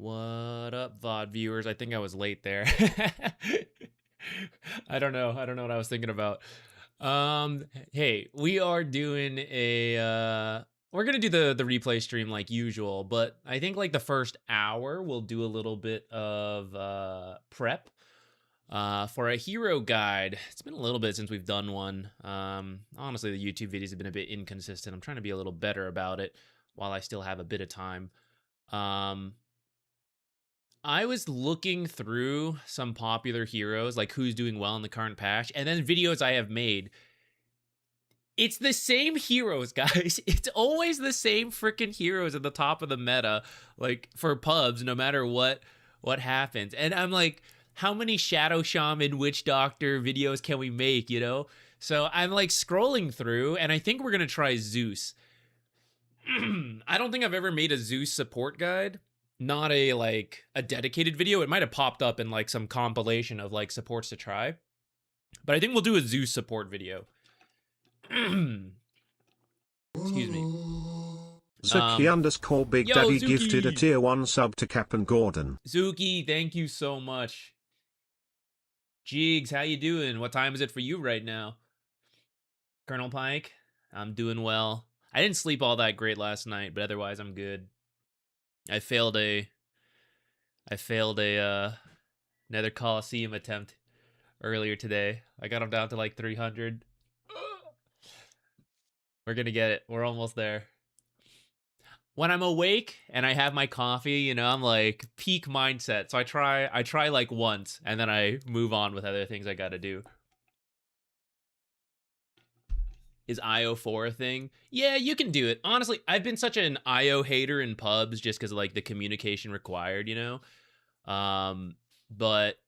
What up, VOD viewers? I think I was late there. I don't know. I don't know what I was thinking about. Hey, we are doing a we're gonna do the replay stream like usual, but I think like the first hour we'll do a little bit of prep for a hero guide. It's been a little bit since we've done one. Honestly, the YouTube videos have been a bit inconsistent. I'm trying to be a little better about it while I still have a bit of time. I was looking through some popular heroes, like who's doing well in the current patch, and then videos I have made. It's the same heroes, guys. It's always the same freaking heroes at the top of the meta, like for pubs, no matter what happens. And I'm like, how many Shadow Shaman, Witch Doctor videos can we make, you know? So I'm like scrolling through, and I think we're gonna try Zeus. I don't think I've ever made a Zeus support guide. Not a like a dedicated video. It might have popped up in like some compilation of like supports to try, but I think we'll do a Zeus support video. Excuse me. Zuki _ Big yo, Daddy Zuki gifted a tier 1 sub to Cap and Gordon. Zuki, thank you so much. Jigs, how you doing? What time is it for you right now? Colonel Pike, I'm doing well. I didn't sleep all that great last night, but otherwise I'm good. I failed a another Coliseum attempt earlier today. I got him down to like 300. We're gonna get it. We're almost there. When I'm awake and I have my coffee, you know, I'm like peak mindset. So I try like once and then I move on with other things I gotta do. Is IO4 a thing? Yeah, you can do it. Honestly, I've been such an IO hater in pubs just because of like the communication required, you know? But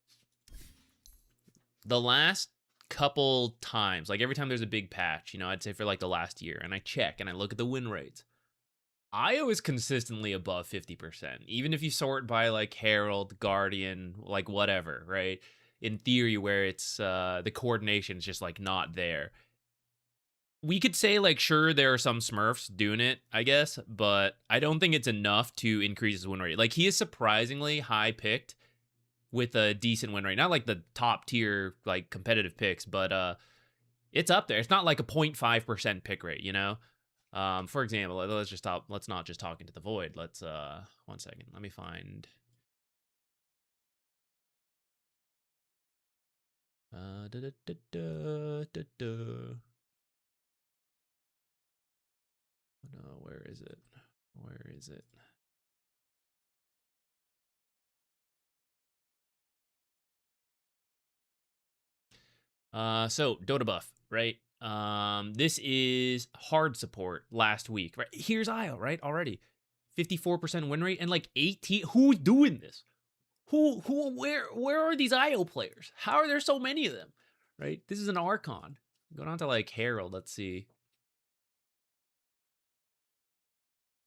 the last couple times, like every time there's a big patch, you know, I'd say for like the last year, and I check and I look at the win rates, IO is consistently above 50%. Even if you sort by like Herald, Guardian, like whatever, right? In theory, where it's the coordination is just like not there. We could say, like, sure, there are some Smurfs doing it, I guess, but I don't think it's enough to increase his win rate. Like, he is surprisingly high picked with a decent win rate. Not like the top tier, like, competitive picks, but it's up there. It's not like a 0.5% pick rate, you know? For example, let's not just talk into the void. Let's, 1 second. Let me find... No, where is it? Where is it? So Dota buff, right? This is hard support last week, right? Here's IO, right? Already 54% win rate and like 18. Who's doing this? Where are these IO players? How are there so many of them? Right? This is an Archon. Going on to like Herald. Let's see.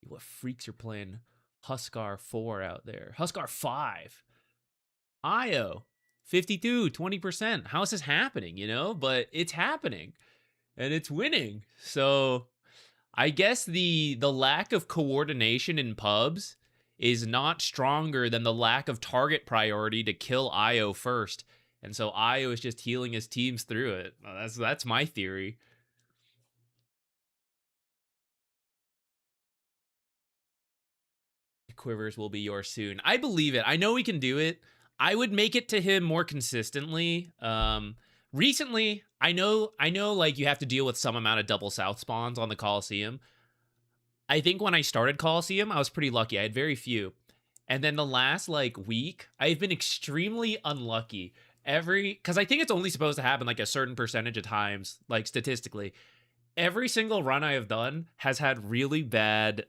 What freaks are playing Huskar 4 out there? Huskar 5. IO 52, 20%. How is this happening, you know? But it's happening. And it's winning. So I guess the lack of coordination in pubs is not stronger than the lack of target priority to kill IO first. And so IO is just healing his teams through it. That's my theory. Quivers will be yours soon. I believe it. I know we can do it. I would make it to him more consistently. Recently, I know like you have to deal with some amount of double south spawns on the Coliseum. I think when I started Coliseum, I was pretty lucky. I had very few. And then the last like week, I've been extremely unlucky. Because I think it's only supposed to happen like a certain percentage of times, like statistically. Every single run I have done has had really bad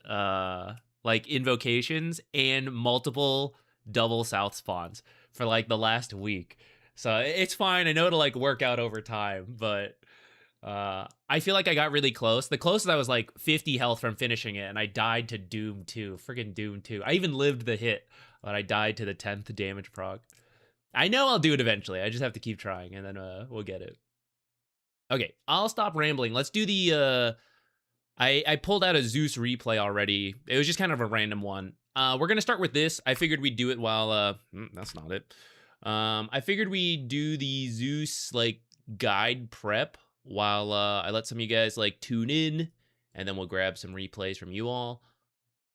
like invocations and multiple double south spawns for like the last week. So it's fine. I know it'll like work out over time, but I feel like I got really close. The closest I was like 50 health from finishing it, and I died to Doom 2. Friggin' Doom 2. I even lived the hit, but I died to the 10th damage proc. I know I'll do it eventually. I just have to keep trying, and then we'll get it. Okay, I'll stop rambling. Let's do the I pulled out a Zeus replay already. It was just kind of a random one. We're going to start with this. I figured we'd do it while, that's not it. I figured we'd do the Zeus, like, guide prep while, I let some of you guys, like, tune in, and then we'll grab some replays from you all.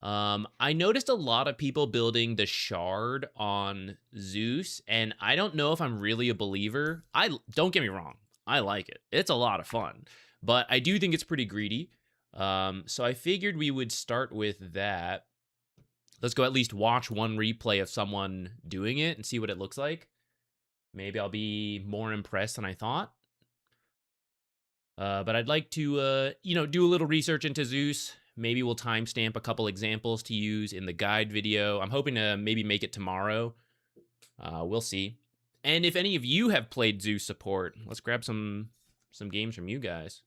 I noticed a lot of people building the shard on Zeus, and I don't know if I'm really a believer. Don't get me wrong, I like it. It's a lot of fun, but I do think it's pretty greedy. So I figured we would start with that. Let's go at least watch one replay of someone doing it and see what it looks like. Maybe I'll be more impressed than I thought. But I'd like to, do a little research into Zeus. Maybe we'll timestamp a couple examples to use in the guide video. I'm hoping to maybe make it tomorrow. We'll see. And if any of you have played Zeus support, let's grab some games from you guys.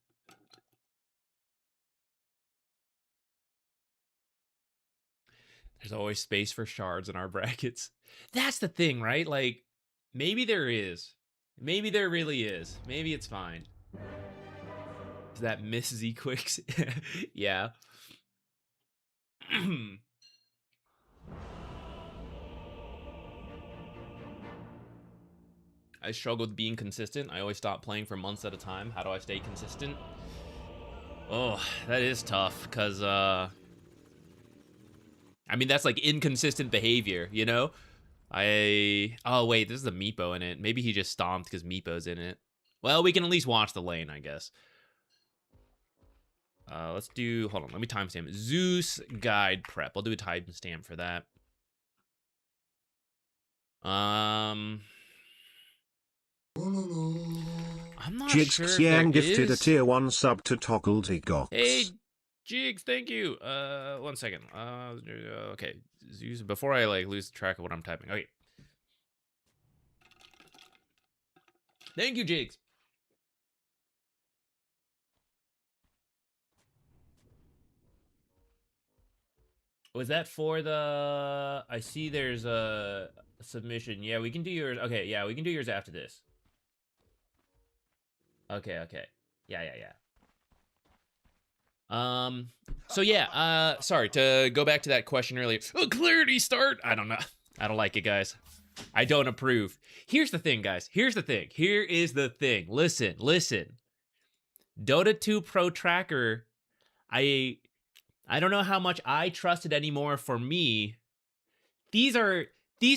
There's always space for shards in our brackets. That's the thing, right? Like, maybe there is. Maybe there really is. Maybe it's fine. Is that Miss ZQuix? Yeah. I struggle with being consistent. I always stop playing for months at a time. How do I stay consistent? Oh, that is tough, because, I mean, that's like inconsistent behavior, you know? Oh, wait, this is a Meepo in it. Maybe he just stomped because Meepo's in it. Well, we can at least watch the lane, I guess. Let's do, hold on, let me timestamp it. Zeus guide prep. I'll do a timestamp for that. I'm not Jigs sure if Xiang there gifted a is. tier 1 sub to Toggledy Hey, Jigs, thank you. 1 second. Okay, Zeus, before I, like, lose track of what I'm typing. Okay. Thank you, Jigs. Was that for the... I see there's a submission. Yeah, we can do yours. Okay, yeah, we can do yours after this. Okay. Yeah. So yeah, sorry, to go back to that question earlier. Oh, clarity start! I don't know. I don't like it, guys. I don't approve. Here's the thing, guys. Here is the thing. Listen. Dota 2 Pro Tracker, I don't know how much I trust it anymore for me. These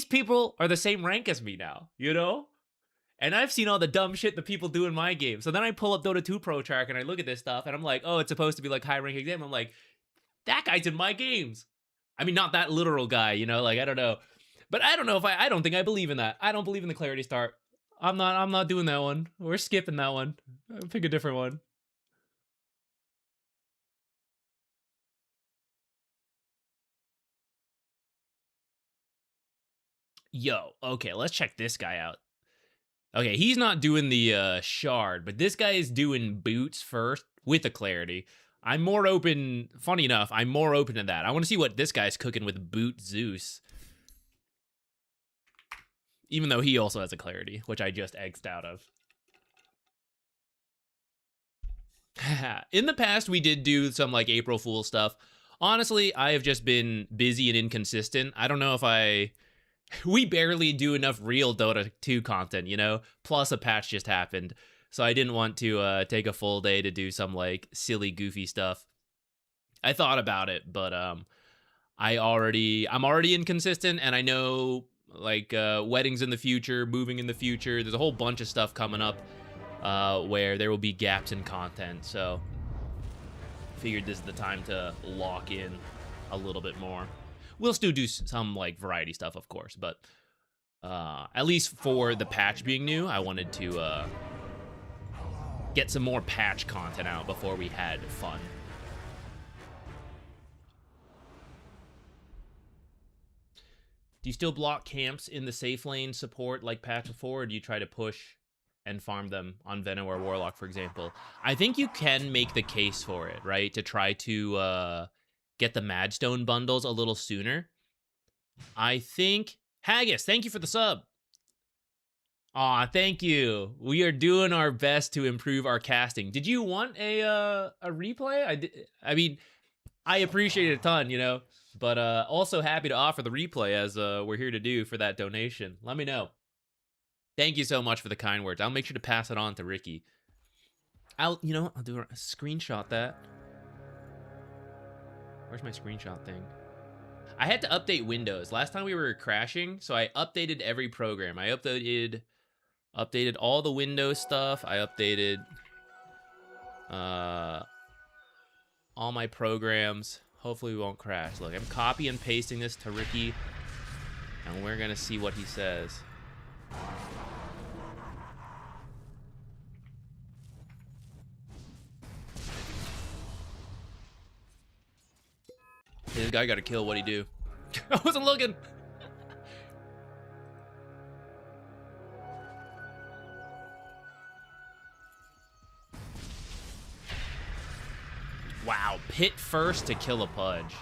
people are the same rank as me now, you know? And I've seen all the dumb shit that people do in my game. So then I pull up Dota 2 Pro Tracker and I look at this stuff and I'm like, oh, it's supposed to be like high rank exam. I'm like, that guy's in my games. I mean, not that literal guy, you know, like, I don't know. But I don't know if I don't think I believe in that. I don't believe in the clarity start. I'm not doing that one. We're skipping that one. I'll pick a different one. Yo, okay, let's check this guy out. Okay, he's not doing the shard, but this guy is doing boots first with the clarity. I'm more open, funny enough, I'm more open to that. I want to see what this guy's cooking with boot Zeus. Even though he also has a clarity, which I just X'd out of. In the past, we did do some like April Fool stuff. Honestly, I have just been busy and inconsistent. I don't know if we barely do enough real Dota 2 content, you know? Plus a patch just happened. So I didn't want to take a full day to do some like silly, goofy stuff. I thought about it, but I'm already inconsistent, and I know like weddings in the future, moving in the future. There's a whole bunch of stuff coming up where there will be gaps in content. So figured this is the time to lock in a little bit more. We'll still do some like variety stuff, of course, but at least for the patch being new, I wanted to get some more patch content out before we had fun. Do you still block camps in the safe lane support like patch before, or do you try to push and farm them on Venom or Warlock, for example? I think you can make the case for it, right? To try to get the Madstone bundles a little sooner. I think... Haggis, thank you for the sub. Aw, thank you. We are doing our best to improve our casting. Did you want a replay? I mean, I appreciate it a ton, you know? But also happy to offer the replay as we're here to do for that donation. Let me know. Thank you so much for the kind words. I'll make sure to pass it on to Ricky. I'll do a screenshot that. Where's my screenshot thing? I had to update Windows. Last time we were crashing, so I updated every program. I updated all the Windows stuff. I updated all my programs. Hopefully we won't crash. Look, I'm copy and pasting this to Ricky, and we're gonna see what he says. This guy got to kill. What'd he do? I wasn't looking. Wow, pit first to kill a Pudge.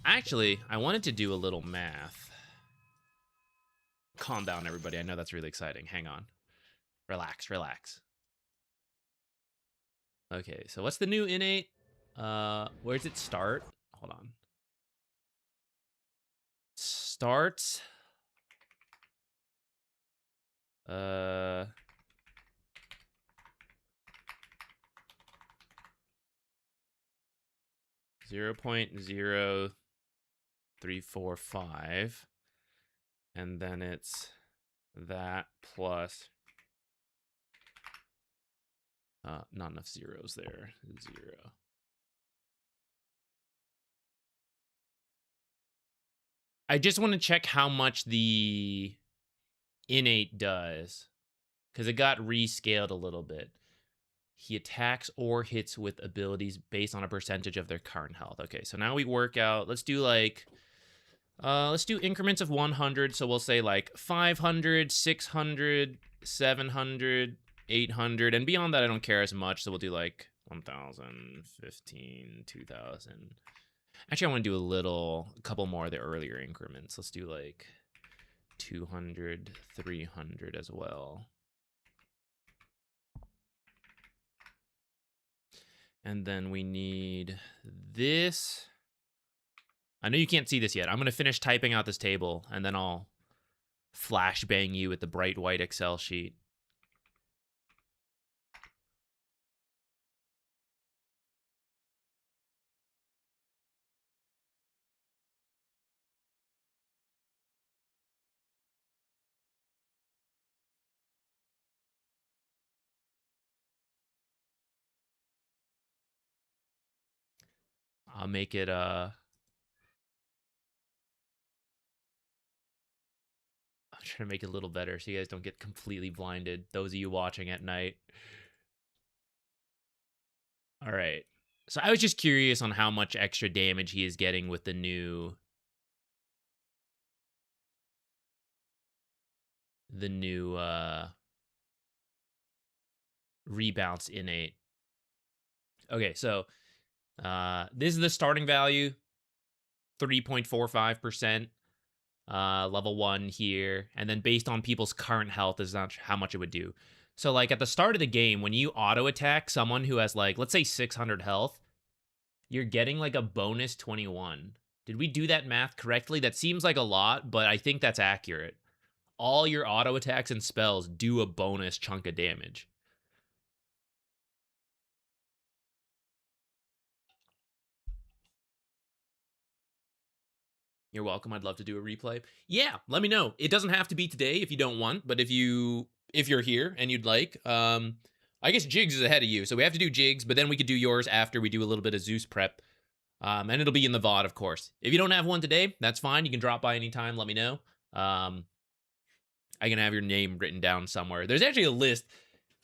Actually, I wanted to do a little math. Calm down, everybody. I know that's really exciting. Hang on. Relax, relax. Okay, so what's the new innate? Where does it start? Hold on. Starts. 0.0345, and then it's that plus not enough zeros there. 0. I just want to check how much the innate does, because it got rescaled a little bit. He attacks or hits with abilities based on a percentage of their current health. Okay, so now we work out. Let's do like, let's do increments of 100. So we'll say like 500, 600, 700, 800. And beyond that, I don't care as much. So we'll do like 1,000, 15, 2,000. Actually, I want to do a couple more of the earlier increments. Let's do like 200, 300 as well. And then we need this. I know you can't see this yet. I'm going to finish typing out this table, and then I'll flashbang you with the bright white Excel sheet. I'll make it, I'm trying to make it a little better so you guys don't get completely blinded, those of you watching at night. All right. So I was just curious on how much extra damage he is getting with the new rebounce innate. Okay, so this is the starting value, 3.45%. Level 1 here, and then based on people's current health is not how much it would do. So like at the start of the game, when you auto attack someone who has like, let's say 600 health, you're getting like a bonus 21. Did we do that math correctly? That seems like a lot, but I think that's accurate. All your auto attacks and spells do a bonus chunk of damage. You're welcome. I'd love to do a replay. Yeah, let me know. It doesn't have to be today if you don't want, but if you're here and you'd like, I guess Jigs is ahead of you, so we have to do Jigs, but then we could do yours after we do a little bit of Zeus prep. And it'll be in the VOD, of course. If you don't have one today, that's fine. You can drop by anytime. Let me know. I can have your name written down somewhere. There's actually a list.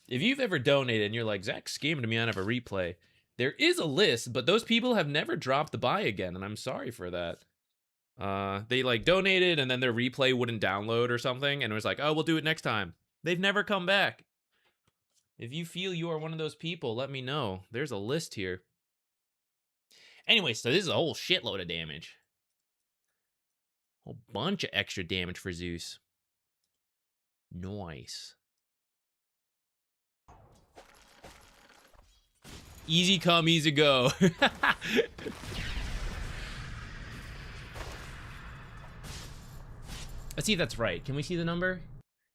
If you've ever donated and you're like, Zach scammed me out of a replay, there is a list, but those people have never dropped the buy again, and I'm sorry for that. They like donated and then their replay wouldn't download or something, and it was like, oh, we'll do it next time. They've never come back. If you feel you are one of those people, let me know. There's a list here. Anyway, so this is a whole shitload of damage. A whole bunch of extra damage for Zeus. Nice. Easy come, easy go. Let's see if that's right. Can we see the number?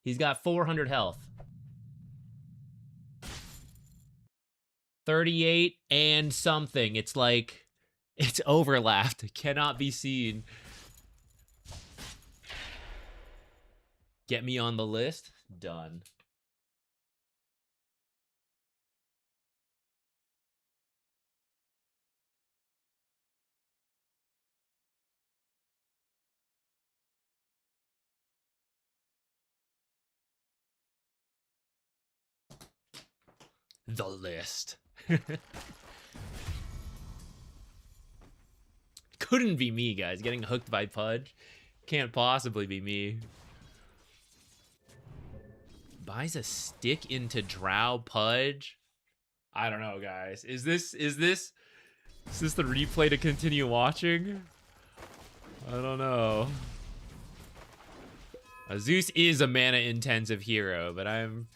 He's got 400 health. 38 and something. It's like, it's overlapped. It cannot be seen. Get me on the list. Done. The list. Couldn't be me, guys. Getting hooked by Pudge. Can't possibly be me. Buys a stick into Drow Pudge. I don't know, guys. Is this the replay to continue watching? I don't know. Zeus is a mana intensive hero, but I'm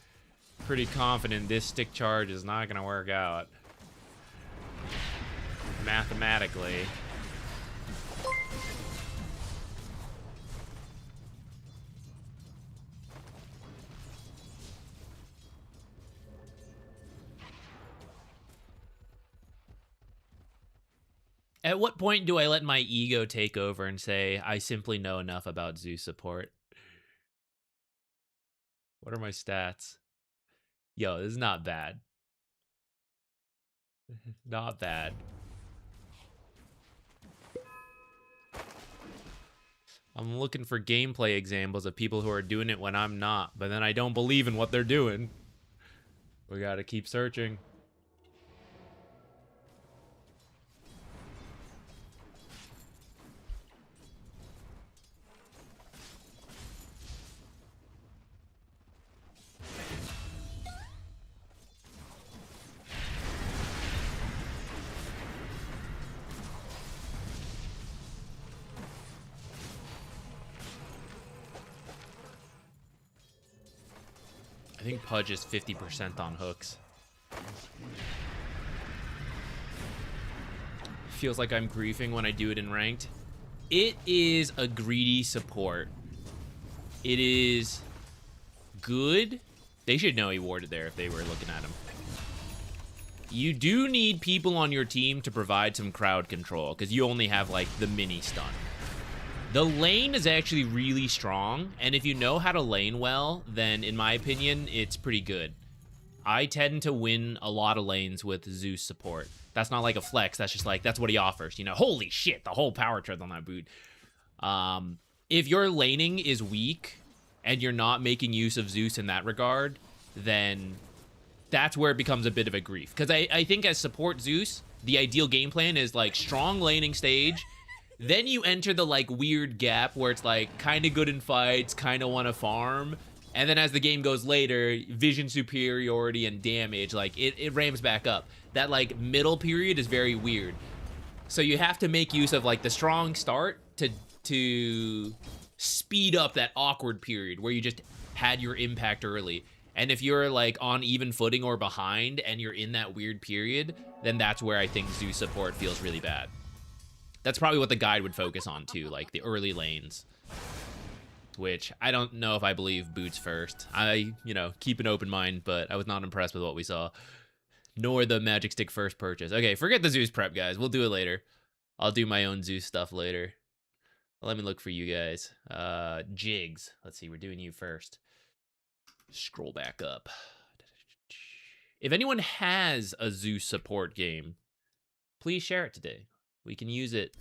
pretty confident this stick charge is not gonna work out. Mathematically. At what point do I let my ego take over and say, I simply know enough about Zeus support? What are my stats? Yo, this is not bad. Not bad. I'm looking for gameplay examples of people who are doing it when I'm not, but then I don't believe in what they're doing. We gotta keep searching. I think Pudge is 50% on hooks. Feels like I'm griefing when I do it in ranked. It is a greedy support. It is good. They should know he warded there if they were looking at him. You do need people on your team to provide some crowd control because you only have like the mini stun. The lane is actually really strong, and if you know how to lane well, then in my opinion, it's pretty good. I tend to win a lot of lanes with Zeus support. That's not like a flex, that's just like, that's what he offers, you know? Holy shit, the whole power tread on that boot. If your laning is weak, and you're not making use of Zeus in that regard, then that's where it becomes a bit of a grief. Because I think as support Zeus, the ideal game plan is like strong laning stage, then you enter the like weird gap where it's like kind of good in fights, kind of want to farm, and then as the game goes later, vision superiority and damage, like it ramps back up. That like middle period is very weird. So you have to make use of like the strong start to speed up that awkward period where you just had your impact early. And if you're like on even footing or behind and you're in that weird period, then that's where I think Zeus support feels really bad. That's probably what the guide would focus on too, like the early lanes. Which, I don't know if I believe boots first. I, you know, keep an open mind, but I was not impressed with what we saw. Nor the magic stick first purchase. Okay, forget the Zeus prep, guys. We'll do it later. I'll do my own Zeus stuff later. Let me look for you guys. Jigs. Let's see, we're doing you first. Scroll back up. If anyone has a Zeus support game, please share it today. We can use it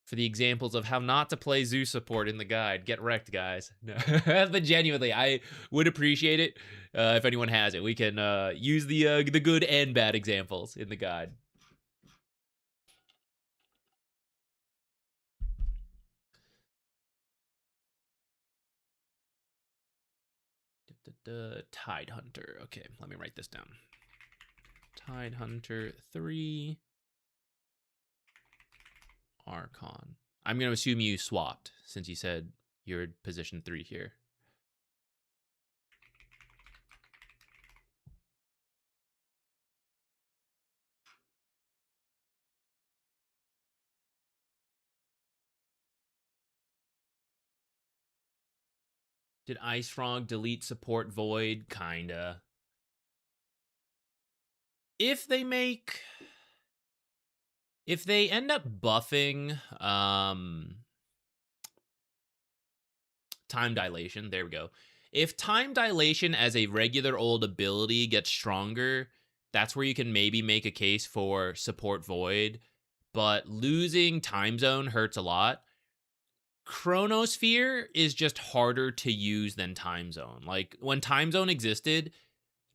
for the examples of how not to play Zeus support in the guide. Get wrecked, guys. No. But genuinely, I would appreciate it if anyone has it. We can use the good and bad examples in the guide. Tidehunter. Okay, let me write this down. Tidehunter 3. Archon. I'm going to assume you swapped since you said you're position 3 here. Did Ice Frog delete support Void? Kinda. If they end up buffing time dilation, there we go. If time dilation as a regular old ability gets stronger, that's where you can maybe make a case for support Void. But losing time zone hurts a lot. Chronosphere is just harder to use than time zone. Like when time zone existed,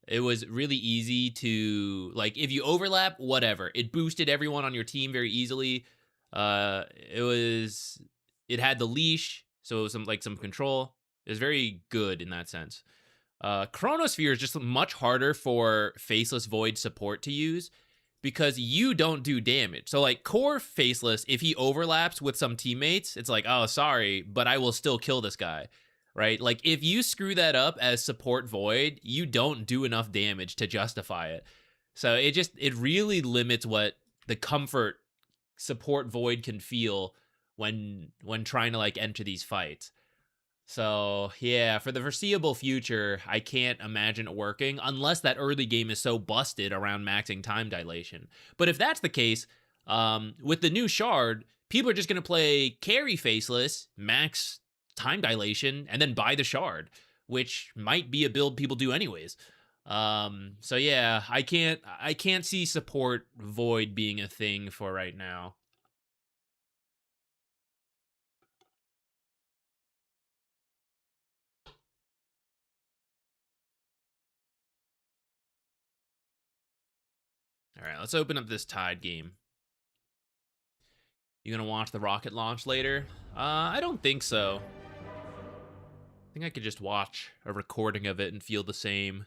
it was really easy to, like, if you overlap, whatever. It boosted everyone on your team very easily. It had the leash, so it was some control. It was very good in that sense. Chronosphere is just much harder for Faceless Void support to use because you don't do damage. So like core Faceless, if he overlaps with some teammates, it's like, oh, sorry, but I will still kill this guy. Right? Like if you screw that up as support Void, you don't do enough damage to justify it. So it really limits what the comfort support Void can feel when trying to like enter these fights. So yeah, for the foreseeable future, I can't imagine it working unless that early game is so busted around maxing time dilation. But if that's the case, with the new shard, people are just going to play carry Faceless, max time dilation, and then buy the shard, which might be a build people do anyways. So yeah, I can't see support Void being a thing for right now. All right, let's open up this Tide game. You gonna watch the rocket launch later? I don't think so. I think I could just watch a recording of it and feel the same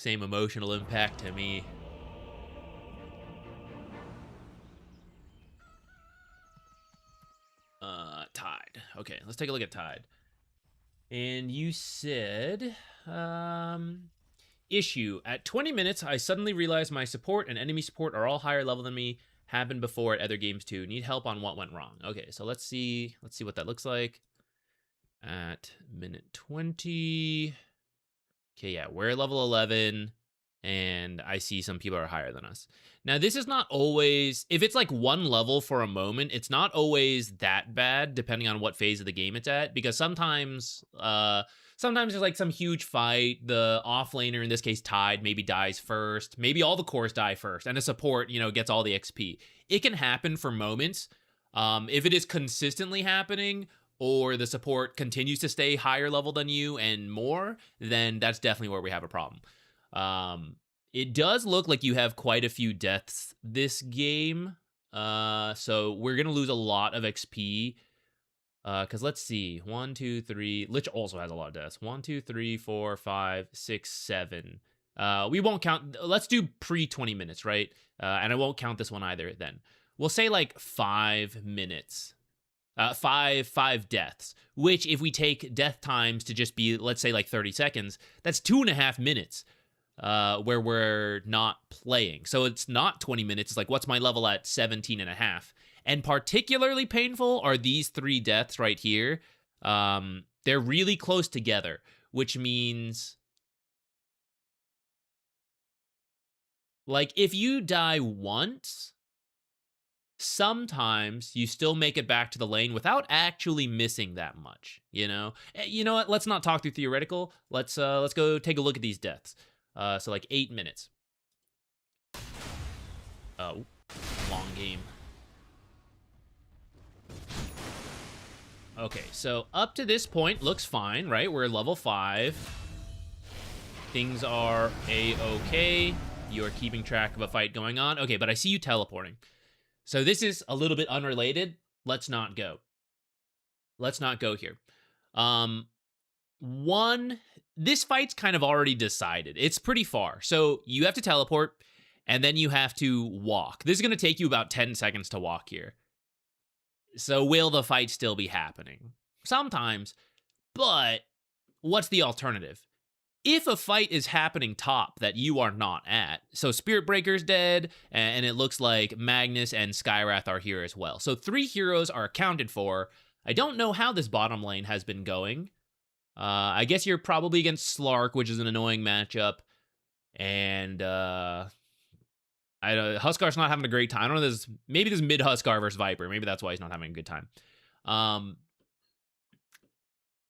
emotional impact to me. Tide. Okay, let's take a look at Tide. And you said, issue. At 20 minutes, I suddenly realized my support and enemy support are all higher level than me. Happened before at other games too. Need help on what went wrong. Okay, so let's see what that looks like. At minute 20. Okay, yeah, we're level 11, and I see some people are higher than us. Now, this is not always, if it's like one level for a moment, it's not always that bad, depending on what phase of the game it's at, because sometimes there's like some huge fight, the offlaner, in this case Tide, maybe dies first, maybe all the cores die first, and a support, gets all the XP. It can happen for moments. If it is consistently happening, or the support continues to stay higher level than you and more, then that's definitely where we have a problem. It does look like you have quite a few deaths this game. So we're going to lose a lot of XP. Because let's see. 1, 2, 3. Lich also has a lot of deaths. 1, 2, 3, 4, 5, 6, 7. We won't count. Let's do pre 20 minutes, right? And I won't count this one either then. We'll say like 5 minutes. Five deaths, which if we take death times to just be, let's say like 30 seconds, that's 2.5 minutes where we're not playing. So it's not 20 minutes. It's like, what's my level at 17.5? And particularly painful are these 3 deaths right here. They're really close together, which means like if you die once, sometimes you still make it back to the lane without actually missing that much, You know what? Let's not talk through theoretical. Let's go take a look at these deaths. So like 8 minutes. Oh, long game. Okay, so up to this point looks fine, right? We're level 5. Things are a-okay. You are keeping track of a fight going on. Okay, but I see you teleporting. So this is a little bit unrelated. Let's not go. Let's not go here. This fight's kind of already decided. It's pretty far. So you have to teleport, and then you have to walk. This is going to take you about 10 seconds to walk here. So will the fight still be happening? Sometimes. But what's the alternative? If a fight is happening top that you are not at, so Spirit Breaker's dead, and it looks like Magnus and Skywrath are here as well. So 3 heroes are accounted for. I don't know how this bottom lane has been going. I guess you're probably against Slark, which is an annoying matchup. And Huskar's not having a great time. I don't know. Maybe this mid Huskar versus Viper. Maybe that's why he's not having a good time.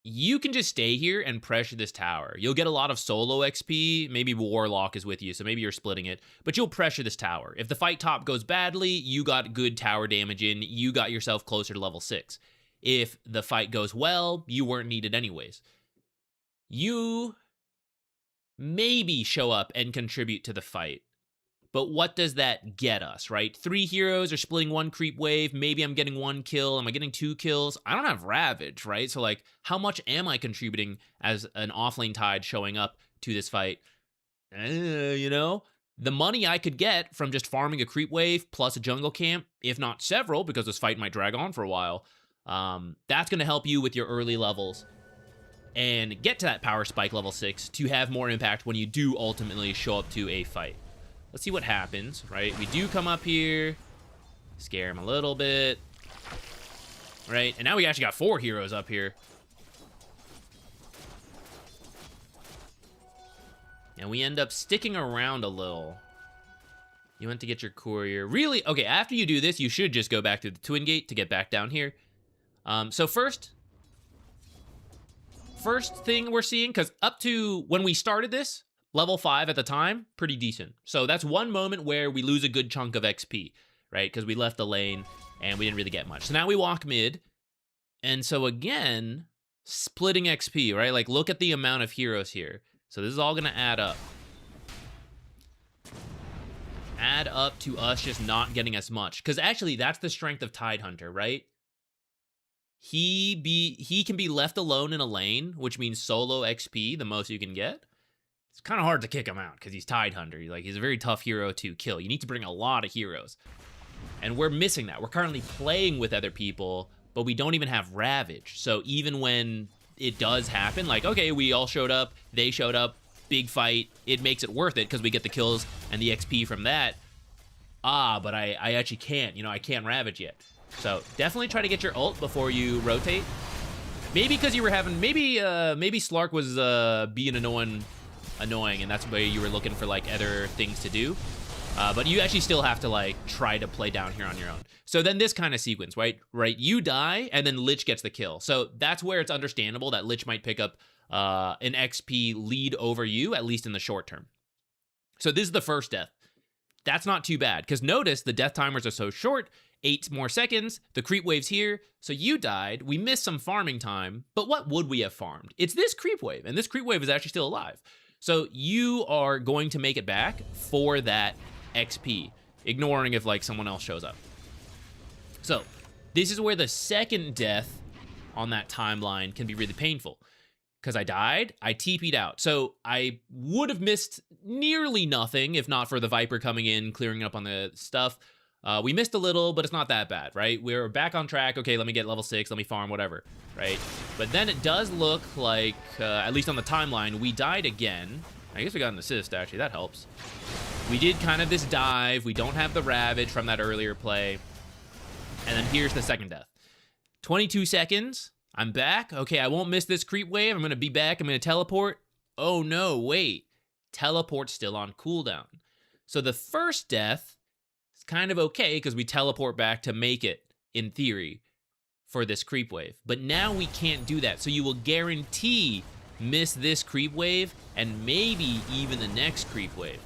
You can just stay here and pressure this tower. You'll get a lot of solo XP. Maybe Warlock is with you, so maybe you're splitting it. But you'll pressure this tower. If the fight top goes badly, you got good tower damage in. You got yourself closer to level 6. If the fight goes well, you weren't needed anyways. You maybe show up and contribute to the fight. But what does that get us, right? 3 heroes are splitting 1 creep wave. Maybe I'm getting 1 kill. Am I getting 2 kills? I don't have Ravage, right? So, like, how much am I contributing as an offlane Tide showing up to this fight? You know? The money I could get from just farming a creep wave plus a jungle camp, if not several, because this fight might drag on for a while, that's going to help you with your early levels and get to that power spike level 6 to have more impact when you do ultimately show up to a fight. Let's see what happens, right? We do come up here, scare him a little bit, right? And now we actually got 4 heroes up here. And we end up sticking around a little. You went to get your courier. Really? Okay, after you do this, you should just go back to the Twin Gate to get back down here. So first thing we're seeing, because up to when we started this, level 5 at the time, pretty decent. So that's one moment where we lose a good chunk of XP, right? Because we left the lane and we didn't really get much. So now we walk mid. And so again, splitting XP, right? Like, look at the amount of heroes here. So this is all going to add up. Add up to us just not getting as much. Because actually, that's the strength of Tidehunter, right? He can be left alone in a lane, which means solo XP, the most you can get. It's kind of hard to kick him out because he's Tidehunter. Like, he's a very tough hero to kill. You need to bring a lot of heroes. And we're missing that. We're currently playing with other people, but we don't even have Ravage. So even when it does happen, like, okay, we all showed up, they showed up, big fight, it makes it worth it because we get the kills and the XP from that. But I actually can't. You know, I can't Ravage yet. So definitely try to get your ult before you rotate. Maybe because you were having... Maybe Slark was being annoying, and that's why you were looking for, like, other things to do. But you actually still have to, like, try to play down here on your own. So then this kind of sequence, right? You die, and then Lich gets the kill. So that's where it's understandable that Lich might pick up an XP lead over you, at least in the short term. So this is the first death. That's not too bad, because notice the death timers are so short, 8 more seconds, the creep wave's here, so you died, we missed some farming time, but what would we have farmed? It's this creep wave, and this creep wave is actually still alive. So you are going to make it back for that XP, ignoring if, like, someone else shows up. So this is where the second death on that timeline can be really painful. Because I died, I TP'd out. So I would have missed nearly nothing if not for the Viper coming in, clearing up on the stuff. We missed a little, but it's not that bad, right? We're back on track. Okay, let me get level 6, let me farm, whatever, right? But then it does look like, at least on the timeline, we died again. I guess we got an assist, actually. That helps. We did kind of this dive. We don't have the Ravage from that earlier play. And then here's the second death. 22 seconds. I'm back. Okay, I won't miss this creep wave. I'm going to be back. I'm going to teleport. Oh, no, wait. Teleport's still on cooldown. So the first death is kind of okay because we teleport back to make it, in theory, for this creep wave. But now we can't do that. So you will guarantee miss this creep wave and maybe even the next creep wave.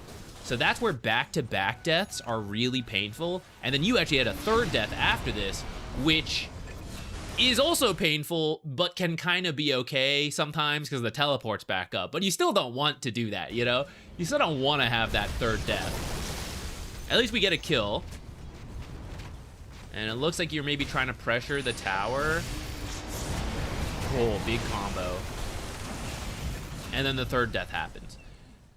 So that's where back-to-back deaths are really painful. And then you actually had a third death after this, which is also painful, but can kind of be okay sometimes because the teleport's back up. But you still don't want to do that, you know? You still don't want to have that third death. At least we get a kill. And it looks like you're maybe trying to pressure the tower. Oh, big combo. And then the third death happens.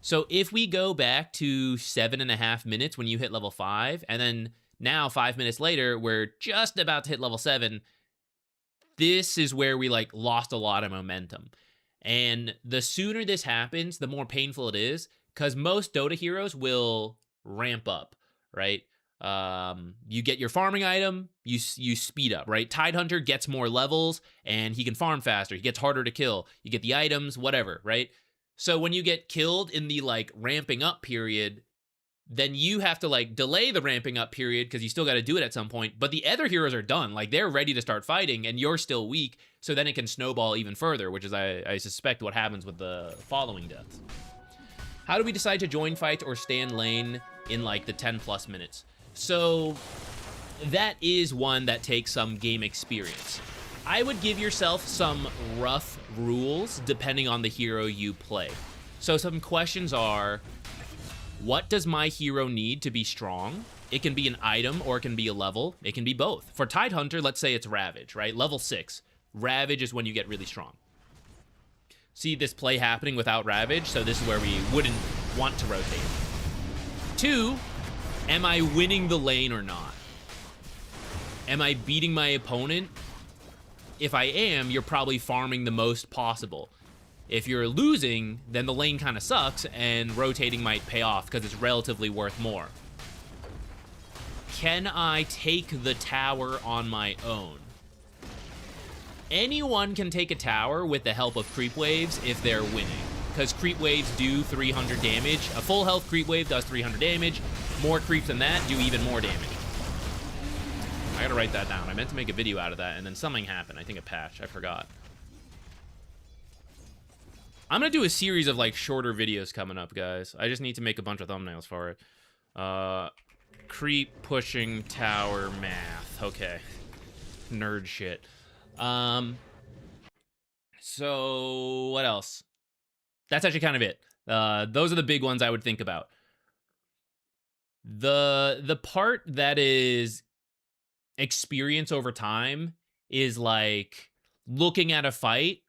So if we go back to 7.5 minutes when you hit level 5, and then now 5 minutes later, we're just about to hit level 7, this is where we, like, lost a lot of momentum. And the sooner this happens, the more painful it is, because most Dota heroes will ramp up, right? You get your farming item, you speed up, right? Tidehunter gets more levels and he can farm faster. He gets harder to kill. You get the items, whatever, right? So when you get killed in the like ramping up period, then you have to like delay the ramping up period because you still got to do it at some point. But the other heroes are done. Like they're ready to start fighting and you're still weak. So then it can snowball even further, which is, I suspect, what happens with the following deaths. How do we decide to join fight or stand lane in like the 10 plus minutes? So that is one that takes some game experience. I would give yourself some rough rules depending on the hero you play. So some questions are, what does my hero need to be strong? It can be an item or it can be a level. It can be both. For Tidehunter, let's say it's Ravage, right? Level 6. Ravage is when you get really strong. See this play happening without Ravage, so this is where we wouldn't want to rotate. 2, am I winning the lane or not? Am I beating my opponent? If I am, you're probably farming the most possible. If you're losing, then the lane kind of sucks and rotating might pay off because it's relatively worth more. Can I take the tower on my own? Anyone can take a tower with the help of creep waves if they're winning, because creep waves do 300 damage. A full health creep wave does 300 damage. More creeps than that do even more damage. I gotta write that down. I meant to make a video out of that, and then something happened. I think a patch. I forgot. I'm gonna do a series of like shorter videos coming up, guys. I just need to make a bunch of thumbnails for it. Creep pushing tower math. Okay. Nerd shit. So what else? That's actually kind of it. Those are the big ones I would think about. The part that is experience over time is like looking at a fight,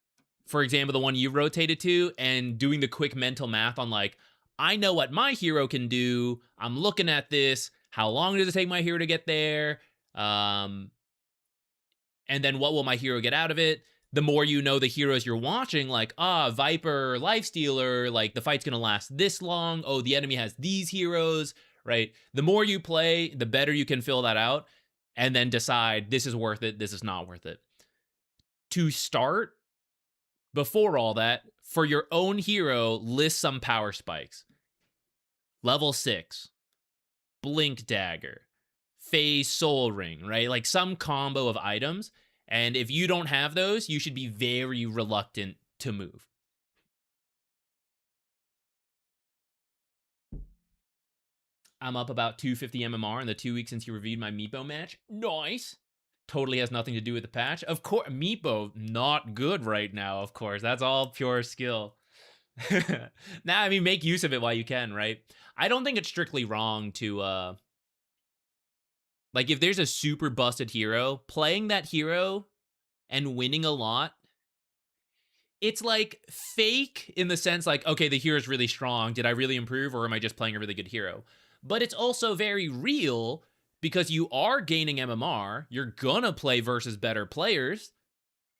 for example, the one you rotated to, and doing the quick mental math on like, I know what my hero can do. I'm looking at this. How long does it take my hero to get there? And then what will my hero get out of it? The more you know the heroes you're watching, like, Viper, Lifestealer, like, the fight's gonna last this long. Oh, the enemy has these heroes, right? The more you play, the better you can fill that out, and then decide, this is worth it, this is not worth it. To start, before all that, for your own hero, list some power spikes. Level 6, Blink Dagger, Phase Soul Ring, right? Like some combo of items. And if you don't have those, you should be very reluctant to move. I'm up about 250 MMR in the 2 weeks since you reviewed my Meepo match. Nice. Totally has nothing to do with the patch. Of course, Meepo, not good right now, of course. That's all pure skill. Nah, I mean, make use of it while you can, right? I don't think it's strictly wrong to, like, if there's a super busted hero, playing that hero and winning a lot, it's like fake in the sense like, okay, the hero's really strong. Did I really improve, or am I just playing a really good hero? But it's also very real because you are gaining MMR. You're gonna play versus better players,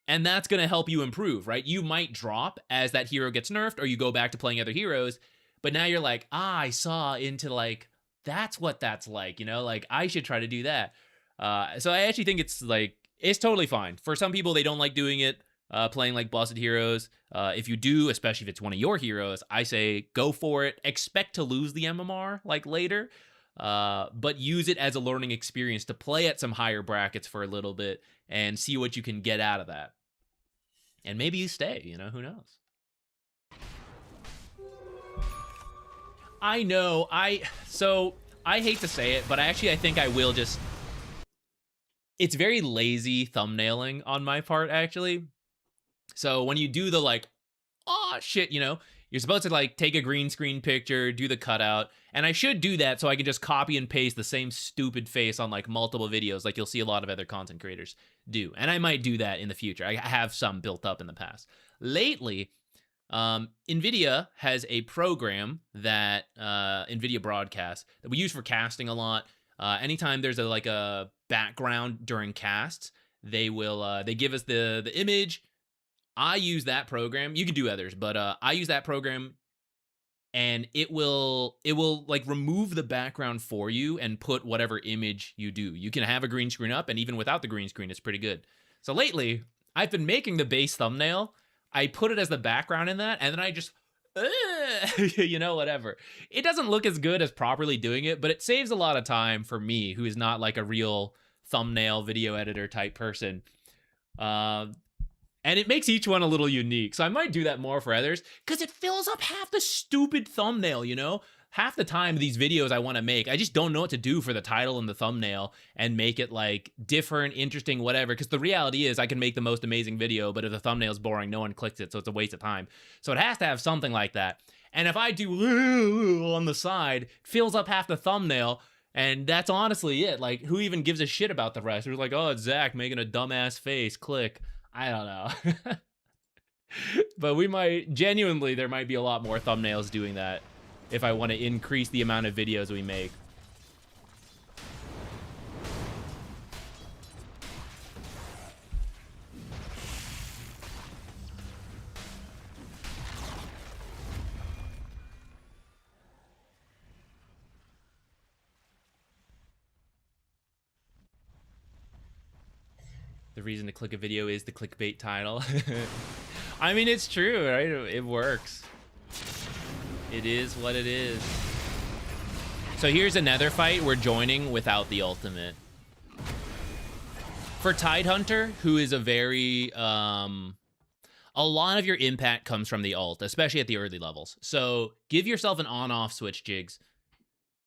and that's gonna help you improve, right? You might drop as that hero gets nerfed, or you go back to playing other heroes, but now you're like, I saw into like, that's what that's like, you know? Like, I should try to do that. So I actually think it's like, it's totally fine. For some people, they don't like doing it, playing like busted heroes. If you do, especially if it's one of your heroes, I say go for it. Expect to lose the MMR like later, but use it as a learning experience to play at some higher brackets for a little bit and see what you can get out of that. And maybe you stay, you know, who knows? I know, so I hate to say it, but I think I will just, it's very lazy thumbnailing on my part, actually. So when you do the like, oh shit, you know, you're supposed to like take a green screen picture, do the cutout, and I should do that so I can just copy and paste the same stupid face on like multiple videos, like you'll see a lot of other content creators do. And I might do that in the future. I have some built up in the past. Lately, NVIDIA has a program that NVIDIA Broadcast that we use for casting a lot. Anytime there's like a background during casts, they will they give us the image. I use that program. You can do others, but I use that program and it will like remove the background for you and put whatever image you do. You can have a green screen up, and even without the green screen, it's pretty good. So lately, I've been making the base thumbnail. I put it as the background in that, and then I just, you know, whatever. It doesn't look as good as properly doing it, but it saves a lot of time for me, who is not like a real thumbnail video editor type person. And it makes each one a little unique. So I might do that more for others because it fills up half the stupid thumbnail, you know? Half the time these videos I want to make, I just don't know what to do for the title and the thumbnail and make it like different, interesting, whatever. Because the reality is I can make the most amazing video, but if the thumbnail's boring, no one clicks it. So it's a waste of time. So it has to have something like that. And if I do on the side, it fills up half the thumbnail. And that's honestly it. Like, who even gives a shit about the rest? Who's like, oh, it's Zach making a dumbass face. Click. I don't know. But we might, genuinely, there might be a lot more thumbnails doing that if I want to increase the amount of videos we make. The reason to click a video is the clickbait title. I mean, it's true, right? It works. It is what it is. So here's another fight we're joining without the ultimate. For Tidehunter, who is a very, a lot of your impact comes from the ult, especially at the early levels. So give yourself an on-off switch, Jigs.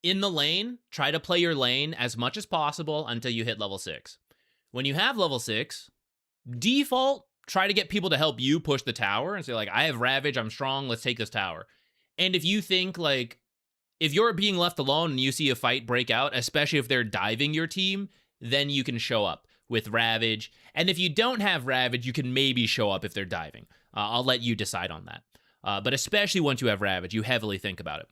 In the lane, try to play your lane as much as possible until you hit level 6. When you have level 6, default, try to get people to help you push the tower and say, like, I have Ravage, I'm strong, let's take this tower. And if you think, like, if you're being left alone and you see a fight break out, especially if they're diving your team, then you can show up with Ravage. And if you don't have Ravage, you can maybe show up if they're diving. I'll let you decide on that. But especially once you have Ravage, you heavily think about it.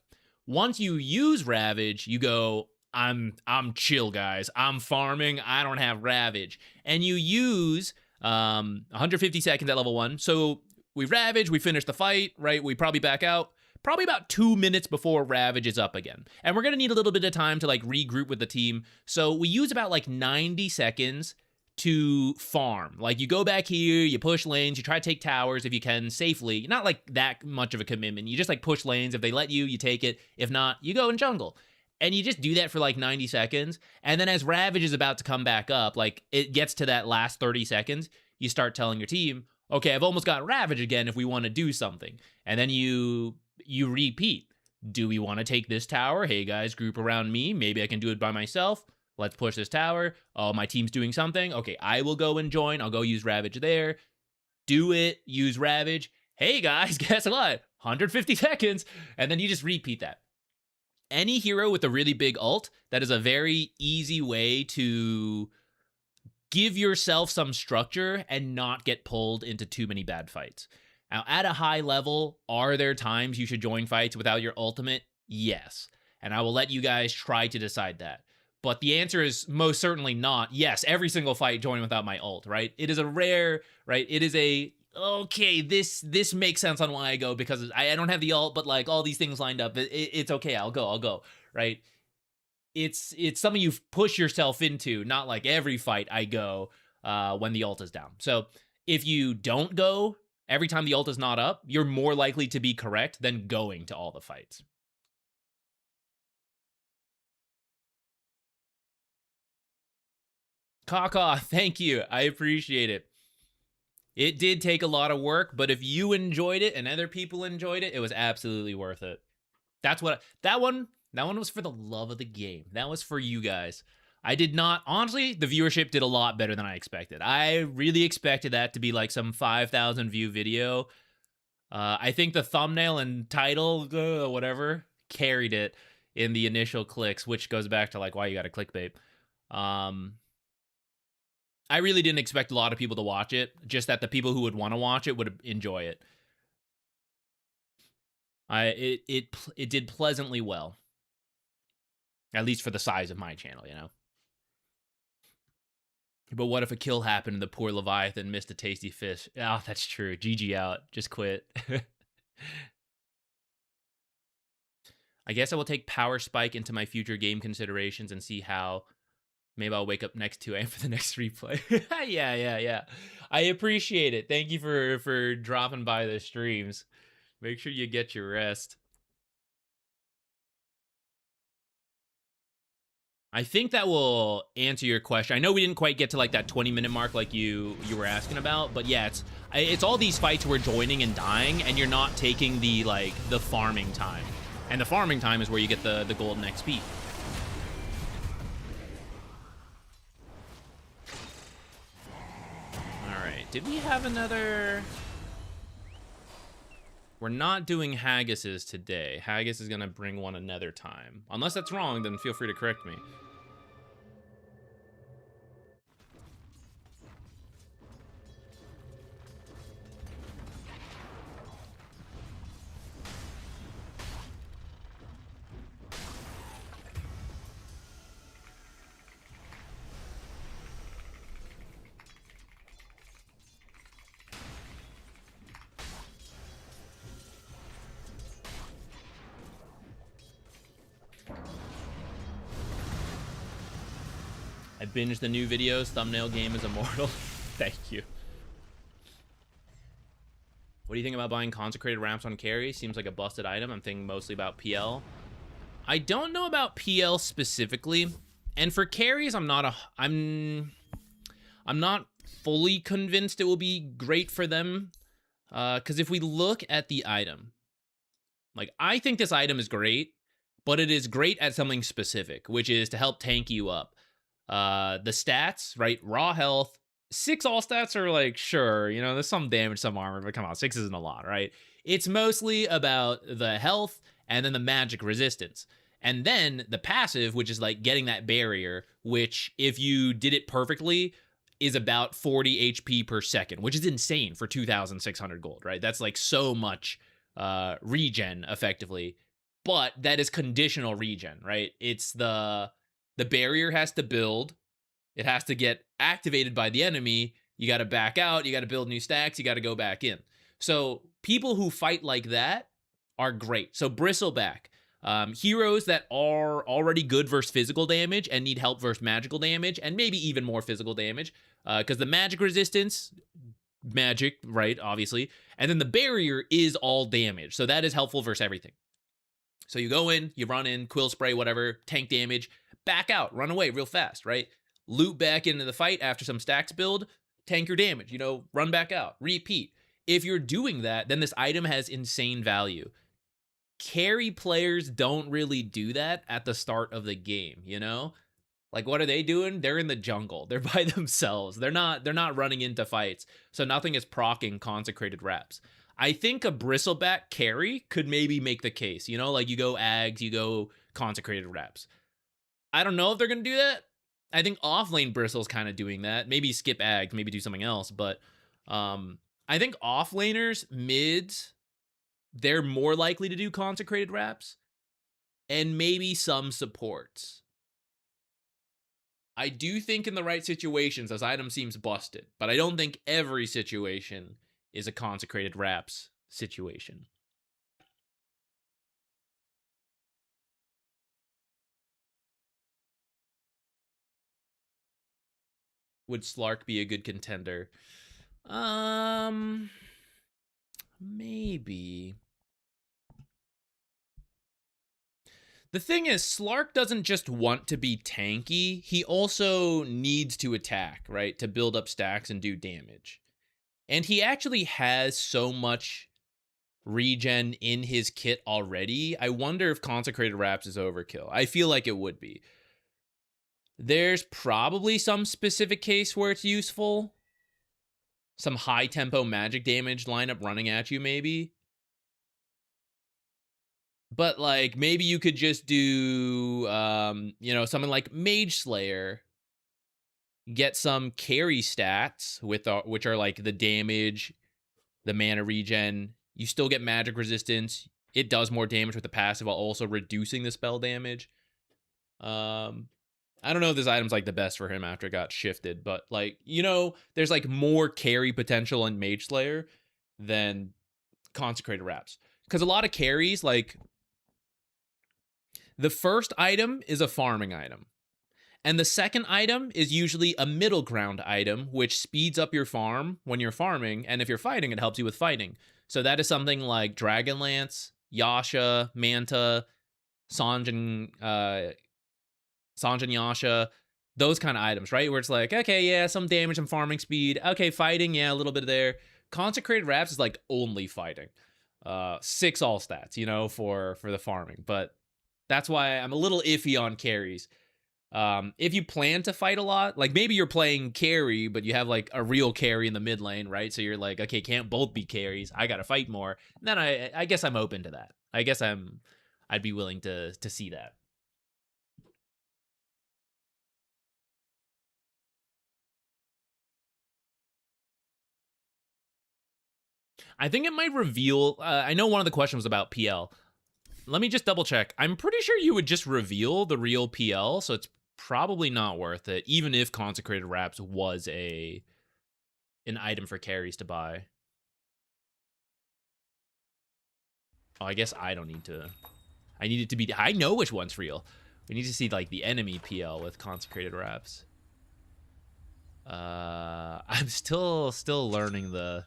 Once you use Ravage, you go, I'm chill, guys. I'm farming. I don't have Ravage. And you use 150 seconds at level 1. So we Ravage, we finish the fight, right? We probably back out. Probably about 2 minutes before Ravage is up again. And we're going to need a little bit of time to like regroup with the team. So we use about like 90 seconds to farm. Like you go back here, you push lanes, you try to take towers if you can safely. Not like that much of a commitment. You just like push lanes. If they let you, you take it. If not, you go in jungle. And you just do that for like 90 seconds. And then as Ravage is about to come back up, like it gets to that last 30 seconds, you start telling your team, okay, I've almost got Ravage again if we want to do something. And then you repeat. Do we want to take this tower? Hey guys, group around me. Maybe I can do it by myself. Let's push this tower. Oh, my team's doing something. Okay, I will go and join. I'll go use Ravage there. Do it. Use Ravage. Hey guys, guess what? 150 seconds. And then you just repeat that. Any hero with a really big ult, that is a very easy way to give yourself some structure and not get pulled into too many bad fights. Now, at a high level, are there times you should join fights without your ultimate? Yes. And I will let you guys try to decide that. But the answer is most certainly not, yes, every single fight join without my ult, right? It is a rare, right? It is a, okay, this makes sense on why I go because I don't have the ult, but like all these things lined up. It's okay, I'll go, right? It's something you push yourself into, not like every fight I go when the ult is down. So if you don't go every time the ult is not up, you're more likely to be correct than going to all the fights. Kaka, thank you. I appreciate it. It did take a lot of work, but if you enjoyed it and other people enjoyed it, it was absolutely worth it. That's what that one was for the love of the game. That was for you guys. I did not, honestly, the viewership did a lot better than I expected. I really expected that to be like some 5,000 view video. I think the thumbnail and title, whatever, carried it in the initial clicks, which goes back to like why you got to clickbait. I really didn't expect a lot of people to watch it, just that the people who would want to watch it would enjoy it. It did pleasantly well. At least for the size of my channel, you know? But what if a kill happened and the poor Leviathan missed a tasty fish? Oh, that's true. GG out. Just quit. I guess I will take Power Spike into my future game considerations and see how. Maybe I'll wake up next 2 a.m. for the next replay. Yeah. I appreciate it. Thank you for dropping by the streams. Make sure you get your rest. I think that will answer your question. I know we didn't quite get to like that 20-minute mark like you were asking about, but yeah, it's all these fights we're joining and dying, and you're not taking the farming time. And the farming time is where you get the golden XP. Did we have another? We're not doing Haggises today. Haggis is going to bring one another time. Unless that's wrong, then feel free to correct me. I binged the new videos. Thumbnail game is immortal. Thank you. What do you think about buying consecrated ramps on carry? Seems like a busted item. I'm thinking mostly about PL. I don't know about PL specifically. And for carries, I'm not fully convinced it will be great for them. Because if we look at the item, like, I think this item is great, but it is great at something specific, which is to help tank you up. The stats, right? Raw health, 6 all stats are like, sure, you know, there's some damage, some armor, but come on, 6 isn't a lot, right? It's mostly about the health and then the magic resistance. And then the passive, which is like getting that barrier, which if you did it perfectly is about 40 HP per second, which is insane for 2,600 gold, right? That's like so much regen effectively, but that is conditional regen, right? It's the barrier has to build. It has to get activated by the enemy. You got to back out. You got to build new stacks. You got to go back in. So people who fight like that are great. So Bristleback. Heroes that are already good versus physical damage and need help versus magical damage, and maybe even more physical damage. Because the magic resistance, magic, right, obviously. And then the barrier is all damage. So that is helpful versus everything. So you go in, you run in, quill spray, whatever, tank damage. Back out, run away real fast, right? Loop back into the fight after some stacks build, tank your damage, you know, run back out, repeat. If you're doing that, then this item has insane value. Carry players don't really do that at the start of the game, you know? Like, what are they doing? They're in the jungle. They're by themselves. They're not running into fights. So nothing is proccing consecrated reps. I think a Bristleback carry could maybe make the case, you know, like you go Ags, you go consecrated reps. I don't know if they're going to do that. I think offlane Bristle's kind of doing that. Maybe skip Ags, maybe do something else. But I think offlaners, mids, they're more likely to do consecrated reps. And maybe some supports. I do think in the right situations, this item seems busted. But I don't think every situation is a consecrated reps situation. Would Slark be a good contender? Maybe. The thing is, Slark doesn't just want to be tanky. He also needs to attack, right? To build up stacks and do damage. And he actually has so much regen in his kit already. I wonder if Consecrated Wraps is overkill. I feel like it would be. There's probably some specific case where it's useful. Some high tempo magic damage lineup running at you, maybe. But like maybe you could just do you know, something like Mage Slayer. Get some carry stats with which are like the damage, the mana regen. You still get magic resistance. It does more damage with the passive while also reducing the spell damage. I don't know if this item's like the best for him after it got shifted, but like, you know, there's like more carry potential in Mage Slayer than Consecrated Wraps. Because a lot of carries, like The first item is a farming item. And the second item is usually a middle ground item, which speeds up your farm when you're farming. And if you're fighting, it helps you with fighting. So that is something like Dragonlance, Yasha, Manta, Sanjin, Yasha, those kind of items, right? Where it's like, okay, yeah, some damage, some farming speed. Okay, fighting, yeah, a little bit there. Consecrated Wraps is like only fighting. 6 all stats, you know, for the farming. But that's why I'm a little iffy on carries. If you plan to fight a lot, like maybe you're playing carry, but you have like a real carry in the mid lane, right? So you're like, okay, can't both be carries. I gotta fight more. And then I guess I'm open to that. I guess I'd be willing to see that. I think it might reveal. I know one of the questions was about PL. Let me just double check. I'm pretty sure you would just reveal the real PL, so it's probably not worth it, even if Consecrated Wraps was an item for carries to buy. Oh, I guess I don't need to. I need it to be. I know which one's real. We need to see like the enemy PL with Consecrated Wraps. I'm still learning the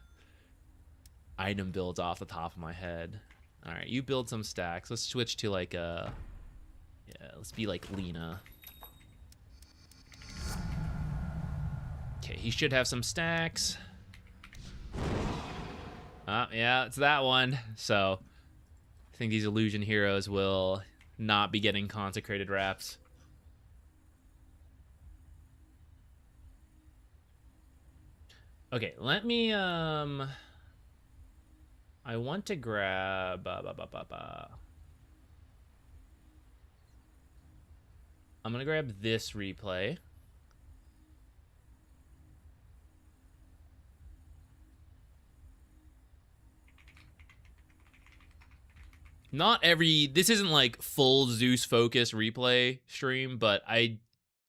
item builds off the top of my head. All right, you build some stacks. Let's switch to like yeah, let's be like Lena. Okay, he should have some stacks. Yeah, it's that one. So I think these illusion heroes will not be getting Consecrated Wraps. Okay, let me I want to grab I'm gonna grab this replay. This isn't like full Zeus focus replay stream, but I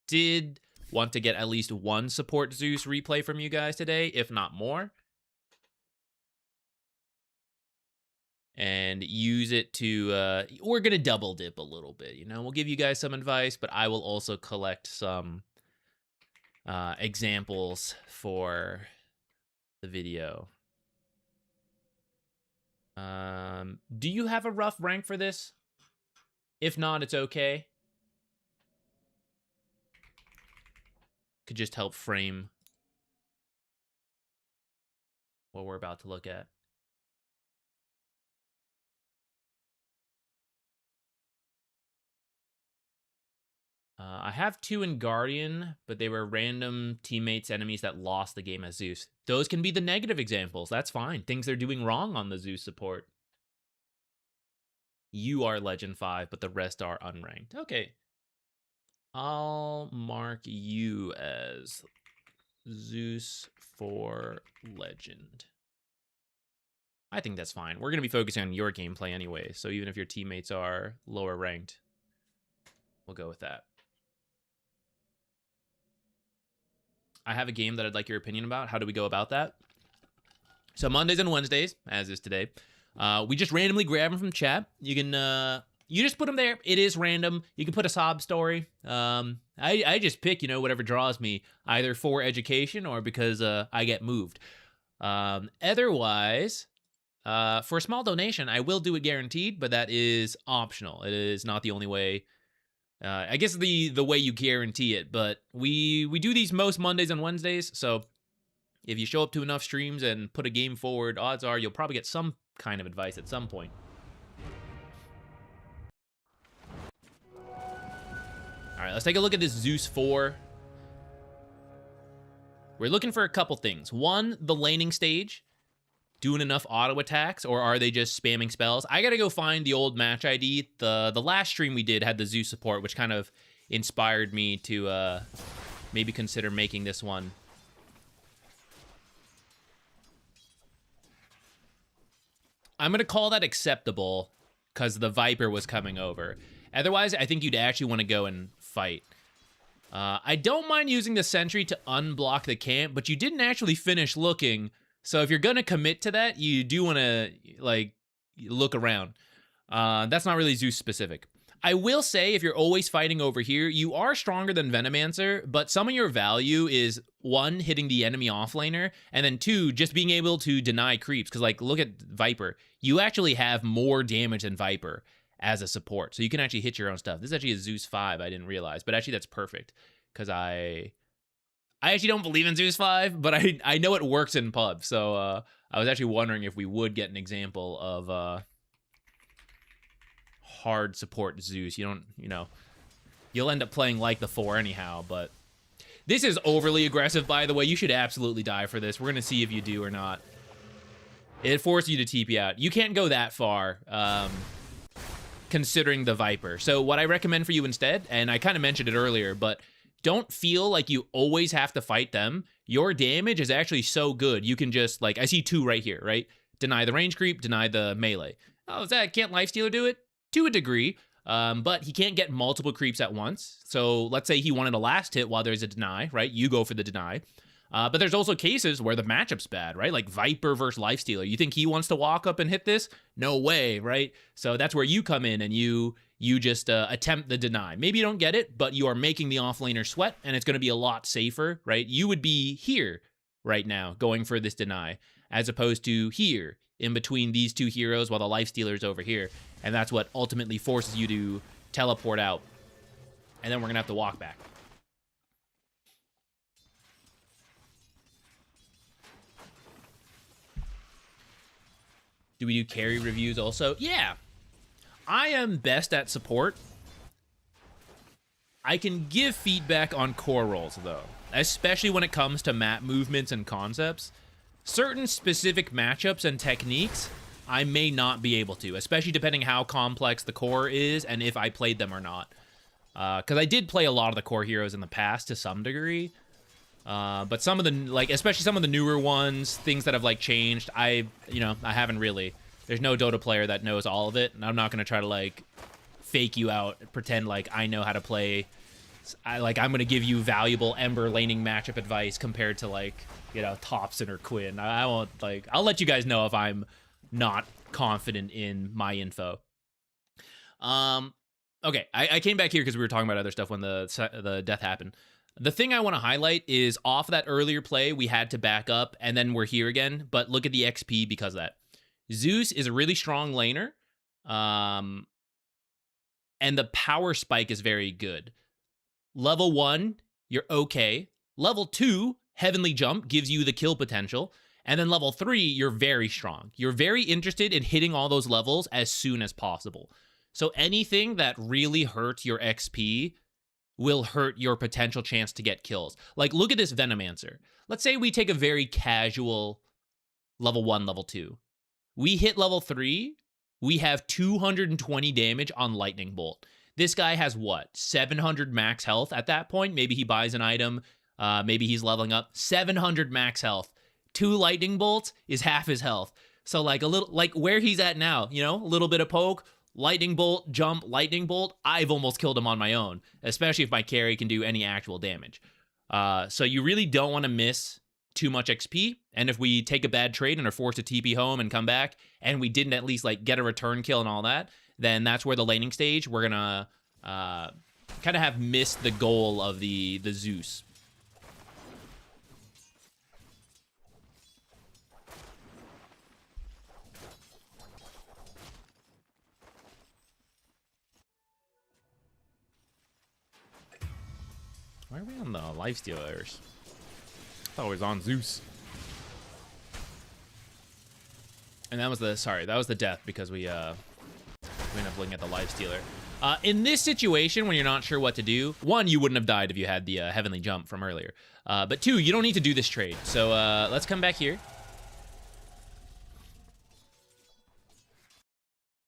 did want to get at least one support Zeus replay from you guys today, if not more. And use it to, we're going to double dip a little bit, you know, we'll give you guys some advice, but I will also collect some examples for the video. Do you have a rough rank for this? If not, it's okay. Could just help frame what we're about to look at. I have 2 in Guardian, but they were random teammates, enemies that lost the game as Zeus. Those can be the negative examples. That's fine. Things they're doing wrong on the Zeus support. You are Legend 5, but the rest are unranked. Okay. I'll mark you as Zeus for Legend. I think that's fine. We're going to be focusing on your gameplay anyway, so even if your teammates are lower ranked, we'll go with that. I have a game that I'd like your opinion about. How do we go about that? So Mondays and Wednesdays, as is today, we just randomly grab them from chat. You can, you just put them there. It is random. You can put a sob story. I just pick, you know, whatever draws me, either for education or because I get moved. Otherwise, for a small donation, I will do it guaranteed, but that is optional. It is not the only way. I guess the way you guarantee it, but we do these most Mondays and Wednesdays, so if you show up to enough streams and put a game forward, odds are you'll probably get some kind of advice at some point. All right, let's take a look at this Zeus 4. We're looking for a couple things. One, the laning stage. Doing enough auto attacks, or are they just spamming spells? I gotta go find the old match ID. The last stream we did had the Zeus support, which kind of inspired me to maybe consider making this one. I'm gonna call that acceptable because the Viper was coming over. Otherwise, I think you'd actually want to go and fight. I don't mind using the sentry to unblock the camp, but you didn't actually finish looking. So if you're going to commit to that, you do want to, like, look around. That's not really Zeus specific. I will say, if you're always fighting over here, you are stronger than Venomancer, but some of your value is, one, hitting the enemy offlaner, and then two, just being able to deny creeps. Because, like, look at Viper. You actually have more damage than Viper as a support, so you can actually hit your own stuff. This is actually a Zeus 5, I didn't realize, but actually that's perfect, because I actually don't believe in Zeus 5, but I know it works in pub, so I was actually wondering if we would get an example of hard support Zeus. You know, you'll end up playing like the 4 anyhow, but this is overly aggressive, by the way. You should absolutely die for this. We're going to see if you do or not. It forces you to TP out. You can't go that far, considering the Viper. So what I recommend for you instead, and I kind of mentioned it earlier, but don't feel like you always have to fight them. Your damage is actually so good. You can just, like, I see 2 right here, right? Deny the range creep, deny the melee. Oh, can't Lifestealer do it? To a degree, but he can't get multiple creeps at once. So let's say he wanted a last hit while there's a deny, right? You go for the deny. But there's also cases where the matchup's bad, right? Like Viper versus Lifestealer. You think he wants to walk up and hit this? No way, right? So that's where you come in and you just attempt the deny. Maybe you don't get it, but you are making the offlaner sweat, and it's going to be a lot safer, right? You would be here right now going for this deny, as opposed to here in between these 2 heroes while the Lifestealer's over here. And that's what ultimately forces you to teleport out. And then we're going to have to walk back. Do we do carry reviews also? Yeah. I am best at support. I can give feedback on core roles, though. Especially when it comes to map movements and concepts. Certain specific matchups and techniques, I may not be able to, especially depending how complex the core is and if I played them or not. Because I did play a lot of the core heroes in the past to some degree. But some of the, like, especially some of the newer ones, things that have, like, changed, I haven't really. There's no Dota player that knows all of it, and I'm not going to try to, like, fake you out, pretend like I know how to play. I'm going to give you valuable Ember laning matchup advice compared to, like, Thompson or Quinn. I won't, like, I'll let you guys know if I'm not confident in my info. Okay, I came back here because we were talking about other stuff when the death happened. The thing I want to highlight is off that earlier play, we had to back up, and then we're here again, but look at the XP because of that. Zeus is a really strong laner, and the power spike is very good. Level 1, you're okay. Level 2, Heavenly Jump gives you the kill potential. And then level 3, you're very strong. You're very interested in hitting all those levels as soon as possible. So anything that really hurts your XP will hurt your potential chance to get kills. Like, look at this Venomancer. Let's say we take a very casual level 1, level 2. We hit level 3, we have 220 damage on Lightning Bolt. This guy has what? 700 max health at that point? Maybe he buys an item, maybe he's leveling up. 700 max health. 2 lightning bolts is half his health. So like a little, like where he's at now, a little bit of poke, lightning bolt, jump, lightning bolt. I've almost killed him on my own, especially if my carry can do any actual damage. So you really don't want to miss too much XP. And if we take a bad trade and are forced to TP home and come back, and we didn't at least like get a return kill and all that, then that's where the laning stage, we're gonna kind of have missed the goal of the Zeus. Why are we on the Lifestealers? I thought it was on Zeus. And that was the death because we ended up looking at the Lifestealer. In this situation, when you're not sure what to do, 1, you wouldn't have died if you had the Heavenly Jump from earlier. But 2, you don't need to do this trade. So let's come back here.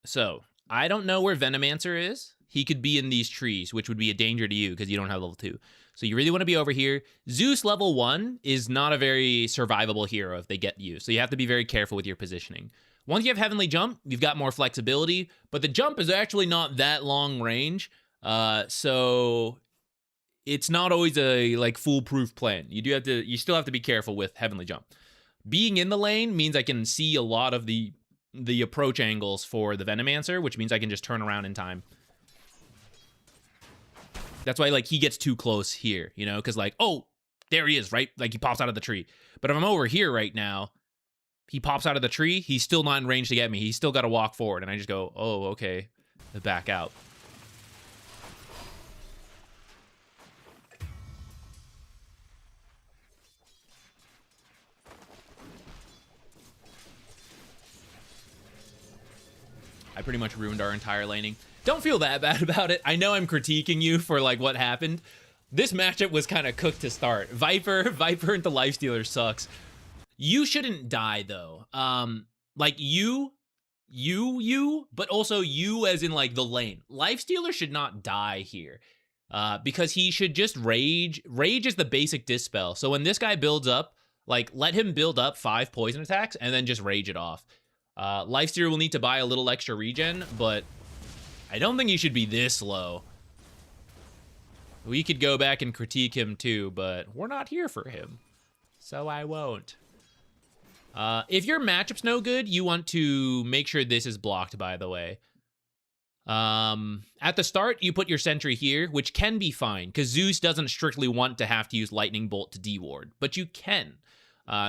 So I don't know where Venomancer is. He could be in these trees, which would be a danger to you because you don't have level 2. So you really want to be over here. Zeus level 1 is not a very survivable hero if they get you. So you have to be very careful with your positioning. Once you have Heavenly Jump, you've got more flexibility, but the jump is actually not that long range. So it's not always a like foolproof plan. You still have to be careful with Heavenly Jump. Being in the lane means I can see a lot of the approach angles for the Venomancer, which means I can just turn around in time. That's why, like, he gets too close here, you know, because, like, oh, there he is, right? Like, he pops out of the tree. But if I'm over here right now, he pops out of the tree, he's still not in range to get me. He's still got to walk forward, and I just go, oh, okay, back out. I pretty much ruined our entire laning. Don't feel that bad about it. I know I'm critiquing you for, like, what happened. This matchup was kind of cooked to start. Viper into Lifestealer sucks. You shouldn't die, though. Like, you, but also you as in, like, the lane. Lifestealer should not die here. Because he should just rage. Rage is the basic dispel. So when this guy builds up, like, let him build up 5 poison attacks and then just rage it off. Lifestealer will need to buy a little extra regen, but I don't think he should be this low. We could go back and critique him too, but we're not here for him, so I won't. If your matchup's no good, you want to make sure this is blocked, by the way. At the start, you put your sentry here, which can be fine, because Zeus doesn't strictly want to have to use Lightning Bolt to deward, but you can.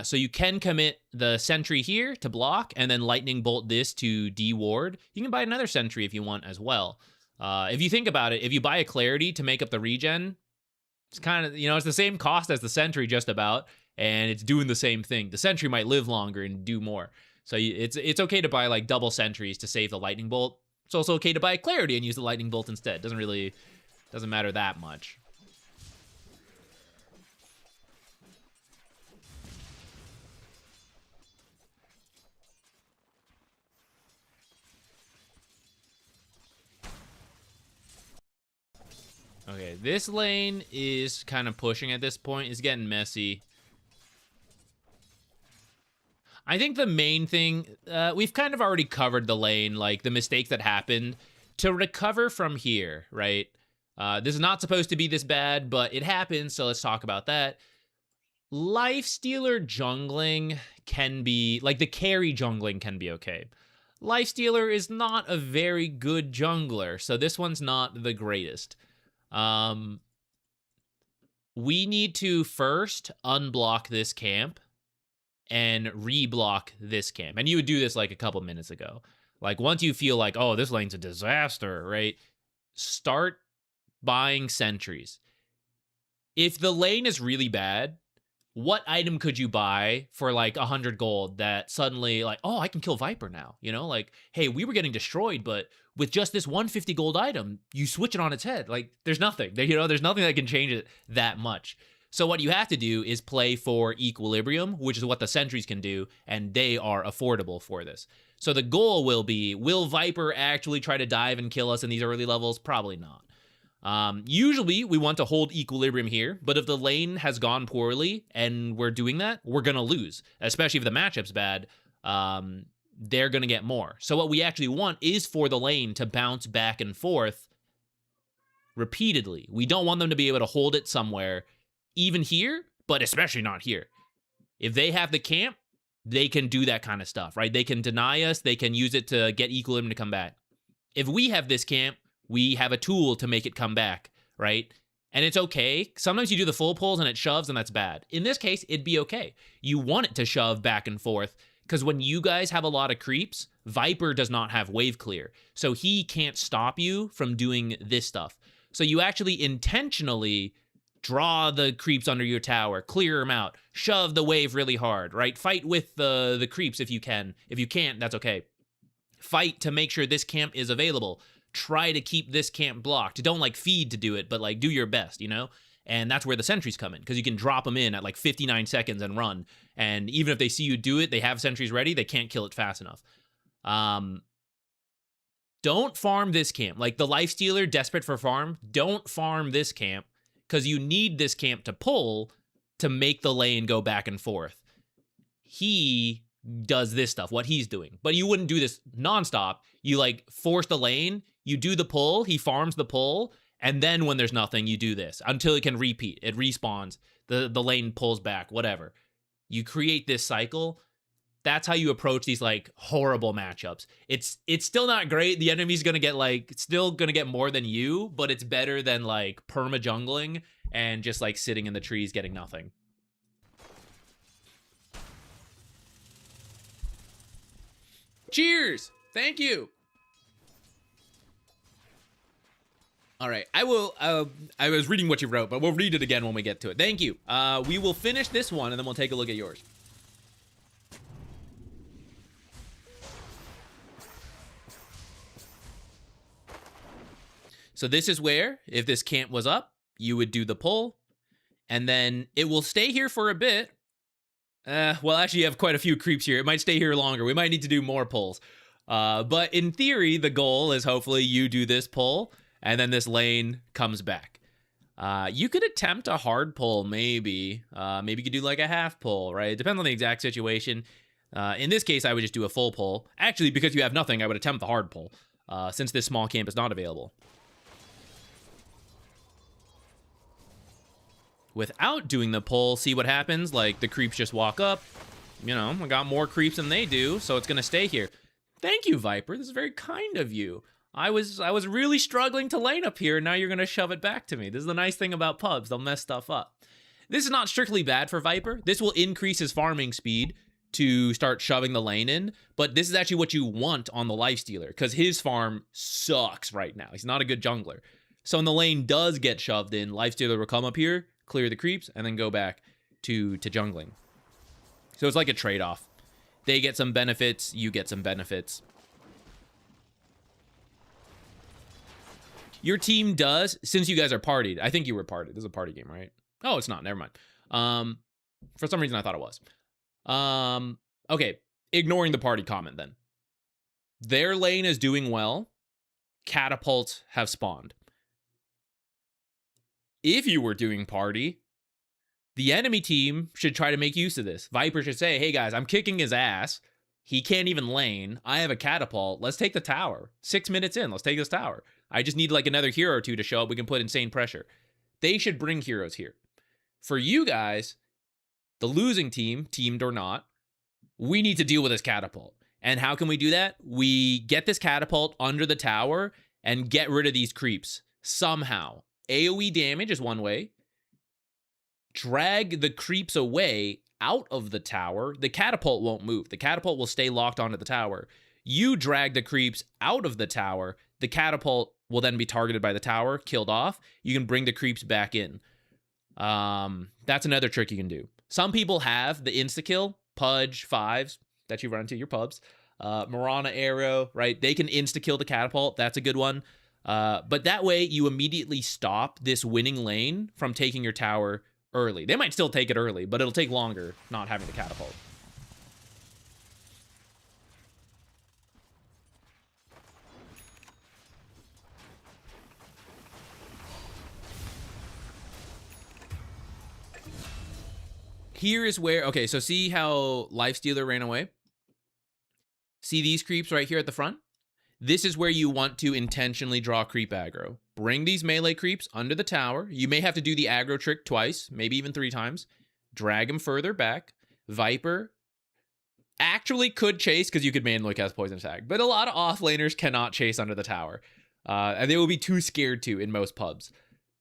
So you can commit the sentry here to block, and then Lightning Bolt this to deward. You can buy another sentry if you want as well. If you think about it, if you buy a Clarity to make up the regen, it's kind of, you know, it's the same cost as the sentry just about, and it's doing the same thing. The sentry might live longer and do more. So it's okay to buy, like, double sentries to save the Lightning Bolt. It's also okay to buy a Clarity and use the Lightning Bolt instead. Doesn't matter that much. Okay, this lane is kind of pushing at this point. It's getting messy. I think the main thing, we've kind of already covered the lane, like the mistakes that happened. To recover from here, right? This is not supposed to be this bad, but it happens, so let's talk about that. Lifestealer jungling can be, like, the carry jungling can be okay. Lifestealer is not a very good jungler, so this one's not the greatest. We need to first unblock this camp and reblock this camp. And you would do this like a couple minutes ago. Like, once you feel like, oh, this lane's a disaster, right? Start buying sentries. If the lane is really bad, what item could you buy for like 100 gold that suddenly, like, oh, I can kill Viper now, you know? Like, hey, we were getting destroyed, but with just this 150 gold item, you switch it on its head. Like, there's nothing. There's nothing that can change it that much. So what you have to do is play for equilibrium, which is what the sentries can do, and they are affordable for this. So the goal will be, will Viper actually try to dive and kill us in these early levels? Probably not. Usually we want to hold equilibrium here, but if the lane has gone poorly and we're doing that, we're going to lose, especially if the matchup's bad. They're going to get more. So what we actually want is for the lane to bounce back and forth repeatedly. We don't want them to be able to hold it somewhere, even here, but especially not here. If they have the camp, they can do that kind of stuff, right? They can deny us. They can use it to get equilibrium to come back. If we have this camp, we have a tool to make it come back, right? And it's okay. Sometimes you do the full pulls and it shoves, and that's bad. In this case, it'd be okay. You want it to shove back and forth, because when you guys have a lot of creeps, Viper does not have wave clear. So he can't stop you from doing this stuff. So you actually intentionally draw the creeps under your tower, clear them out, shove the wave really hard, right? Fight with the creeps if you can. If you can't, that's okay. Fight to make sure this camp is available. Try to keep this camp blocked. Don't like feed to do it, but like do your best, you know? And that's where the sentries come in, because you can drop them in at like 59 seconds and run. And even if they see you do it, they have sentries ready, they can't kill it fast enough. Don't farm this camp. Like the Lifestealer desperate for farm, don't farm this camp, because you need this camp to pull to make the lane go back and forth. He does this stuff, what he's doing. But you wouldn't do this nonstop. You like force the lane, you do the pull, he farms the pull, and then when there's nothing, you do this until it can repeat. It respawns, the lane pulls back, whatever. You create this cycle. That's how you approach these like horrible matchups. It's still not great. The enemy's gonna get like still gonna get more than you, but it's better than like perma jungling and just like sitting in the trees getting nothing. Cheers! Thank you. All right, I will. I was reading what you wrote, but we'll read it again when we get to it. Thank you. We will finish this one, and then we'll take a look at yours. So this is where, if this camp was up, you would do the pull, and then it will stay here for a bit. Well, actually, you have quite a few creeps here. It might stay here longer. We might need to do more pulls. But in theory, the goal is hopefully you do this pull, and then this lane comes back. You could attempt a hard pull, maybe. Maybe you could do like a half pull, right? It depends on the exact situation. In this case, I would just do a full pull. Actually, because you have nothing, I would attempt the hard pull, since this small camp is not available. Without doing the pull, see what happens. Like, the creeps just walk up. You know, I got more creeps than they do, so it's going to stay here. Thank you, Viper. This is very kind of you. I was really struggling to lane up here, and now you're going to shove it back to me. This is the nice thing about pubs. They'll mess stuff up. This is not strictly bad for Viper. This will increase his farming speed to start shoving the lane in, but this is actually what you want on the Lifestealer, because his farm sucks right now. He's not a good jungler. So when the lane does get shoved in, Lifestealer will come up here, clear the creeps, and then go back to jungling. So it's like a trade-off. They get some benefits, you get some benefits. Your team does, since you guys are partied. I think you were partied. This is a party game, right? Oh, it's not. Never mind. For some reason, I thought it was. Okay. Ignoring the party comment, then. Their lane is doing well. Catapults have spawned. If you were doing party, the enemy team should try to make use of this. Viper should say, hey, guys, I'm kicking his ass. He can't even lane. I have a catapult. Let's take the tower. 6 minutes in, let's take this tower. I just need like another hero or two to show up. We can put insane pressure. They should bring heroes here. For you guys, the losing team, teamed or not, we need to deal with this catapult. And how can we do that? We get this catapult under the tower and get rid of these creeps somehow. AoE damage is one way. Drag the creeps away out of the tower. The catapult won't move. The catapult will stay locked onto the tower. You drag the creeps out of the tower. The catapult will then be targeted by the tower, killed off. You can bring the creeps back in. That's another trick you can do. Some people have the insta-kill, Pudge 5s that you run into your pubs. Mirana Arrow, right? They can insta-kill the catapult. That's a good one. But that way, you immediately stop this winning lane from taking your tower early. They might still take it early, but it'll take longer not having the catapult. Here is where, okay, so see how Lifestealer ran away? See these creeps right here at the front? This is where you want to intentionally draw creep aggro. Bring these melee creeps under the tower. You may have to do the aggro trick twice, maybe even 3 times. Drag them further back. Viper actually could chase because you could manually cast Poison Tag, but a lot of offlaners cannot chase under the tower. And they will be too scared to in most pubs.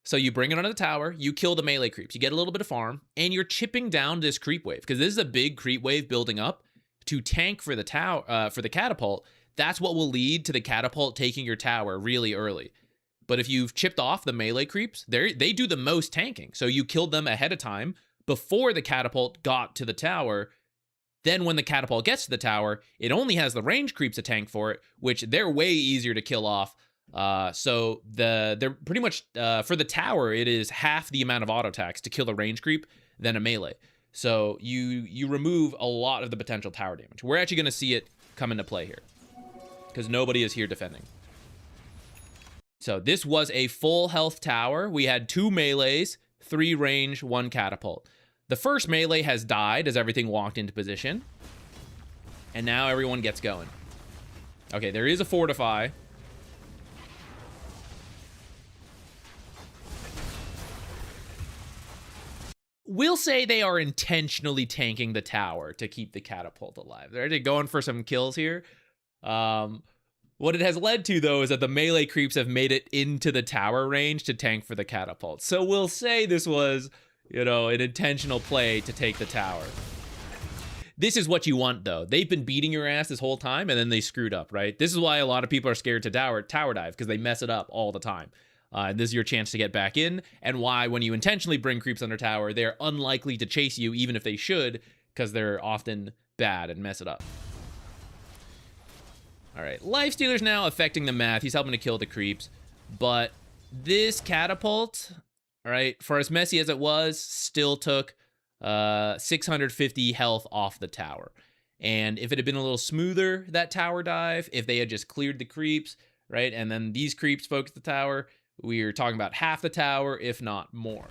So you bring it under the tower, you kill the melee creeps, you get a little bit of farm, and you're chipping down this creep wave because this is a big creep wave building up to tank for the tower, for the catapult. That's what will lead to the catapult taking your tower really early. But if you've chipped off the melee creeps, they do the most tanking. So you killed them ahead of time before the catapult got to the tower. Then when the catapult gets to the tower, it only has the range creeps to tank for it, which they're way easier to kill off. So they're pretty much, for the tower, it is half the amount of auto attacks to kill a range creep than a melee. So you remove a lot of the potential tower damage. We're actually going to see it come into play here because nobody is here defending. So this was a full health tower. We had 2 melees, 3 range, 1 catapult. The first melee has died as everything walked into position. And now everyone gets going. Okay, there is a fortify. we'll say they are intentionally tanking the tower to keep the catapult alive. They're going for some kills here. What it has led to, though, is that the melee creeps have made it into the tower range to tank for the catapult. So we'll say this was, an intentional play to take the tower. This is what you want, though. They've been beating your ass this whole time, and then they screwed up, right? This is why a lot of people are scared to tower dive, because they mess it up all the time. This is your chance to get back in, and why when you intentionally bring creeps under tower, they're unlikely to chase you, even if they should, because they're often bad and mess it up. All right, Lifestealer's now affecting the math. He's helping to kill the creeps, but this catapult, all right, for as messy as it was, still took 650 health off the tower. And if it had been a little smoother, that tower dive, if they had just cleared the creeps, right, and then these creeps focused the tower, we're talking about half the tower, if not more.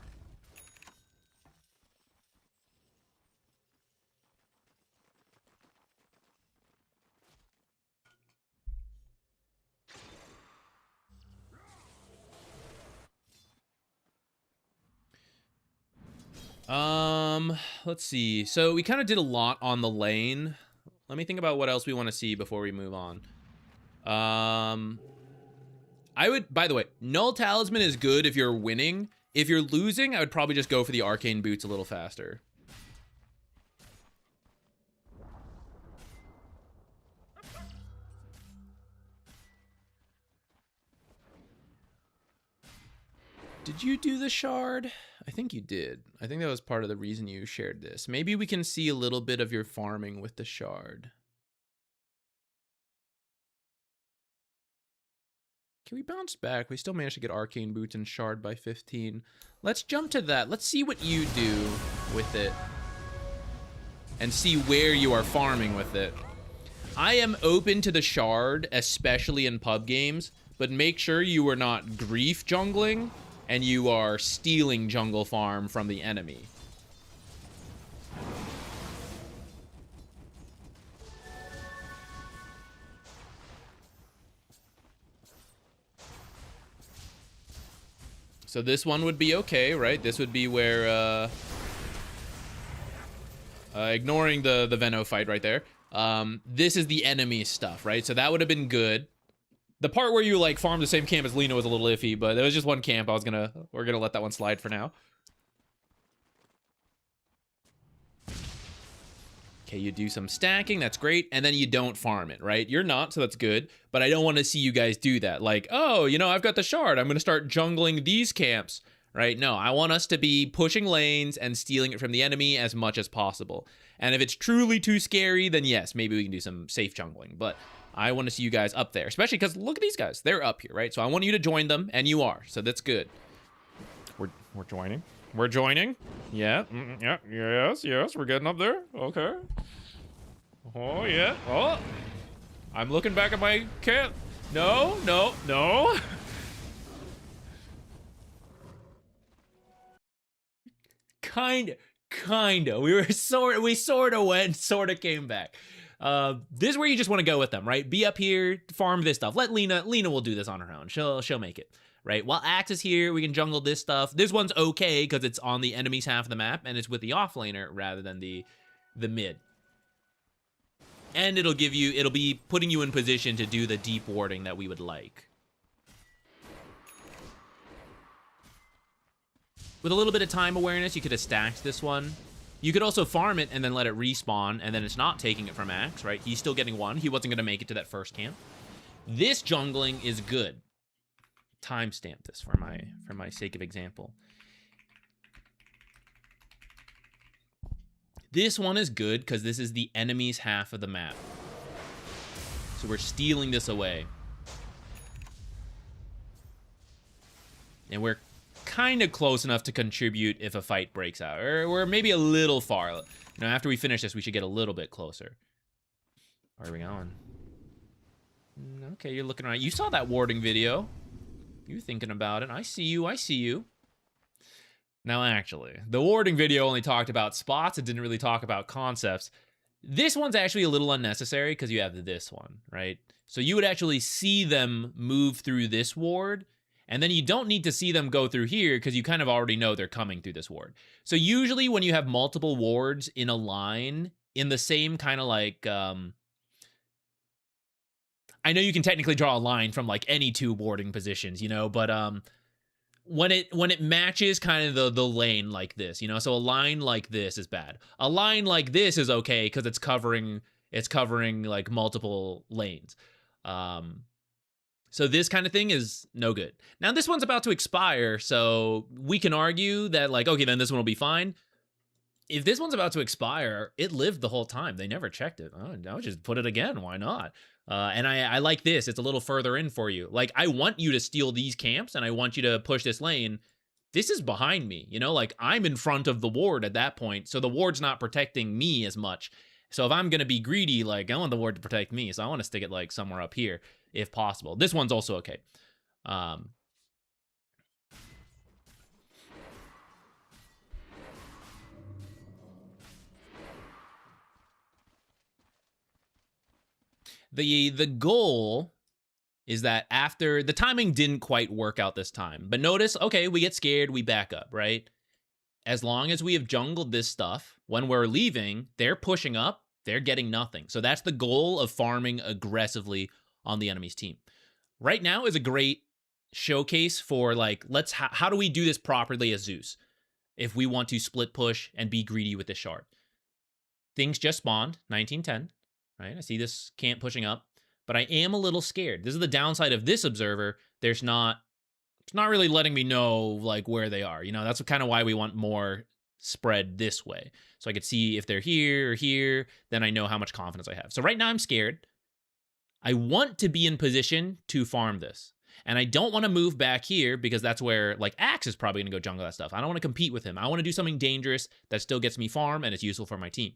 Let's see. So we kind of did a lot on the lane. Let me think about what else we want to see before we move on. I would, by the way, Null Talisman is good if you're winning. If you're losing, I would probably just go for the Arcane Boots a little faster. Did you do the shard? I think you did. I think that was part of the reason you shared this. Maybe we can see a little bit of your farming with the shard. Can we bounce back? We still managed to get Arcane Boots and shard by 15. Let's jump to that. Let's see what you do with it. And see where you are farming with it. I am open to the shard, especially in pub games, but make sure you are not grief jungling and you are stealing jungle farm from the enemy. So this one would be okay, right? This would be where, ignoring the Venno fight right there. This is the enemy stuff, right? So that would have been good. The part where you like farm the same camp as Lena was a little iffy, but it was just one camp. We're gonna let that one slide for now. Okay, you do some stacking, that's great, and then you don't farm it, right? You're not, so that's good, but I don't want to see you guys do that. Like, oh, I've got the shard, I'm gonna start jungling these camps, right? No, I want us to be pushing lanes and stealing it from the enemy as much as possible. And if it's truly too scary, then yes, maybe we can do some safe jungling, but I want to see you guys up there, especially because look at these guys. They're up here, right? So I want you to join them, and you are, so that's good. We're joining. We're joining. Yeah. Yeah. Yes. We're getting up there. Okay. Oh, yeah. Oh. I'm looking back at my camp. No. Kinda. We sort of went, sort of came back. This is where you just want to go with them, right? Be up here, farm this stuff. Let Lena will do this on her own. She'll make it, right? While Axe is here, we can jungle this stuff. This one's okay because it's on the enemy's half of the map and it's with the offlaner rather than the mid. And it'll be putting you in position to do the deep warding that we would like. With a little bit of time awareness, you could have stacked this one. You could also farm it and then let it respawn, and then it's not taking it from Axe, right? He's still getting one. He wasn't going to make it to that first camp. This jungling is good. Timestamp this for my sake of example. This one is good because this is the enemy's half of the map. So we're stealing this away. And we're kind of close enough to contribute if a fight breaks out. Or we're maybe a little far. After we finish this, we should get a little bit closer. Where are we going? Okay, you're looking around. You saw that warding video. You're thinking about it. I see you. Now, actually, the warding video only talked about spots. It didn't really talk about concepts. This one's actually a little unnecessary because you have this one, right? So you would actually see them move through this ward, And then you don't need to see them go through here because you kind of already know they're coming through this ward. So usually when you have multiple wards in a line in the same kind of like, I know you can technically draw a line from like any two warding positions, you know, but when it matches kind of the lane like this, you know, so a line like this is bad. A line like this is okay because it's covering like multiple lanes. So this kind of thing is no good. Now this one's about to expire, so we can argue that like, okay, then this one will be fine. If this one's about to expire, it lived the whole time. They never checked it. Oh, I'll just put it again. Why not? And I like this. It's a little further in for you. Like, I want you to steal these camps, and I want you to push this lane. This is behind me, you know? Like, I'm in front of the ward at that point, so the ward's not protecting me as much. So if I'm going to be greedy, like, I want the ward to protect me, so I want to stick it, like, somewhere up here, if possible. This one's also okay. The goal is that after the timing didn't quite work out this time, but notice, okay, we get scared, we back up, right? As long as we have jungled this stuff, when we're leaving, they're pushing up, they're getting nothing. So that's the goal of farming aggressively on the enemy's team. Right now is a great showcase for like, how do we do this properly as Zeus if we want to split push and be greedy with this shard? Things just spawned, 1910, right? I see this camp pushing up, but I am a little scared. This is the downside of this observer. It's not really letting me know like where they are. You know, that's kind of why we want more spread this way. So I could see if they're here or here, then I know how much confidence I have. So right now I'm scared. I want to be in position to farm this. And I don't want to move back here because that's where like Axe is probably going to go jungle that stuff. I don't want to compete with him. I want to do something dangerous that still gets me farm and it's useful for my team.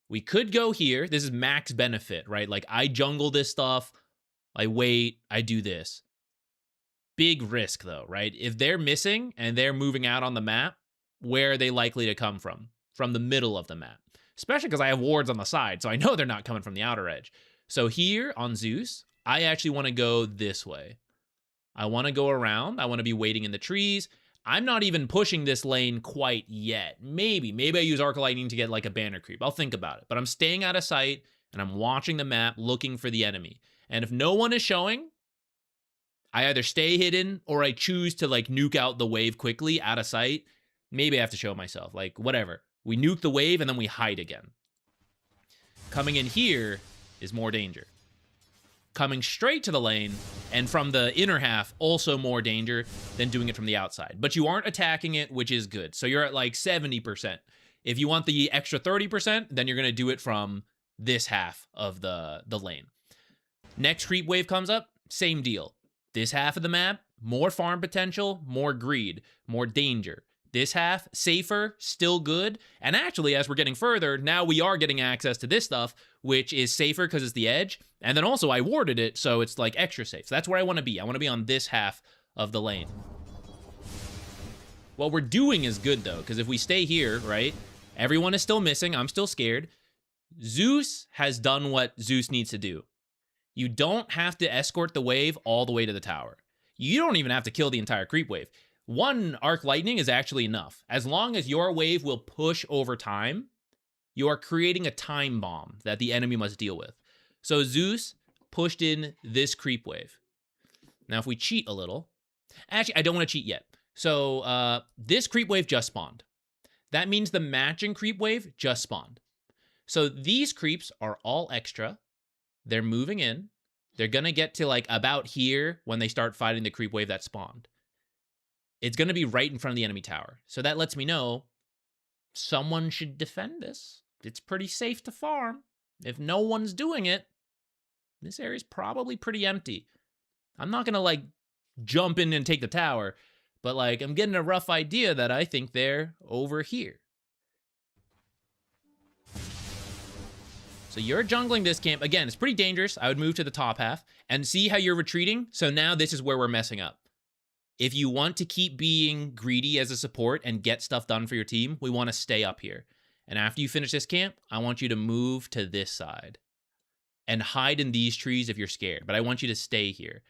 We could go here. This is max benefit, right? Like I jungle this stuff. I wait. I do this. Big risk though, right? If they're missing and they're moving out on the map, where are they likely to come from? From the middle of the map. Especially because I have wards on the side, so I know they're not coming from the outer edge. So here on Zeus, I actually want to go this way. I want to go around. I want to be waiting in the trees. I'm not even pushing this lane quite yet. Maybe I use Arc Lightning to get like a banner creep. I'll think about it. But I'm staying out of sight and I'm watching the map looking for the enemy. And if no one is showing, I either stay hidden or I choose to like nuke out the wave quickly out of sight. Maybe I have to show myself. Like whatever. We nuke the wave and then we hide again. Coming in here is more danger. Coming straight to the lane and from the inner half, also more danger than doing it from the outside. But you aren't attacking it, which is good. So you're at like 70%. If you want the extra 30%, then you're going to do it from this half of the lane. Next creep wave comes up, same deal. This half of the map, more farm potential, more greed, more danger. This half, safer, still good. And actually, as we're getting further, now we are getting access to this stuff, which is safer because it's the edge. And then also I warded it, so it's like extra safe. So that's where I want to be. I want to be on this half of the lane. What we're doing is good, though, because if we stay here, right, everyone is still missing. I'm still scared. Zeus has done what Zeus needs to do. You don't have to escort the wave all the way to the tower. You don't even have to kill the entire creep wave. One Arc Lightning is actually enough. As long as your wave will push over time, you are creating a time bomb that the enemy must deal with. So Zeus pushed in this creep wave. Now, if we cheat a little... Actually, I don't want to cheat yet. So this creep wave just spawned. That means the matching creep wave just spawned. So these creeps are all extra. They're moving in. They're going to get to like about here when they start fighting the creep wave that spawned. It's going to be right in front of the enemy tower. So that lets me know someone should defend this. It's pretty safe to farm. If no one's doing it, this area's probably pretty empty. I'm not going to like jump in and take the tower, but like I'm getting a rough idea that I think they're over here. So you're jungling this camp. Again, it's pretty dangerous. I would move to the top half and see how you're retreating. So now this is where we're messing up. If you want to keep being greedy as a support and get stuff done for your team, we want to stay up here. And after you finish this camp, I want you to move to this side and hide in these trees if you're scared. But I want you to stay here.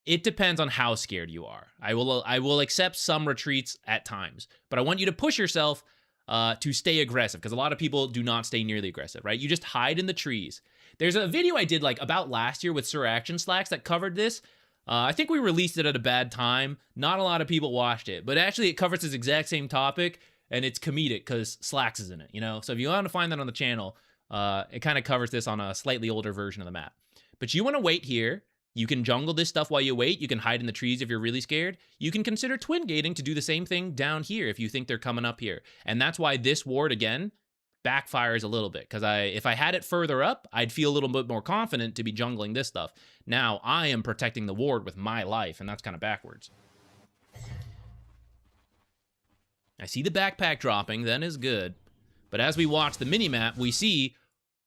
It depends on how scared you are. I will accept some retreats at times, but I want you to push yourself to stay aggressive, because a lot of people do not stay nearly aggressive, right? You just hide in the trees. There's a video I did like about last year with Sir Action Slacks that covered this. I think we released it at a bad time. Not a lot of people watched it, but actually it covers this exact same topic, and it's comedic because Slacks is in it, you know? So if you want to find that on the channel, it kind of covers this on a slightly older version of the map. But you want to wait here. You can jungle this stuff while you wait. You can hide in the trees if you're really scared. You can consider twin gating to do the same thing down here if you think they're coming up here. And that's why this ward, again, backfires a little bit. Because if I had it further up, I'd feel a little bit more confident to be jungling this stuff. Now, I am protecting the ward with my life, and that's kind of backwards. I see the backpack dropping, then is good. But as we watch the minimap, we see,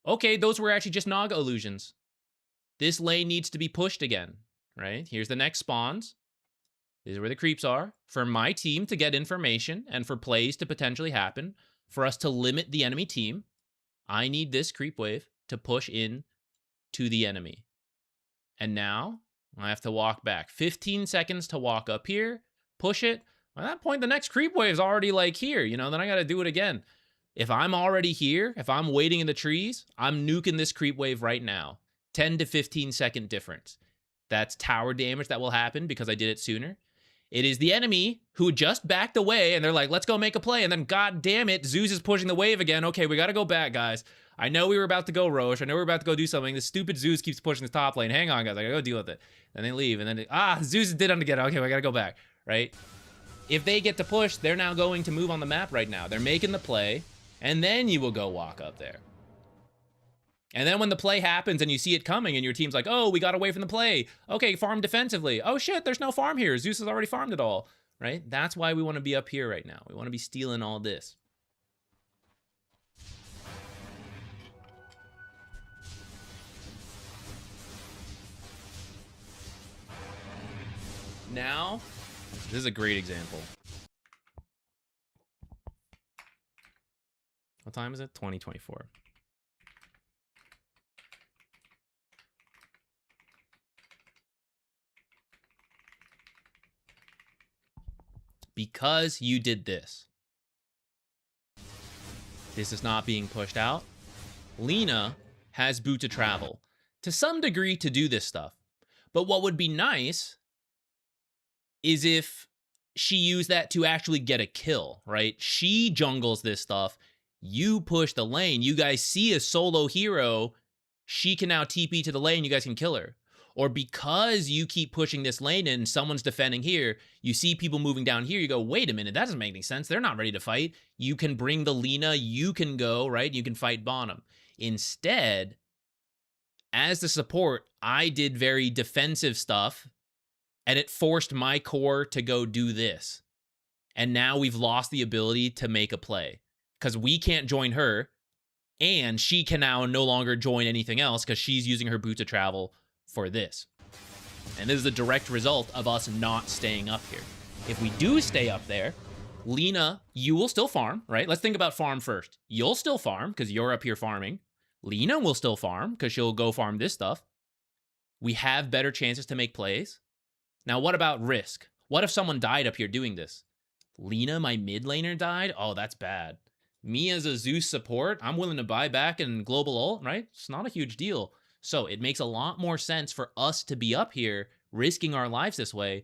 okay, those were actually just Naga illusions. This lane needs to be pushed again, right? Here's the next spawns. This is where the creeps are. For my team to get information and for plays to potentially happen, for us to limit the enemy team, I need this creep wave to push in to the enemy. And now I have to walk back. 15 seconds to walk up here, push it. At that point, the next creep wave is already like here, you know, then I got to do it again. If I'm already here, if I'm waiting in the trees, I'm nuking this creep wave right now. 10 to 15 second difference. That's tower damage that will happen because I did it sooner. It is the enemy who just backed away and they're like, let's go make a play. And then, god damn it, Zeus is pushing the wave again. Okay, we got to go back, guys. I know we were about to go Roche. I know we were about to go do something. This stupid Zeus keeps pushing the top lane. Hang on, guys. I got to go deal with it. And they leave. And then, Zeus did again. Okay, we got to go back, right? If they get to push, they're now going to move on the map right now. They're making the play. And then you will go walk up there. And then when the play happens and you see it coming and your team's like, oh, we got away from the play. Okay, farm defensively. Oh shit, there's no farm here. Zeus has already farmed it all, right? That's why we want to be up here right now. We want to be stealing all this. Now, this is a great example. What time is it? 2024. Because you did this. This is not being pushed out. Lina has boot to travel to some degree to do this stuff. But what would be nice is if she used that to actually get a kill, right? She jungles this stuff. You push the lane. You guys see a solo hero. She can now TP to the lane. You guys can kill her. Or because you keep pushing this lane and someone's defending here, you see people moving down here, you go, wait a minute, that doesn't make any sense. They're not ready to fight. You can bring the Lina, you can go, right? You can fight bottom. Instead, as the support, I did very defensive stuff, and it forced my core to go do this. And now we've lost the ability to make a play, because we can't join her, and she can now no longer join anything else because she's using her boot to travel for this. And this is a direct result of us not staying up here. If we do stay up there, Lina, you will still farm, right? Let's think about farm first. You'll still farm because you're up here farming. Lina will still farm because she'll go farm this stuff. We have better chances to make plays. Now, what about risk? What if someone died up here doing this? Lina, my mid laner, died? Oh, that's bad. Me as a Zeus support, I'm willing to buy back in global ult, right? It's not a huge deal. So it makes a lot more sense for us to be up here, risking our lives this way.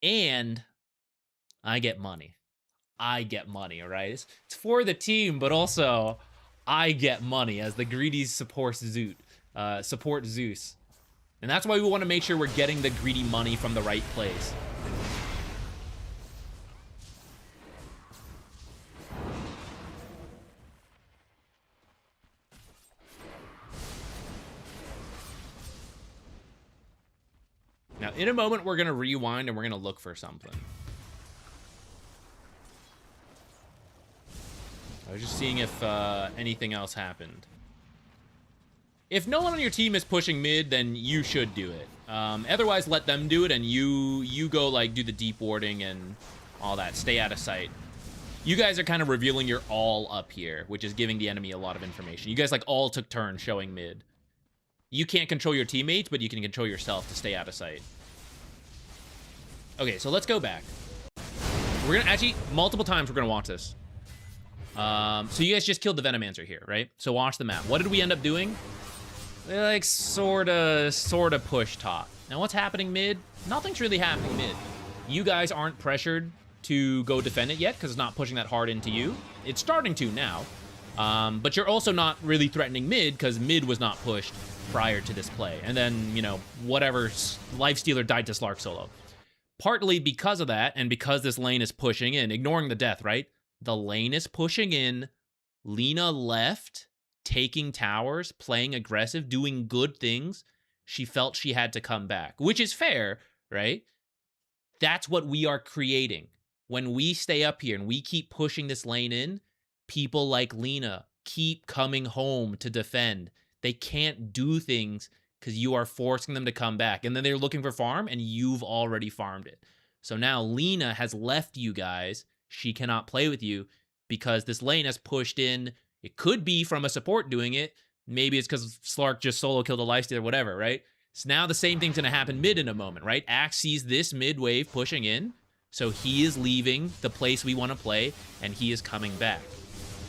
And I get money. I get money, all right? It's for the team, but also I get money as the greedy support Zeus. And that's why we want to make sure we're getting the greedy money from the right place. Now, in a moment, we're going to rewind and we're going to look for something. I was just seeing if anything else happened. If no one on your team is pushing mid, then you should do it. Otherwise, let them do it and you go like do the deep warding and all that. Stay out of sight. You guys are kind of revealing you're all up here, which is giving the enemy a lot of information. You guys like all took turns showing mid. You can't control your teammates, but you can control yourself to stay out of sight. Okay, so let's go back. We're gonna actually, multiple times we're gonna watch this. So you guys just killed the Venomancer here, right? So watch the map. What did we end up doing? Like, sorta push top. Now what's happening mid? Nothing's really happening mid. You guys aren't pressured to go defend it yet, because it's not pushing that hard into you. It's starting to now. But you're also not really threatening mid, because mid was not pushed prior to this play. And then, you know, whatever, Lifestealer died to Slark solo. Partly because of that, and because this lane is pushing in, ignoring the death, right? The lane is pushing in. Lina left, taking towers, playing aggressive, doing good things. She felt she had to come back, which is fair, right? That's what we are creating. When we stay up here and we keep pushing this lane in, people like Lina keep coming home to defend. They can't do things because you are forcing them to come back. And then they're looking for farm, and you've already farmed it. So now Lina has left you guys. She cannot play with you because this lane has pushed in. It could be from a support doing it. Maybe it's because Slark just solo killed a lifestealer, whatever, right? So now the same thing's going to happen mid in a moment, right? Axe sees this mid wave pushing in, so he is leaving the place we want to play, and he is coming back.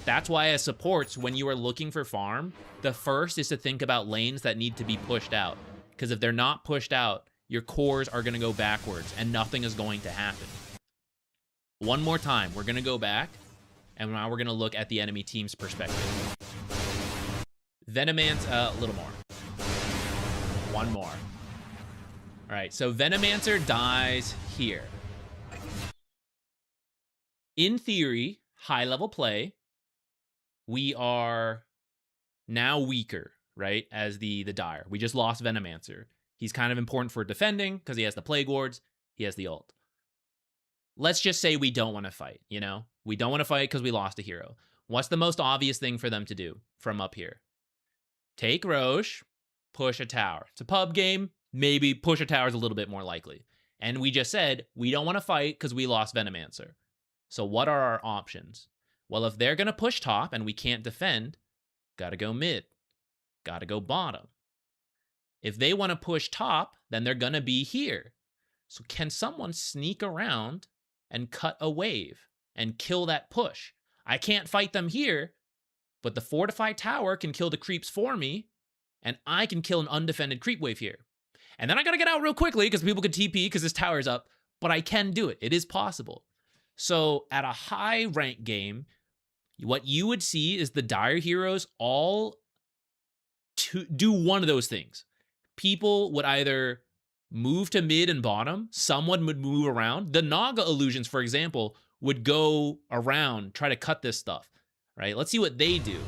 That's why as supports, when you are looking for farm, the first is to think about lanes that need to be pushed out. Because if they're not pushed out, your cores are going to go backwards, and nothing is going to happen. One more time, we're going to go back, and now we're going to look at the enemy team's perspective. Venomancer, a little more. One more. All right, so Venomancer dies here. In theory, high-level play, we are now weaker, right, as the Dire. We just lost Venomancer. He's kind of important for defending because he has the Plague Wards, he has the ult. Let's just say we don't want to fight, you know? We don't want to fight because we lost a hero. What's the most obvious thing for them to do from up here? Take Roche, push a tower. It's a pub game. Maybe push a tower is a little bit more likely. And we just said, we don't want to fight because we lost Venomancer. So what are our options? Well, if they're going to push top and we can't defend, gotta go mid. Gotta go bottom. If they want to push top, then they're going to be here. So can someone sneak around and cut a wave and kill that push? I can't fight them here, but the fortified tower can kill the creeps for me, and I can kill an undefended creep wave here. And then I gotta get out real quickly because people could TP because this tower's up, but I can do it. It is possible. So at a high rank game, what you would see is the Dire heroes all to do one of those things. People would either move to mid and bottom, someone would move around. The Naga illusions, for example, would go around, try to cut this stuff, right? Let's see what they do.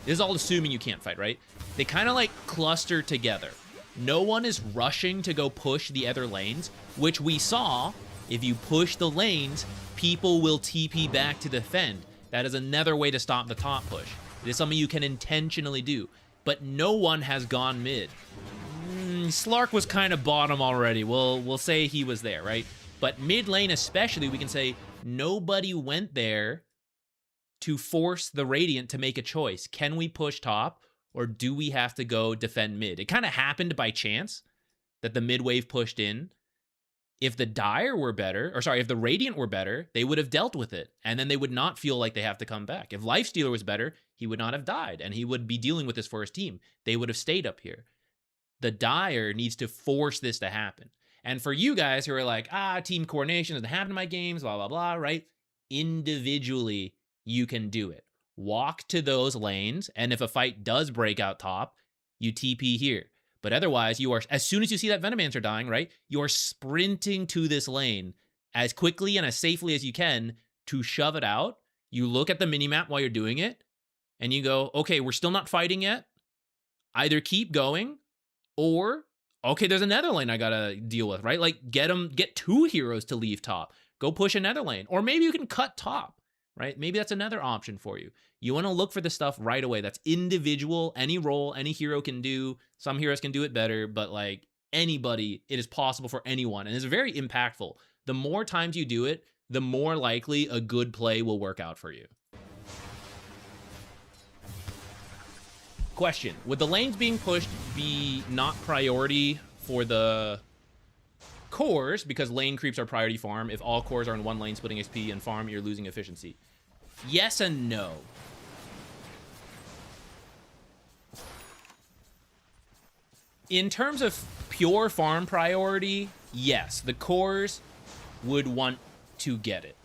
This is all assuming you can't fight, right? They kind of like cluster together. No one is rushing to go push the other lanes, which we saw. If you push the lanes, people will TP back to defend. That is another way to stop the top push. It is something you can intentionally do, but no one has gone mid. Slark was kind of bottom already. We'll say he was there, right? But mid lane especially, we can say nobody went there to force the Radiant to make a choice. Can we push top, or do we have to go defend mid? It kind of happened by chance that the mid wave pushed in. If the Dire were better, or sorry, if the Radiant were better, they would have dealt with it, and then they would not feel like they have to come back. If Lifestealer was better, he would not have died, and he would be dealing with this for his team. They would have stayed up here. The Dire needs to force this to happen. And for you guys who are like, team coordination doesn't happen in my games, blah, blah, blah, right? Individually, you can do it. Walk to those lanes, and if a fight does break out top, you TP here. But otherwise, you are, as soon as you see that Venomancer dying, right, you are sprinting to this lane as quickly and as safely as you can to shove it out. You look at the minimap while you're doing it, and you go, okay, we're still not fighting yet. Either keep going, or, okay, there's another lane I gotta deal with, right? Like, get two heroes to leave top. Go push another lane. Or maybe you can cut top, right? Maybe that's another option for you. You want to look for the stuff right away. That's individual. Any role, any hero can do. Some heroes can do it better, but like anybody, it is possible for anyone. And it's very impactful. The more times you do it, the more likely a good play will work out for you. Question, would the lanes being pushed be not priority for the cores, because lane creeps are priority farm? If all cores are in one lane splitting XP and farm, you're losing efficiency. Yes and no. In terms of pure farm priority, yes, the cores would want to get it,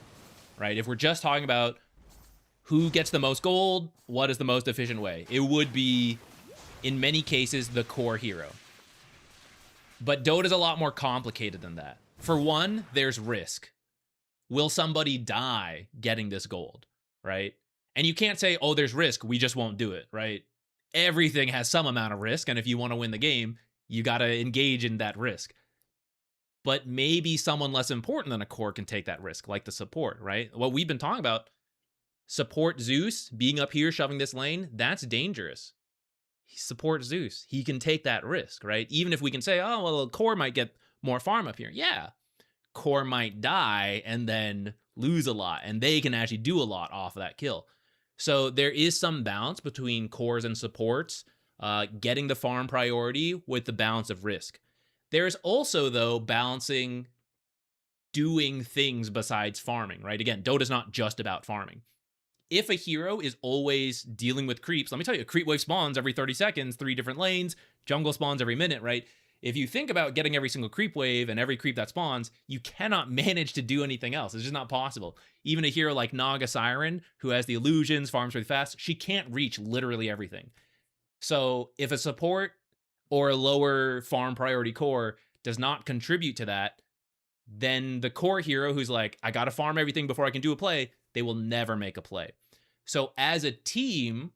right? If we're just talking about who gets the most gold, what is the most efficient way, it would be, in many cases, the core hero. But Dota's a lot more complicated than that. For one, there's risk. Will somebody die getting this gold, right? And you can't say, oh, there's risk, we just won't do it, right? Everything has some amount of risk, and if you want to win the game, you got to engage in that risk. But maybe someone less important than a core can take that risk, like the support, right? What we've been talking about, support Zeus, being up here, shoving this lane, that's dangerous. Support Zeus. He can take that risk, right? Even if we can say, oh, well, core might get more farm up here. Yeah. Core might die and then lose a lot, and they can actually do a lot off of that kill. So there is some balance between cores and supports, getting the farm priority with the balance of risk. There's also, though, balancing doing things besides farming, right? Again, Dota's not just about farming. If a hero is always dealing with creeps, let me tell you, a creep wave spawns every 30 seconds, 3 different lanes, jungle spawns every minute, right? If you think about getting every single creep wave and every creep that spawns, you cannot manage to do anything else. It's just not possible. Even a hero like Naga Siren, who has the illusions, farms really fast, she can't reach literally everything. So if a support or a lower farm priority core does not contribute to that, then the core hero who's like, I gotta farm everything before I can do a play, they will never make a play. So as a team,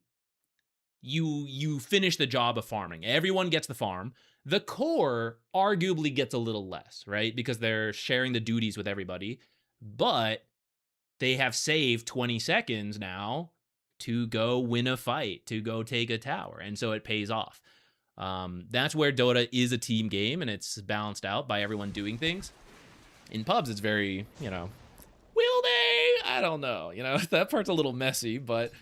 you finish the job of farming. Everyone gets the farm. The core arguably gets a little less, right? Because they're sharing the duties with everybody. But they have saved 20 seconds now to go win a fight, to go take a tower. And so it pays off. That's where Dota is a team game, and it's balanced out by everyone doing things. In pubs, it's very, will they? I don't know. That part's a little messy, but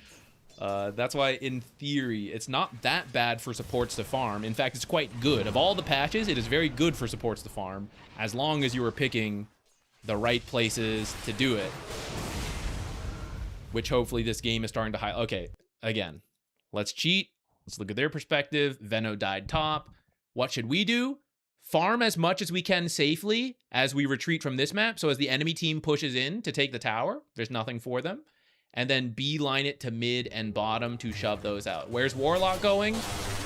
that's why, in theory, it's not that bad for supports to farm. In fact, it's quite good. Of all the patches, it is very good for supports to farm, as long as you are picking the right places to do it. Which hopefully this game is starting to highlight. Okay, again, let's cheat. Let's look at their perspective. Veno died top. What should we do? Farm as much as we can safely as we retreat from this map. So as the enemy team pushes in to take the tower, there's nothing for them. And then beeline it to mid and bottom to shove those out. Where's Warlock going?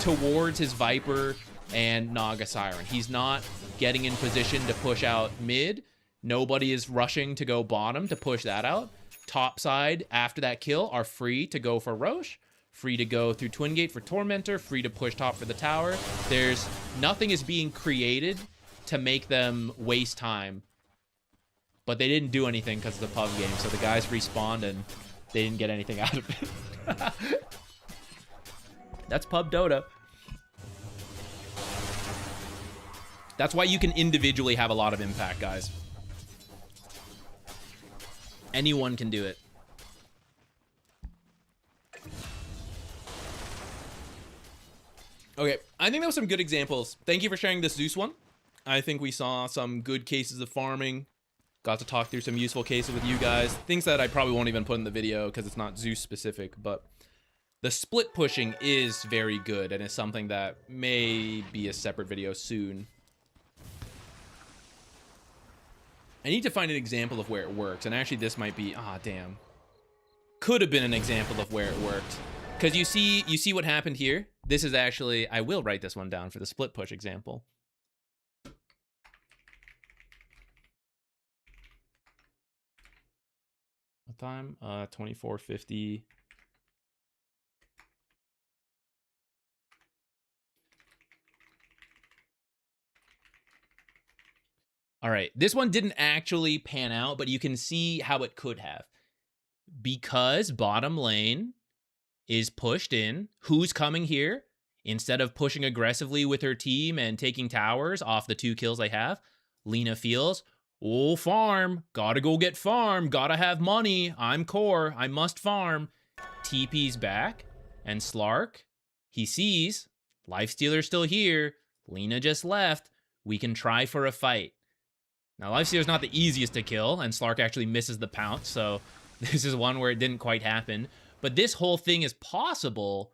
Towards his Viper and Naga Siren. He's not getting in position to push out mid. Nobody is rushing to go bottom to push that out. Top side, after that kill, are free to go for Roche. Free to go through Twin Gate for Tormentor. Free to push top for the tower. There's nothing is being created to make them waste time. But they didn't do anything because it's a pub game. So the guys respawned and they didn't get anything out of it. That's pub Dota. That's why you can individually have a lot of impact, guys. Anyone can do it. Okay, I think that was some good examples. Thank you for sharing this Zeus one. I think we saw some good cases of farming. Got to talk through some useful cases with you guys. Things that I probably won't even put in the video because it's not Zeus specific, but the split pushing is very good and is something that may be a separate video soon. I need to find an example of where it works, and actually this might be, damn. Could have been an example of where it worked. Because you see what happened here? This is actually, I will write this one down for the split push example. What time? 24:50. All right, this one didn't actually pan out, but you can see how it could have. Because bottom lane is pushed in, who's coming here? Instead of pushing aggressively with her team and taking towers off the 2 kills they have, Lina feels, oh, farm, gotta go get farm, gotta have money, I'm core, I must farm. TP's back, and Slark, He sees Lifestealer's still here. Lena just left. We can try for a fight. Now, Lifestealer's not the easiest to kill, and Slark actually misses the pounce, so this is one where it didn't quite happen. But this whole thing is possible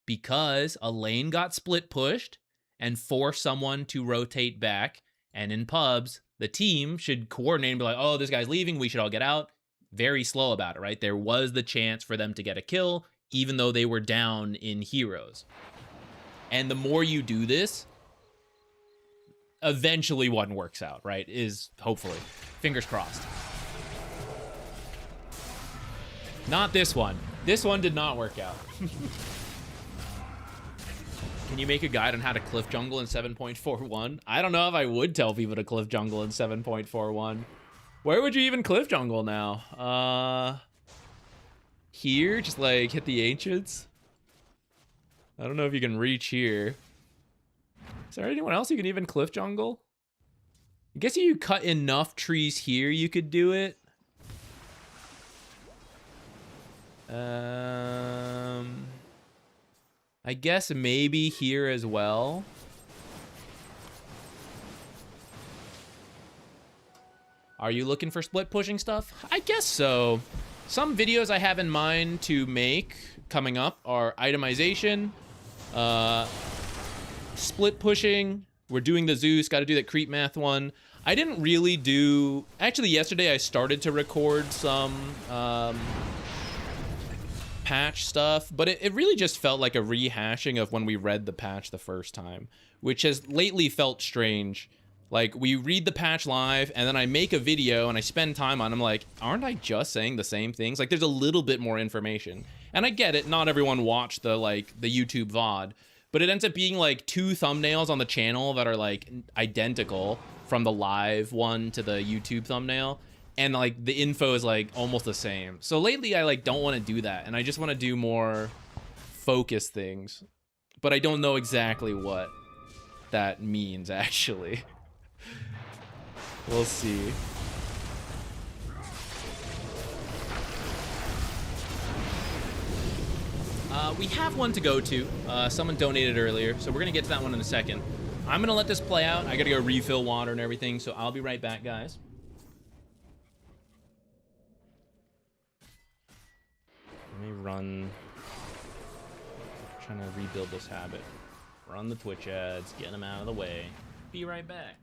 because a lane got split pushed and forced someone to rotate back. And in pubs, the team should coordinate and be like, oh, this guy's leaving, we should all get out. Very slow about it, right? There was the chance for them to get a kill, even though they were down in heroes. And the more you do this, eventually one works out, right? Is hopefully. Fingers crossed. Not this one. This one did not work out. Can you make a guide on how to cliff jungle in 7.41? I don't know if I would tell people to cliff jungle in 7.41. Where would you even cliff jungle now? Here? Just like hit the ancients? I don't know if you can reach here. Is there anyone else you can even cliff jungle? I guess if you cut enough trees here, you could do it. I guess maybe here as well. Are you looking for split pushing stuff? I guess so. Some videos I have in mind to make coming up are itemization, split pushing. We're doing the Zeus, got to do that creep math one. I didn't really do... Actually, yesterday I started to record some patch stuff, but it really just felt like a rehashing of when we read the patch the first time, which has lately felt strange. Like, we read the patch live, and then I make a video, and I spend time on it. I'm like, aren't I just saying the same things? Like, there's a little bit more information. And I get it, not everyone watched the YouTube VOD, but it ends up being, like, 2 thumbnails on the channel that are, like, identical from the live one to the YouTube thumbnail. And, like, the info is, like, almost the same. So lately, I, like, don't want to do that, and I just want to do more focused things. But I don't know exactly what that means, actually. We'll see. We have one to go to. Someone donated earlier, so we're going to get to that one in a second. I'm going to let this play out. I got to go refill water and everything, so I'll be right back, guys. Let me run. I'm trying to rebuild this habit. Run the Twitch ads, get them out of the way. Be right back.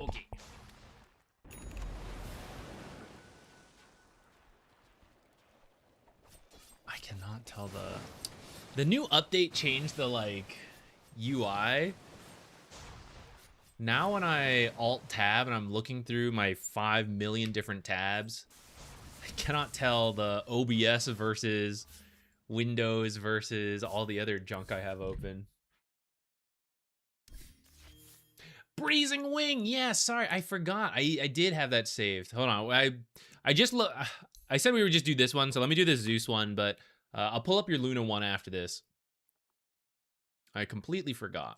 Okay. I cannot tell the new update changed the like UI. Now when I alt tab and I'm looking through my 5 million different tabs, I cannot tell the OBS versus Windows versus all the other junk I have open. Breezing Wing, yeah, sorry, I forgot. I did have that saved. Hold on, I just look. I said we would just do this one, so let me do this Zeus one, but I'll pull up your Luna one after this. I completely forgot.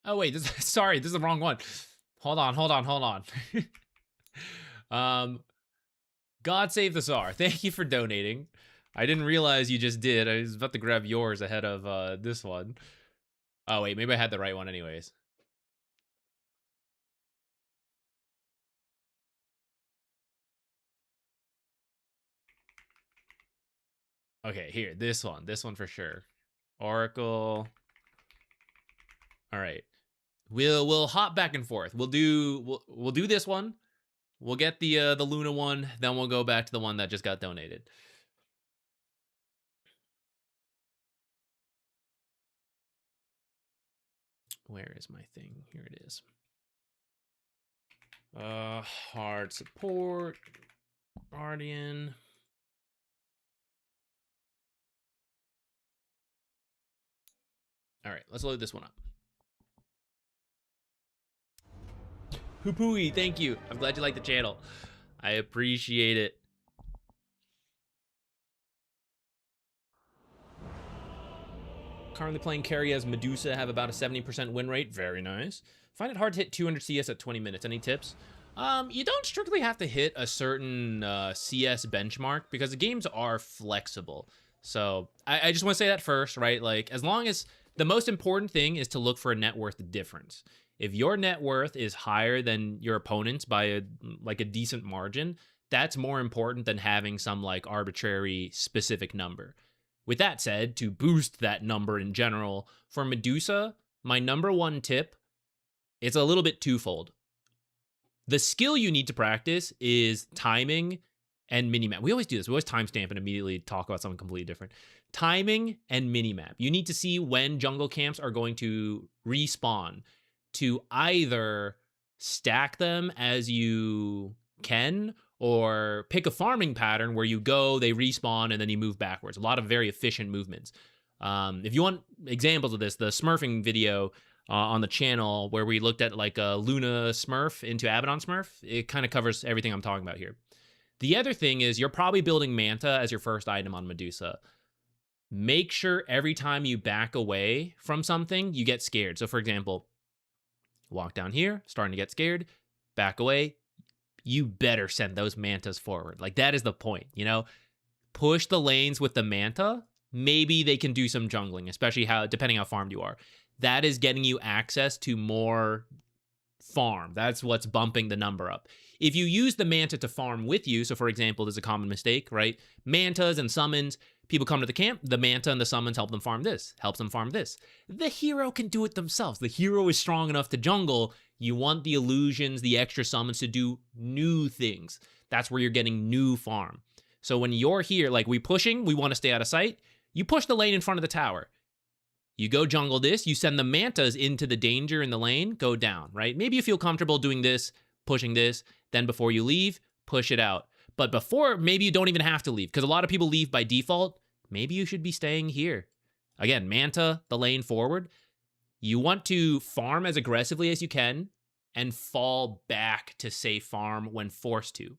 Oh wait, sorry, this is the wrong one. Hold on. God save the Tsar. Thank you for donating. I didn't realize you just did. I was about to grab yours ahead of this one. Oh wait, maybe I had the right one anyways. Okay, here, this one for sure. Oracle. All right, we'll hop back and forth. We'll do this one. We'll get the Luna one, then we'll go back to the one that just got donated. Where is my thing? Here it is. Hard support, Guardian. All right, let's load this one up. Hoopooey, thank you. I'm glad you like the channel. I appreciate it. Currently playing carry as Medusa, have about a 70% win rate. Very nice. Find it hard to hit 200 CS at 20 minutes. Any tips? You don't strictly have to hit a certain CS benchmark because the games are flexible. So I just want to say that first, right? Like, as long as the most important thing is to look for a net worth difference. If your net worth is higher than your opponent's by a decent margin, that's more important than having some like arbitrary specific number. With that said, to boost that number in general, for Medusa, my number one tip, it's a little bit twofold. The skill you need to practice is timing and minimap. We always do this. We always timestamp and immediately talk about something completely different. Timing and minimap. You need to see when jungle camps are going to respawn to either stack them as you can or pick a farming pattern where you go, they respawn, and then you move backwards. A lot of very efficient movements. If you want examples of this, the smurfing video on the channel where we looked at like a Luna smurf into Abaddon smurf, it kind of covers everything I'm talking about here. The other thing is you're probably building Manta as your first item on Medusa. Make sure every time you back away from something, you get scared. So for example, walk down here, starting to get scared, back away, you better send those mantas forward. Like, that is the point, you know? Push the lanes with the manta. Maybe they can do some jungling, especially depending how farmed you are. That is getting you access to more farm. That's what's bumping the number up. If you use the manta to farm with you, so for example, there's a common mistake, right? Mantas and summons, people come to the camp, the manta and the summons help them farm this, helps them farm this. The hero can do it themselves. The hero is strong enough to jungle. You want the illusions, the extra summons to do new things. That's where you're getting new farm. So when you're here, like we pushing, we want to stay out of sight. You push the lane in front of the tower. You go jungle this, you send the mantas into the danger in the lane, go down, right? Maybe you feel comfortable doing this, pushing this, then before you leave, push it out. But before, maybe you don't even have to leave, because a lot of people leave by default. Maybe you should be staying here. Again, manta, the lane forward. You want to farm as aggressively as you can and fall back to safe farm when forced to.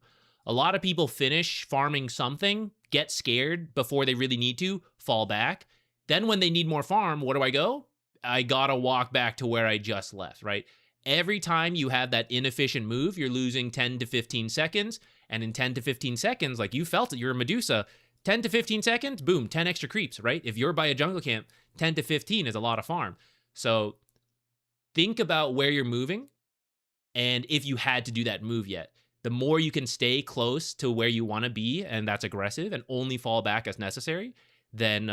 A lot of people finish farming something, get scared before they really need to, fall back. Then when they need more farm, where do I go? I gotta walk back to where I just left, right? Every time you have that inefficient move, you're losing 10 to 15 seconds. And in 10 to 15 seconds, like you felt it, you're a Medusa, 10 to 15 seconds, boom, 10 extra creeps, right? If you're by a jungle camp, 10 to 15 is a lot of farm. So think about where you're moving and if you had to do that move yet. The more you can stay close to where you want to be, and that's aggressive, and only fall back as necessary, then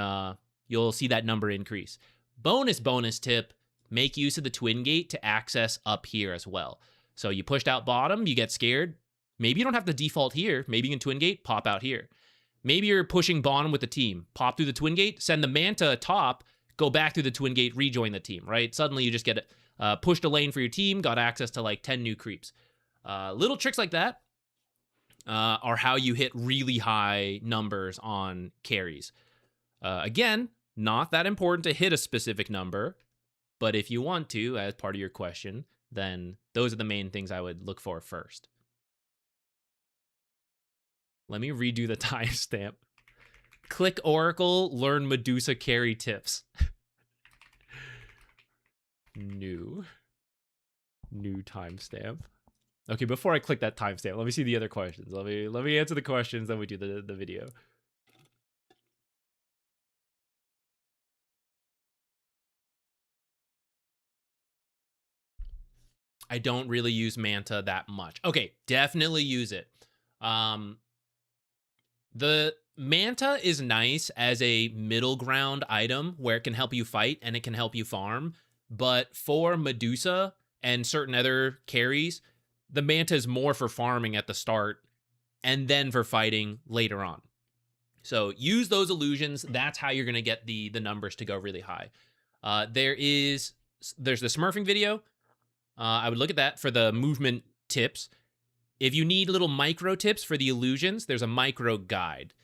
you'll see that number increase. Bonus tip, make use of the twin gate to access up here as well. So you pushed out bottom, you get scared. Maybe you don't have to default here. Maybe you can twin gate, pop out here. Maybe you're pushing bottom with the team. Pop through the twin gate, send the Manta top, go back through the twin gate, rejoin the team, right? Suddenly you just get pushed a lane for your team, got access to like 10 new creeps. Little tricks like that are how you hit really high numbers on carries. Again, not that important to hit a specific number, but if you want to, as part of your question, then those are the main things I would look for first. Let me redo the timestamp. Click Oracle, learn Medusa carry tips. New timestamp. Okay, before I click that timestamp, let me see the other questions. Let me answer the questions, then we do the video. I don't really use Manta that much. Okay, definitely use it. The Manta is nice as a middle ground item where it can help you fight and it can help you farm. But for Medusa and certain other carries, the Manta is more for farming at the start and then for fighting later on. So use those illusions. That's how you're going to get the numbers to go really high. There's the smurfing video. I would look at that for the movement tips. If you need little micro tips for the illusions, there's a micro guide.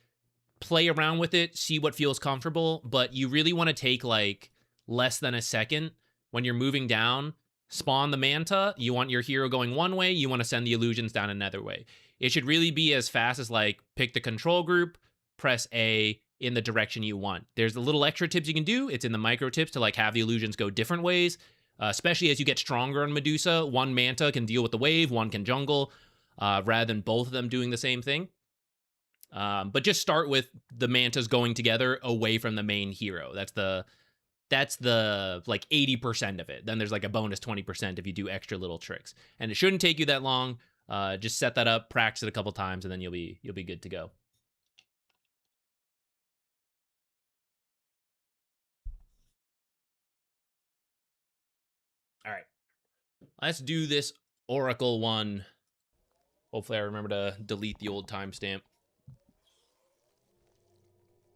Play around with it, see what feels comfortable, but you really want to take like less than a second when you're moving down. Spawn the Manta, you want your hero going one way, you want to send the illusions down another way. It should really be as fast as like pick the control group, press A in the direction you want. There's the little extra tips you can do. It's in the micro tips to like have the illusions go different ways, especially as you get stronger on Medusa. One Manta can deal with the wave, one can jungle, rather than both of them doing the same thing. But just start with the Mantas going together away from the main hero. That's the like 80% of it. Then there's like a bonus 20% if you do extra little tricks. And it shouldn't take you that long. Just set that up, practice it a couple times, and then you'll be good to go. All right. Let's do this Oracle one. Hopefully I remember to delete the old timestamp.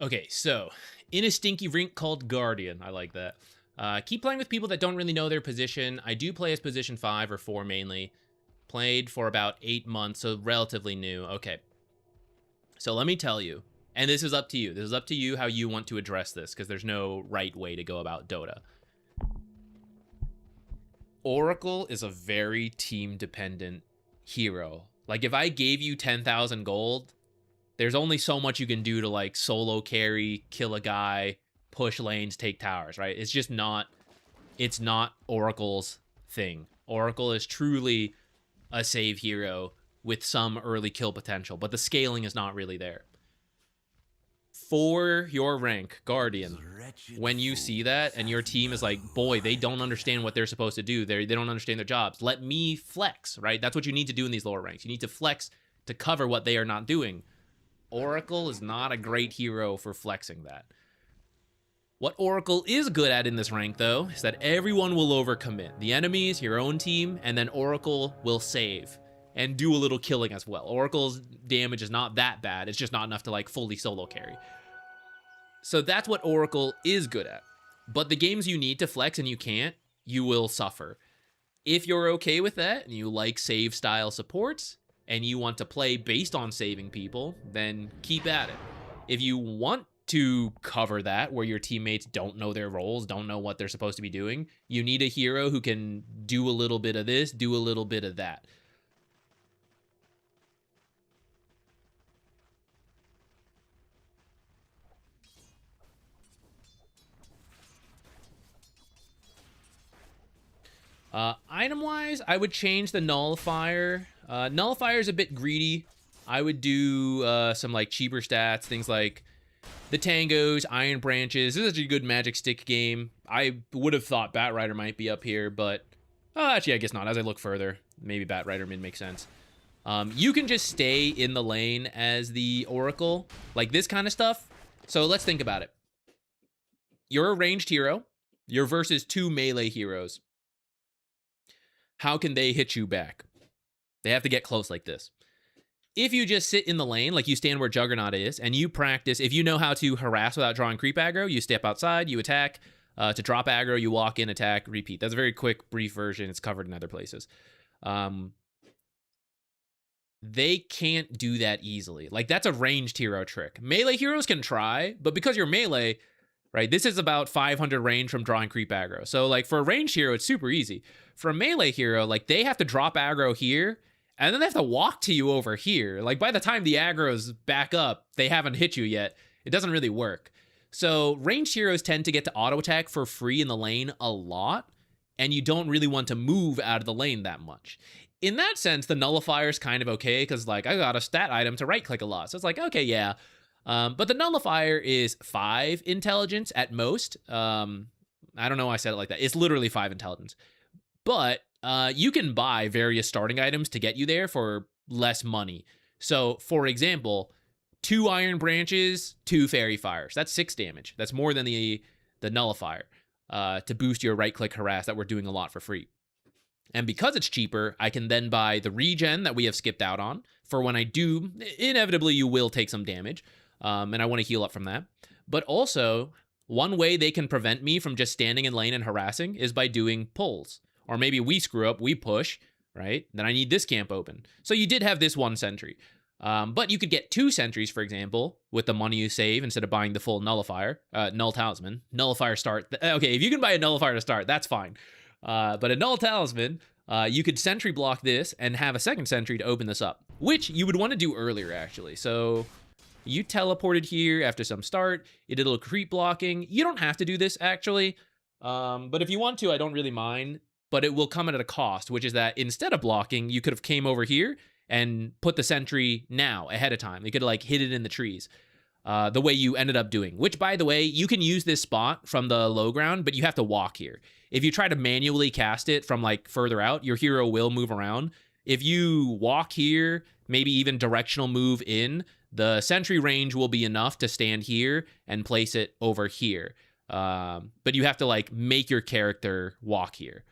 Okay, so in a stinky rink called Guardian. I like that. Keep playing with people that don't really know their position. I do play as position 5 or 4 mainly. Played for about 8 months, so relatively new. Okay. So let me tell you, and this is up to you. This is up to you how you want to address this, because there's no right way to go about Dota. Oracle is a very team-dependent hero. Like, if I gave you 10,000 gold, there's only so much you can do to, like, solo carry, kill a guy, push lanes, take towers, right? It's just not, it's not Oracle's thing. Oracle is truly a save hero with some early kill potential, but the scaling is not really there. For your rank, Guardian, when you see that and your team is like, boy, they don't understand what they're supposed to do, they don't understand their jobs, let me flex, right? That's what you need to do in these lower ranks. You need to flex to cover what they are not doing. Oracle is not a great hero for flexing that. What Oracle is good at in this rank, though, is that everyone will overcommit. The enemies, your own team, and then Oracle will save and do a little killing as well. Oracle's damage is not that bad. It's just not enough to, like, fully solo carry. So that's what Oracle is good at. But the games you need to flex and you can't, you will suffer. If you're okay with that, and you like save-style supports, and you want to play based on saving people, then keep at it. If you want to cover that, where your teammates don't know their roles, don't know what they're supposed to be doing, you need a hero who can do a little bit of this, do a little bit of that. Item-wise, I would change the Nullifier. Nullifier is a bit greedy. I would do some like cheaper stats, things like the Tangos, Iron Branches. This is a good Magic Stick game. I would have thought Batrider might be up here, but actually I guess not. As I look further, maybe Batrider mid makes sense. You can just stay in the lane as the Oracle, like this kind of stuff. So let's think about it. You're a ranged hero. You're versus 2 melee heroes. How can they hit you back? They have to get close like this. If you just sit in the lane, like you stand where Juggernaut is, and you practice, if you know how to harass without drawing creep aggro, you step outside, you attack. To drop aggro, you walk in, attack, repeat. That's a very quick, brief version. It's covered in other places. They can't do that easily. Like, that's a ranged hero trick. Melee heroes can try, but because you're melee, right, this is about 500 range from drawing creep aggro. So, like, for a ranged hero, it's super easy. For a melee hero, like, they have to drop aggro here, and then they have to walk to you over here. Like, by the time the aggro's back up, they haven't hit you yet. It doesn't really work. So, ranged heroes tend to get to auto attack for free in the lane a lot, and you don't really want to move out of the lane that much. In that sense, the nullifier is kind of okay, because, like, I got a stat item to right-click a lot. So it's like, okay, yeah. But the nullifier is 5 intelligence at most. I don't know why I said it like that. It's literally 5 intelligence. But you can buy various starting items to get you there for less money. So, for example, 2 iron branches, 2 fairy fires. That's 6 damage. That's more than the nullifier to boost your right-click harass that we're doing a lot for free. And because it's cheaper, I can then buy the regen that we have skipped out on for when I do, inevitably you will take some damage, and I want to heal up from that. But also, one way they can prevent me from just standing in lane and harassing is by doing pulls. Or maybe we screw up, we push, right? Then I need this camp open. So you did have this 1 sentry. But you could get 2 sentries, for example, with the money you save instead of buying the full nullifier, null talisman. Nullifier start. Okay, if you can buy a nullifier to start, that's fine. But a null talisman, you could sentry block this and have a second sentry to open this up, which you would want to do earlier, actually. So you teleported here after some start. You did a little creep blocking. You don't have to do this, actually. But if you want to, I don't really mind. But it will come at a cost, which is that instead of blocking, you could have came over here and put the sentry now ahead of time. You could have, like, hid it in the trees. The way you ended up doing, which, by the way, you can use this spot from the low ground, but you have to walk here. If you try to manually cast it from, like, further out, your hero will move around. If you walk here, maybe even directional move in, the sentry range will be enough to stand here and place it over here. But you have to, like, make your character walk here.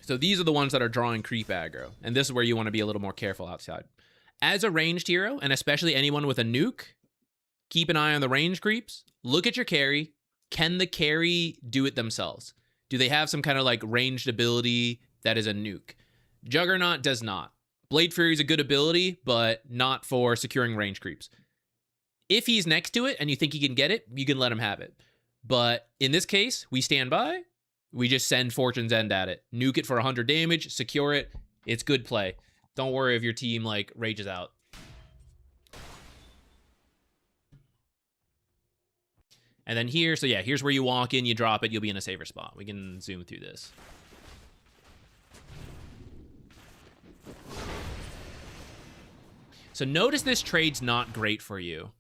So these are the ones that are drawing creep aggro, and this is where you want to be a little more careful outside. As a ranged hero, and especially anyone with a nuke, keep an eye on the range creeps. Look at your carry. Can the carry do it themselves? Do they have some kind of, like, ranged ability that is a nuke? Juggernaut does not. Blade Fury is a good ability, but not for securing range creeps. If he's next to it and you think he can get it, you can let him have it. But in this case, we stand by. We just send Fortune's End at it. Nuke it for 100 damage, secure it. It's good play. Don't worry if your team, like, rages out. And then here, so yeah, here's where you walk in, you drop it, you'll be in a safer spot. We can zoom through this. So notice this trade's not great for you.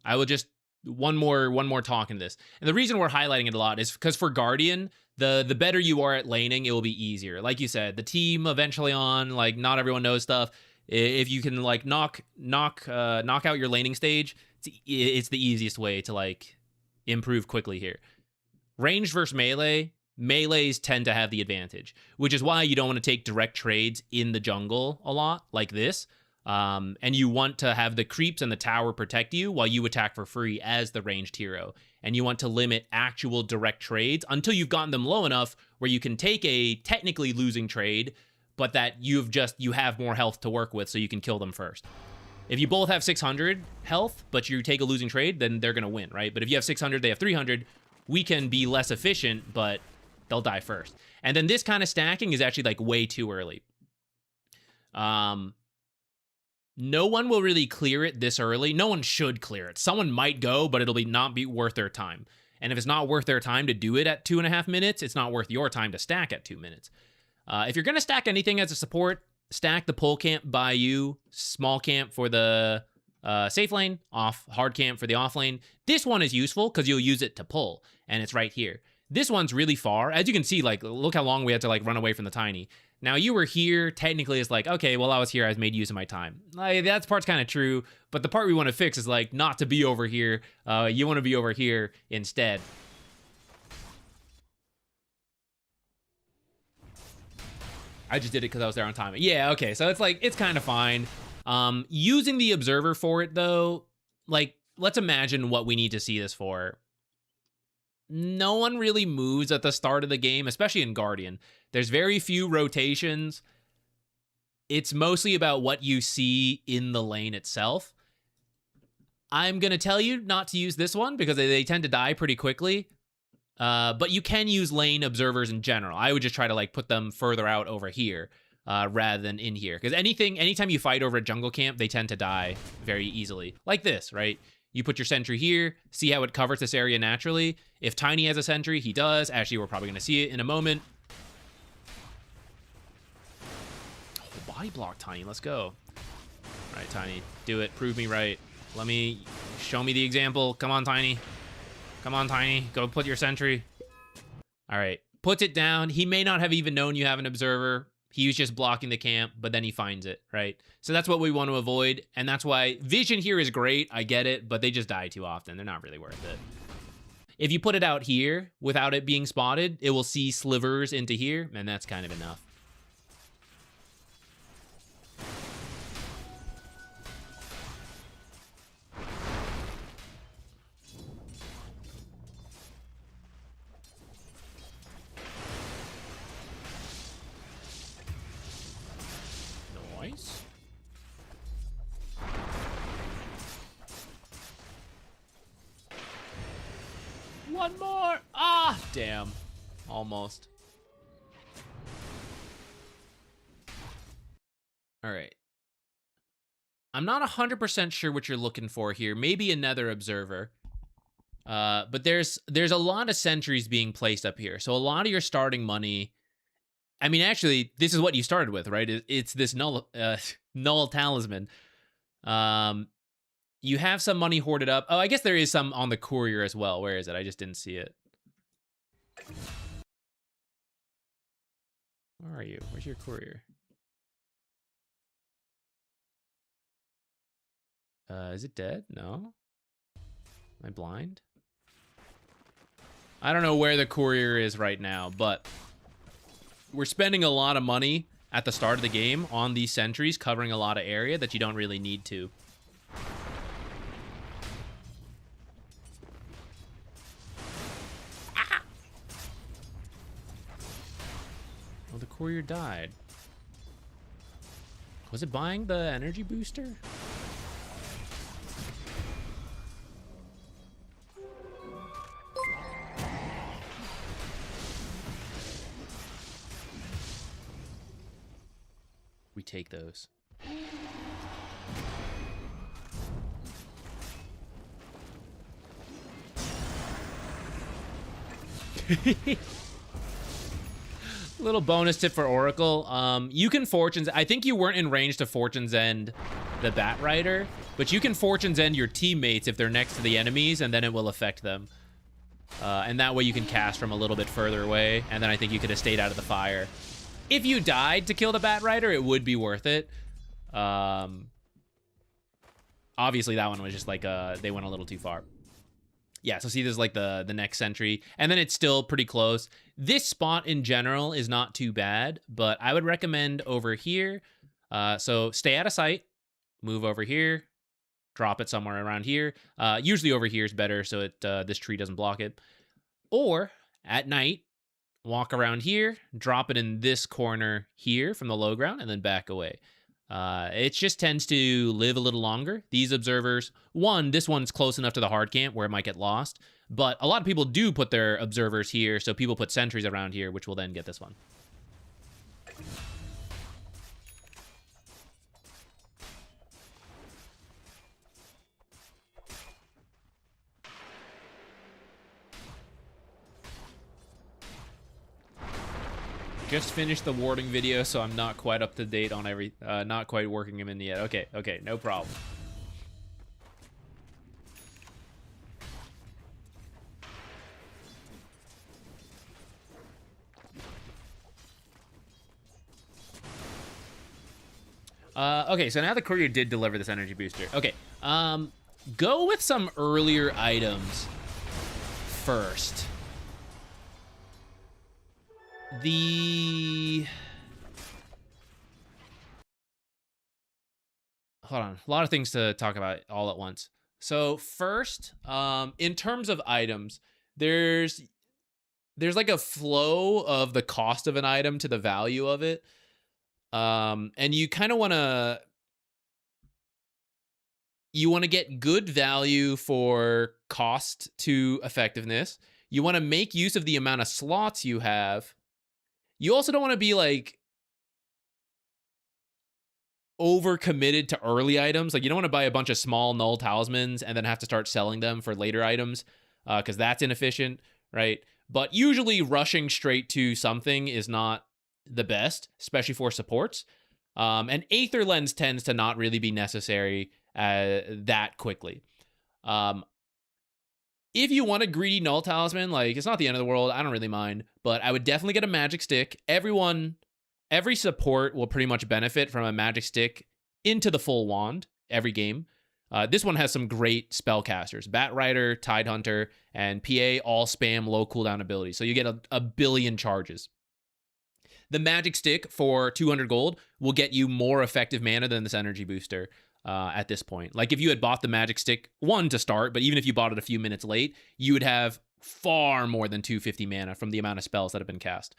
I will just, one more talk in this. And the reason we're highlighting it a lot is because for Guardian, the better you are at laning, it will be easier. Like you said, the team eventually on, like, not everyone knows stuff. If you can, like, knock out your laning stage, it's the easiest way to, like, improve quickly here. Ranged versus melee, melees tend to have the advantage, which is why you don't want to take direct trades in the jungle a lot, like this. And you want to have the creeps and the tower protect you while you attack for free as the ranged hero. And you want to limit actual direct trades until you've gotten them low enough where you can take a technically losing trade, but that you have more health to work with so you can kill them first. If you both have 600 health, but you take a losing trade, then they're going to win, right? But if you have 600, they have 300, we can be less efficient, but they'll die first. And then this kind of stacking is actually, like, way too early. No one will really clear it this early. No one should clear it. Someone might go, but it'll not be worth their time. And if it's not worth their time to do it at 2.5 minutes, it's not worth your time to stack at 2 minutes. If you're going to stack anything as a support, stack the pole camp by you, small camp for the safe lane, off, hard camp for the off lane. This one is useful because you'll use it to pull, and it's right here. This one's really far. As you can see, like, look how long we had to, like, run away from the tiny. Now, you were here. Technically, it's like, okay, well, I was here. I was made use of my time. Like, that part's kind of true, but the part we want to fix is, like, not to be over here. You want to be over here instead. I just did it because I was there on time. Yeah, okay, so it's, like, it's kind of fine. Using the observer for it, though, like, let's imagine what we need to see this for. No one really moves at the start of the game, especially in Guardian. There's very few rotations. It's mostly about what you see in the lane itself. I'm going to tell you not to use this one because they tend to die pretty quickly. But you can use lane observers in general. I would just try to, like, put them further out over here rather than in here. Because anytime you fight over a jungle camp, they tend to die very easily. Like this, right? You put your sentry here, see how it covers this area naturally. If Tiny has a sentry, he does. Actually, we're probably going to see it in a moment. Oh, body block Tiny, let's go. All right, Tiny, do it. Prove me right. Show me the example. Come on, Tiny. Come on, Tiny. Go put your sentry. All right, puts it down. He may not have even known you have an observer. He was just blocking the camp, but then he finds it, right? So that's what we want to avoid, and that's why vision here is great. I get it, but they just die too often. They're not really worth it. If you put it out here without it being spotted, it will see slivers into here, and that's kind of enough. Nice. One more. Ah, damn. Almost. All right. I'm not 100% sure what you're looking for here. Maybe another observer. But there's a lot of sentries being placed up here. So a lot of your starting money... I mean, actually, this is what you started with, right? It's this null talisman. You have some money hoarded up. Oh, I guess there is some on the courier as well. Where is it? I just didn't see it. Where are you? Where's your courier? Is it dead? No? Am I blind? I don't know where the courier is right now, but we're spending a lot of money at the start of the game on these sentries, covering a lot of area that you don't really need to. Ah! Well, the courier died. Was it buying the energy booster? We take those. Little bonus tip for Oracle. You can Fortune's... I think you weren't in range to Fortune's End the Bat Rider, but you can Fortune's End your teammates if they're next to the enemies, and then it will affect them. And that way you can cast from a little bit further away, and then I think you could have stayed out of the fire. If you died to kill the Bat Rider, it would be worth it. Obviously, that one was just like, they went a little too far. Yeah, so see, there's like the next sentry, and then it's still pretty close. This spot in general is not too bad, but I would recommend over here. So stay out of sight, move over here, drop it somewhere around here. Usually over here is better, so this tree doesn't block it. Or at night, walk around here, drop it in this corner here from the low ground, and then back away. It just tends to live a little longer. These observers, this one's close enough to the hard camp where it might get lost, but a lot of people do put their observers here, so people put sentries around here, which will then get this one. Just finished the warding video, so I'm not quite up to date on not quite working him in yet. Okay, no problem. Okay, so now the courier did deliver this energy booster. Okay, go with some earlier items first. Hold on, a lot of things to talk about all at once. So first, in terms of items, there's like a flow of the cost of an item to the value of it. And you kind of want to get good value for cost to effectiveness. You want to make use of the amount of slots you have. You also don't want to be like over committed to early items. Like you don't want to buy a bunch of small null talismans and then have to start selling them for later items, because that's inefficient, right? But usually rushing straight to something is not the best, especially for supports. And Aether Lens tends to not really be necessary that quickly. If you want a greedy null talisman, like it's not the end of the world. I don't really mind, but I would definitely get a magic stick. Every support will pretty much benefit from a magic stick into the full wand every game. This one has some great spellcasters. Batrider, Tidehunter, and PA all spam low cooldown abilities. So you get a billion charges. The magic stick for 200 gold will get you more effective mana than this energy booster at this point. Like if you had bought the magic stick, one to start, but even if you bought it a few minutes late, you would have far more than 250 mana from the amount of spells that have been cast.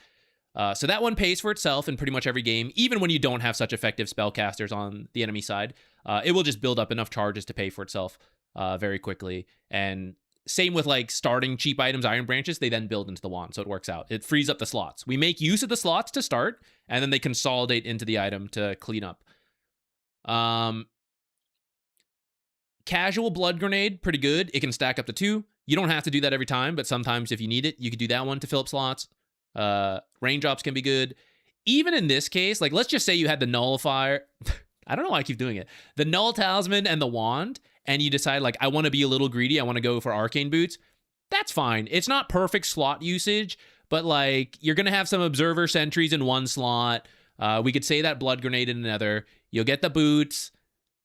So that one pays for itself in pretty much every game, even when you don't have such effective spellcasters on the enemy side. It will just build up enough charges to pay for itself very quickly. And same with like starting cheap items, Iron Branches, they then build into the wand, so it works out. It frees up the slots. We make use of the slots to start, and then they consolidate into the item to clean up. Casual Blood Grenade, pretty good. It can stack up to 2. You don't have to do that every time, but sometimes if you need it, you could do that one to fill up slots. Raindrops can be good. Even in this case, like let's just say you had the Nullifier. I don't know why I keep doing it. The Null Talisman and the Wand, and you decide like, I want to be a little greedy. I want to go for Arcane Boots. That's fine. It's not perfect slot usage, but like you're going to have some Observer Sentries in one slot. We could say that Blood Grenade in another. You'll get the boots.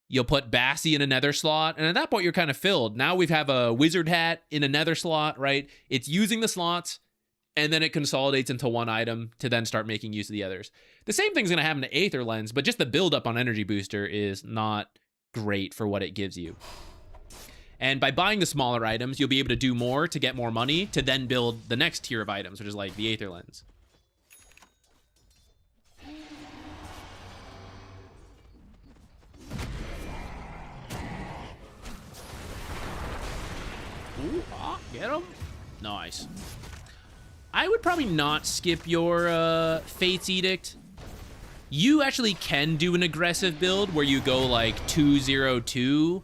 You'll put Bassi in another slot. And at that point, you're kind of filled. Now we have a Wizard Hat in another slot, right? It's using the slots, and then it consolidates into one item to then start making use of the others. The same thing's going to happen to Aether Lens, but just the buildup on Energy Booster is not great for what it gives you. And by buying the smaller items, you'll be able to do more to get more money to then build the next tier of items, which is like the Aether Lens. Ooh, get him. Nice. I would probably not skip your Fate's Edict. You actually can do an aggressive build where you go like 2-0-2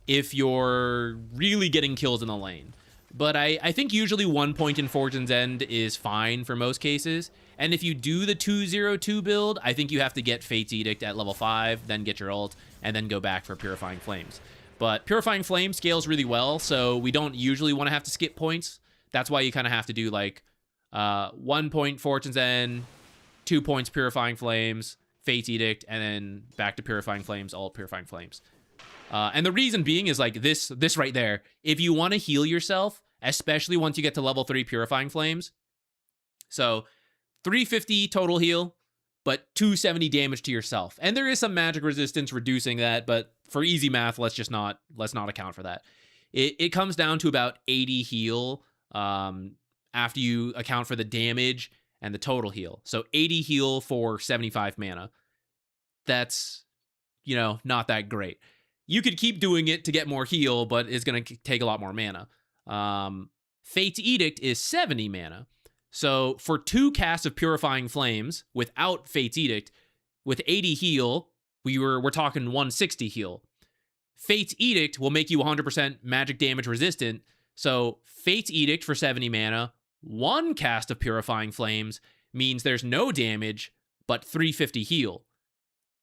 if you're really getting kills in the lane. But I think usually 1 point in Fortune's End is fine for most cases. And if you do the 2-0-2 build, I think you have to get Fate's Edict at level 5, then get your ult, and then go back for Purifying Flames. But Purifying Flame scales really well, so we don't usually want to have to skip points. That's why you kind of have to do like 1 point Fortune's End, 2 points Purifying Flames, Fate's Edict, and then back to Purifying Flames, ult Purifying Flames. And the reason being is like this right there. If you want to heal yourself, especially once you get to level 3 Purifying Flames, so 350 total heal, but 270 damage to yourself. And there is some magic resistance reducing that, but for easy math, let's not account for that. It comes down to about 80 heal after you account for the damage and the total heal. So 80 heal for 75 mana. That's, not that great. You could keep doing it to get more heal, but it's going to take a lot more mana. Fate's Edict is 70 mana. So for 2 casts of Purifying Flames without Fate's Edict, with 80 heal, we're talking 160 heal. Fate's Edict will make you 100% magic damage resistant. So Fate's Edict for 70 mana, 1 cast of Purifying Flames means there's no damage, but 350 heal.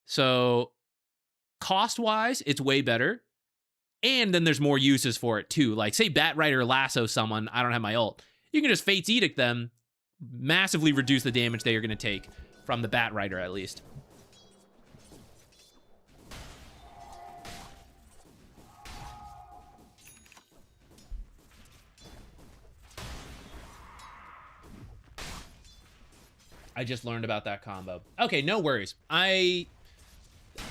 So cost-wise, it's way better. And then there's more uses for it too. Like say Batrider lasso someone, I don't have my ult. You can just Fate's Edict them, massively reduce the damage they are going to take from the Batrider at least. I just learned about that combo. Okay, no worries. I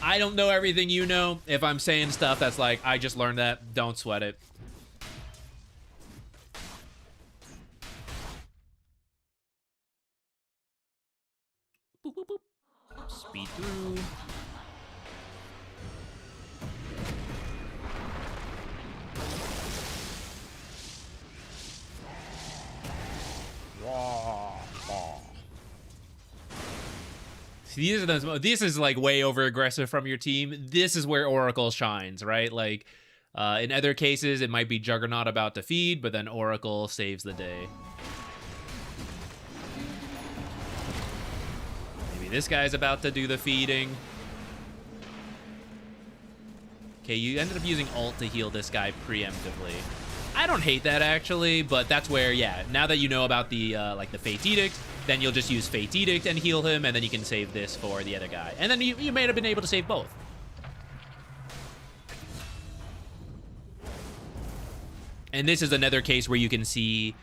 don't know everything you know. If I'm saying stuff that's like, I just learned that, don't sweat it. Boop, boop, boop. Speed through. This is like way over aggressive from your team. This is where Oracle shines, right? Like in other cases, it might be Juggernaut about to feed, but then Oracle saves the day. Maybe this guy's about to do the feeding. Okay, you ended up using ult to heal this guy preemptively. I don't hate that actually, but that's where, yeah, now that you know about the like the Fate's Edict, then you'll just use Fate's Edict and heal him, and then you can save this for the other guy. And then you may have been able to save both. And this is another case where you can see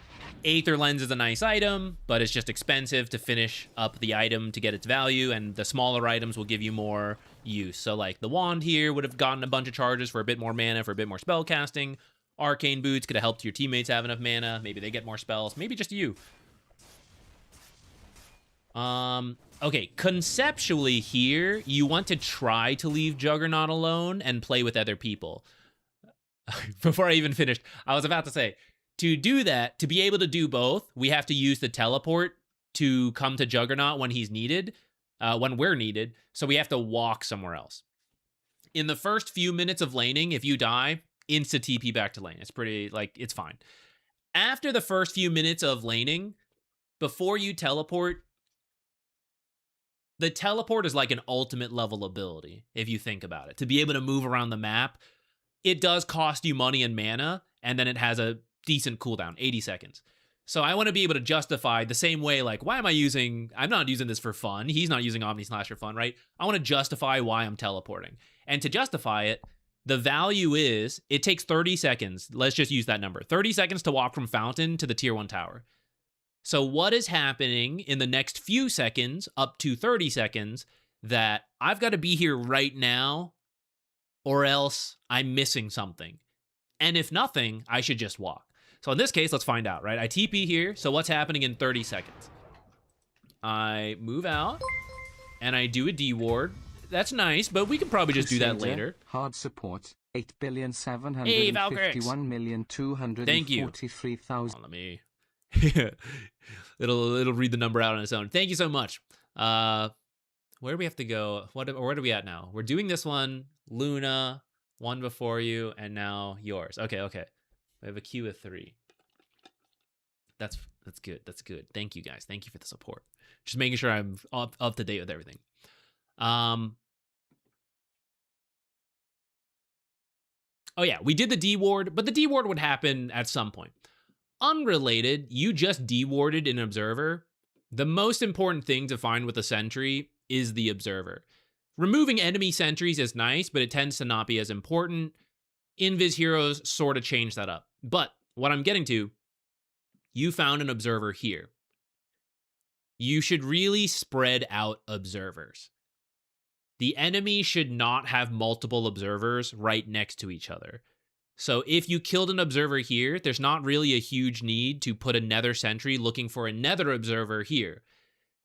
Aether Lens is a nice item, but it's just expensive to finish up the item to get its value, and the smaller items will give you more use. So like the wand here would have gotten a bunch of charges for a bit more mana, for a bit more spell casting. Arcane boots could have helped your teammates have enough mana. Maybe they get more spells. Maybe just you. Okay, conceptually here, you want to try to leave Juggernaut alone and play with other people. Before I even finished, I was about to say, to do that, to be able to do both, we have to use the teleport to come to Juggernaut when he's needed, when we're needed, so we have to walk somewhere else. In the first few minutes of laning, if you die, insta-TP back to lane. It's pretty, like, it's fine. After the first few minutes of laning, before you teleport, the teleport is like an ultimate level ability, if you think about it. To be able to move around the map, it does cost you money and mana, and then it has a decent cooldown, 80 seconds. So I want to be able to justify the same way, like, why am I'm not using this for fun. He's not using Omni Slash for fun, right? I want to justify why I'm teleporting. And to justify it, the value is, it takes 30 seconds. Let's just use that number. 30 seconds to walk from Fountain to the Tier 1 tower. So what is happening in the next few seconds, up to 30 seconds, that I've got to be here right now, or else I'm missing something. And if nothing, I should just walk. So in this case, let's find out, right? I TP here, so what's happening in 30 seconds? I move out, and I do a D ward. That's nice, but we can probably just Crusader, do that later. Hard support, Hey, 8,751,243,000. Let me... it'll read the number out on its own. Thank you so much. Where do we have to go? Where are we at now? We're doing this one, Luna, one before you, and now yours. Okay. We have a queue of 3. That's good. That's good. Thank you guys. Thank you for the support. Just making sure I'm up to date with everything. Oh yeah, we did the D ward, but the D ward would happen at some point. Unrelated, you just D-warded an observer. The most important thing to find with a sentry is the observer. Removing enemy sentries is nice, but it tends to not be as important. Invis heroes sort of change that up. But what I'm getting to, you found an observer here. You should really spread out observers. The enemy should not have multiple observers right next to each other. So if you killed an observer here, there's not really a huge need to put a nether sentry looking for a nether observer here.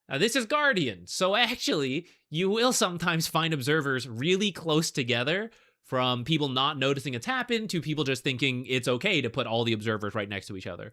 Now this is Guardian, so actually you will sometimes find observers really close together, from people not noticing it's happened to people just thinking it's okay to put all the observers right next to each other.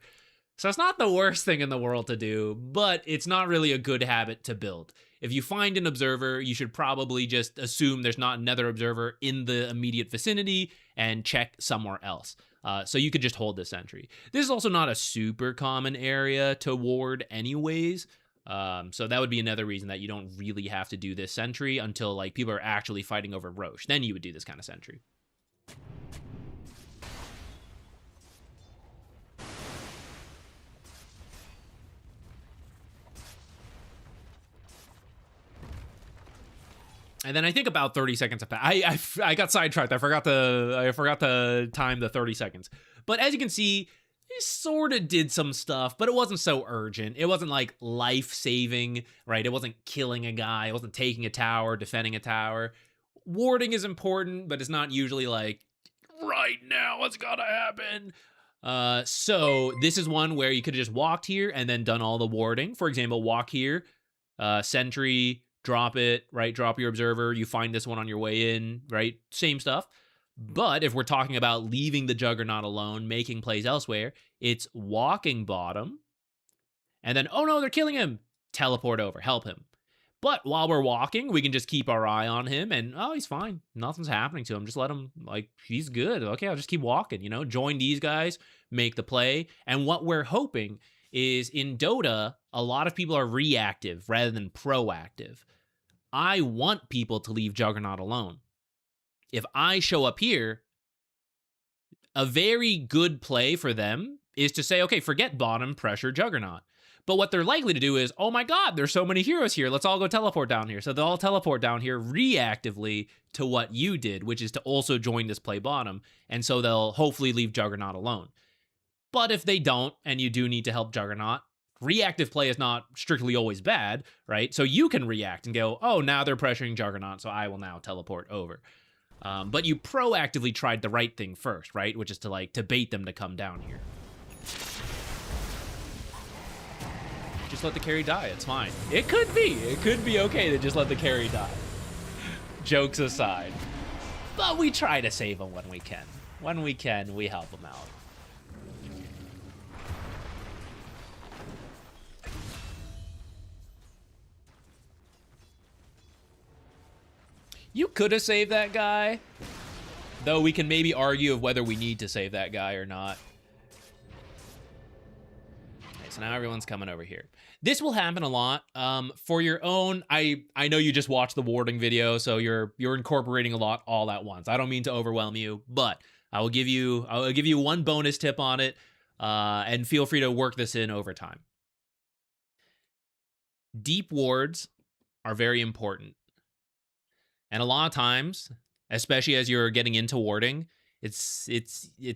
So it's not the worst thing in the world to do, but it's not really a good habit to build. If you find an observer, you should probably just assume there's not another observer in the immediate vicinity and check somewhere else. So you could just hold this sentry. This is also not a super common area to ward anyways. So that would be another reason that you don't really have to do this sentry until like people are actually fighting over Roche. Then you would do this kind of sentry. And then I think about 30 seconds of I got sidetracked. I forgot to time the 30 seconds. But as you can see, he sort of did some stuff, but it wasn't so urgent. It wasn't like life-saving, right? It wasn't killing a guy. It wasn't taking a tower, defending a tower. Warding is important, but it's not usually like, right now, it's gotta happen. So this is one where you could have just walked here and then done all the warding. For example, walk here, sentry, drop it, right? Drop your observer. You find this one on your way in, right? Same stuff. But if we're talking about leaving the Juggernaut alone, making plays elsewhere, it's walking bottom. And then, oh no, they're killing him. Teleport over, help him. But while we're walking, we can just keep our eye on him and, oh, he's fine. Nothing's happening to him. Just let him, like, he's good. Okay, I'll just keep walking, you know? Join these guys, make the play. And what we're hoping is in Dota, a lot of people are reactive rather than proactive. I want people to leave Juggernaut alone. If I show up here, a very good play for them is to say, okay, forget bottom, pressure Juggernaut. But what they're likely to do is, oh my god, there's so many heroes here, let's all go teleport down here. So they'll all teleport down here reactively to what you did, which is to also join this play bottom. And so they'll hopefully leave Juggernaut alone. But if they don't, and you do need to help Juggernaut, reactive play is not strictly always bad, right? So you can react and go, oh, now they're pressuring Juggernaut, so I will now teleport over. But you proactively tried the right thing first, right? Which is to like to bait them to come down here. Just let the carry die, it's fine. It could be okay to just let the carry die. Jokes aside. But we try to save them when we can. When we can, we help them out. You could have saved that guy, though we can maybe argue of whether we need to save that guy or not. Okay, so now everyone's coming over here. This will happen a lot. For your own, I know you just watched the warding video, so you're incorporating a lot all at once. I don't mean to overwhelm you, but I'll give you one bonus tip on it, and feel free to work this in over time. Deep wards are very important. And a lot of times, especially as you're getting into warding, it's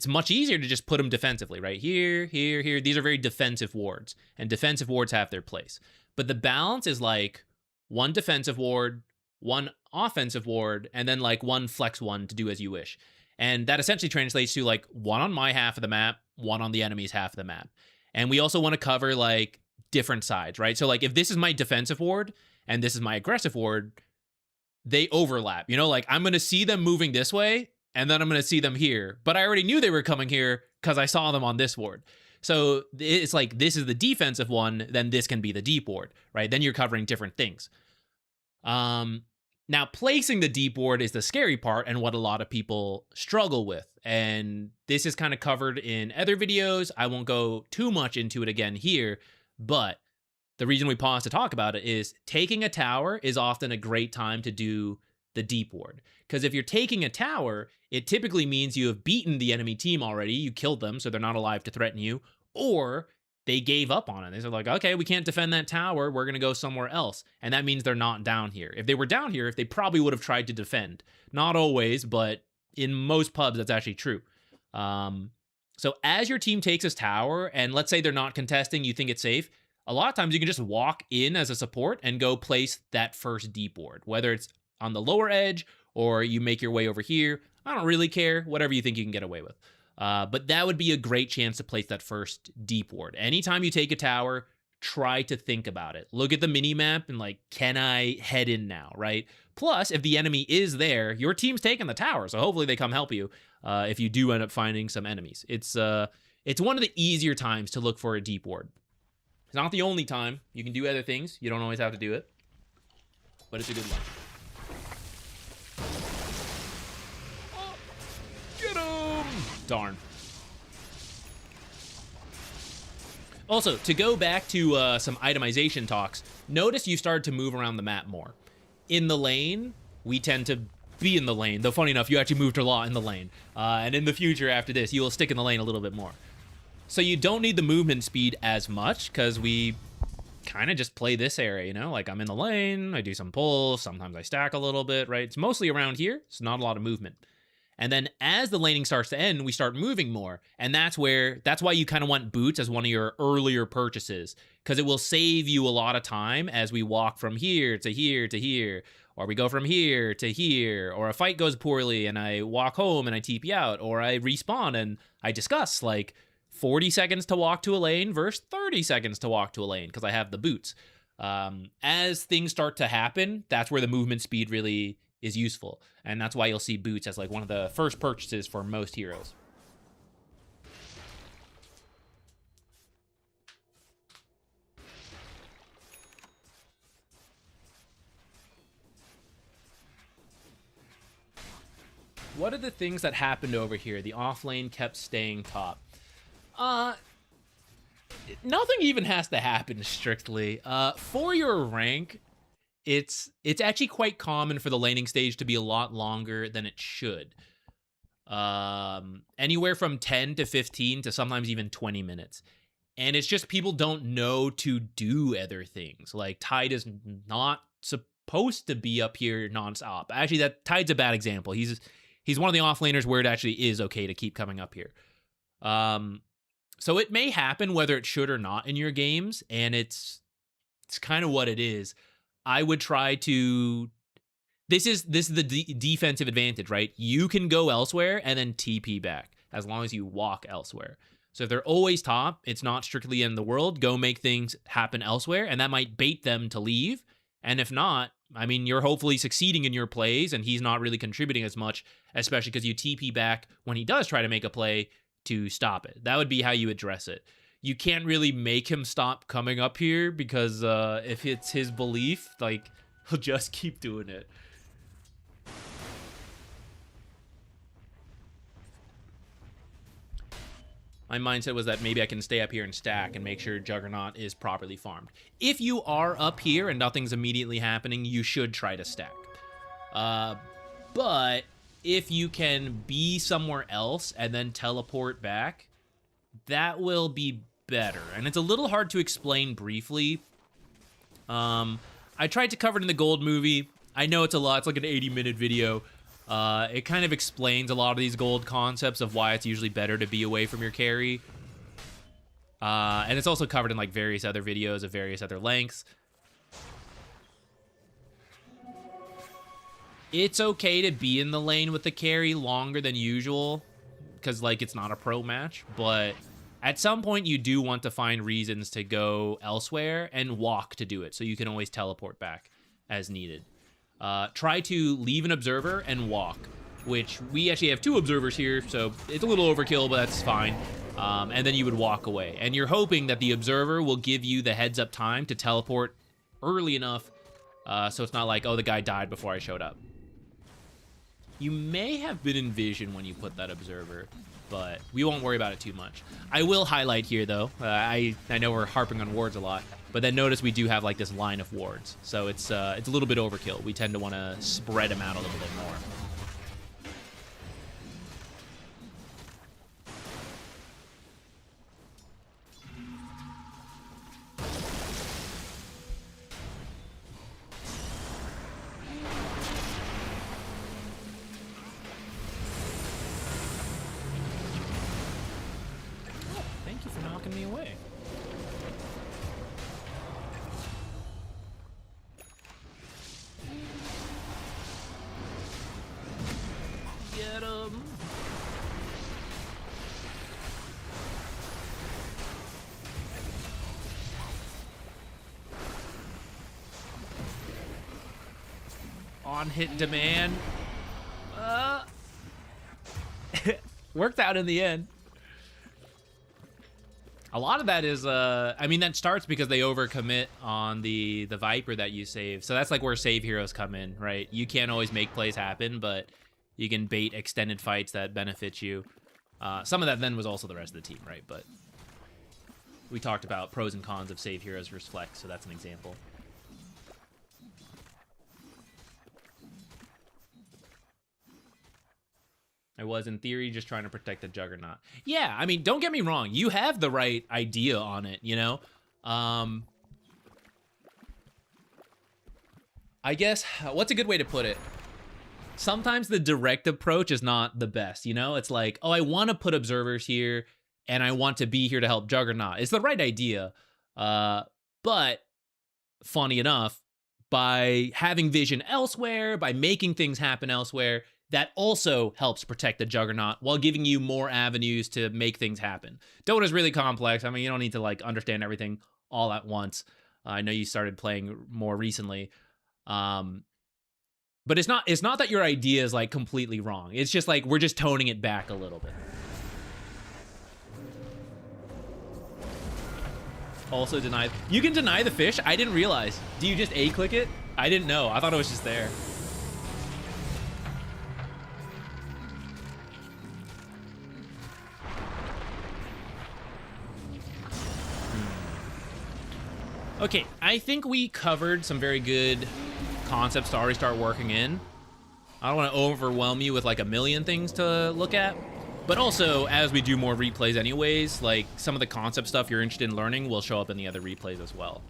much easier to just put them defensively, right? Here, here, here. These are very defensive wards, and defensive wards have their place. But the balance is like one defensive ward, one offensive ward, and then like one flex one to do as you wish. And that essentially translates to like one on my half of the map, one on the enemy's half of the map. And we also want to cover like different sides, right? So like if this is my defensive ward and this is my aggressive ward, they overlap, you know, like I'm going to see them moving this way and then I'm going to see them here, but I already knew they were coming here because I saw them on this ward. So it's like, this is the defensive one, then this can be the deep ward, right? Then you're covering different things. Now placing the deep ward is the scary part and what a lot of people struggle with. And this is kind of covered in other videos. I won't go too much into it again here, but the reason we pause to talk about it is taking a tower is often a great time to do the deep ward. Because if you're taking a tower, it typically means you have beaten the enemy team already. You killed them, so they're not alive to threaten you. Or they gave up on it. They said like, okay, we can't defend that tower. We're going to go somewhere else. And that means they're not down here. If they were down here, if they probably would have tried to defend. Not always, but in most pubs, that's actually true. So as your team takes this tower, and let's say they're not contesting, you think it's safe, a lot of times you can just walk in as a support and go place that first deep ward, whether it's on the lower edge or you make your way over here. I don't really care, whatever you think you can get away with. But that would be a great chance to place that first deep ward. Anytime you take a tower, try to think about it. Look at the mini map and like, can I head in now, right? Plus, if the enemy is there, your team's taking the tower, so hopefully they come help you if you do end up finding some enemies. It's one of the easier times to look for a deep ward. It's not the only time. You can do other things. You don't always have to do it. But it's a good one. Oh, get him! Darn. Also, to go back to some itemization talks, notice you started to move around the map more. In the lane, we tend to be in the lane. Though funny enough, you actually moved a lot in the lane. And in the future after this, you will stick in the lane a little bit more. So you don't need the movement speed as much because we kind of just play this area, you know? Like I'm in the lane, I do some pulls, sometimes I stack a little bit, right? It's mostly around here. It's not a lot of movement. And then as the laning starts to end, we start moving more. And that's why you kind of want boots as one of your earlier purchases, because it will save you a lot of time as we walk from here to here to here, or we go from here to here, or a fight goes poorly and I walk home and I TP out, or I respawn and I discuss like 40 seconds to walk to a lane versus 30 seconds to walk to a lane because I have the boots. As things start to happen, that's where the movement speed really is useful. And that's why you'll see boots as like one of the first purchases for most heroes. What are the things that happened over here? The off lane kept staying top. Nothing even has to happen strictly. For your rank, it's actually quite common for the laning stage to be a lot longer than it should. Anywhere from 10 to 15 to sometimes even 20 minutes. And it's just people don't know to do other things. Like Tide is not supposed to be up here nonstop. Actually, that Tide's a bad example. He's one of the offlaners where it actually is okay to keep coming up here. So it may happen whether it should or not in your games, and it's kind of what it is. I would try to... This is the defensive advantage, right? You can go elsewhere and then TP back as long as you walk elsewhere. So if they're always top, it's not strictly in the world. Go make things happen elsewhere, and that might bait them to leave. And if not, I mean, you're hopefully succeeding in your plays, and he's not really contributing as much, especially because you TP back when he does try to make a play to stop it. That would be how you address it. You can't really make him stop coming up here because if it's his belief, like, he'll just keep doing it. My mindset was that maybe I can stay up here and stack and make sure Juggernaut is properly farmed. If you are up here and nothing's immediately happening, you should try to stack. But if you can be somewhere else and then teleport back, that will be better. And it's a little hard to explain briefly. I tried to cover it in the Gold movie. I know it's a lot. It's like an 80-minute video. It kind of explains a lot of these gold concepts of why it's usually better to be away from your carry. And it's also covered in like various other videos of various other lengths. It's okay to be in the lane with the carry longer than usual because like it's not a pro match, but at some point you do want to find reasons to go elsewhere and walk to do it, so you can always teleport back as needed. Try to leave an observer and walk, which we actually have 2 observers here, so it's a little overkill, but that's fine. And then you would walk away. And you're hoping that the observer will give you the heads up time to teleport early enough so it's not like, oh, the guy died before I showed up. You may have been in vision when you put that observer, but we won't worry about it too much. I will highlight here, though. I know we're harping on wards a lot, but then notice we do have like this line of wards, so it's a little bit overkill. We tend to want to spread them out a little bit more. Oh, thank you for knocking me away. Get him. On hit demand. Worked out in the end. A lot of that is, I mean, that starts because they overcommit on the Viper that you save. So that's like where save heroes come in, right? You can't always make plays happen, but you can bait extended fights that benefit you. Some of that then was also the rest of the team, right? But we talked about pros and cons of save heroes versus flex, so that's an example. I was, in theory, just trying to protect the Juggernaut. Yeah, I mean, don't get me wrong. You have the right idea on it, you know? I guess, what's a good way to put it? sometimes the direct approach is not the best, you know? It's like, oh, I want to put observers here and I want to be here to help Juggernaut. It's the right idea. But funny enough, by having vision elsewhere, by making things happen elsewhere, that also helps protect the Juggernaut while giving you more avenues to make things happen. Dota is really complex. I mean, you don't need to like understand everything all at once. I know you started playing more recently. But it's not that your idea is like completely wrong. It's just like we're just toning it back a little bit. Also deny. You can deny the fish? I didn't realize. Do you just A-click it? I didn't know. I thought it was just there. Okay, I think we covered some very good concepts to already start working in. I don't want to overwhelm you with like a million things to look at, but also as we do more replays anyways, like some of the concept stuff you're interested in learning will show up in the other replays as well.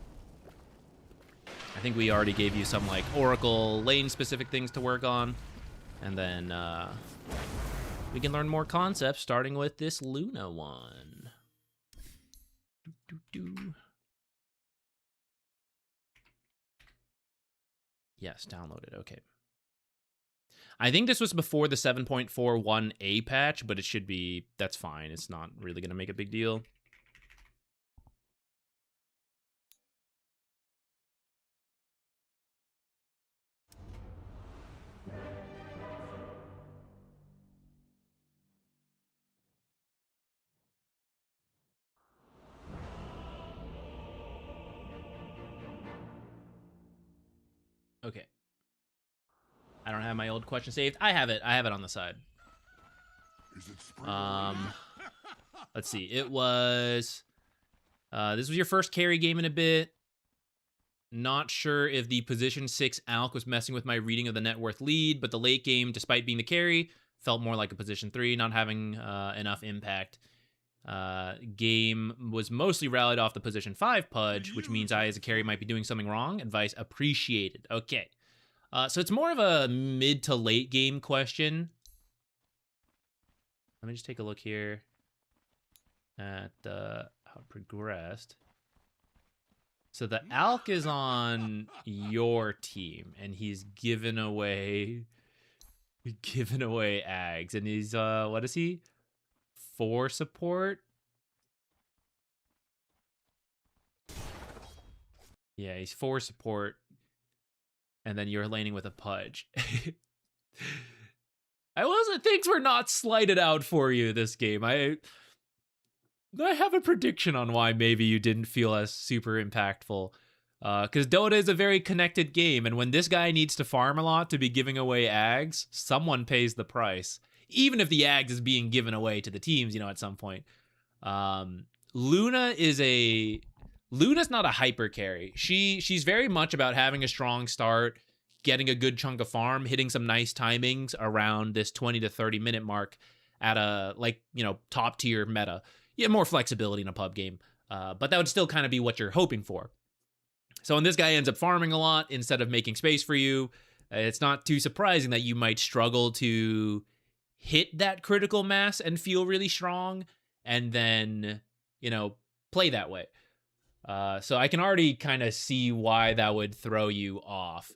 I think we already gave you some like Oracle lane specific things to work on, and then we can learn more concepts starting with this Luna one. Yes, downloaded. Okay. I think this was before the 7.41a patch, but it should be, that's fine. It's not really going to make a big deal. Okay. I don't have my old question saved. I have it. I have it on the side. Let's see. It was this was your first carry game in a bit. Not sure if the position 6 Alk was messing with my reading of the net worth lead, but the late game, despite being the carry, felt more like a position 3, not having enough impact. Game was mostly rallied off the position 5 pudge, which means I as a carry might be doing something wrong. Advice appreciated. Okay. So it's more of a mid to late game question. Let me just take a look here at how it progressed. So the Alk is on your team, and he's given away Ags, and he's what is he? 4 support. Yeah, he's 4 support, and then you're laning with a pudge. Things were not slighted out for you this game. I have a prediction on why maybe you didn't feel as super impactful. Because Dota is a very connected game, and when this guy needs to farm a lot to be giving away Ags, someone pays the price. Even if the Ags is being given away to the teams, you know, at some point. Luna's not a hyper carry. She's very much about having a strong start, getting a good chunk of farm, hitting some nice timings around this 20 to 30 minute mark at a, like, you know, top tier meta. You have more flexibility in a pub game, but that would still kind of be what you're hoping for. So when this guy ends up farming a lot instead of making space for you, it's not too surprising that you might struggle to hit that critical mass and feel really strong and then, you know, play that way. So I can already kind of see why that would throw you off.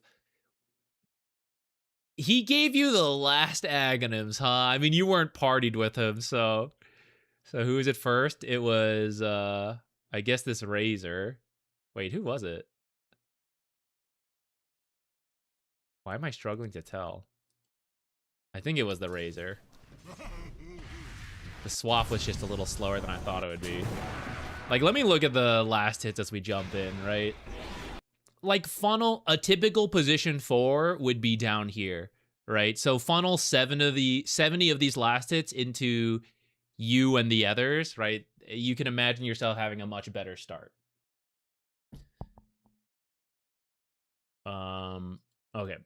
He gave you the last Aghanims, huh? I mean, you weren't partied with him, so who was it first? It was, I guess this Razor. Wait, who was it? Why am I struggling to tell? I think it was the Razor. The swap was just a little slower than I thought it would be. Like, let me look at the last hits as we jump in, right? Like, funnel, a typical position 4 would be down here, right? So funnel 70 of these last hits into you and the others, right? You can imagine yourself having a much better start. Okay.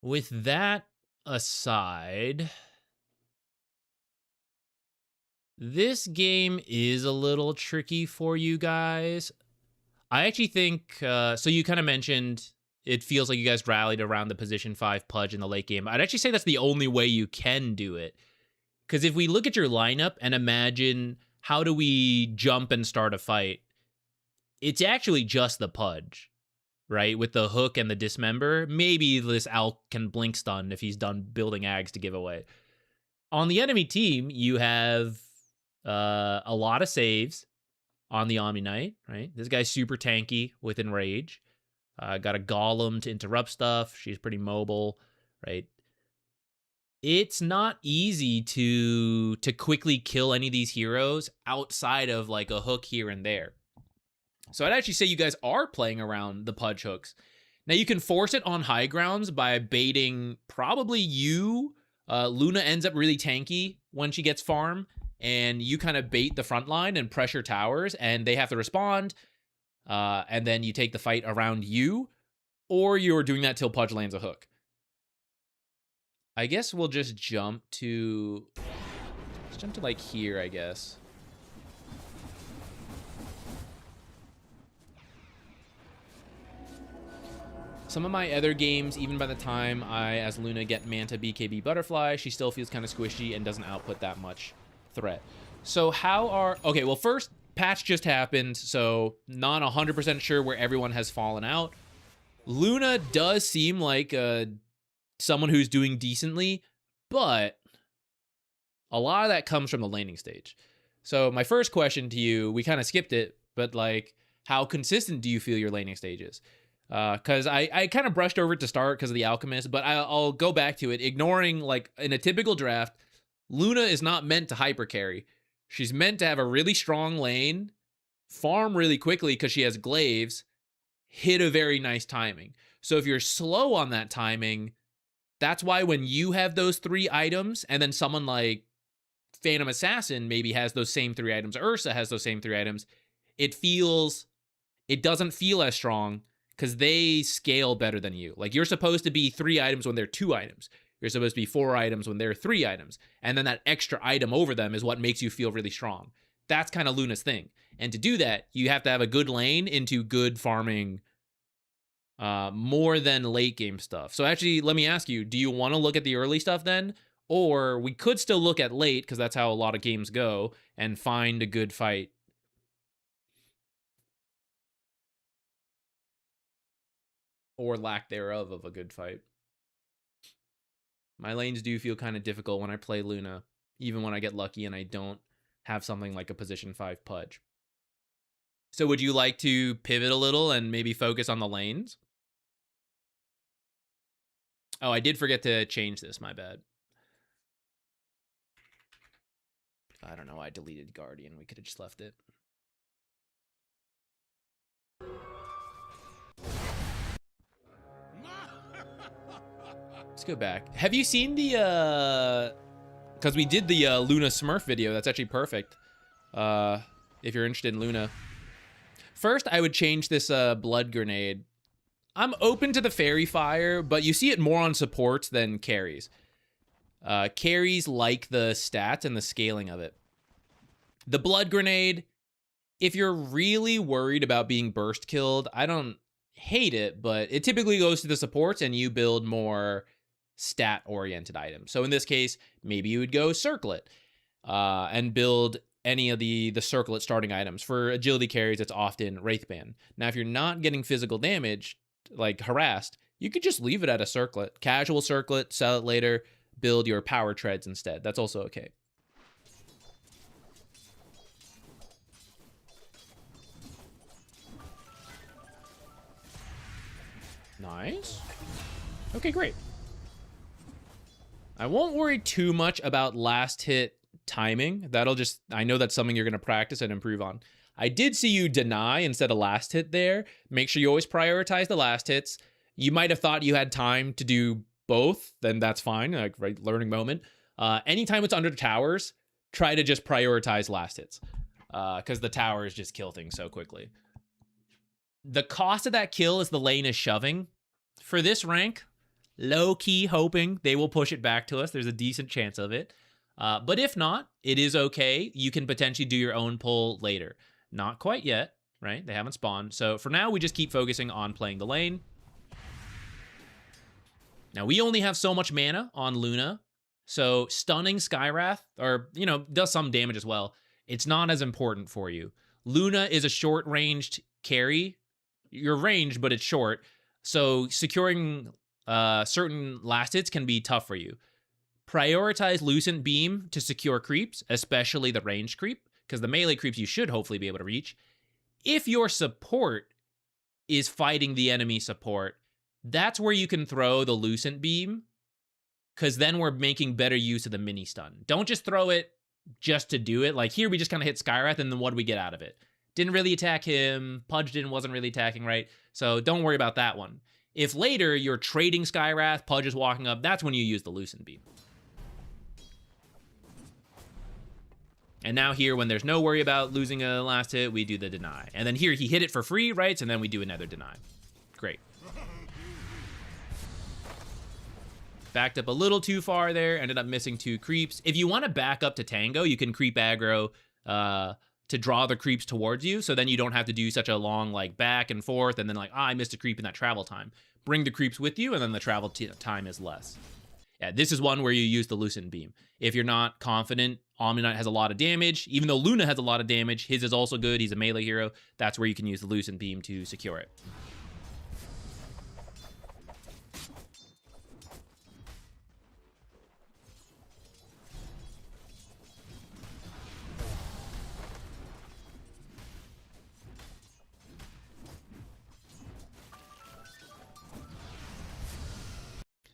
With that aside, this game is a little tricky for you guys. I actually think, so you kind of mentioned it feels like you guys rallied around the position 5 Pudge in the late game. I'd actually say that's the only way you can do it. Because if we look at your lineup and imagine how do we jump and start a fight, it's actually just the Pudge, right? With the hook and the dismember. Maybe this Alk can blink stun if he's done building ags to give away. On the enemy team, you have a lot of saves on the Omni Knight, right? This guy's super tanky with Enrage. Got a Golem to interrupt stuff. She's pretty mobile, right? It's not easy to quickly kill any of these heroes outside of like a hook here and there. So I'd actually say you guys are playing around the Pudge hooks. Now you can force it on high grounds by baiting probably you. Luna ends up really tanky when she gets farm, and you kind of bait the front line and pressure towers, and they have to respond, and then you take the fight around you, or you're doing that till Pudge lands a hook. I guess we'll just jump to... Let's jump to, like, here, I guess. Some of my other games, even by the time I, as Luna, get Manta BKB Butterfly, she still feels kind of squishy and doesn't output that much threat. So how are... Okay, well, first, patch just happened, so not 100% sure where everyone has fallen out. Luna does seem like someone who's doing decently, but a lot of that comes from the laning stage. So my first question to you, we kind of skipped it, but like, how consistent do you feel your laning stage is? Because I kind of brushed over it to start because of the Alchemist, but I'll go back to it. Ignoring, like, in a typical draft, Luna is not meant to hyper carry. She's meant to have a really strong lane, farm really quickly because she has glaives, hit a very nice timing. So if you're slow on that timing, that's why when you have those 3 items, and then someone like Phantom Assassin maybe has those same 3 items, Ursa has those same 3 items, it doesn't feel as strong because they scale better than you. Like, you're supposed to be 3 items when they're 2 items. You're supposed to be 4 items when they're 3 items. And then that extra item over them is what makes you feel really strong. That's kind of Luna's thing. And to do that, you have to have a good lane into good farming, more than late game stuff. So actually, let me ask you, do you want to look at the early stuff then? Or we could still look at late, because that's how a lot of games go, and find a good fight. Or lack thereof of a good fight. My lanes do feel kind of difficult when I play Luna, even when I get lucky and I don't have something like a position 5 Pudge. So would you like to pivot a little and maybe focus on the lanes? Oh, I did forget to change this, my bad. I don't know, I deleted Guardian. We could have just left it. Let's go back. Have you seen the, because we did the Luna Smurf video. That's actually perfect. If you're interested in Luna. First, I would change this blood grenade. I'm open to the fairy fire, but you see it more on supports than carries. Carries like the stats and the scaling of it. The blood grenade, if you're really worried about being burst killed, I don't hate it, but it typically goes to the supports and you build more stat-oriented items. So in this case, maybe you would go Circlet and build any of the Circlet starting items. For agility carries, it's often Wraithband. Now, if you're not getting physical damage, like harassed, you could just leave it at a Circlet. Casual Circlet, sell it later, build your power treads instead. That's also okay. Nice. Okay, great. I won't worry too much about last hit timing. I know that's something you're going to practice and improve on. I did see you deny instead of last hit there. Make sure you always prioritize the last hits. You might have thought you had time to do both, then that's fine, like, right, learning moment. Anytime it's under the towers, try to just prioritize last hits, because the towers just kill things so quickly. The cost of that kill is the lane is shoving. For this rank, low-key hoping they will push it back to us. There's a decent chance of it. But if not, it is okay. You can potentially do your own pull later. Not quite yet. right? They haven't spawned. So for now, we just keep focusing on playing the lane. Now, we only have so much mana on Luna, so stunning Skywrath, or, you know, does some damage as well, it's not as important for you. Luna is a short-ranged carry. You're ranged, but it's short, so securing certain last hits can be tough for you. Prioritize Lucent Beam to secure creeps, especially the ranged creep, because the melee creeps you should hopefully be able to reach. If your support is fighting the enemy support, that's where you can throw the Lucent Beam, because then we're making better use of the mini stun. Don't just throw it just to do it. Like here, we just kind of hit Skywrath, and then what do we get out of it? Didn't really attack him. Pudge wasn't really attacking, right? So don't worry about that one. If later you're trading Skywrath, Pudge is walking up, that's when you use the Lucent Beam. And now here, when there's no worry about losing a last hit, we do the deny. And then here, he hit it for free, right? And then we do another deny. Great. Backed up a little too far there, ended up missing 2 creeps. If you want to back up to tango, you can creep aggro to draw the creeps towards you, so then you don't have to do such a long like back and forth, and then like, I missed a creep in that travel time. Bring the creeps with you, and then the travel time is less. Yeah, this is one where you use the Lucent Beam. If you're not confident, Omni-Knight has a lot of damage. Even though Luna has a lot of damage, his is also good. He's a melee hero. That's where you can use the Lucent Beam to secure it.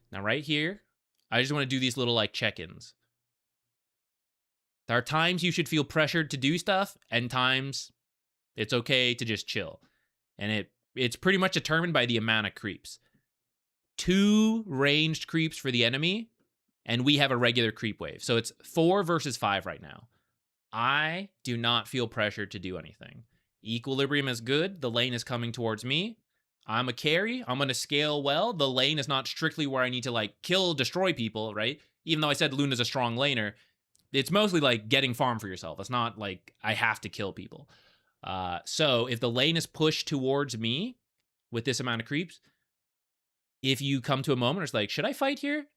Now right here, I just want to do these little like check-ins. There are times you should feel pressured to do stuff, and times it's okay to just chill. And it's pretty much determined by the amount of creeps. 2 ranged creeps for the enemy, and we have a regular creep wave. So it's 4 versus 5 right now. I do not feel pressured to do anything. Equilibrium is good. The lane is coming towards me. I'm a carry. I'm going to scale well. The lane is not strictly where I need to like kill, destroy people, right? Even though I said Luna's a strong laner, it's mostly like getting farm for yourself. It's not like I have to kill people. So if the lane is pushed towards me with this amount of creeps, if you come to a moment where it's like, should I fight here?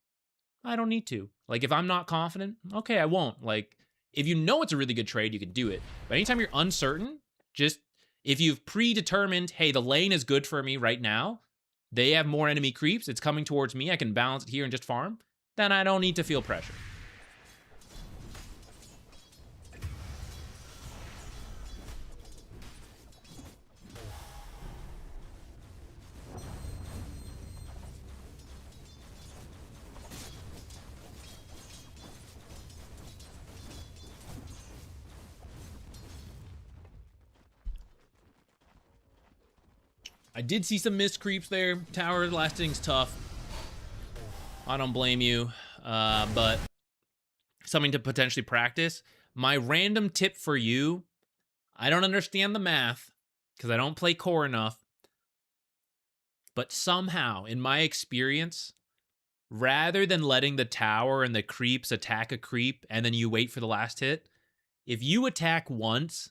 I don't need to. Like if I'm not confident, okay, I won't. Like if you know it's a really good trade, you can do it. But anytime you're uncertain, just if you've predetermined, hey, the lane is good for me right now, they have more enemy creeps, it's coming towards me, I can balance it here and just farm, then I don't need to feel pressure. I did see some missed creeps there. Tower lasting's tough. I don't blame you, but something to potentially practice. My random tip for you, I don't understand the math because I don't play core enough, but somehow, in my experience, rather than letting the tower and the creeps attack a creep and then you wait for the last hit, if you attack once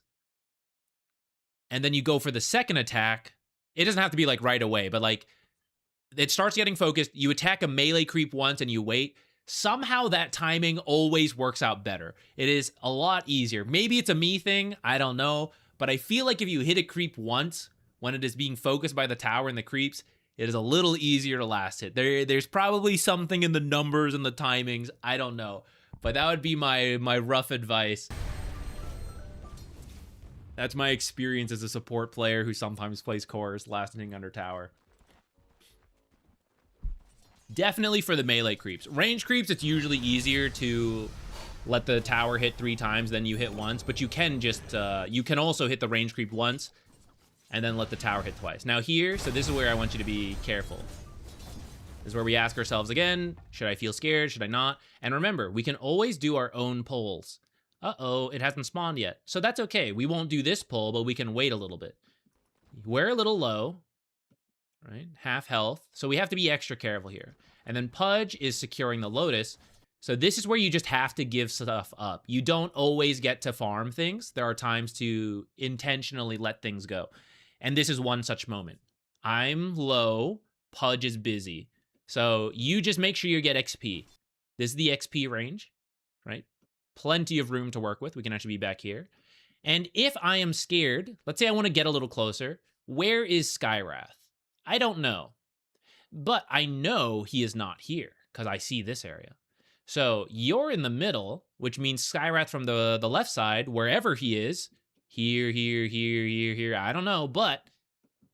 and then you go for the second attack, it doesn't have to be like right away, but like it starts getting focused. You attack a melee creep once and you wait. Somehow that timing always works out better. It is a lot easier. Maybe it's a me thing. I don't know. But I feel like if you hit a creep once when it is being focused by the tower and the creeps, it is a little easier to last hit. There's probably something in the numbers and the timings. I don't know. But that would be my rough advice. That's my experience as a support player who sometimes plays cores, lasting under tower. Definitely for the melee creeps. Range creeps, it's usually easier to let the tower hit 3 times than you hit once, but you can just, you can also hit the range creep once and then let the tower hit twice. Now here, so this is where I want you to be careful. This is where we ask ourselves again, should I feel scared? Should I not? And remember, we can always do our own polls. Uh-oh, it hasn't spawned yet. So that's okay. We won't do this pull, but we can wait a little bit. We're a little low, right? Half health. So we have to be extra careful here. And then Pudge is securing the Lotus. So this is where you just have to give stuff up. You don't always get to farm things. There are times to intentionally let things go. And this is one such moment. I'm low, Pudge is busy. So you just make sure you get XP. This is the XP range, right? Plenty of room to work with. We can actually be back here. And if I am scared, let's say I want to get a little closer, where is Skywrath? I don't know. But I know he is not here because I see this area. So you're in the middle, which means Skywrath from the left side, wherever he is, here, I don't know, but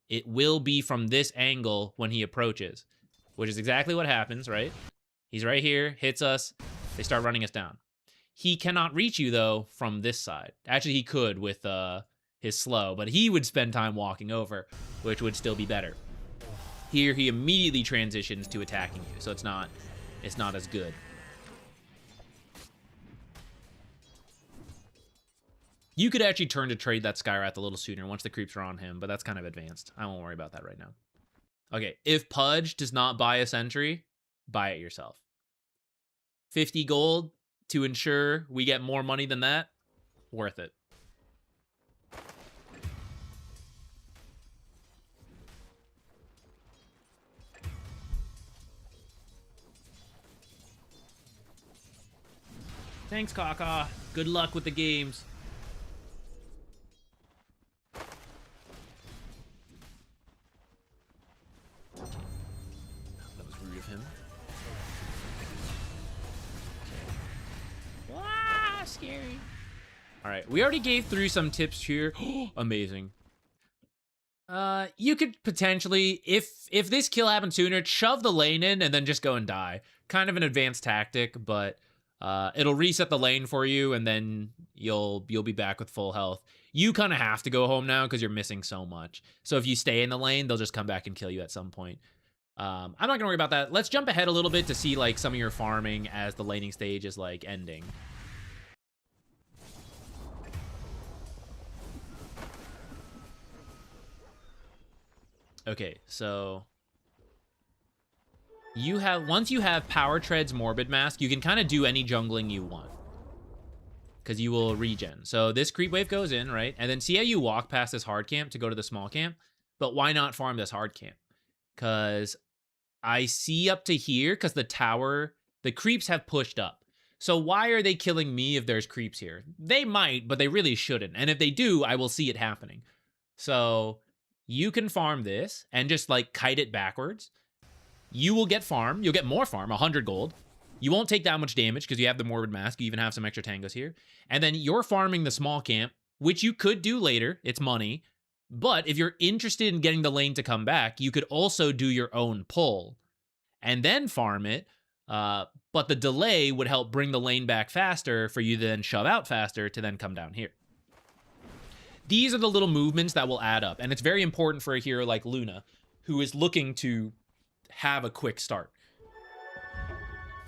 it will be from this angle when he approaches, which is exactly what happens, right? He's right here, hits us, they start running us down. He cannot reach you, though, from this side. Actually, he could with his slow, but he would spend time walking over, which would still be better. Here, he immediately transitions to attacking you, so it's not as good. You could actually turn to trade that Skywrath a little sooner once the creeps are on him, but that's kind of advanced. I won't worry about that right now. Okay, if Pudge does not buy a sentry, buy it yourself. 50 gold to ensure we get more money than that, worth it. Thanks, Kaka. Good luck with the games. That was rude of him. Ah, scary. All right, we already gave through some tips here. Amazing. You could potentially, if this kill happened sooner, shove the lane in and then just go and die. Kind of an advanced tactic, but it'll reset the lane for you, and then you'll be back with full health. You kind of have to go home now because you're missing so much. So if you stay in the lane, they'll just come back and kill you at some point. I'm not gonna worry about that. Let's jump ahead a little bit to see like some of your farming as the laning stage is like ending. Okay, so once you have Power Tread's Morbid Mask, you can kind of do any jungling you want, because you will regen. So this creep wave goes in, right? And then see how you walk past this hard camp to go to the small camp? But why not farm this hard camp? Because I see up to here, because the creeps have pushed up. So why are they killing me if there's creeps here? They might, but they really shouldn't. And if they do, I will see it happening. So you can farm this and just like kite it backwards. You will get farm. You'll get more farm, 100 gold. You won't take that much damage because you have the Morbid Mask. You even have some extra tangos here. And then you're farming the small camp, which you could do later. It's money. But if you're interested in getting the lane to come back, you could also do your own pull and then farm it. But the delay would help bring the lane back faster for you to then shove out faster to then come down here. These are the little movements that will add up. And it's very important for a hero like Luna, who is looking to have a quick start.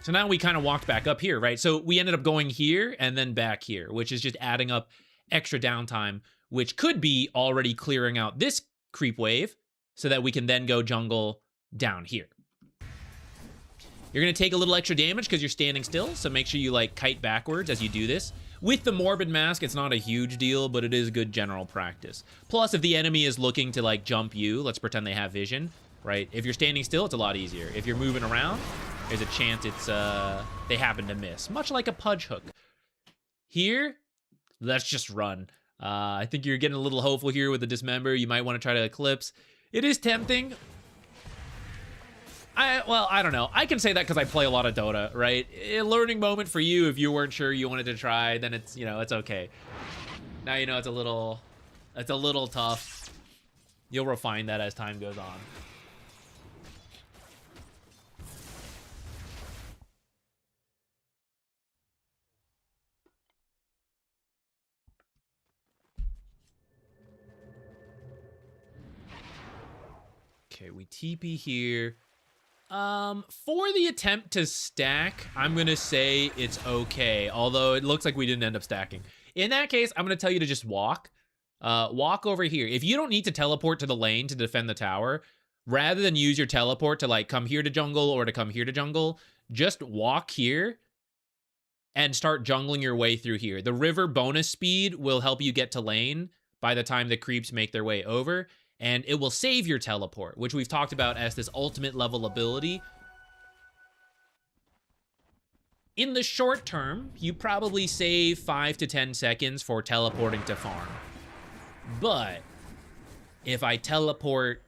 So now we kind of walked back up here, right? So we ended up going here and then back here, which is just adding up extra downtime, which could be already clearing out this creep wave so that we can then go jungle down here. You're going to take a little extra damage because you're standing still, so make sure you like kite backwards as you do this. With the Morbid Mask, it's not a huge deal, but it is good general practice. Plus, if the enemy is looking to like jump you, let's pretend they have vision, right? If you're standing still, it's a lot easier. If you're moving around, there's a chance it's they happen to miss, much like a Pudge hook. Here, let's just run. I think you're getting a little hopeful here with the Dismember. You might want to try to Eclipse. It is tempting. I don't know. I can say that because I play a lot of Dota, right? A learning moment for you if you weren't sure you wanted to try, then it's, it's okay. Now you know it's a little tough. You'll refine that as time goes on. Okay, we TP here. For the attempt to stack, I'm going to say it's okay. Although it looks like we didn't end up stacking. In that case, I'm going to tell you to just walk. Walk over here. If you don't need to teleport to the lane to defend the tower, rather than use your teleport to like come here to jungle or to come here to jungle, just walk here and start jungling your way through here. The river bonus speed will help you get to lane by the time the creeps make their way over, and it will save your teleport, which we've talked about as this ultimate level ability. In the short term, you probably save 5 to 10 seconds for teleporting to farm. But if I teleport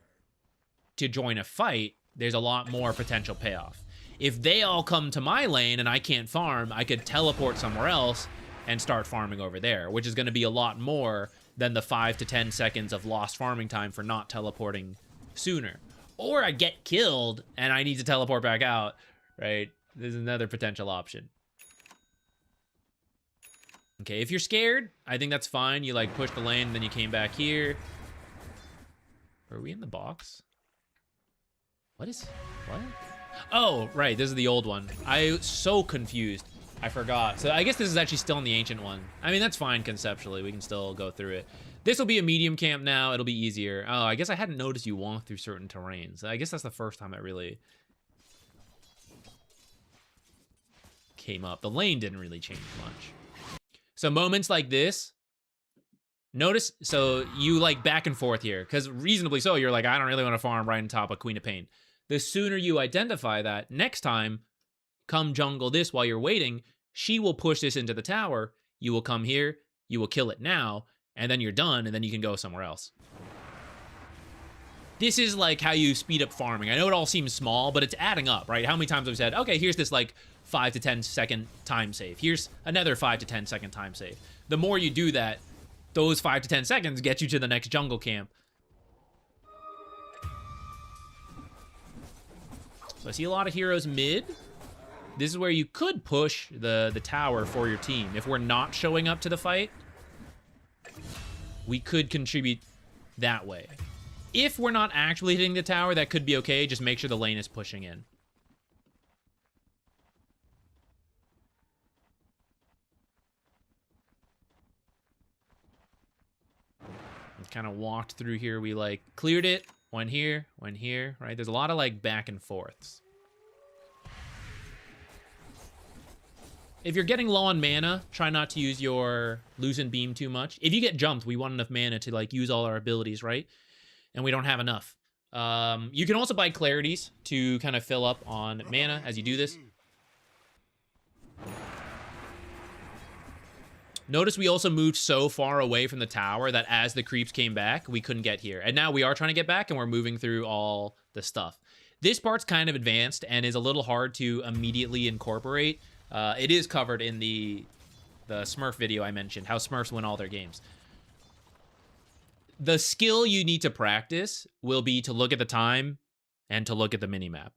to join a fight, there's a lot more potential payoff. If they all come to my lane and I can't farm, I could teleport somewhere else and start farming over there, which is going to be a lot more than the 5 to 10 seconds of lost farming time for not teleporting sooner. Or I get killed and I need to teleport back out, right? There's another potential option. Okay, if you're scared, I think that's fine. You like push the lane, and then you came back here. Are we in the box? What? Oh, right, this is the old one. I was so confused. I forgot. So I guess this is actually still in the ancient one. I mean, that's fine conceptually. We can still go through it. This will be a medium camp now. It'll be easier. Oh, I guess I hadn't noticed you walk through certain terrains. I guess that's the first time I really came up. The lane didn't really change much. So moments like this, notice, so you like back and forth here, because reasonably so, you're like, I don't really want to farm right on top of Queen of Pain. The sooner you identify that, next time, come jungle this while you're waiting, she will push this into the tower, you will come here, you will kill it now, and then you're done, and then you can go somewhere else. This is like how you speed up farming. I know it all seems small, but it's adding up, right? How many times have we said, okay, here's this like 5 to 10 second time save. Here's another 5 to 10 second time save. The more you do that, those 5 to 10 seconds get you to the next jungle camp. So I see a lot of heroes mid. This is where you could push the tower for your team. If we're not showing up to the fight, we could contribute that way. If we're not actually hitting the tower, that could be okay. Just make sure the lane is pushing in. Kind of walked through here. We like cleared it, went here, right? There's a lot of like back and forths. If you're getting low on mana, try not to use your Lucent Beam too much. If you get jumped, we want enough mana to like use all our abilities, right? And we don't have enough. You can also buy clarities to kind of fill up on mana as you do this. Notice we also moved so far away from the tower that as the creeps came back, we couldn't get here. And now we are trying to get back, and we're moving through all the stuff. This part's kind of advanced and is a little hard to immediately incorporate. It is covered in the Smurf video I mentioned, how Smurfs win all their games. The skill you need to practice will be to look at the time and to look at the minimap.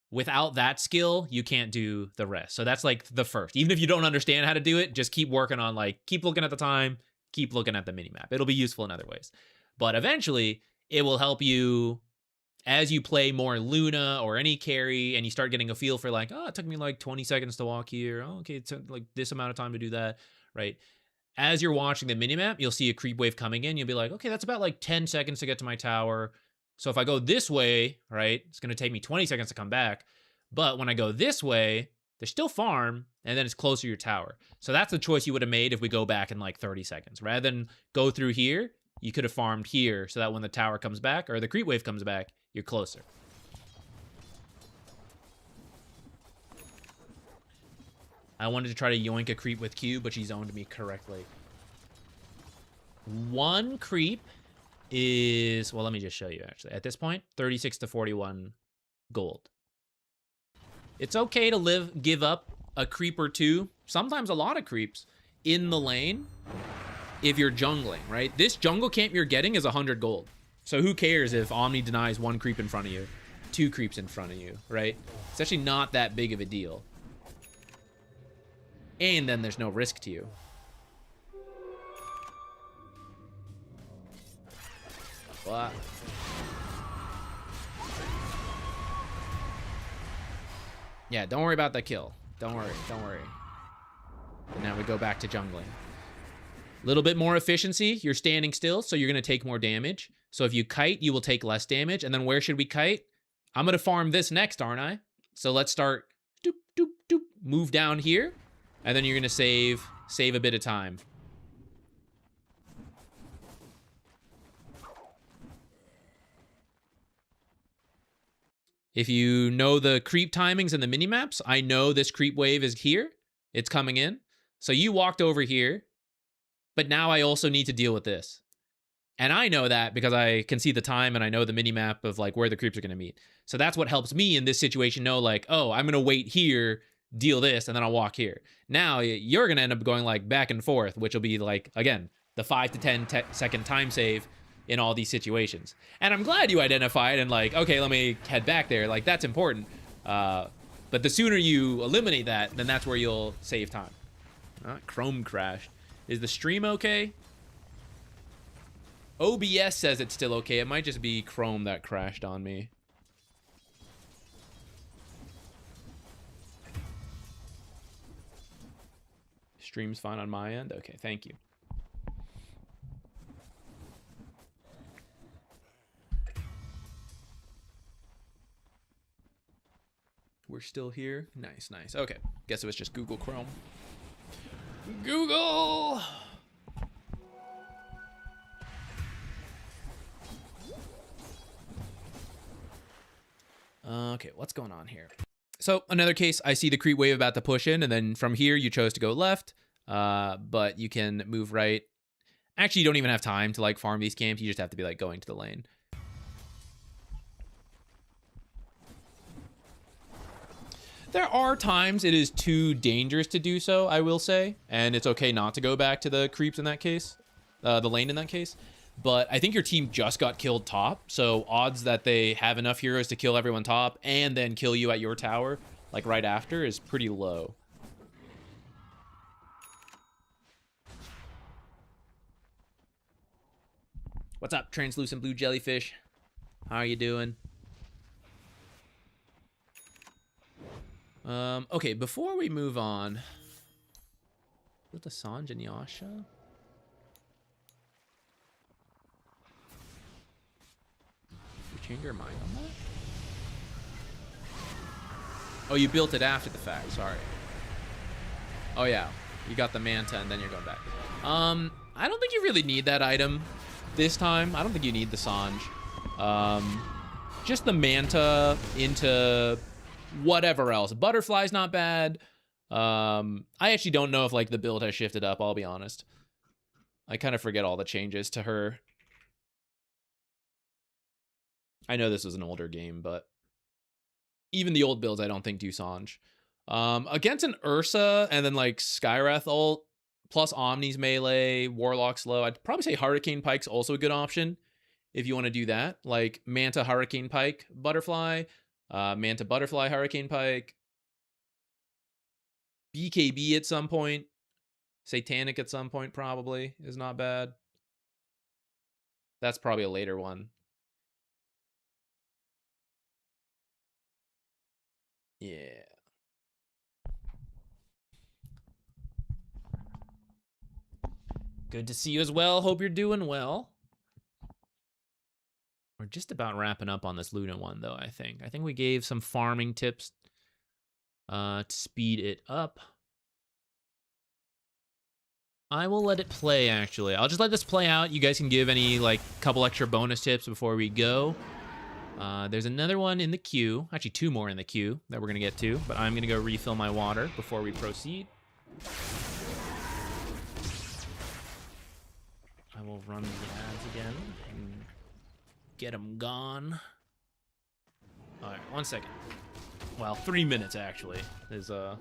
Without that skill, you can't do the rest. So that's like the first. Even if you don't understand how to do it, just keep working on like, keep looking at the time, keep looking at the minimap. It'll be useful in other ways. But eventually, it will help you as you play more Luna or any carry and you start getting a feel for like, oh, it took me like 20 seconds to walk here. Oh, okay, it took like this amount of time to do that, right? As you're watching the minimap, you'll see a creep wave coming in. You'll be like, okay, that's about like 10 seconds to get to my tower. So if I go this way, right, it's going to take me 20 seconds to come back. But when I go this way, there's still farm, and then it's closer to your tower. So that's the choice you would have made if we go back in like 30 seconds. Rather than go through here, you could have farmed here so that when the tower comes back, or the creep wave comes back, you're closer. I wanted to try to yoink a creep with Q, but she zoned me correctly. One creep is, well, let me just show you actually. At this point, 36 to 41 gold. It's okay to give up a creep or two, sometimes a lot of creeps, in the lane if you're jungling, right? This jungle camp you're getting is 100 gold. So who cares if Omni denies one creep in front of you, 2 creeps in front of you, right? It's actually not that big of a deal. And then there's no risk to you. What? Yeah, don't worry about that kill. Don't worry, don't worry. And now we go back to jungling. A little bit more efficiency. You're standing still, so you're going to take more damage. So if you kite, you will take less damage. And then where should we kite? I'm going to farm this next, aren't I? So let's start, doop, doop, doop, move down here. and then you're gonna save a bit of time. If you know the creep timings and the mini-maps, I know this creep wave is here. It's coming in. So you walked over here, but now I also need to deal with this. And I know that because I can see the time and I know the mini-map of like where the creeps are going to meet. So that's what helps me in this situation know like, oh, I'm going to wait here, deal this, and then I'll walk here. Now you're going to end up going like back and forth, which will be like, again, the 5 to 10 second time save in all these situations. And I'm glad you identified and like, okay, let me head back there. Like, that's important. But the sooner you eliminate that, then that's where you'll save time. Chrome crashed. Is the stream okay? OBS says it's still okay. It might just be Chrome that crashed on me. Stream's fine on my end? Okay, thank you. We're still here. Nice, nice. Okay. Guess it was just Google Chrome. Google! Okay, what's going on here? So, another case, I see the creep wave about to push in, and then from here, you chose to go left, but you can move right. Actually, you don't even have time to, like, farm these camps. You just have to be, like, going to the lane. There are times it is too dangerous to do so, I will say, and it's okay not to go back to the creeps in that case, the lane in that case. But I think your team just got killed top, so odds that they have enough heroes to kill everyone top and then kill you at your tower, like right after, is pretty low. What's up, translucent blue jellyfish? How are you doing? Okay, before we move on, with the Sanj and Yasha. Change your mind on that? Oh, you built it after the fact. Sorry. Oh, yeah. You got the Manta, and then you're going back. I don't think you really need that item this time. I don't think you need the Sanj. Just the Manta into whatever else. Butterfly's not bad. I actually don't know if, like, the build has shifted up, I'll be honest. I kind of forget all the changes to her. I know this was an older game, but even the old builds I don't think do Sanj. Against an Ursa and then like Skywrath ult plus Omni's melee, Warlock slow, I'd probably say Hurricane Pike's also a good option if you want to do that. Like Manta, Hurricane Pike, Butterfly, Manta, Butterfly, Hurricane Pike, BKB at some point, Satanic at some point probably is not bad. That's probably a later one. Yeah. Good to see you as well. Hope you're doing well. We're just about wrapping up on this Luna one, though, I think. I think we gave some farming tips to speed it up. I will let it play, actually. I'll just let this play out. You guys can give any, like, couple extra bonus tips before we go. There's another one in the queue. Actually, 2 more in the queue that we're going to get to. But I'm going to go refill my water before we proceed. I will run the ads again and get them gone. All right, 1 second. Well, 3 minutes, actually, is the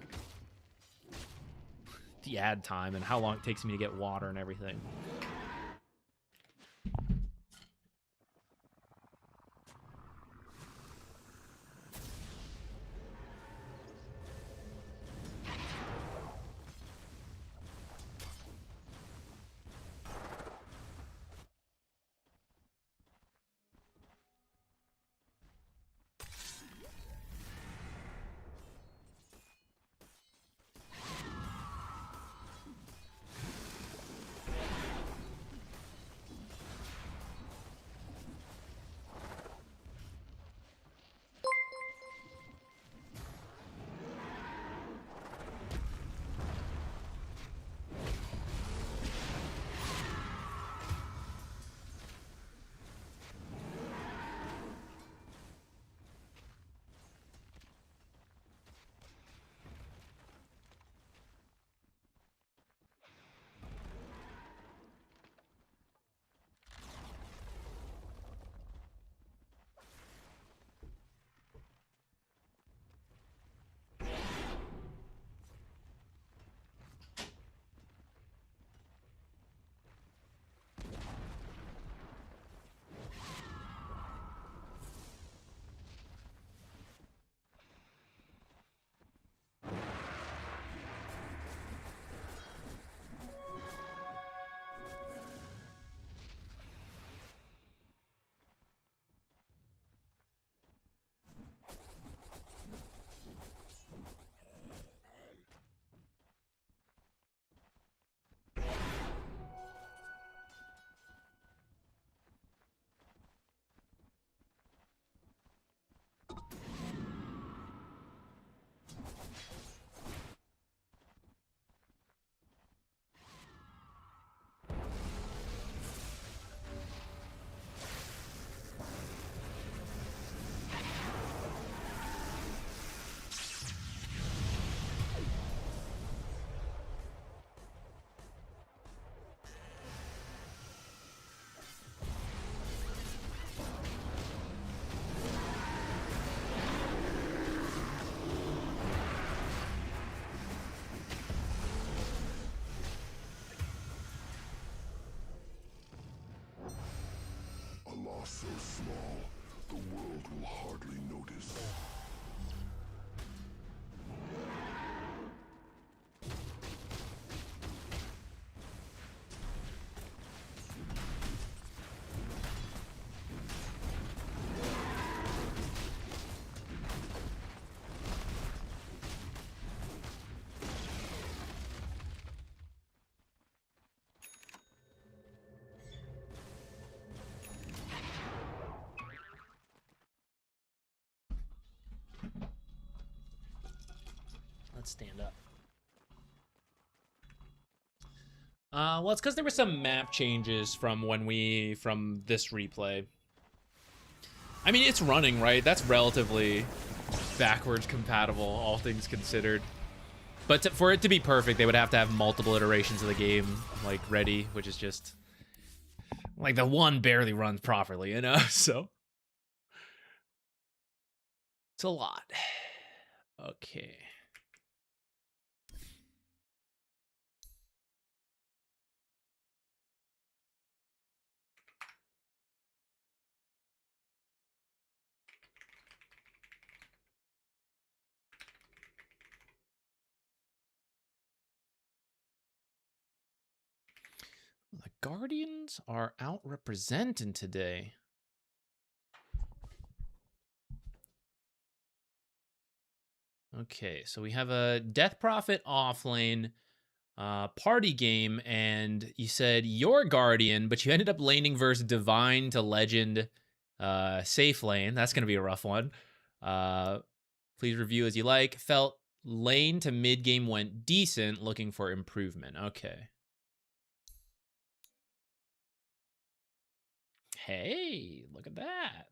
ad time and how long it takes me to get water and everything. so small, the world will hardly notice. Let's stand up. Well, it's because there were some map changes from this replay. I mean, it's running, right? That's relatively backwards compatible, all things considered. But for it to be perfect, they would have to have multiple iterations of the game, like, ready, which is just... like, the one barely runs properly, you know? So... it's a lot. Okay. The Guardians are out-representing today. Okay, so we have a Death Prophet offlane party game, and you said your Guardian, but you ended up laning versus Divine to Legend safe lane. That's going to be a rough one. Please review as you like. Felt lane to mid game went decent, looking for improvement. Okay. Hey, look at that.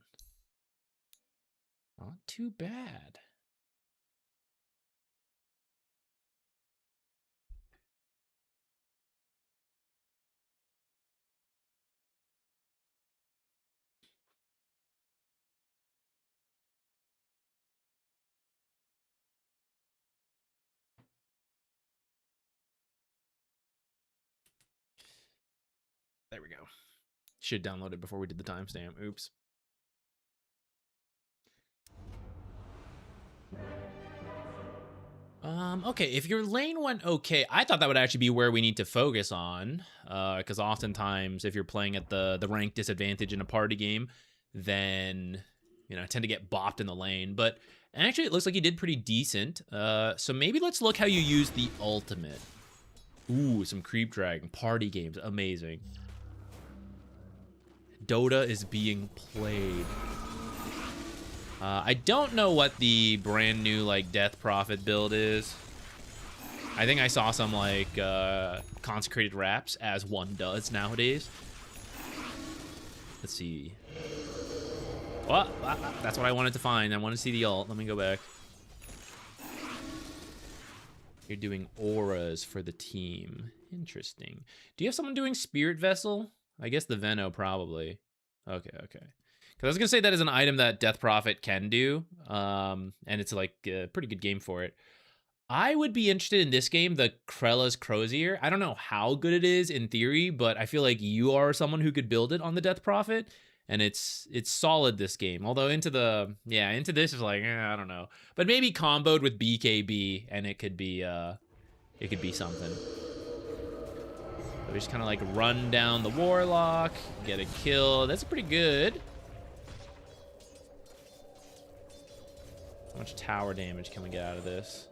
Not too bad. There we go. Should download it before we did the timestamp. Oops. Okay, if your lane went okay, I thought that would actually be where we need to focus on, because oftentimes if you're playing at the rank disadvantage in a party game, then, you know, I tend to get bopped in the lane, but actually it looks like you did pretty decent, so maybe let's look how you use the ultimate. Ooh, some Creep Dragon, party games, amazing. Dota is being played. I don't know what the brand new, like, Death Prophet build is. I think I saw some, like, consecrated wraps, as one does nowadays. Let's see. Well, that's what I wanted to find. I want to see the ult. Let me go back. You're doing auras for the team. Interesting. Do you have someone doing Spirit Vessel? I guess the Veno, probably. Okay, okay. Because I was going to say that is an item that Death Prophet can do, and it's like a pretty good game for it. I would be interested in this game, the Krella's Crozier. I don't know how good it is in theory, but I feel like you are someone who could build it on the Death Prophet, and it's solid this game. Although into this is like, I don't know. But maybe comboed with BKB, and it could be something. So we just kind of like run down the Warlock, get a kill. That's pretty good. How much tower damage can we get out of this?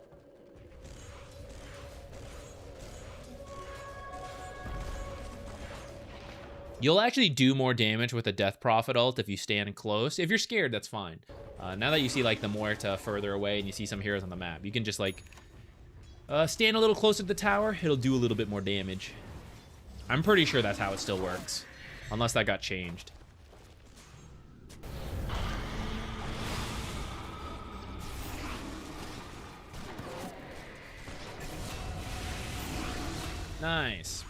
You'll actually do more damage with a Death Prophet ult if you stand close. If you're scared, that's fine. Now that you see like the Muerta further away and you see some heroes on the map, you can just like stand a little closer to the tower. It'll do a little bit more damage. I'm pretty sure that's how it still works, unless that got changed. Nice.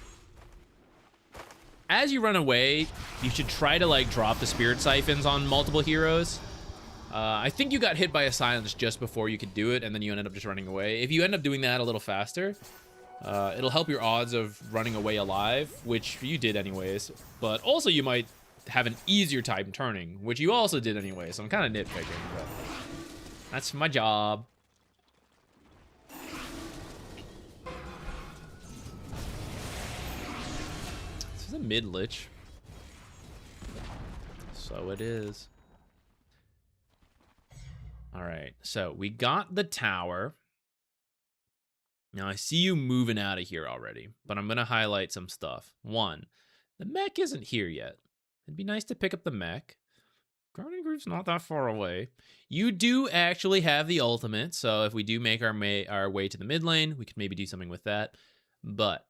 As you run away, you should try to like drop the Spirit Siphons on multiple heroes. I think you got hit by a silence just before you could do it, and then you ended up just running away. If you end up doing that a little faster, it'll help your odds of running away alive, which you did anyways. But also you might have an easier time turning, which you also did anyway, so I'm kind of nitpicking, but that's my job. This is a mid-lich. So it is. All right, so we got the tower. Now, I see you moving out of here already, but I'm going to highlight some stuff. One, the mech isn't here yet. It'd be nice to pick up the mech. Guardian Groove's not that far away. You do actually have the ultimate, so if we do make our way to the mid lane, we could maybe do something with that. But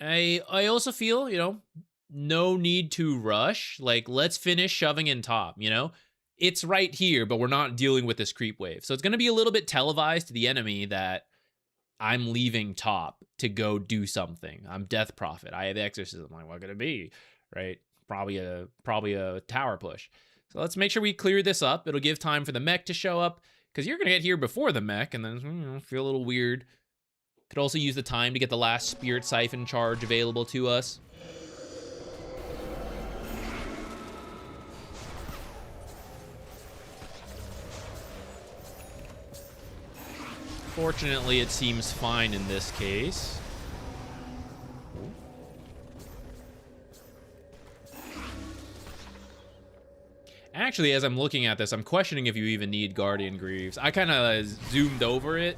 I also feel, you know, no need to rush. Like, let's finish shoving in top, you know? It's right here, but we're not dealing with this creep wave. So it's going to be a little bit televised to the enemy that I'm leaving top to go do something. I'm Death Prophet. I have Exorcism. Like, what could it be? Right? Probably a tower push. So let's make sure we clear this up. It'll give time for the mech to show up, because you're going to get here before the mech, and then, you know, feel a little weird. Could also use the time to get the last Spirit Siphon charge available to us. Fortunately, it seems fine in this case. Actually, as I'm looking at this, I'm questioning if you even need Guardian Greaves. I kind of zoomed over it.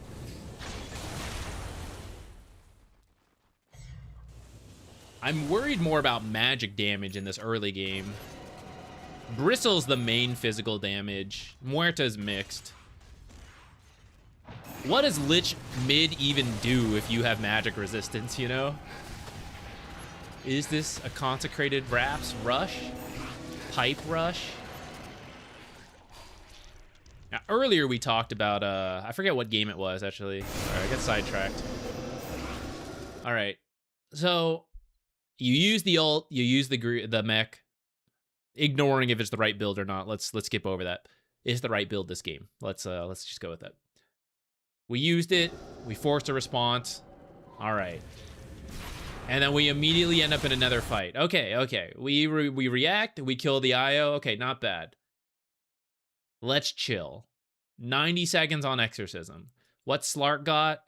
I'm worried more about magic damage in this early game. Bristle's the main physical damage. Muerta's mixed. What does Lich mid even do if you have magic resistance, you know? Is this a consecrated Wraps rush? Pipe rush? Now, earlier we talked about, I forget what game it was, actually. Sorry, I got sidetracked. All right. So, you use the ult, you use the mech, ignoring if it's the right build or not. Let's skip over that. Is the right build this game? Let's just go with that. We used it. We forced a response. All right. And then we immediately end up in another fight. Okay. We react. We kill the IO. Okay, not bad. Let's chill. 90 seconds on Exorcism. What Slark got?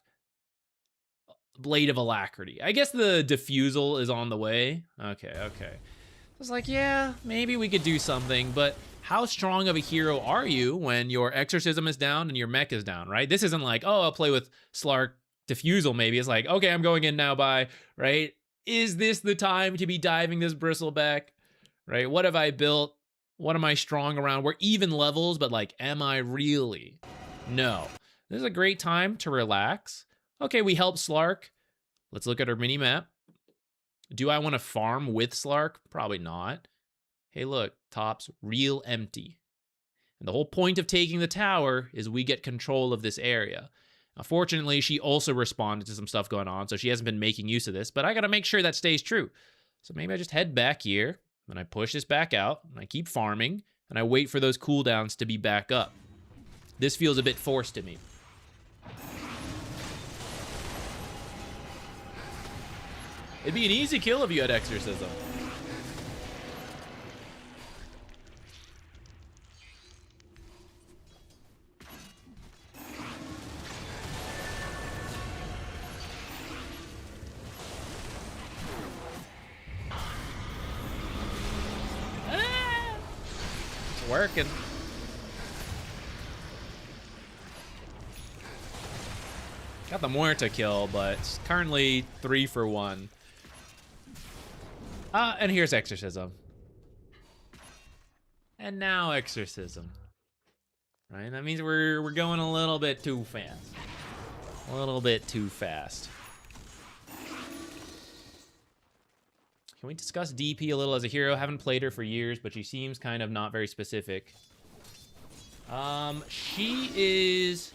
Blade of Alacrity. I guess the Diffusal is on the way. Okay. I was like, yeah, maybe we could do something, but how strong of a hero are you when your Exorcism is down and your mech is down, right? This isn't like, oh, I'll play with Slark Diffusal maybe. It's like, okay, I'm going in now, bye, right? Is this the time to be diving this Bristleback, right? What have I built? What am I strong around? We're even levels, but like, am I really? No. This is a great time to relax. Okay, we help Slark. Let's look at our mini-map. Do I want to farm with Slark? Probably not. Hey, look, top's real empty. And the whole point of taking the tower is we get control of this area. Now, fortunately, she also responded to some stuff going on, so she hasn't been making use of this, but I got to make sure that stays true. So maybe I just head back here, and I push this back out, and I keep farming, and I wait for those cooldowns to be back up. This feels a bit forced to me. It'd be an easy kill if you had Exorcism. It's working. Got the Muerta kill, but it's currently 3 for 1. And here's Exorcism. And now Exorcism. Right? That means we're going a little bit too fast. A little bit too fast. Can we discuss DP a little as a hero? Haven't played her for years, but she seems kind of not very specific. She is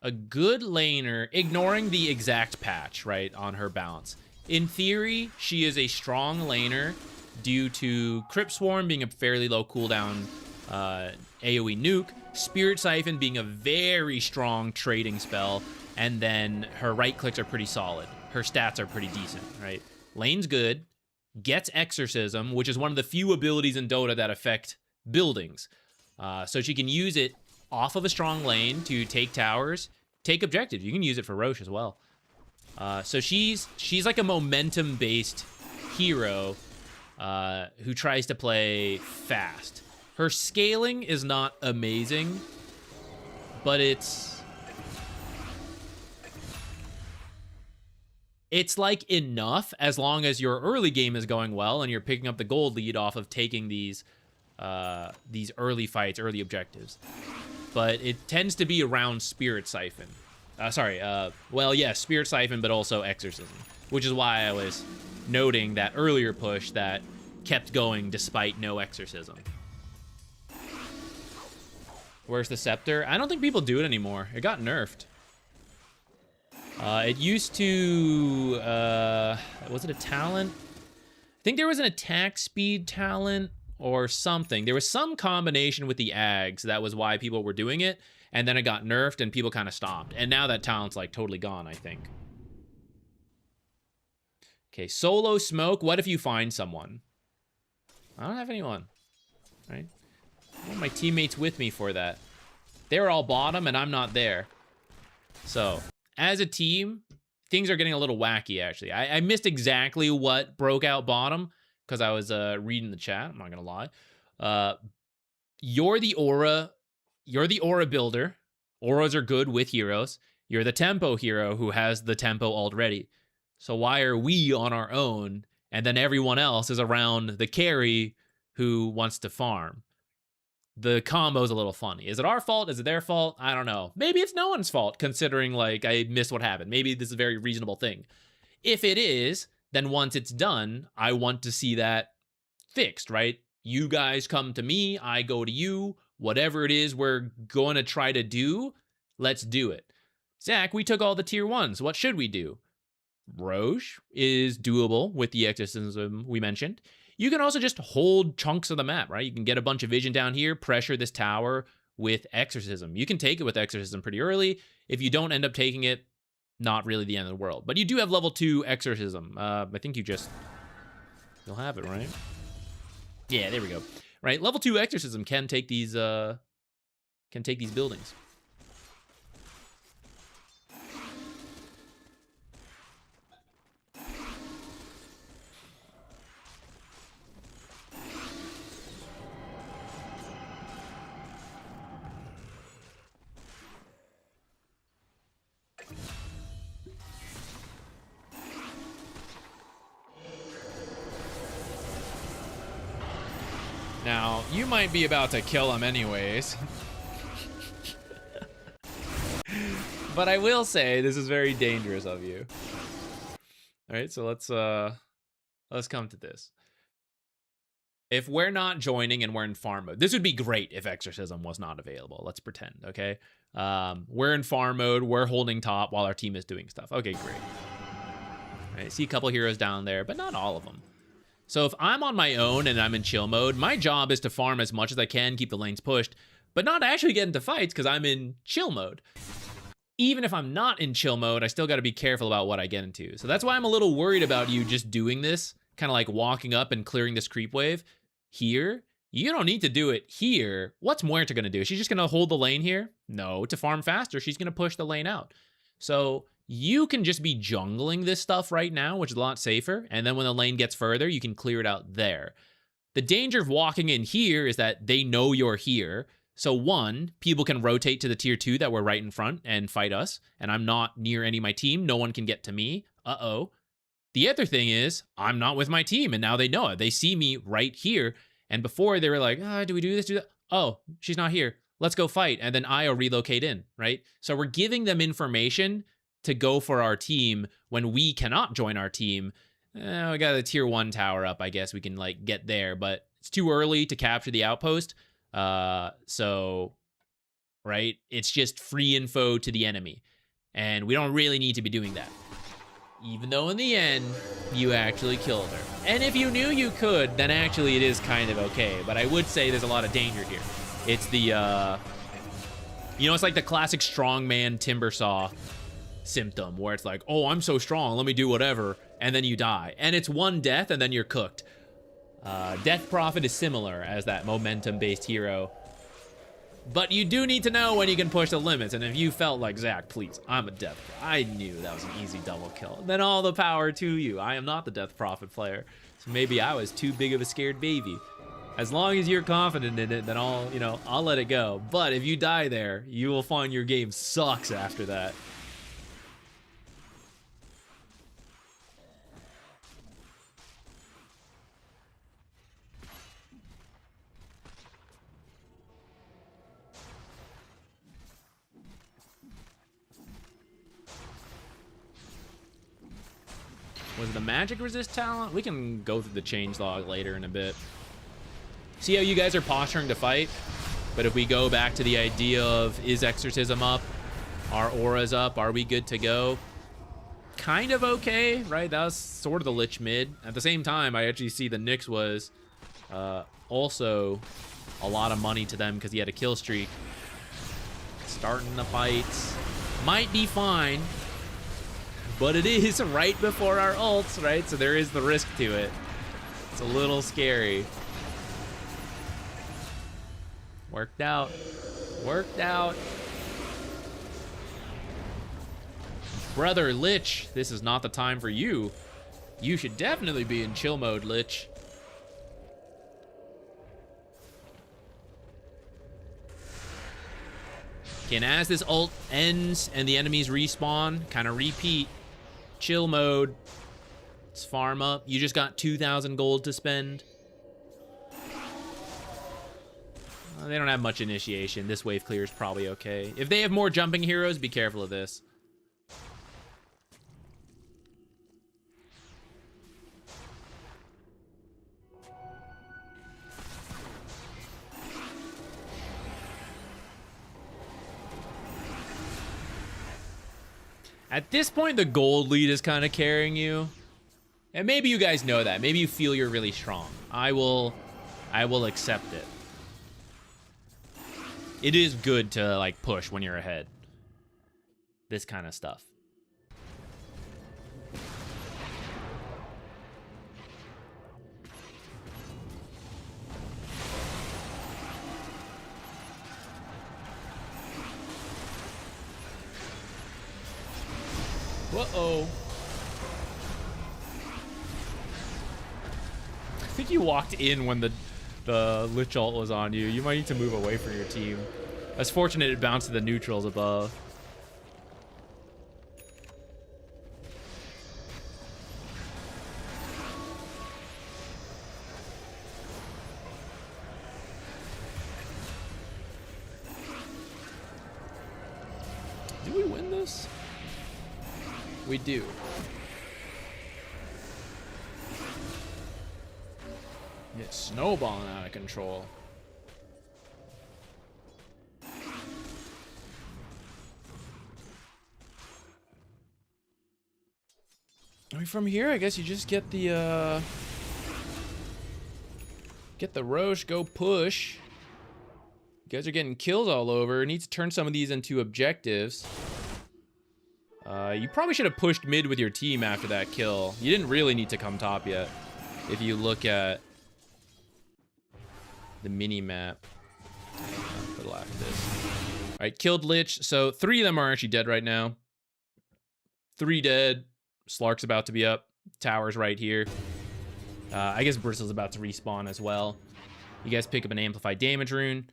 a good laner, ignoring the exact patch, right, on her balance. In theory, she is a strong laner due to Crypt Swarm being a fairly low cooldown AoE nuke, Spirit Siphon being a very strong trading spell, and then her right clicks are pretty solid. Her stats are pretty decent, right? Lane's good. gets Exorcism, which is one of the few abilities in Dota that affect buildings. So she can use it off of a strong lane to take towers, take objectives. You can use it for Roche as well. So she's like a momentum-based hero who tries to play fast. Her scaling is not amazing, but it's like enough as long as your early game is going well and you're picking up the gold lead off of taking these early fights, early objectives. But it tends to be around Spirit Siphon. Well, yeah, Spirit Siphon, but also Exorcism, which is why I was noting that earlier push that kept going despite no Exorcism. Where's the Scepter? I don't think people do it anymore. It got nerfed. It used to, was it a talent? I think there was an attack speed talent or something. There was some combination with the Ags that was why people were doing it, and then it got nerfed and people kind of stopped. And now that talent's like totally gone, I think. Okay, solo smoke. What if you find someone? I don't have anyone, right? I want my teammates with me for that. They're all bottom and I'm not there. So, as a team, things are getting a little wacky, actually. I missed exactly what broke out bottom because I was reading the chat. I'm not going to lie. You're the aura builder. Auras are good with heroes. You're the tempo hero who has the tempo already. So why are we on our own and then everyone else is around the carry who wants to farm? The combo's a little funny. Is it our fault? Is it their fault? I don't know. Maybe it's no one's fault, considering, like, I missed what happened. Maybe this is a very reasonable thing. If it is, then once it's done, I want to see that fixed, right? You guys come to me, I go to you. Whatever it is we're going to try to do, let's do it. Zach, we took all the tier 1s. What should we do? Roche is doable with the Exorcism we mentioned. You can also just hold chunks of the map, right? You can get a bunch of vision down here, pressure this tower with Exorcism. You can take it with Exorcism pretty early. If you don't end up taking it, not really the end of the world. But you do have level 2 Exorcism. I think you'll have it, right? Yeah, there we go. Right, level 2 Exorcism can take these buildings. Now, you might be about to kill him anyways. But I will say this is very dangerous of you. All right, so let's come to this. If we're not joining and we're in farm mode, this would be great if Exorcism was not available. Let's pretend, okay? We're in farm mode, we're holding top while our team is doing stuff. Okay, great. All right, see a couple heroes down there, but not all of them. So if I'm on my own and I'm in chill mode, my job is to farm as much as I can, keep the lanes pushed, but not actually get into fights because I'm in chill mode. Even if I'm not in chill mode, I still got to be careful about what I get into. So that's why I'm a little worried about you just doing this, kind of like walking up and clearing this creep wave here. You don't need to do it here. What's Muerta going to do? She's just going to hold the lane here? No, to farm faster, she's going to push the lane out. So you can just be jungling this stuff right now, which is a lot safer. And then when the lane gets further, you can clear it out there. The danger of walking in here is that they know you're here. So one, people can rotate to the tier 2 that we're right in front and fight us. And I'm not near any of my team. No one can get to me. Uh-oh. The other thing is, I'm not with my team, and now they know it. They see me right here. And before, they were like, do we do this, do that? Oh, she's not here. Let's go fight. And then I'll relocate in, right? So we're giving them information to go for our team when we cannot join our team. We got a tier 1 tower up. I guess we can like get there, but it's too early to capture the outpost. So, right, it's just free info to the enemy. And we don't really need to be doing that. Even though in the end, you actually killed her. And if you knew you could, then actually it is kind of okay. But I would say there's a lot of danger here. It's the, it's like the classic strongman timber saw symptom where it's like, oh, I'm so strong, let me do whatever, and then you die. And it's one death and then you're cooked. Death Prophet is similar as that momentum-based hero. But you do need to know when you can push the limits, and if you felt like, Zach, please, I'm a Death Prophet. I knew that was an easy double kill. Then all the power to you. I am not the Death Prophet player, so maybe I was too big of a scared baby. As long as you're confident in it, then I'll let it go. But if you die there, you will find your game sucks after that. Was it the magic resist talent? We can go through the changelog later in a bit. See how you guys are posturing to fight? But if we go back to the idea of, is exorcism up? Are auras up? Are we good to go? Kind of okay, right? That was sort of the Lich mid. At the same time, I actually see the Nyx was also a lot of money to them because he had a kill streak. Starting the fights. Might be fine. But it is right before our ults, right? So there is the risk to it. It's a little scary. Worked out. Worked out. Brother Lich, this is not the time for you. You should definitely be in chill mode, Lich. Okay, and as this ult ends and the enemies respawn, kind of repeat. Chill mode. Let's farm up. You just got 2,000 gold to spend. They don't have much initiation. This wave clear is probably okay. If they have more jumping heroes, be careful of this. At this point, the gold lead is kind of carrying you. And maybe you guys know that. Maybe you feel you're really strong. I will accept it. It is good to like push when you're ahead. This kind of stuff. Uh-oh. I think you walked in when the Lich ult was on you. You might need to move away from your team. That's fortunate it bounced to the neutrals above. Do we win this? We do. It's snowballing out of control. I mean, from here, I guess you just get the Roche, go push. You guys are getting kills all over. Need to turn some of these into objectives. You probably should have pushed mid with your team after that kill. You didn't really need to come top yet. If you look at the mini-map. A little after this. All right, killed Lich. So 3 of them are actually dead right now. 3 dead. Slark's about to be up. Tower's right here. I guess Bristle's about to respawn as well. You guys pick up an amplified damage rune.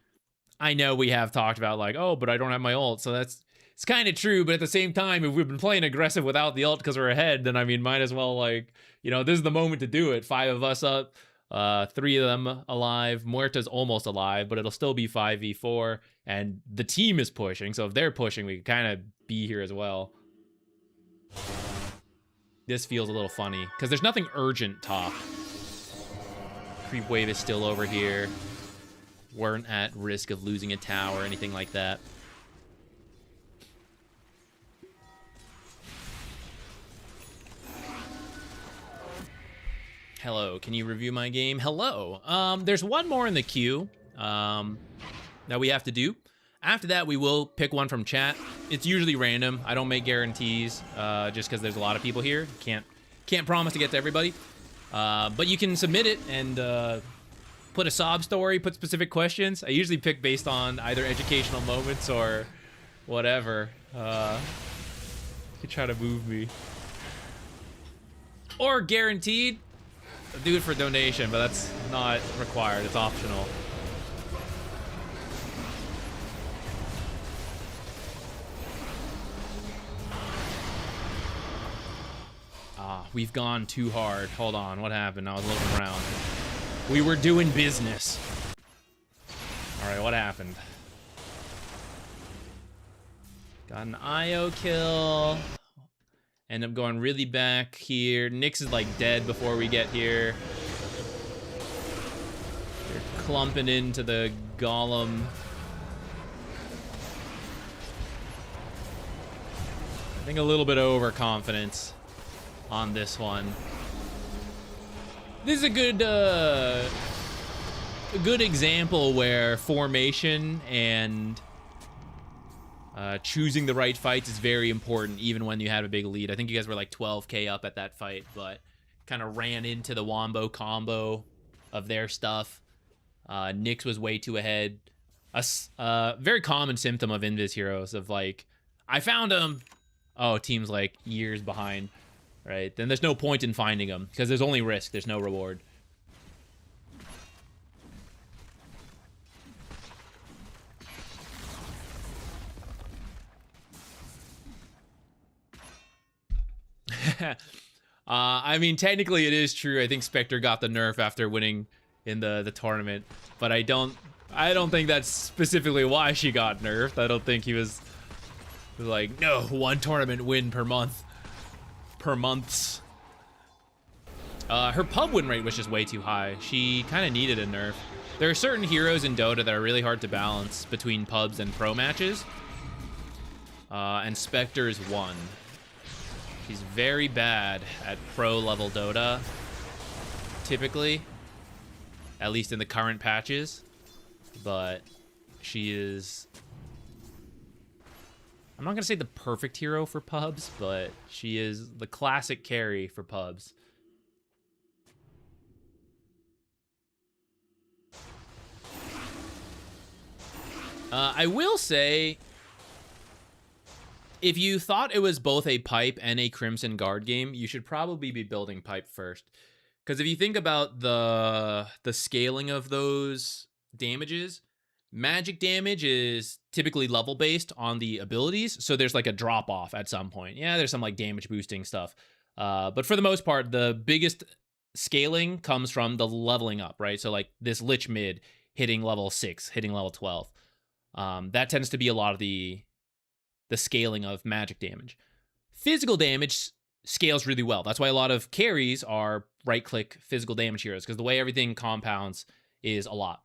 I know we have talked about like, oh, but I don't have my ult, so it's kind of true, but at the same time, if we've been playing aggressive without the ult because we're ahead, then I mean, might as well like, this is the moment to do it. 5 of us up, 3 of them alive. Muerta's almost alive, but it'll still be 5v4, and the team is pushing, so if they're pushing, we can kind of be here as well. This feels a little funny, because there's nothing urgent top. Creep wave is still over here. Weren't at risk of losing a tower or anything like that. Hello, can you review my game? Hello. There's one more in the queue that we have to do. After that, we will pick one from chat. It's usually random. I don't make guarantees just because there's a lot of people here. Can't promise to get to everybody. But you can submit it and put a sob story, put specific questions. I usually pick based on either educational moments or whatever. You could try to move me. Or guaranteed. I'll do it for donation, but that's not required. It's optional. We've gone too hard. Hold on, what happened? I was looking around. We were doing business. All right, what happened? Got an IO kill. End up going really back here. Nyx is like dead before we get here. They're clumping into the golem. I think a little bit of overconfidence on this one. This is a good example where formation and choosing the right fights is very important, even when you have a big lead. I think you guys were like 12k up at that fight, but kind of ran into the wombo combo of their stuff. Nyx was way too ahead. A very common symptom of Invis heroes of like, I found him. Oh, team's like years behind. Right, then there's no point in finding them because there's only risk, there's no reward. I mean, technically it is true. I think Spectre got the nerf after winning in the tournament, but I don't think that's specifically why she got nerfed. I don't think he was like, no, 1 tournament win per month. Months. Her pub win rate was just way too high. She kind of needed a nerf. There are certain heroes in Dota that are really hard to balance between pubs and pro matches. And Spectre is one. She's very bad at pro level Dota, typically. At least in the current patches. But she is... I'm not going to say the perfect hero for pubs, but she is the classic carry for pubs. I will say, if you thought it was both a pipe and a Crimson Guard game, you should probably be building pipe first. Because if you think about the scaling of those damages, magic damage is typically level based on the abilities, so there's like a drop off at some point. Yeah, there's some like damage boosting stuff, but for the most part, the biggest scaling comes from the leveling up, right? So like this Lich mid hitting level 6, hitting level 12. That tends to be a lot of the scaling of magic damage. Physical damage scales really well. That's why a lot of carries are right-click physical damage heroes, because the way everything compounds is a lot.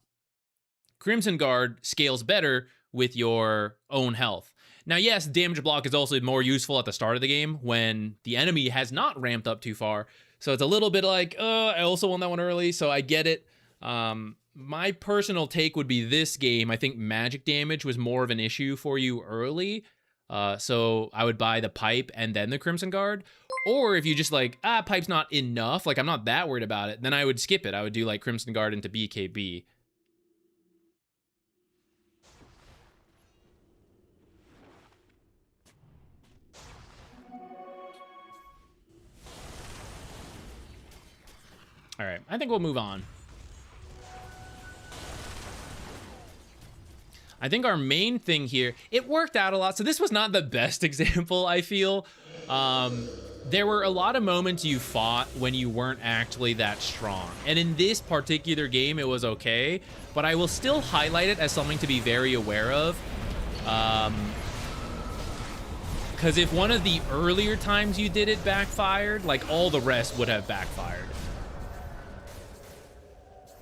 Crimson Guard scales better with your own health. Now, yes, damage block is also more useful at the start of the game when the enemy has not ramped up too far. So it's a little bit like, I also won that one early, so I get it. My personal take would be this game, I think magic damage was more of an issue for you early. So I would buy the pipe and then the Crimson Guard. Or if you just like, pipe's not enough, like I'm not that worried about it, then I would skip it. I would do like Crimson Guard into BKB. All right, I think we'll move on. I think our main thing here, it worked out a lot. So this was not the best example, I feel. There were a lot of moments you fought when you weren't actually that strong. And in this particular game, it was okay. But I will still highlight it as something to be very aware of. Because if one of the earlier times you did it backfired, like all the rest would have backfired.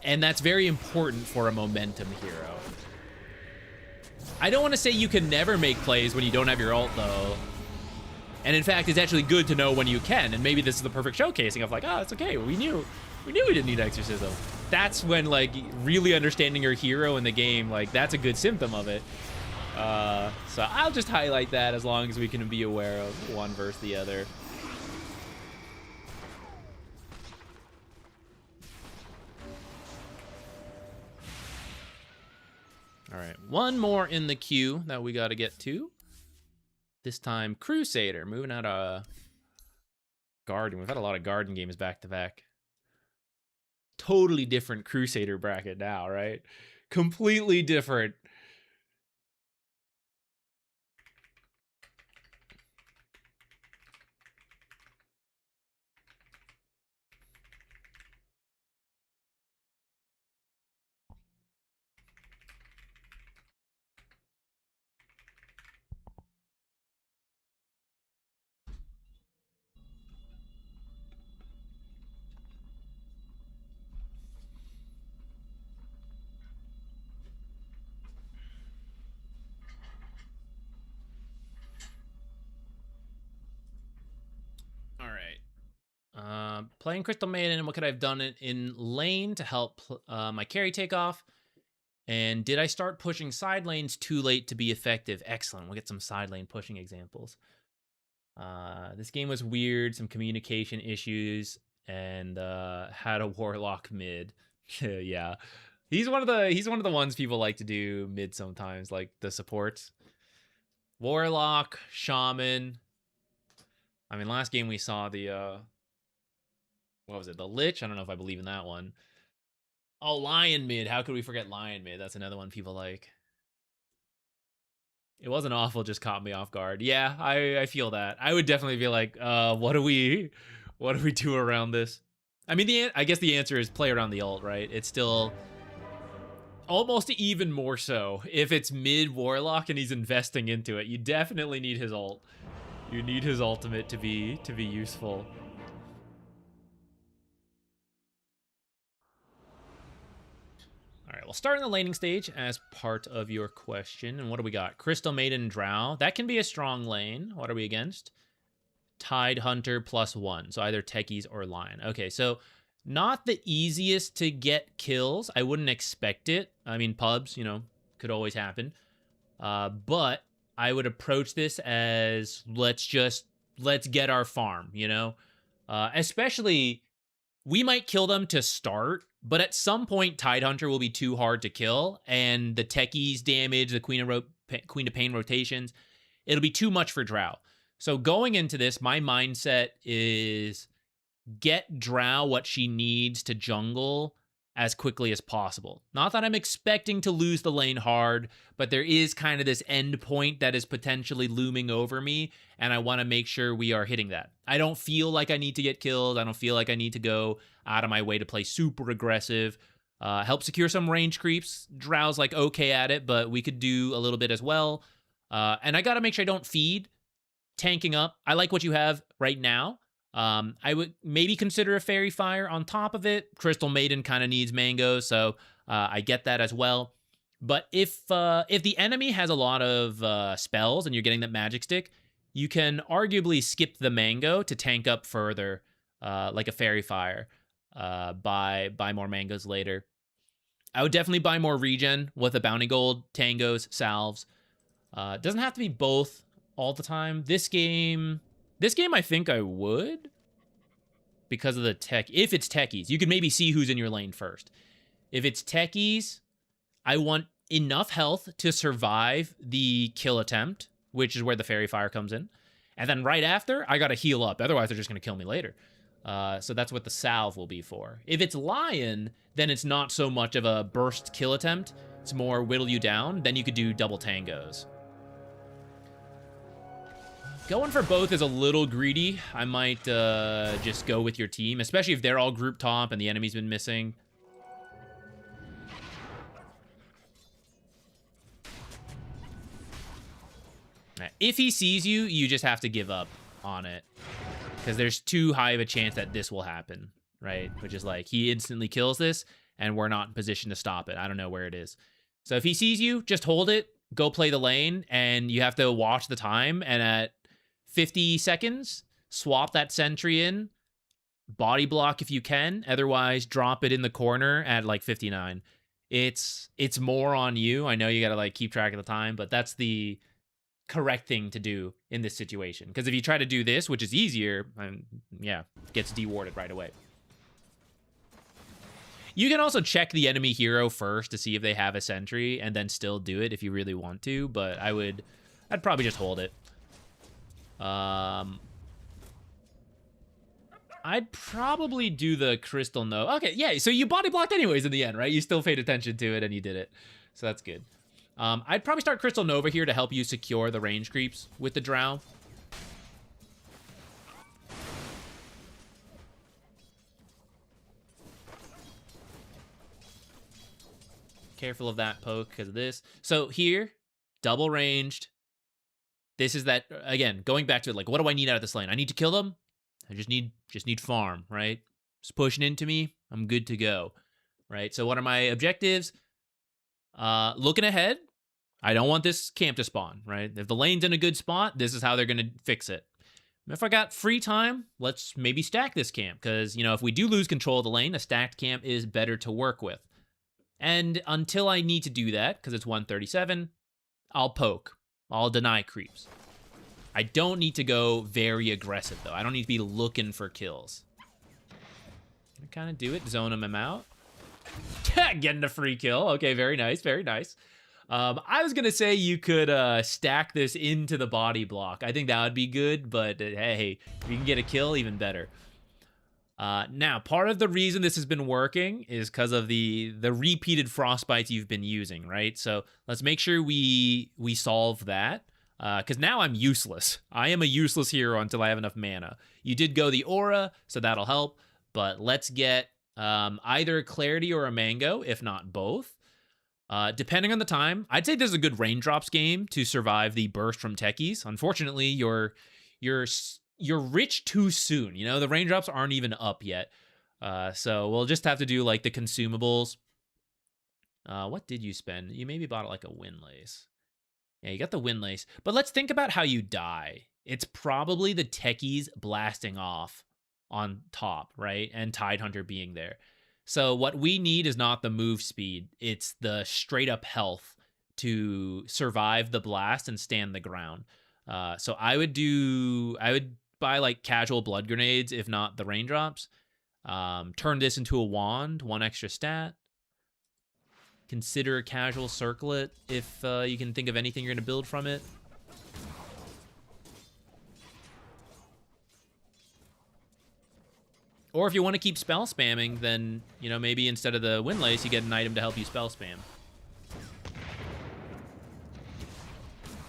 And that's very important for a momentum hero. I don't want to say you can never make plays when you don't have your ult, though. And in fact, it's actually good to know when you can. And maybe this is the perfect showcasing of like, oh, it's okay. We knew we didn't need exorcism. That's when like really understanding your hero in the game, like that's a good symptom of it. So I'll just highlight that as long as we can be aware of one versus the other. All right, one more in the queue that we got to get to. This time, Crusader, moving out of Garden. We've had a lot of Garden games back to back. Totally different Crusader bracket now, right? Completely different. All right. Playing Crystal Maiden, what could I have done in lane to help my carry take off? And did I start pushing side lanes too late to be effective? Excellent. We'll get some side lane pushing examples. This game was weird, some communication issues, and had a warlock mid. Yeah. He's one of the ones people like to do mid sometimes, like the supports. Warlock, shaman. I mean, last game we saw the what was it? The Lich? I don't know if I believe in that one. Oh, Lion mid. How could we forget Lion mid? That's another one people like. It wasn't awful, just caught me off guard. Yeah, I feel that. I would definitely be like, what do we do around this? I mean, I guess the answer is play around the ult, right? It's still almost even more so if it's mid Warlock and he's investing into it. You definitely need his ult. You need his ultimate to be useful. All right, we'll start in the laning stage as part of your question. And what do we got? Crystal Maiden Drow. That can be a strong lane. What are we against? Tidehunter +1. So either techies or lion. Okay, so not the easiest to get kills. I wouldn't expect it. I mean, pubs, you know, could always happen. But I would approach this as let's get our farm, you know? Especially, we might kill them to start, but at some point, Tidehunter will be too hard to kill, and the techies damage, the Queen of Pain rotations, it'll be too much for Drow. So going into this, my mindset is get Drow what she needs to jungle as quickly as possible. Not that I'm expecting to lose the lane hard, but there is kind of this end point that is potentially looming over me, and I want to make sure we are hitting that. I don't feel like I need to get killed. I don't feel like I need to go out of my way to play super aggressive. Help secure some range creeps. Drow's like okay at it, but we could do a little bit as well. And I got to make sure I don't feed. Tanking up. I like what you have right now. I would maybe consider a Fairy Fire on top of it. Crystal Maiden kind of needs mango, so I get that as well. But if the enemy has a lot of spells and you're getting that magic stick, you can arguably skip the mango to tank up further, like a Fairy Fire. Buy more mangoes later. I would definitely buy more regen with a bounty gold, tangos, salves. Doesn't have to be both all the time. This game, I think I would, because of the tech. If it's techies, you can maybe see who's in your lane first. If it's techies, I want enough health to survive the kill attempt, which is where the Fairy Fire comes in. And then right after, I gotta heal up. Otherwise, they're just gonna kill me later. So that's what the salve will be for. If it's Lion, then it's not so much of a burst kill attempt. It's more whittle you down. Then you could do double tangos. Going for both is a little greedy. I might just go with your team, especially if they're all group top and the enemy's been missing. If he sees you, you just have to give up on it, because there's too high of a chance that this will happen, right? Which is like, he instantly kills this, and we're not in position to stop it. I don't know where it is. So if he sees you, just hold it, go play the lane, and you have to watch the time, and at 50 seconds, swap that sentry in, body block if you can, otherwise drop it in the corner at like 59. it's more on you. I know you got to like keep track of the time, but that's the correct thing to do in this situation. Because if you try to do this, which is easier, yeah, gets dewarded right away. You can also check the enemy hero first to see if they have a sentry and then still do it if you really want to, but I'd probably just hold it. I'd probably do the Crystal Nova. Okay, yeah, so you body blocked anyways in the end, right? You still paid attention to it and you did it. So that's good. I'd probably start Crystal Nova here to help you secure the range creeps with the Drow. Careful of that poke because of this. So here, double ranged. This is that, again, going back to it, like, what do I need out of this lane? I need to kill them. I just need farm, right? Just pushing into me. I'm good to go, right? So what are my objectives? Looking ahead. I don't want this camp to spawn, right? If the lane's in a good spot, this is how they're going to fix it. If I got free time, let's maybe stack this camp because, you know, if we do lose control of the lane, a stacked camp is better to work with. And until I need to do that, because it's 137, I'll poke. I'll deny creeps. I don't need to go very aggressive, though. I don't need to be looking for kills. I kind of do it, zone him out. Getting a free kill. Okay, very nice, very nice. I was going to say you could stack this into the body block. I think that would be good, but hey, if you can get a kill, even better. Now, part of the reason this has been working is because of the repeated frostbites you've been using, right? So let's make sure we solve that, because now I'm useless. I am a useless hero until I have enough mana. You did go the aura, so that'll help, but let's get either clarity or a mango, if not both. Depending on the time, I'd say this is a good raindrops game to survive the burst from techies. Unfortunately, you're rich too soon. You know, the raindrops aren't even up yet. So we'll just have to do like the consumables. What did you spend? You maybe bought like a windlace. Yeah, you got the windlace. But let's think about how you die. It's probably the techies blasting off on top, right? And Tidehunter being there. So what we need is not the move speed. It's the straight up health to survive the blast and stand the ground. So I would buy like casual blood grenades, if not the raindrops. Turn this into a wand, 1 extra stat. Consider a casual circlet if you can think of anything you're going to build from it. Or if you want to keep spell spamming, then, you know, maybe instead of the windlace, you get an item to help you spell spam.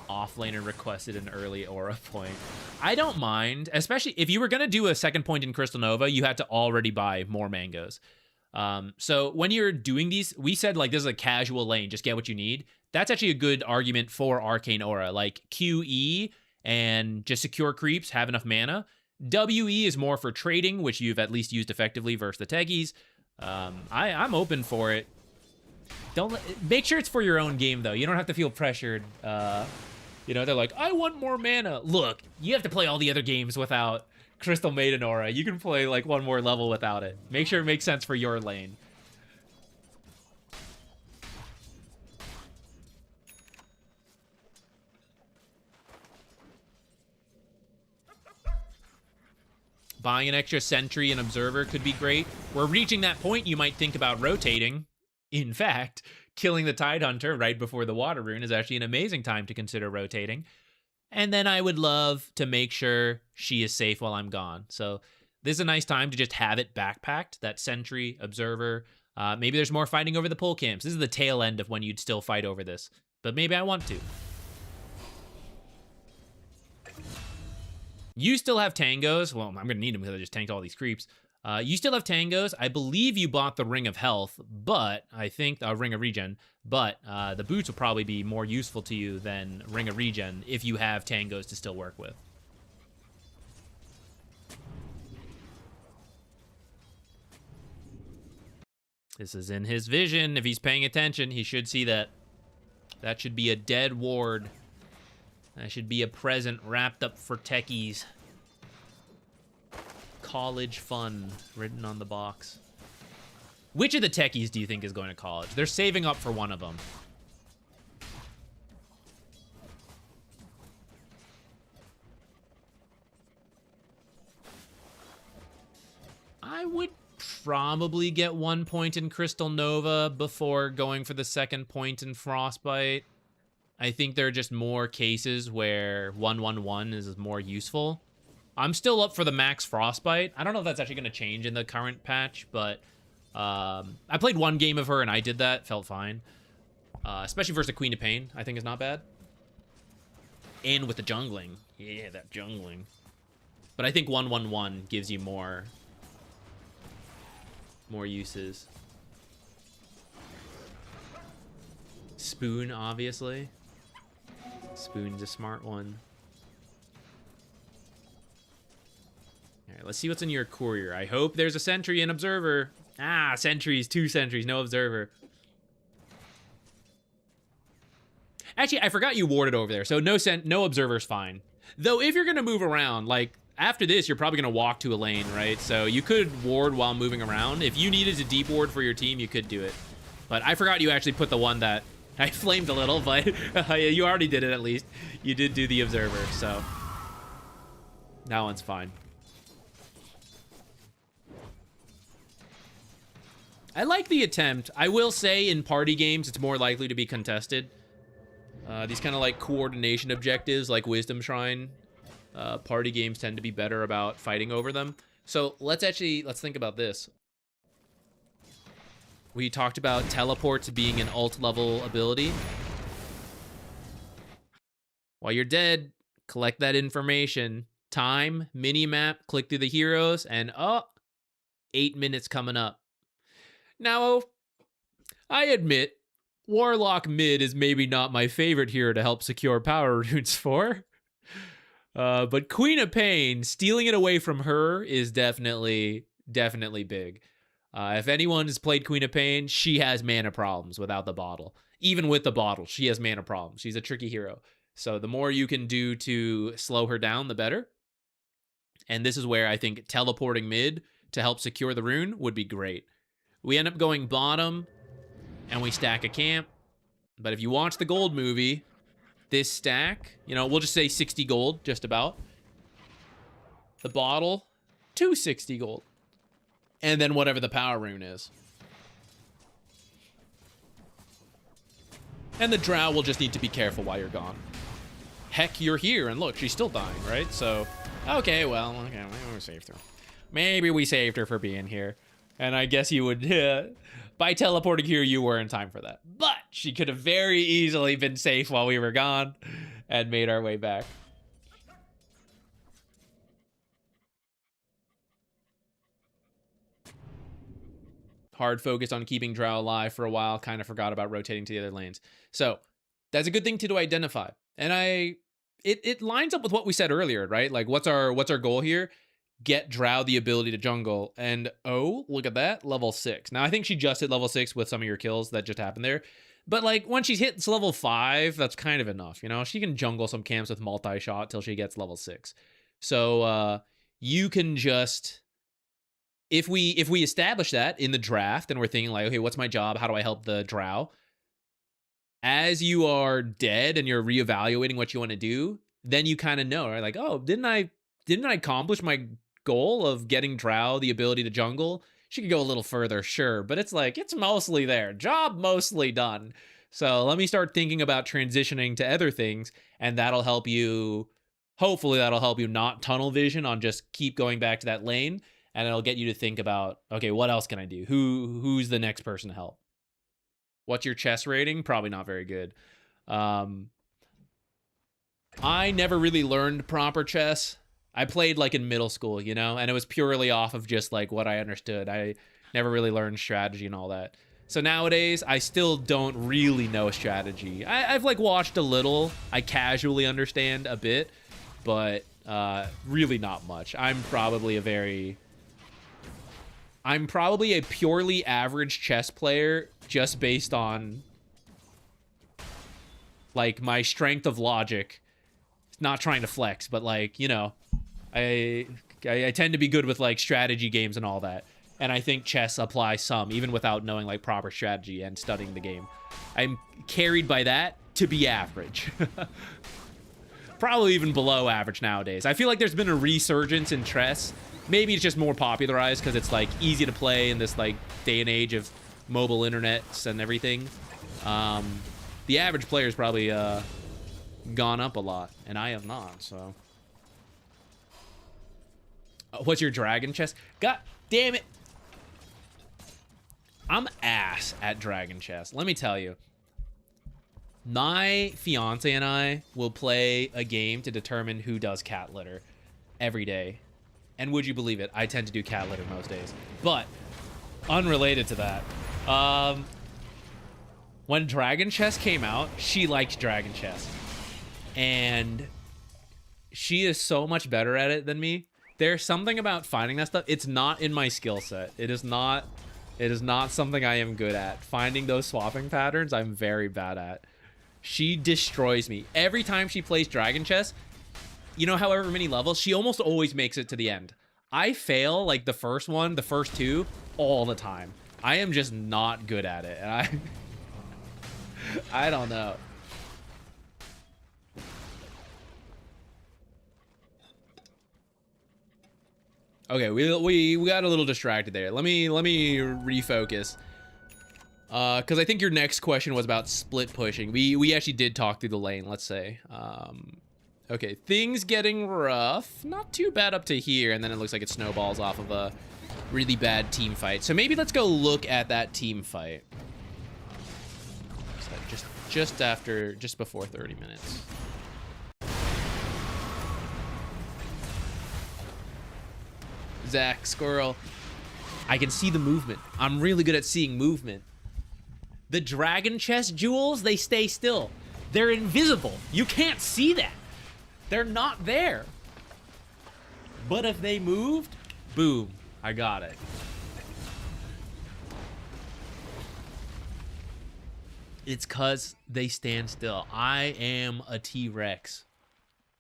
Offlaner requested an early aura point. I don't mind, especially if you were going to do a second point in Crystal Nova, you had to already buy more mangoes. So when you're doing these, we said like this is a casual lane, just get what you need. That's actually a good argument for Arcane Aura, like QE and just secure creeps, have enough mana. WE is more for trading, which you've at least used effectively versus the techies. I'm open for it. Make sure it's for your own game though. You don't have to feel pressured. You know, they're like, I want more mana. Look, you have to play all the other games without Crystal Maiden Aura. You can play like one more level without it. Make sure it makes sense for your lane. Buying an extra sentry and observer could be great. We're reaching that point you might think about rotating. In fact, killing the Tidehunter right before the water rune is actually an amazing time to consider rotating. And then I would love to make sure she is safe while I'm gone. So this is a nice time to just have it backpacked, that sentry, observer. Maybe there's more fighting over the pole camps. This is the tail end of when you'd still fight over this. But maybe I want to. You still have tangos. Well, I'm going to need them because I just tanked all these creeps. You still have tangos. I believe you bought the Ring of Health, but I think a Ring of Regen. But the boots will probably be more useful to you than Ring of Regen if you have tangos to still work with. This is in his vision. If he's paying attention, he should see that. That should be a dead ward. That should be a present wrapped up for techies. College fun written on the box. Which of the techies do you think is going to college? They're saving up for one of them. I would probably get 1 point in Crystal Nova before going for the 2nd point in Frostbite. I think there are just more cases where 111 is more useful. I'm still up for the max Frostbite. I don't know if that's actually going to change in the current patch, but I played 1 game of her and I did that. Felt fine. Especially versus the Queen of Pain, I think is not bad. And with the jungling. Yeah, that jungling. But I think 111 gives you more uses. Spoon, obviously. Spoon's a smart one. Alright, let's see what's in your courier. I hope there's a sentry and observer. Ah, sentries, 2 sentries, no observer. Actually, I forgot you warded over there, so no observer's fine. Though if you're gonna move around, like, after this, you're probably gonna walk to a lane, right? So you could ward while moving around. If you needed to deep ward for your team, you could do it. But I forgot you actually put the one that I flamed a little, but you already did it at least. You did do the observer, so that one's fine. I like the attempt. I will say in party games, it's more likely to be contested. These kind of like coordination objectives like Wisdom Shrine, party games tend to be better about fighting over them. So let's think about this. We talked about teleports being an ult level ability. While you're dead, collect that information. Time, minimap, click through the heroes, and 8 minutes coming up. Now, I admit, Warlock mid is maybe not my favorite hero to help secure power runes for. But Queen of Pain, stealing it away from her is definitely big. If anyone has played Queen of Pain, she has mana problems without the bottle. Even with the bottle, she has mana problems. She's a tricky hero. So the more you can do to slow her down, the better. And this is where I think teleporting mid to help secure the rune would be great. We end up going bottom, and we stack a camp. But if you watch the gold movie, this stack, we'll just say 60 gold, just about. The bottle, 260 gold. And then whatever the power rune is. And the drow will just need to be careful while you're gone. Heck, you're here, and look, she's still dying, right? So, okay, well, okay, maybe we saved her. Maybe we saved her for being here. And I guess you would, by teleporting here, you were in time for that. But she could have very easily been safe while we were gone and made our way back. Hard focus on keeping drow alive for a while, kind of forgot about rotating to the other lanes. So that's a good thing to identify. And it lines up with what we said earlier, right? Like what's our goal here? Get drow the ability to jungle. And oh, look at that, level 6. Now I think she just hit level 6 with some of your kills that just happened there. But like when she's hit level 5, that's kind of enough, She can jungle some camps with multi-shot till she gets level 6. So you can just, if we establish that in the draft and we're thinking like, okay, what's my job? How do I help the drow? As you are dead and you're reevaluating what you want to do, then you kind of know, right? Like, oh, didn't I accomplish my goal of getting drow the ability to jungle? She could go a little further, sure, but it's like, it's mostly there. Job mostly done. So let me start thinking about transitioning to other things, and that'll help you, hopefully that'll help you not tunnel vision on just keep going back to that lane, and it'll get you to think about, okay, what else can I do? Who's the next person to help? What's your chess rating? Probably not very good. I never really learned proper chess. I played like in middle school, and it was purely off of just like what I understood. I never really learned strategy and all that. So nowadays, I still don't really know strategy. I've like watched a little. I casually understand a bit, but really not much. I'm probably a purely average chess player just based on like my strength of logic. Not trying to flex, but like, I tend to be good with like strategy games and all that. And I think chess applies some, even without knowing like proper strategy and studying the game. I'm carried by that to be average. Probably even below average nowadays. I feel like there's been a resurgence in chess. Maybe it's just more popularized because it's like easy to play in this like day and age of mobile internets and everything. The average player's probably gone up a lot, and I have not, so. What's your dragon chess? God damn it. I'm ass at dragon chess. Let me tell you. My fiance and I will play a game to determine who does cat litter every day. And would you believe it? I tend to do cat litter most days. But, unrelated to that, when Dragon Chess came out, she liked Dragon Chess. And she is so much better at it than me. There's something about finding that stuff. It's not in my skill set. It is not something I am good at. Finding those swapping patterns, I'm very bad at. She destroys me. Every time she plays Dragon Chess, you know, however many levels, she almost always makes it to the end. I fail, like, the first one, the first two, all the time. I am just not good at it. And I don't know. Okay, we got a little distracted there. Let me refocus. Because I think your next question was about split pushing. We actually did talk through the lane, let's say. Okay, things getting rough. Not too bad up to here, and then it looks like it snowballs off of a really bad team fight. So maybe let's go look at that team fight. So just before 30 minutes. Zach, squirrel. I can see the movement. I'm really good at seeing movement. The dragon chess jewels, they stay still. They're invisible. You can't see that. They're not there. But if they moved, boom, I got it. It's because they stand still. I am a T-Rex.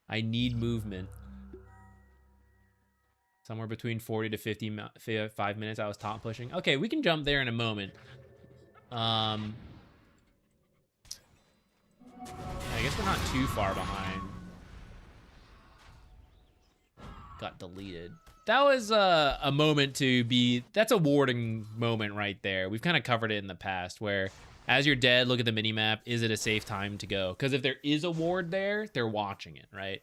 I need movement. Somewhere between 40 to 55 minutes I was top pushing. Okay, we can jump there in a moment. I guess we're not too far behind. Got deleted. That was a moment to be... That's a warding moment right there. We've kind of covered it in the past where as you're dead, look at the minimap. Is it a safe time to go? Because if there is a ward there, they're watching it, right?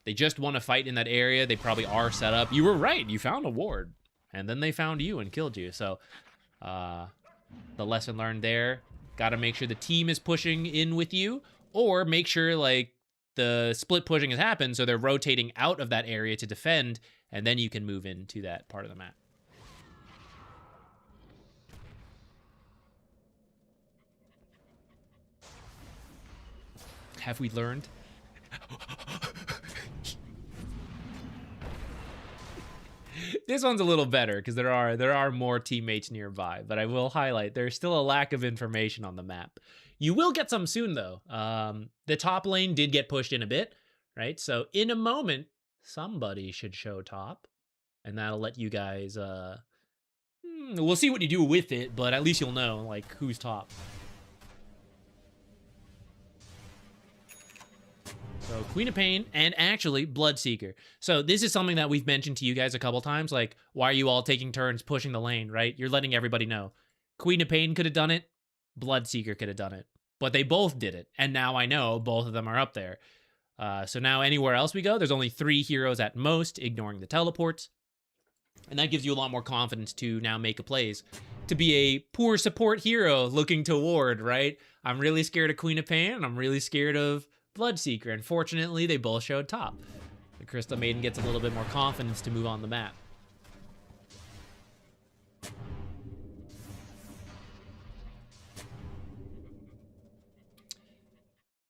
They just want to fight in that area. They probably are set up. You were right. You found a ward. And then they found you and killed you. So, the lesson learned there. Got to make sure the team is pushing in with you. Or make sure, like, the split pushing has happened. So they're rotating out of that area to defend. And then you can move into that part of the map. Have we learned? This one's a little better because there are more teammates nearby, but I will highlight there's still a lack of information on the map. You will get some soon though. The top lane did get pushed in a bit, right? So in a moment, somebody should show top, and that'll let you guys. We'll see what you do with it, but at least you'll know like who's top. So Queen of Pain and actually Bloodseeker. So this is something that we've mentioned to you guys a couple times. Like, why are you all taking turns pushing the lane, right? You're letting everybody know. Queen of Pain could have done it. Bloodseeker could have done it. But they both did it. And now I know both of them are up there. So now anywhere else we go, there's only 3 heroes at most, ignoring the teleports. And that gives you a lot more confidence to now make a plays. To be a poor support hero looking to ward, right? I'm really scared of Queen of Pain, and I'm really scared of Bloodseeker. Unfortunately, they both showed top. The Crystal Maiden gets a little bit more confidence to move on the map.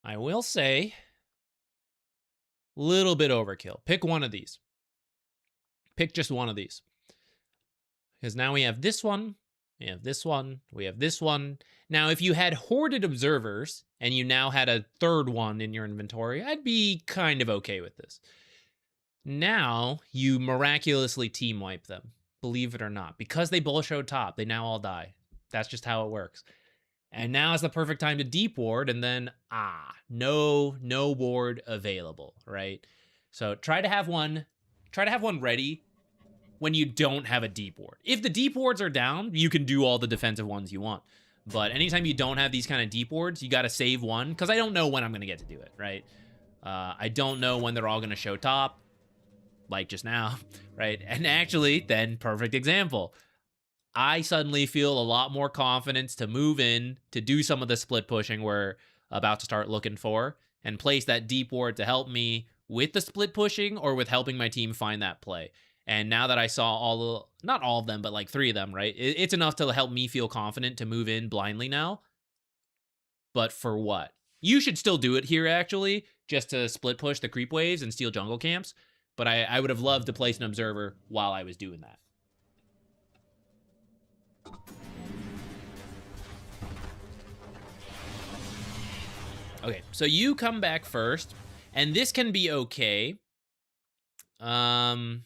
I will say, little bit overkill. Pick one of these. Pick just one of these. Because now we have this one, we have this one, we have this one. Now, if you had hoarded observers and you now had a third one in your inventory, I'd be kind of okay with this. Now, you miraculously team wipe them. believe it or not. Because they both showed top, they now all die. That's just how it works. And now is the perfect time to deep ward, and then, no ward available, right? So try to have one ready when you don't have a deep ward. If the deep wards are down, you can do all the defensive ones you want. But anytime you don't have these kind of deep wards, you got to save one, because I don't know when I'm going to get to do it, right? I don't know when they're all going to show top, like just now, right? And actually, then, perfect example. I suddenly feel a lot more confidence to move in, to do some of the split pushing we're about to start looking for, and place that deep ward to help me with the split pushing or with helping my team find that play. And now that I saw not all of them, but like 3 of them, right? It's enough to help me feel confident to move in blindly now. But for what? You should still do it here, actually, just to split push the creep waves and steal jungle camps. But I would have loved to place an observer while I was doing that. Okay, so you come back first, and this can be okay. So,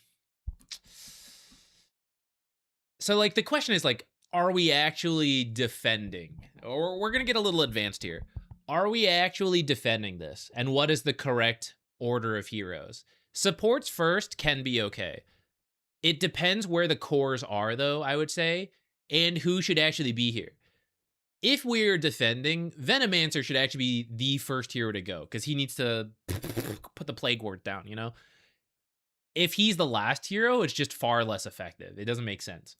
like, the question is, like, are we actually defending? Or we're going to get a little advanced here. Are we actually defending this? And what is the correct order of heroes? Supports first can be okay. It depends where the cores are, though, I would say, and who should actually be here. If we're defending, Venomancer should actually be the first hero to go, because he needs to put the Plague Ward down, you know? If he's the last hero, it's just far less effective. It doesn't make sense.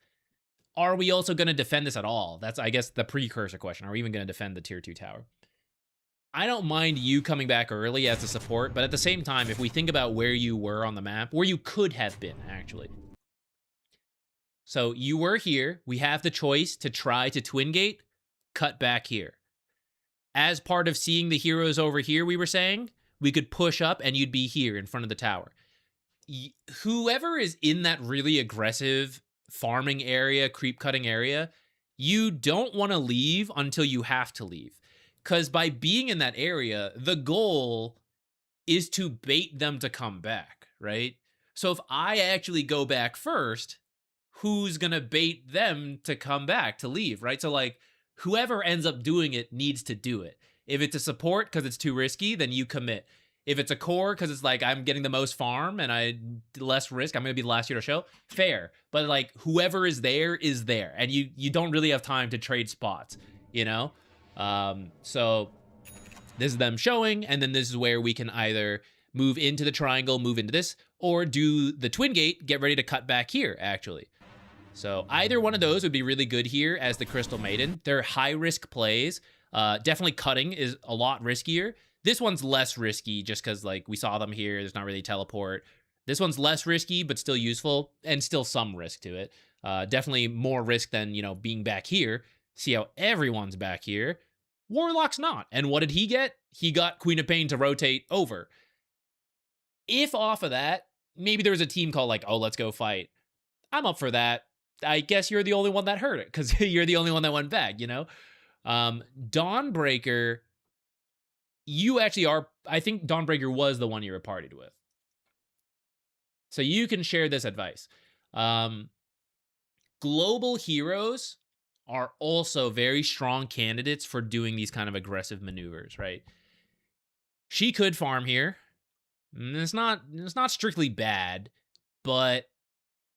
Are we also going to defend this at all? That's, I guess, the precursor question. Are we even going to defend the tier 2 tower? I don't mind you coming back early as a support, but at the same time, if we think about where you were on the map, where you could have been, actually. So you were here. We have the choice to try to twin gate, cut back here. As part of seeing the heroes over here, we were saying, we could push up and you'd be here in front of the tower. Whoever is in that really aggressive farming area, creep cutting area, you don't want to leave until you have to leave. Because by being in that area, the goal is to bait them to come back, right? So if I actually go back first, who's going to bait them to come back, to leave, right? So, like, whoever ends up doing it needs to do it. If it's a support because it's too risky, then you commit. If it's a core because it's like, I'm getting the most farm and I less risk, I'm going to be the last hero to show, fair. But, like, whoever is there, and you don't really have time to trade spots, you know? So this is them showing, and then this is where we can either move into the triangle, move into this, or do the twin gate, get ready to cut back here, actually. So either one of those would be really good here as the Crystal Maiden. They're high-risk plays. Definitely cutting is a lot riskier. This one's less risky just because, like, we saw them here. There's not really teleport. This one's less risky, but still useful, and still some risk to it. Definitely more risk than, you know, being back here. See how everyone's back here. Warlock's not. And what did he get? He got Queen of Pain to rotate over. If off of that, maybe there was a team called, like, oh, let's go fight. I'm up for that. I guess you're the only one that heard it, because you're the only one that went back, you know? Dawnbreaker, you actually are, I think Dawnbreaker was the one you were partied with. So you can share this advice. Global heroes are also very strong candidates for doing these kind of aggressive maneuvers, right? She could farm here. It's not strictly bad, but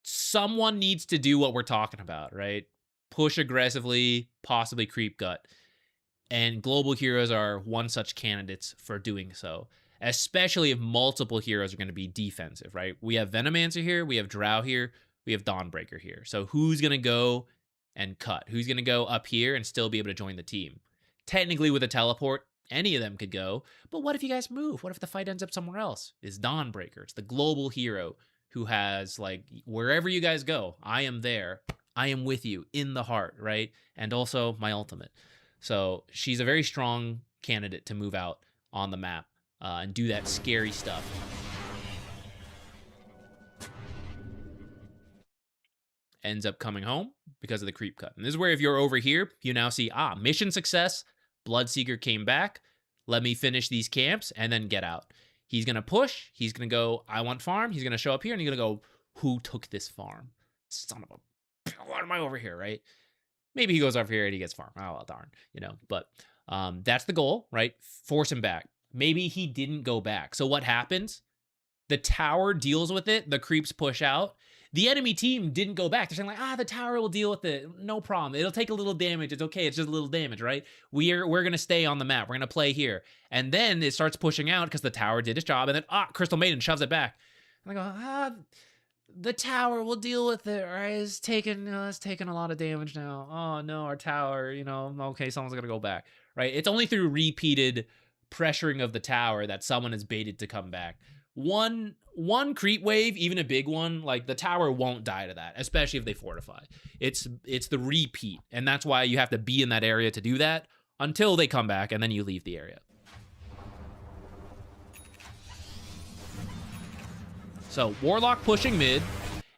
someone needs to do what we're talking about, right? Push aggressively, possibly creep gut. And global heroes are one such candidates for doing so, especially if multiple heroes are going to be defensive, right? We have Venomancer here, we have Drow here, we have Dawnbreaker here. So who's going to go and cut? Who's going to go up here and still be able to join the team? Technically, with a teleport, any of them could go. But what if you guys move? What if the fight ends up somewhere else? It's Dawnbreaker. It's the global hero who has, like, wherever you guys go, I am there. I am with you in the heart, right? And also my ultimate. So she's a very strong candidate to move out on the map and do that scary stuff. Ends up coming home because of the creep cut. And this is where, if you're over here, you now see, mission success. Bloodseeker came back. Let me finish these camps and then get out. He's going to push. He's going to go, I want farm. He's going to show up here and he's going to go, who took this farm? son of a, why am I over here, right? Maybe he goes over here and he gets farmed. Oh, well, darn, but that's the goal, right? Force him back. Maybe he didn't go back. So what happens? The tower deals with it. The creeps push out. The enemy team didn't go back. They're saying like, the tower will deal with it. No problem. It'll take a little damage. It's okay. It's just a little damage, right? We're going to stay on the map. We're going to play here. And then it starts pushing out because the tower did its job. And then, Crystal Maiden shoves it back. And I go, the tower will deal with it, right? It's taking a lot of damage now. Oh, no, our tower, okay, someone's going to go back, right? It's only through repeated pressuring of the tower that someone is baited to come back. One creep wave, even a big one, like the tower won't die to that, especially if they fortify. It's the repeat, and that's why you have to be in that area to do that until they come back, and then you leave the area. So Warlock pushing mid,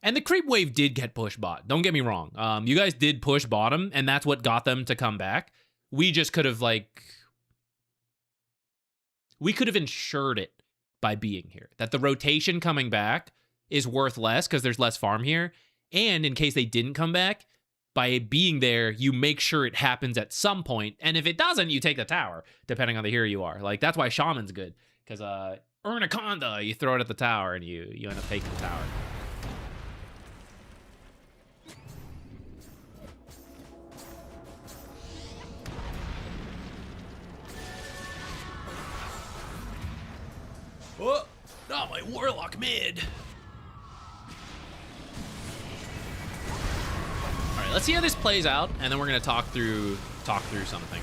and the creep wave did get pushed bot. Don't get me wrong. You guys did push bottom, and that's what got them to come back. We just could have ensured it by being here, that the rotation coming back is worth less because there's less farm here. And in case they didn't come back, by being there, you make sure it happens at some point. And if it doesn't, you take the tower, depending on the hero you are. Like, that's why Shaman's good, because Anaconda, you throw it at the tower and you end up taking the tower. Oh, not my Warlock mid. All right, let's see how this plays out, and then we're gonna talk through something.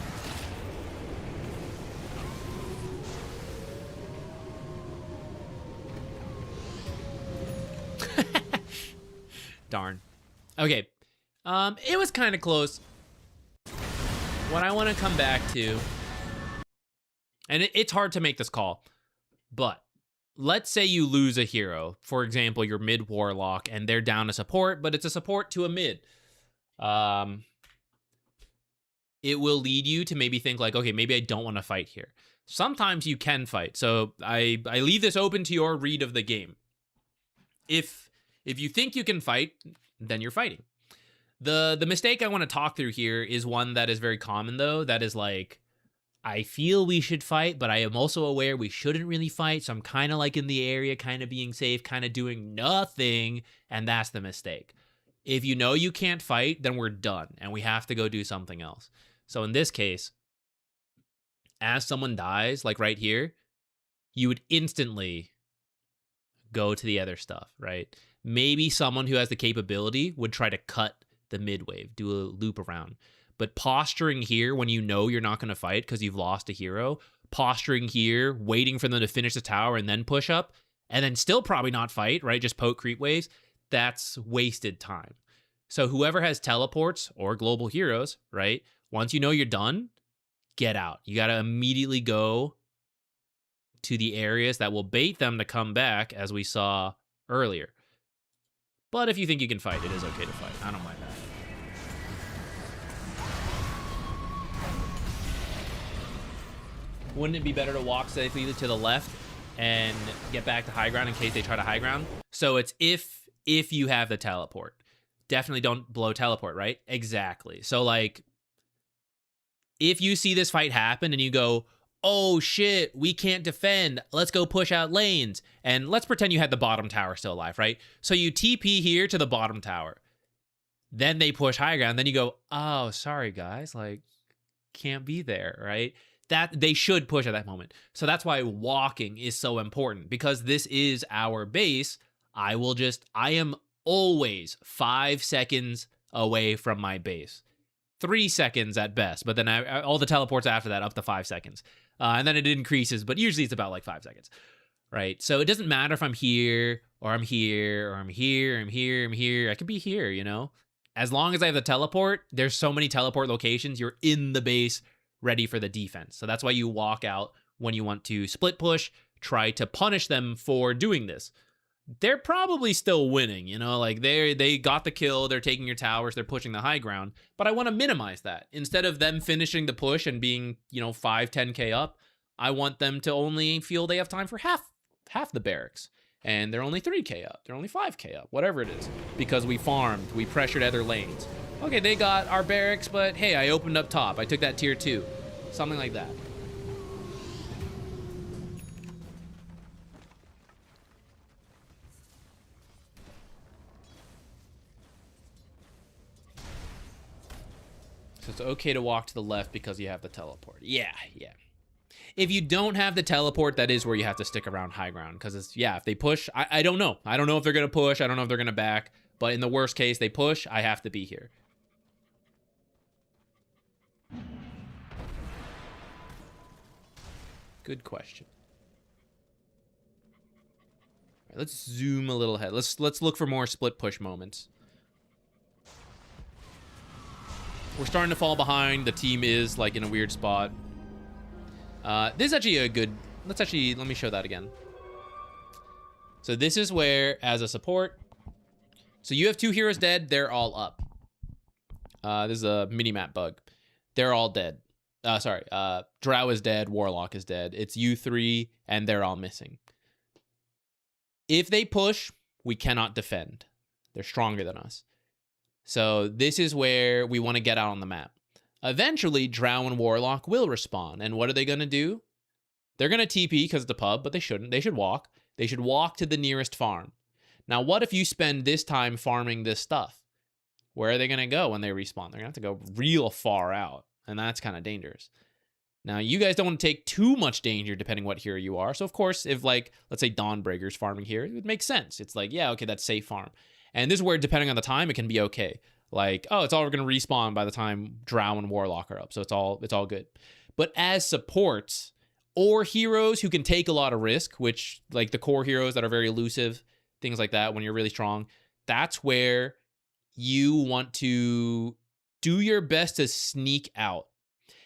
Darn. Okay, it was kind of close. What I want to come back to, and it's hard to make this call, but let's say you lose a hero. For example, your mid Warlock, and they're down a support, but it's a support to a mid. It will lead you to maybe think like, okay, maybe I don't want to fight here. Sometimes you can fight. So I leave this open to your read of the game. If you think you can fight, then you're fighting. The mistake I want to talk through here is one that is very common, though. That is like, I feel we should fight, but I am also aware we shouldn't really fight. So I'm kind of like in the area, kind of being safe, kind of doing nothing. And that's the mistake. If you know you can't fight, then we're done and we have to go do something else. So in this case, as someone dies, like right here, you would instantly go to the other stuff, right? Maybe someone who has the capability would try to cut the mid wave, do a loop around. But posturing here when you know you're not going to fight because you've lost a hero, posturing here, waiting for them to finish the tower and then push up, and then still probably not fight, right? Just poke creep waves, that's wasted time. So whoever has teleports or global heroes, right? Once you know you're done, get out. You got to immediately go to the areas that will bait them to come back, as we saw earlier. But if you think you can fight, it is okay to fight. I don't mind that. Wouldn't it be better to walk safely to the left and get back to high ground in case they try to high ground? So it's if you have the teleport. Definitely don't blow teleport, right? Exactly. So like, if you see this fight happen and you go, oh shit, we can't defend, let's go push out lanes. And let's pretend you had the bottom tower still alive, right? So you TP here to the bottom tower. Then they push high ground. Then you go, oh, sorry guys, like, can't be there, right? That they should push at that moment. So that's why walking is so important, because this is our base. I am always 5 seconds away from my base. 3 seconds at best, but then all the teleports after that up to 5 seconds. And then it increases, but usually it's about like 5 seconds, right? So it doesn't matter if I'm here, or I'm here, or I'm here, I'm here, I'm here. I could be here, you know? As long as I have the teleport, there's so many teleport locations, you're in the base, ready for the defense. So that's why you walk out when you want to split push, try to punish them for doing this. They're probably still winning, you know, like they got the kill, they're taking your towers, they're pushing the high ground, but I want to minimize that. Instead of them finishing the push and being, 5, 10K up, I want them to only feel they have time for half the barracks. And they're only 3k up. They're only 5k up, whatever it is. Because we farmed, we pressured other lanes. Okay, they got our barracks, but hey, I opened up top. I took that tier 2. Something like that. So it's okay to walk to the left because you have the teleport. Yeah. If you don't have the teleport, that is where you have to stick around high ground. Because it's, yeah, if they push, I don't know. I don't know if they're going to push. I don't know if they're going to back. But in the worst case, they push, I have to be here. Good question. All right, let's zoom a little ahead. Let's look for more split push moments. We're starting to fall behind. The team is like in a weird spot. This is actually a good... let me show that again. So this is where, as a support... so you have 2 heroes dead. They're all up. This is a mini-map bug. They're all dead. Drow is dead. Warlock is dead. It's you 3, and they're all missing. If they push, we cannot defend. They're stronger than us. So this is where we want to get out on the map. Eventually, Drow and Warlock will respawn. And what are they going to do? They're going to TP because of the pub, but they shouldn't. They should walk. They should walk to the nearest farm. Now, what if you spend this time farming this stuff? Where are they going to go when they respawn? They're going to have to go real far out. And that's kind of dangerous. Now, you guys don't want to take too much danger depending what hero you are. So, of course, if, like, let's say Dawnbreaker's farming here, it would make sense. It's like, yeah, okay, that's safe farm. And this is where, depending on the time, it can be okay. Like, oh, it's all going to respawn by the time Drow and Warlock are up. So it's all good. But as supports or heroes who can take a lot of risk, which, like the core heroes that are very elusive, things like that, when you're really strong, that's where you want to do your best to sneak out.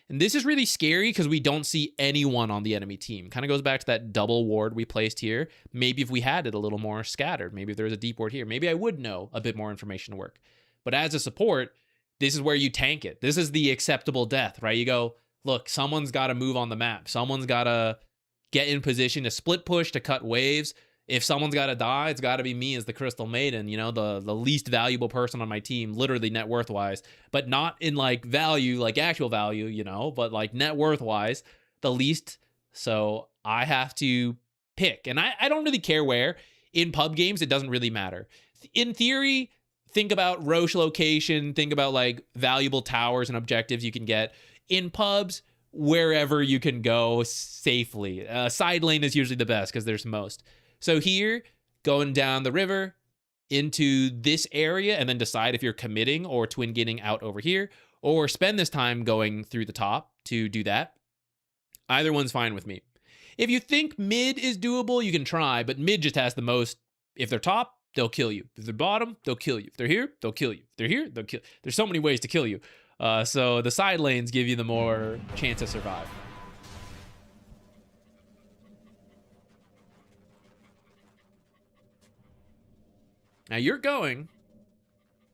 And this is really scary because we don't see anyone on the enemy team. Kind of goes back to that double ward we placed here. Maybe if we had it a little more scattered, maybe if there was a deep ward here, maybe I would know a bit more information to work. But as a support, this is where you tank it. This is the acceptable death, right? You go, look, someone's got to move on the map. Someone's got to get in position to split push, to cut waves. If someone's got to die, it's got to be me as the Crystal Maiden, you know, the least valuable person on my team, literally net worth wise, but not in like value, like actual value, you know, but like net worth wise, the least. So I have to pick, and I don't really care where. In pub games, it doesn't really matter. In theory, think about Roche location, think about like valuable towers and objectives you can get. In pubs, wherever you can go safely. Side lane is usually the best because there's most. So here, going down the river into this area and then decide if you're committing or twin getting out over here, or spend this time going through the top to do that. Either one's fine with me. If you think mid is doable, you can try, but mid just has the most. If they're top, they'll kill you. If they're bottom, they'll kill you. If they're here, they'll kill you. If they're here, they'll kill. There's so many ways to kill you. So the side lanes give you the more chance to survive. Now you're going.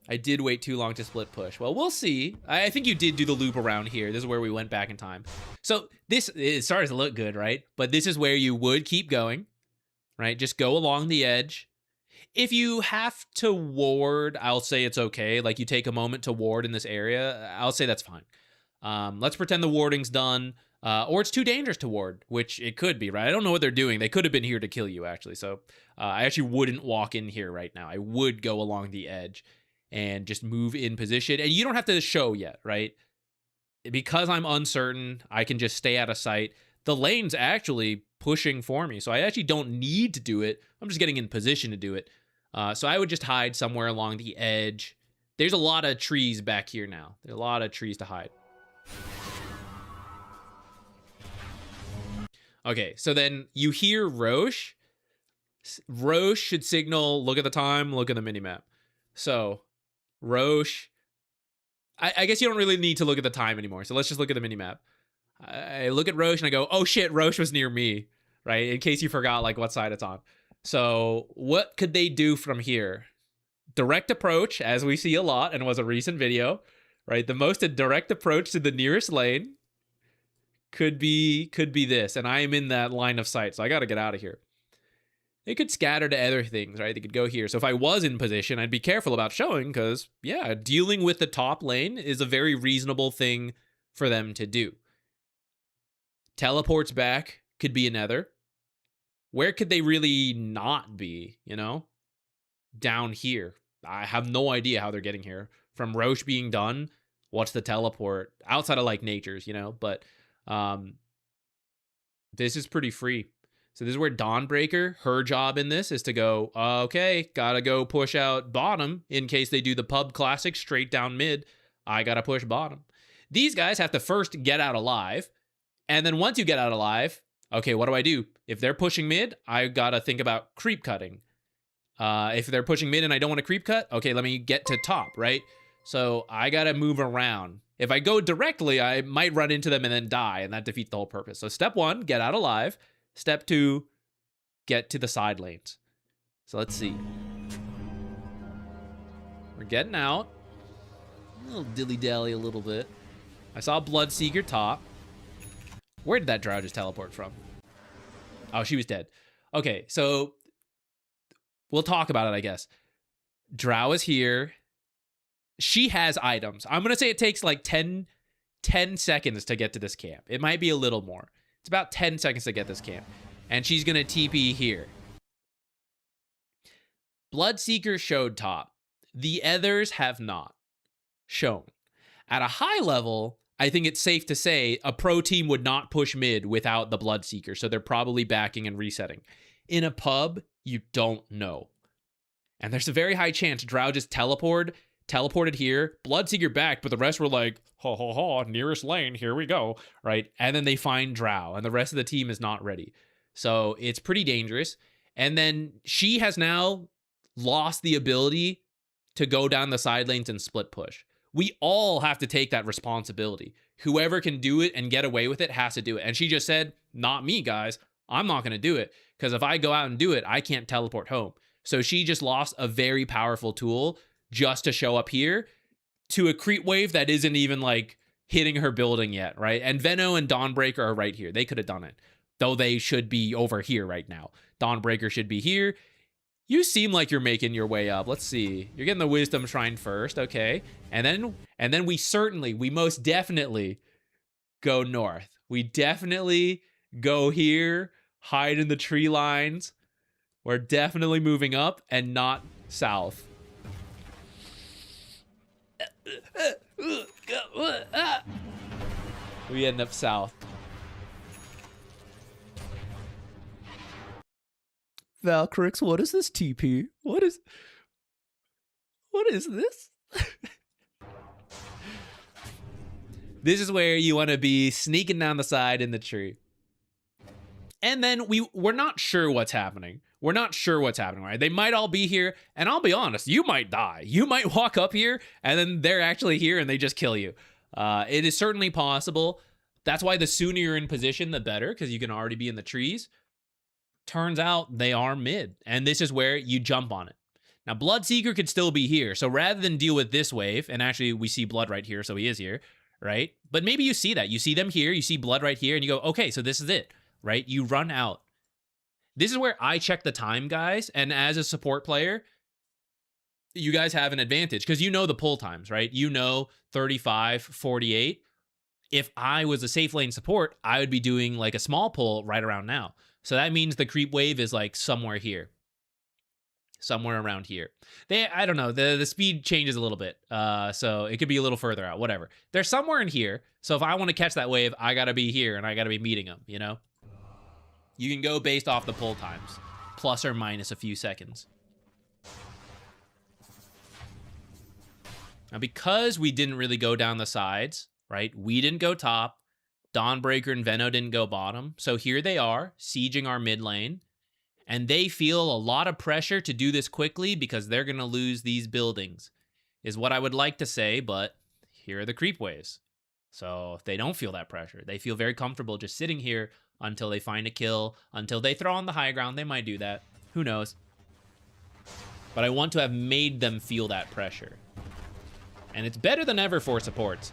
I did wait too long to split push. Well, we'll see. I think you did do the loop around here. This is where we went back in time. So this, it starts to look good, right? But this is where you would keep going, right? Just go along the edge. If you have to ward, I'll say it's okay. Like you take a moment to ward in this area, I'll say that's fine. Let's pretend the warding's done. Or it's too dangerous to ward, which it could be, right? I don't know what they're doing. They could have been here to kill you, actually. So I actually wouldn't walk in here right now. I would go along the edge and just move in position. And you don't have to show yet, right? Because I'm uncertain, I can just stay out of sight. The lane's actually pushing for me, so I actually don't need to do it. I'm just getting in position to do it. So I would just hide somewhere along the edge. There's a lot of trees back here now. There's a lot of trees to hide. Okay, so then you hear Roche. Roche should signal, look at the time, look at the minimap. So, Roche, I guess you don't really need to look at the time anymore, so let's just look at the minimap. I look at Roche and I go, oh shit, Roche was near me, right? In case you forgot like what side it's on. So, what could they do from here? Direct approach, as we see a lot and was a recent video, right? The most direct approach to the nearest lane could be this, and I am in that line of sight, so I got to get out of here. They could scatter to other things, right? They could go here. So if I was in position, I'd be careful about showing because, yeah, dealing with the top lane is a very reasonable thing for them to do. Teleports back could be another. Where could they really not be, you know? Down here. I have no idea how they're getting here. From Roche being done, what's the teleport? Outside of, like, Nature's, you know? But this is pretty free. So this is where Dawnbreaker, her job in this is to go, okay, gotta go push out bottom in case they do the pub classic straight down mid. I gotta push bottom. These guys have to first get out alive. And then once you get out alive, okay, what do I do? If they're pushing mid, I gotta think about creep cutting. If they're pushing mid and I don't want to creep cut, okay, let me get to top, right? So I gotta move around. If I go directly, I might run into them and then die, and that defeats the whole purpose. So step 1, get out alive. Step 2, get to the side lanes. So let's see. We're getting out. A little dilly-dally a little bit. I saw Bloodseeker top. Where did that drow just teleport from? Oh, she was dead. Okay, so we'll talk about it, I guess. Drow is here. She has items. I'm going to say it takes like 10 seconds to get to this camp. It might be a little more. It's about 10 seconds to get this camp. And she's going to TP here. Bloodseeker showed top. The others have not shown. At a high level, I think it's safe to say a pro team would not push mid without the Bloodseeker. So they're probably backing and resetting. In a pub, you don't know. And there's a very high chance drow just teleported here, Bloodseeker back, but the rest were like, ha ha ha, nearest lane, here we go, right? And then they find drow, and the rest of the team is not ready. So it's pretty dangerous. And then she has now lost the ability to go down the side lanes and split push. We all have to take that responsibility. Whoever can do it and get away with it has to do it. And she just said, not me, guys. I'm not going to do it, because if I go out and do it, I can't teleport home. So she just lost a very powerful tool just to show up here to a creep wave that isn't even like hitting her building yet, right? And Veno and Dawnbreaker are right here. They could have done it, though they should be over here right now. Dawnbreaker should be here. You seem like you're making your way up. Let's see. You're getting the Wisdom Shrine first, okay? And then we most definitely go north. We definitely go here, hide in the tree lines. We're definitely moving up and not south. We end up south. Valkrix, what is this TP? What is this? This is where you want to be sneaking down the side in the tree. And then we're not sure what's happening. We're not sure what's happening, right? They might all be here, and I'll be honest, you might die. You might walk up here, and then they're actually here, and they just kill you. It is certainly possible. That's why the sooner you're in position, the better, because you can already be in the trees. Turns out they are mid, and this is where you jump on it. Now, Bloodseeker could still be here, so rather than deal with this wave, and actually we see Blood right here, so he is here, right? But maybe you see that. You see them here, you see Blood right here, and you go, okay, so this is it, right? You run out. This is where I check the time, guys, and as a support player, you guys have an advantage, because you know the pull times, right? You know 35, 48. If I was a safe lane support, I would be doing like a small pull right around now. So that means the creep wave is like somewhere here. Somewhere around here. I don't know, the speed changes a little bit. So it could be a little further out, whatever. They're somewhere in here. So if I want to catch that wave, I got to be here and I got to be meeting them, you know? You can go based off the pull times, plus or minus a few seconds. Now, because we didn't really go down the sides, right? We didn't go top. Dawnbreaker and Veno didn't go bottom. So here they are, sieging our mid lane. And they feel a lot of pressure to do this quickly because they're going to lose these buildings, is what I would like to say, but here are the creep waves. So they don't feel that pressure. They feel very comfortable just sitting here until they find a kill, until they throw on the high ground. They might do that. Who knows? But I want to have made them feel that pressure. And it's better than ever for supports.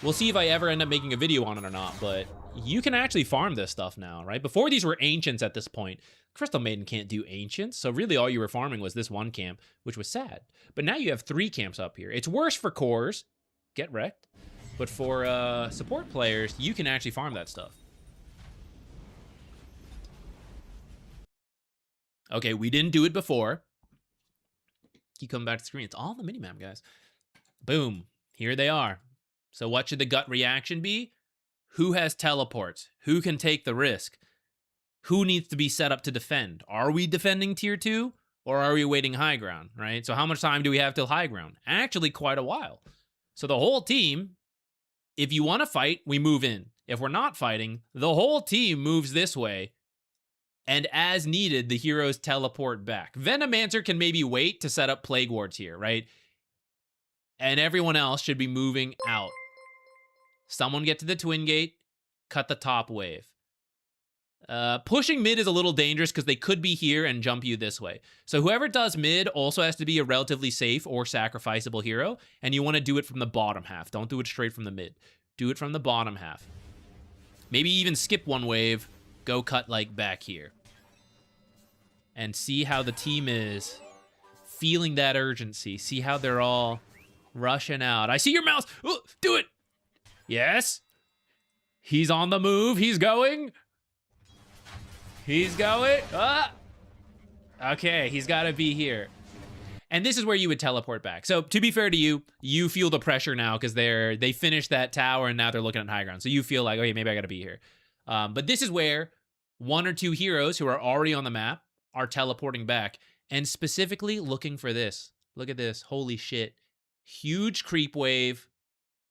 We'll see if I ever end up making a video on it or not, but you can actually farm this stuff now, right? Before these were ancients at this point. Crystal Maiden can't do ancients, so really all you were farming was this one camp, which was sad. But now you have 3 camps up here. It's worse for cores. Get wrecked. But for support players, you can actually farm that stuff. Okay, we didn't do it before. You come back to the screen. It's all on the minimap, guys. Boom. Here they are. So what should the gut reaction be? Who has teleports? Who can take the risk? Who needs to be set up to defend? Are we defending tier 2? Or are we waiting high ground, right? So how much time do we have till high ground? Actually, quite a while. So the whole team, if you want to fight, we move in. If we're not fighting, the whole team moves this way. And as needed, the heroes teleport back. Venomancer can maybe wait to set up Plague Wards here, right? And everyone else should be moving out. Someone get to the Twin Gate, cut the top wave. Pushing mid is a little dangerous because they could be here and jump you this way. So whoever does mid also has to be a relatively safe or sacrificable hero, and you want to do it from the bottom half. Don't do it straight from the mid. Do it from the bottom half. Maybe even skip one wave, go cut like back here. And see how the team is feeling that urgency. See how they're all rushing out. I see your mouse. Ooh, do it. Yes. He's on the move. He's going. He's going. Ah. Okay, he's got to be here. And this is where you would teleport back. So to be fair to you, you feel the pressure now because they finished that tower and now they're looking at high ground. So you feel like, okay, maybe I got to be here. But this is where 1 or 2 heroes who are already on the map are teleporting back and specifically looking for this. Look at this. Holy shit. Huge creep wave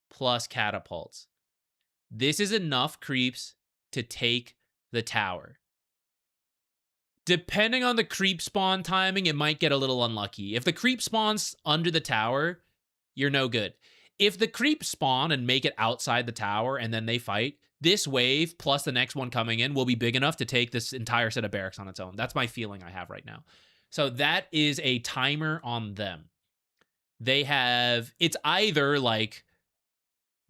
plus catapults. This is enough creeps to take the tower. Depending on the creep spawn timing, it might get a little unlucky. If the creep spawns under the tower, you're no good. If the creep spawn and make it outside the tower and then they fight, this wave plus the next one coming in will be big enough to take this entire set of barracks on its own. That's my feeling I have right now. So that is a timer on them. They have, it's either like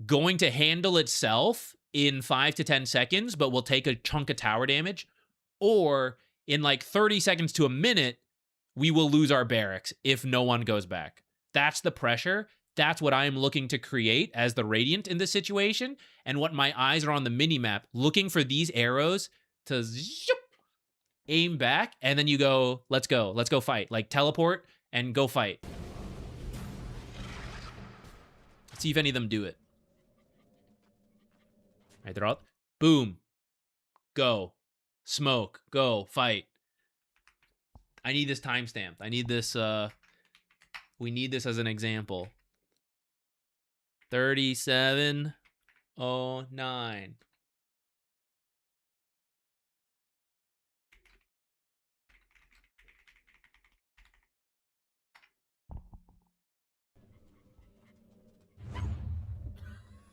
going to handle itself in 5 to 10 seconds, but will take a chunk of tower damage, or in like 30 seconds to a minute, we will lose our barracks if no one goes back. That's the pressure. That's what I'm looking to create as the Radiant in this situation, and what my eyes are on the mini-map, looking for these arrows to zoop, aim back, and then you go, let's go fight. Like teleport and go fight. Let's see if any of them do it. All right, they're all, boom, go, smoke, go, fight. I need this timestamp. I need this, we need this as an example. 37:09.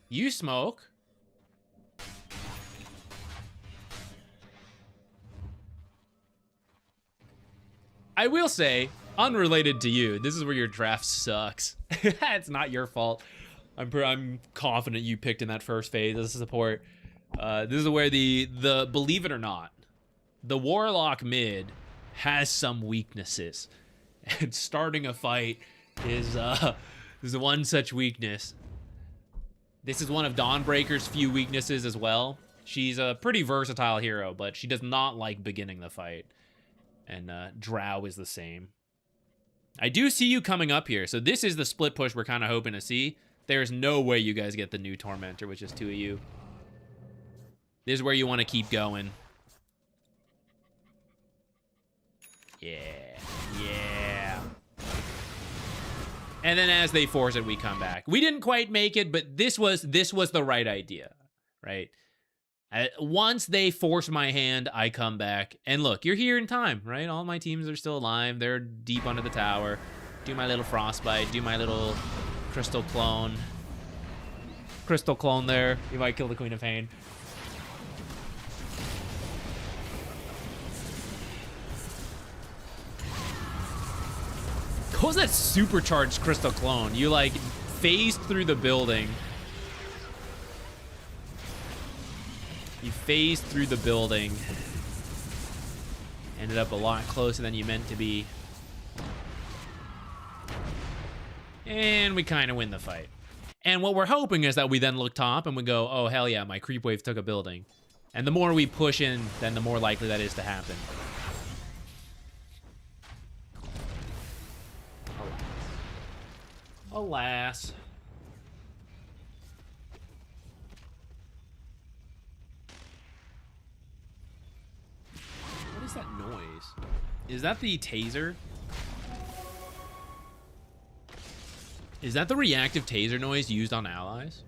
You smoke. I will say, unrelated to you, this is where your draft sucks. It's not your fault. I'm confident you picked in that first phase as a support. This is where the believe it or not, the Warlock mid has some weaknesses, and starting a fight is one such weakness. This is one of Dawnbreaker's few weaknesses as well. She's a pretty versatile hero, but she does not like beginning the fight. And Drow is the same. I do see you coming up here, so this is the split push we're kind of hoping to see. There's no way you guys get the new Tormentor, which is 2 of you. This is where you want to keep going. Yeah. Yeah. And then as they force it, we come back. We didn't quite make it, but this was the right idea, right? Once they force my hand, I come back. And look, you're here in time, right? All my teams are still alive. They're deep under the tower. Do my little Frostbite. Do my little Crystal Clone. Crystal Clone there. You might kill the Queen of Pain. What was that supercharged Crystal Clone? You like phased through the building. You phased through the building. Ended up a lot closer than you meant to be. And we kind of win the fight. And what we're hoping is that we then look top and we go, oh, hell yeah, my creep wave took a building. And the more we push in, then the more likely that is to happen. Alas. What is that noise? Is that the taser? Is that the reactive taser noise used on allies?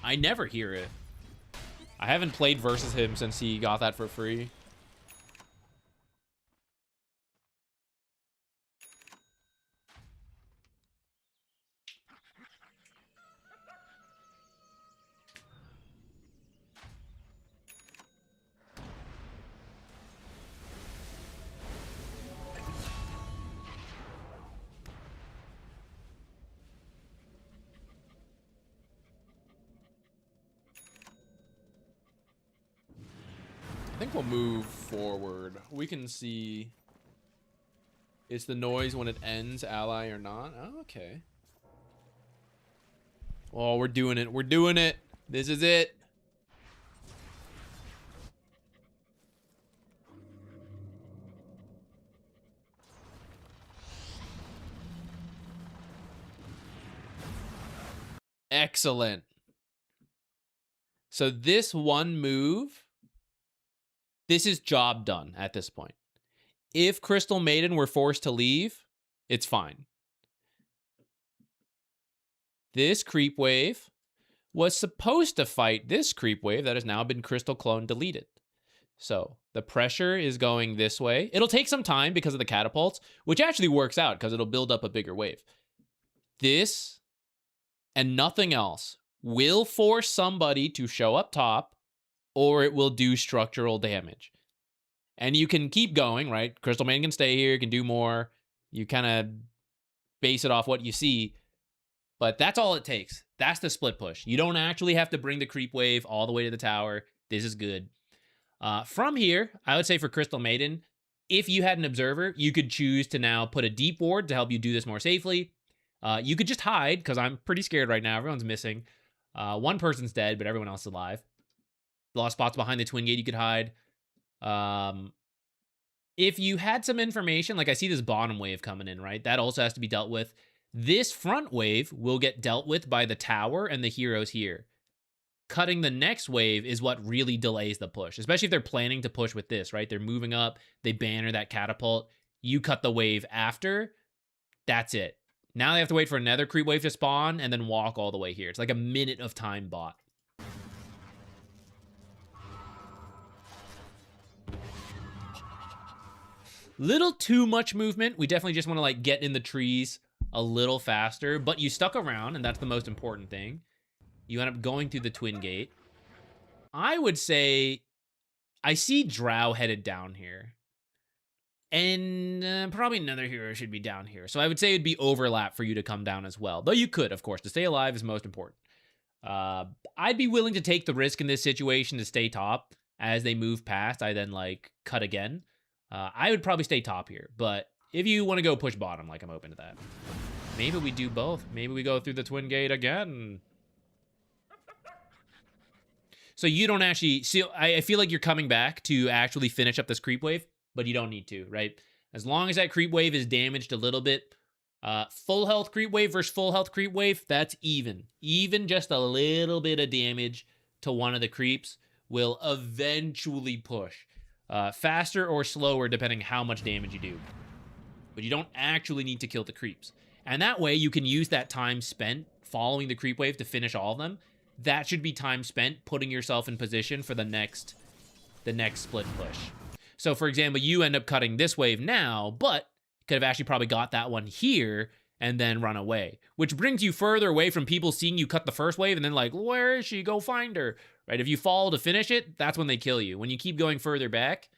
I never hear it. I haven't played versus him since he got that for free. I think we'll move forward. We can see it's the noise when it ends, ally or not. Oh, okay. Oh, we're doing it. We're doing it. This is it. Excellent. So this one move, this is job done at this point. If Crystal Maiden were forced to leave, it's fine. This creep wave was supposed to fight this creep wave that has now been Crystal Clone deleted. So the pressure is going this way. It'll take some time because of the catapults, which actually works out because it'll build up a bigger wave. This and nothing else will force somebody to show up top, or it will do structural damage. And you can keep going, right? Crystal Maiden can stay here, can do more. You kind of base it off what you see. But that's all it takes. That's the split push. You don't actually have to bring the creep wave all the way to the tower. This is good. From here, I would say for Crystal Maiden, if you had an observer, you could choose to now put a deep ward to help you do this more safely. You could just hide, because I'm pretty scared right now. Everyone's missing. One person's dead, but everyone else is alive. Lost spots behind the twin gate you could hide. If you had some information, like I see this bottom wave coming in, right? That also has to be dealt with. This front wave will get dealt with by the tower and the heroes here. Cutting the next wave is what really delays the push, especially if they're planning to push with this, right? They're moving up, they banner that catapult. You cut the wave after, that's it. Now they have to wait for another creep wave to spawn and then walk all the way here. It's like a minute of time bought. Little too much movement. We definitely just want to like get in the trees a little faster, but you stuck around, and that's the most important thing. You end up going through the twin gate. I would say I see Drow headed down here. And probably another hero should be down here. So I would say it'd be overlap for you to come down as well. Though you could, of course. To stay alive is most important. I'd be willing to take the risk in this situation to stay top. As they move past, I then like cut again. I would probably stay top here. But if you want to go push bottom, like I'm open to that. Maybe we do both. Maybe we go through the twin gate again. So you don't actually see. I feel like you're coming back to actually finish up this creep wave, but you don't need to, right? As long as that creep wave is damaged a little bit, full health creep wave versus full health creep wave, that's even. Even just a little bit of damage to one of the creeps will eventually push. Faster or slower, depending how much damage you do. But you don't actually need to kill the creeps. And that way, you can use that time spent following the creep wave to finish all of them. That should be time spent putting yourself in position for the next split push. So, for example, you end up cutting this wave now, but could have actually probably got that one here and then run away. Which brings you further away from people seeing you cut the first wave and then like, where is she? Go find her. Right? If you fall to finish it, that's when they kill you. When you keep going further back,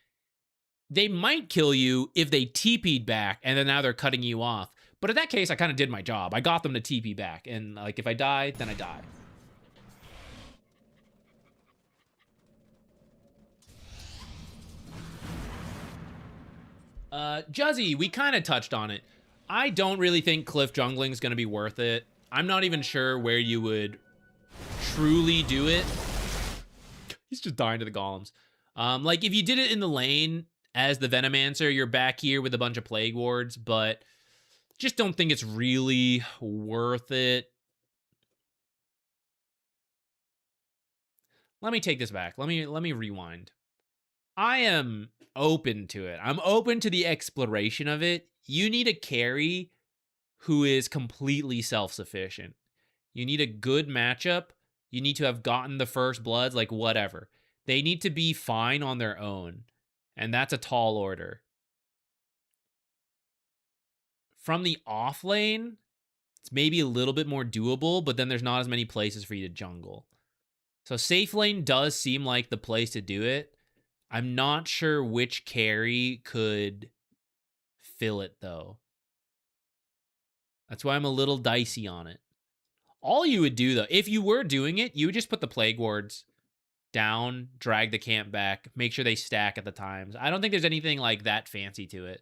they might kill you if they TP'd back and then now they're cutting you off. But in that case, I kind of did my job. I got them to TP back. And like if I die, then I die. Juzzy, we kind of touched on it. I don't really think cliff jungling is going to be worth it. I'm not even sure where you would truly do it. He's just dying to the golems. Like, if you did it in the lane as the Venomancer, you're back here with a bunch of Plague Wards, but just don't think it's really worth it. Let me take this back. Let me rewind. I am open to it. I'm open to the exploration of it. You need a carry who is completely self-sufficient. You need a good matchup. You need to have gotten the first bloods, like whatever. They need to be fine on their own. And that's a tall order. From the off lane, it's maybe a little bit more doable, but then there's not as many places for you to jungle. So safe lane does seem like the place to do it. I'm not sure which carry could fill it, though. That's why I'm a little dicey on it. All you would do, though, if you were doing it, you would just put the Plague Wards down, drag the camp back, make sure they stack at the times. I don't think there's anything like that fancy to it.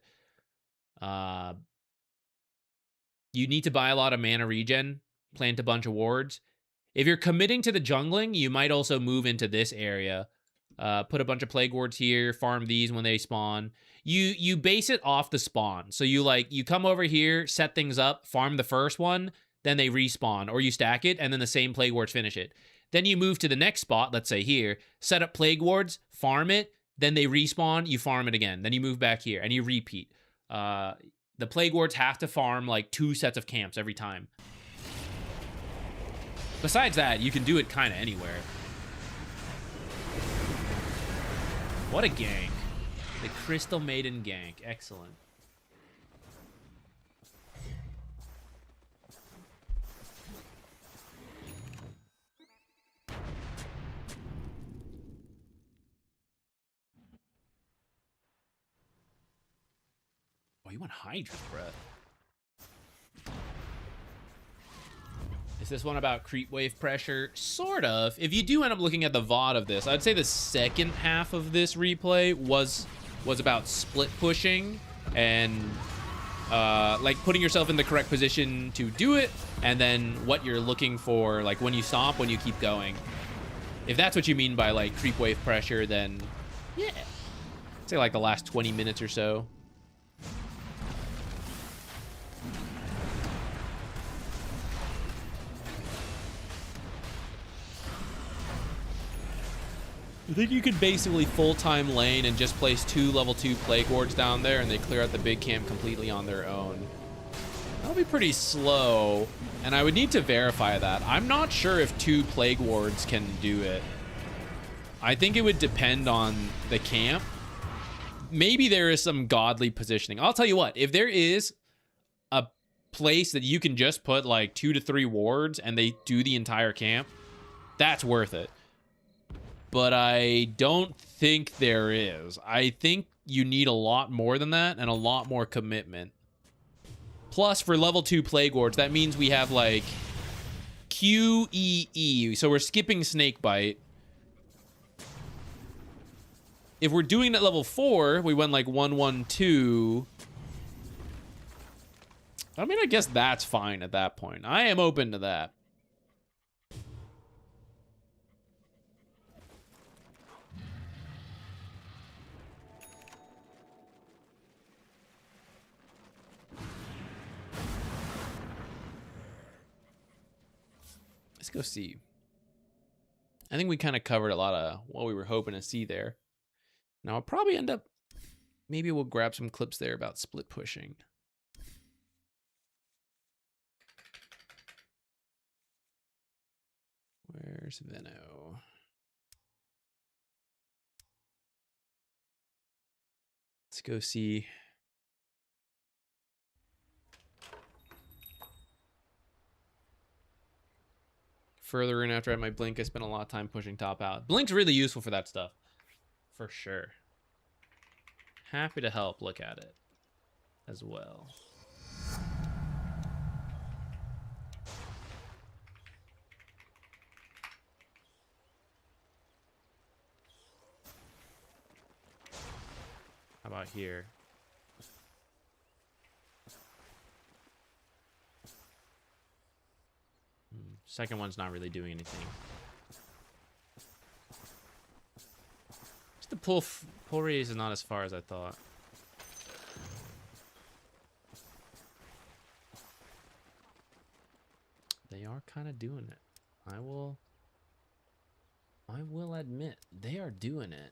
You need to buy a lot of mana regen, plant a bunch of wards. If you're committing to the jungling, you might also move into this area. Put a bunch of Plague Wards here, farm these when they spawn. You base it off the spawn. So you come over here, set things up, farm the first one, then they respawn, or you stack it, and then the same Plague Wards finish it. Then you move to the next spot, let's say here, set up Plague Wards, farm it, then they respawn, you farm it again. Then you move back here, and you repeat. The Plague Wards have to farm like 2 sets of camps every time. Besides that, you can do it kind of anywhere. What a gank. The Crystal Maiden gank. Excellent. Oh, you went Hydra's Breath. Is this one about creep wave pressure? Sort of. If you do end up looking at the VOD of this, I'd say the second half of this replay was about split pushing and like putting yourself in the correct position to do it, and then what you're looking for, like when you stop, when you keep going. If that's what you mean by like creep wave pressure, then yeah, I'd say like the last 20 minutes or so. I think you could basically full-time lane and just place 2 level 2 Plague Wards down there, and they clear out the big camp completely on their own. That'll be pretty slow, and I would need to verify that. I'm not sure if 2 Plague Wards can do it. I think it would depend on the camp. Maybe there is some godly positioning. I'll tell you what, if there is a place that you can just put like 2 to 3 wards and they do the entire camp, that's worth it. But I don't think there is. I think you need a lot more than that and a lot more commitment. Plus, for level 2 Plague Wards, that means we have like QEE. So we're skipping Snakebite. If we're doing it at level 4, we went like 1-1-2. I mean, I guess that's fine at that point. I am open to that. Let's go see. I think we kind of covered a lot of what we were hoping to see there. Now I'll probably end up, maybe we'll grab some clips there about split pushing. Where's Veno? Let's go see. Further in after I had my blink, I spent a lot of time pushing top out. Blink's really useful for that stuff. For sure. Happy to help look at it as well. How about here? Second one's not really doing anything. Just the pull radius is not as far as I thought. They are kind of doing it. I will admit, they are doing it.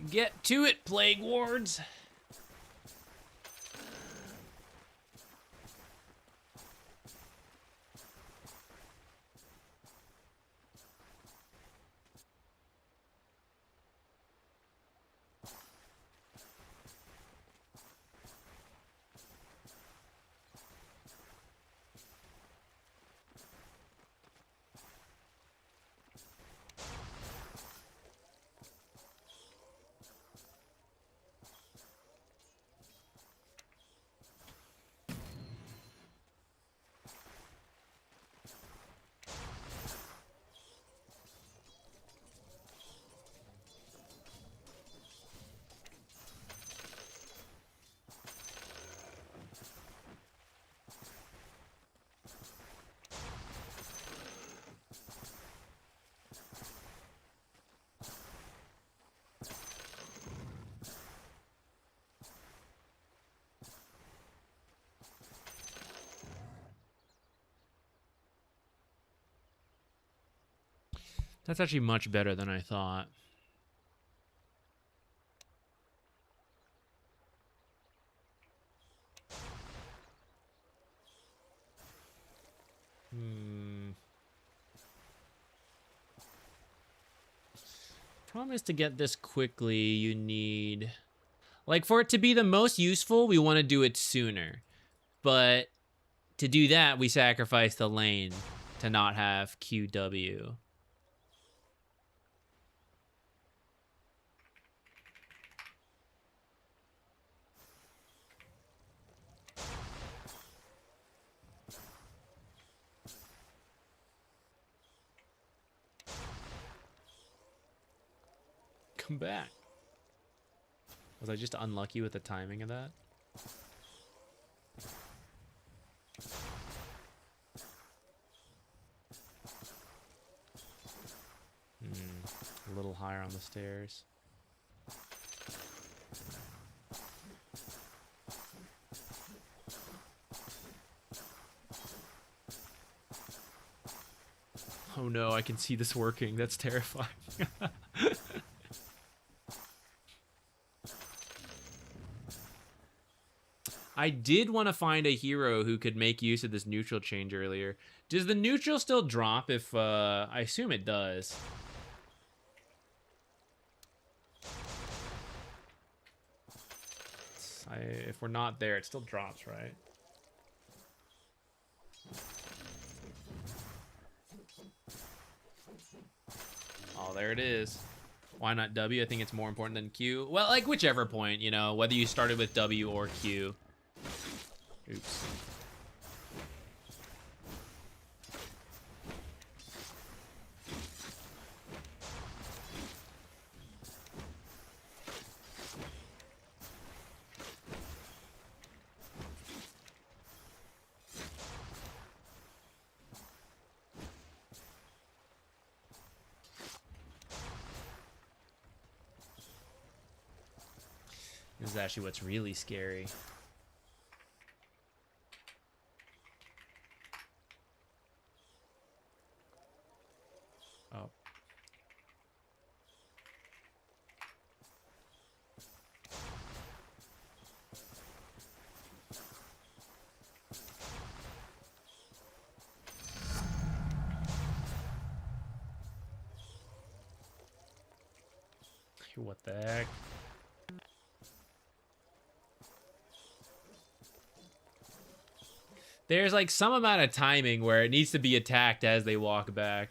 Get to it, Plague Wards! That's actually much better than I thought. Problem is, to get this quickly, you need... Like, for it to be the most useful, we want to do it sooner. But to do that, we sacrifice the lane to not have QW. Come back. Was I just unlucky with the timing of that? A little higher on the stairs. Oh no, I can see this working. That's terrifying. I did want to find a hero who could make use of this neutral change earlier. Does the neutral still drop if, I assume it does. If we're not there, it still drops, right? Oh, there it is. Why not W? I think it's more important than Q. Well, like, whichever point, you know, whether you started with W or Q. Oops. This is actually what's really scary. Oh. What the heck? There's like some amount of timing where it needs to be attacked as they walk back.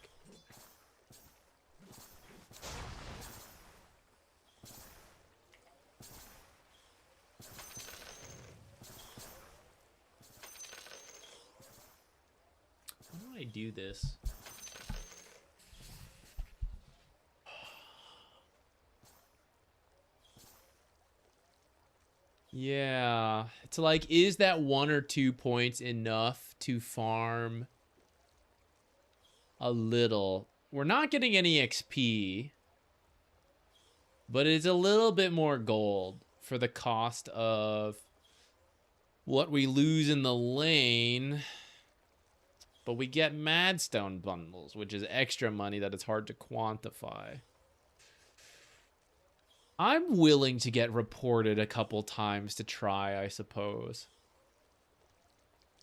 do this. Yeah, it's like, is that 1 or 2 points enough to farm a little? We're not getting any XP, but it's a little bit more gold for the cost of what we lose in the lane. But we get Madstone bundles, which is extra money that it's hard to quantify. I'm willing to get reported a couple times to try, I suppose.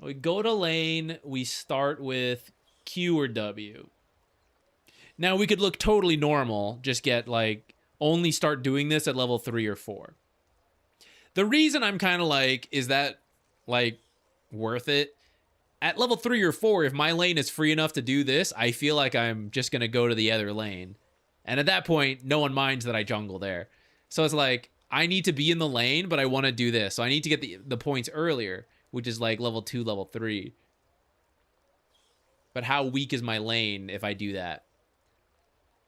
We go to lane, we start with Q or W. Now we could look totally normal, just get like, only start doing this at level 3 or 4. The reason I'm kind of like, is that like worth it? At level 3 or 4, if my lane is free enough to do this, I feel like I'm just going to go to the other lane. And at that point, no one minds that I jungle there. So it's like, I need to be in the lane, but I want to do this. So I need to get the points earlier, which is like level 2, level 3. But how weak is my lane if I do that?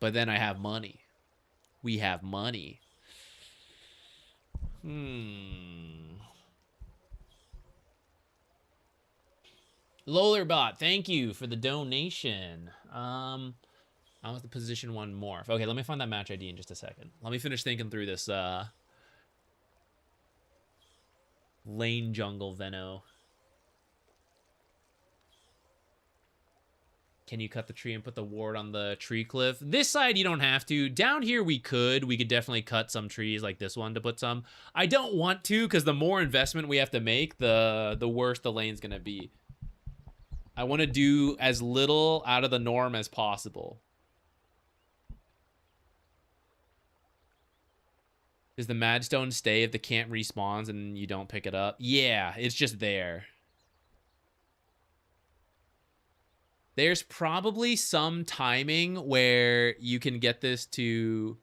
But then I have money. We have money. Lollerbot, thank you for the donation. I was the position 1 morph. Okay, let me find that match ID in just a second. Let me finish thinking through this lane jungle Veno. Can you cut the tree and put the ward on the tree cliff? This side, you don't have to. Down here, we could. We could definitely cut some trees like this one to put some. I don't want to, because the more investment we have to make, the worse the lane's going to be. I want to do as little out of the norm as possible. Does the Madstone stay if the camp respawns and you don't pick it up? Yeah, it's just there. There's probably some timing where you can get this to...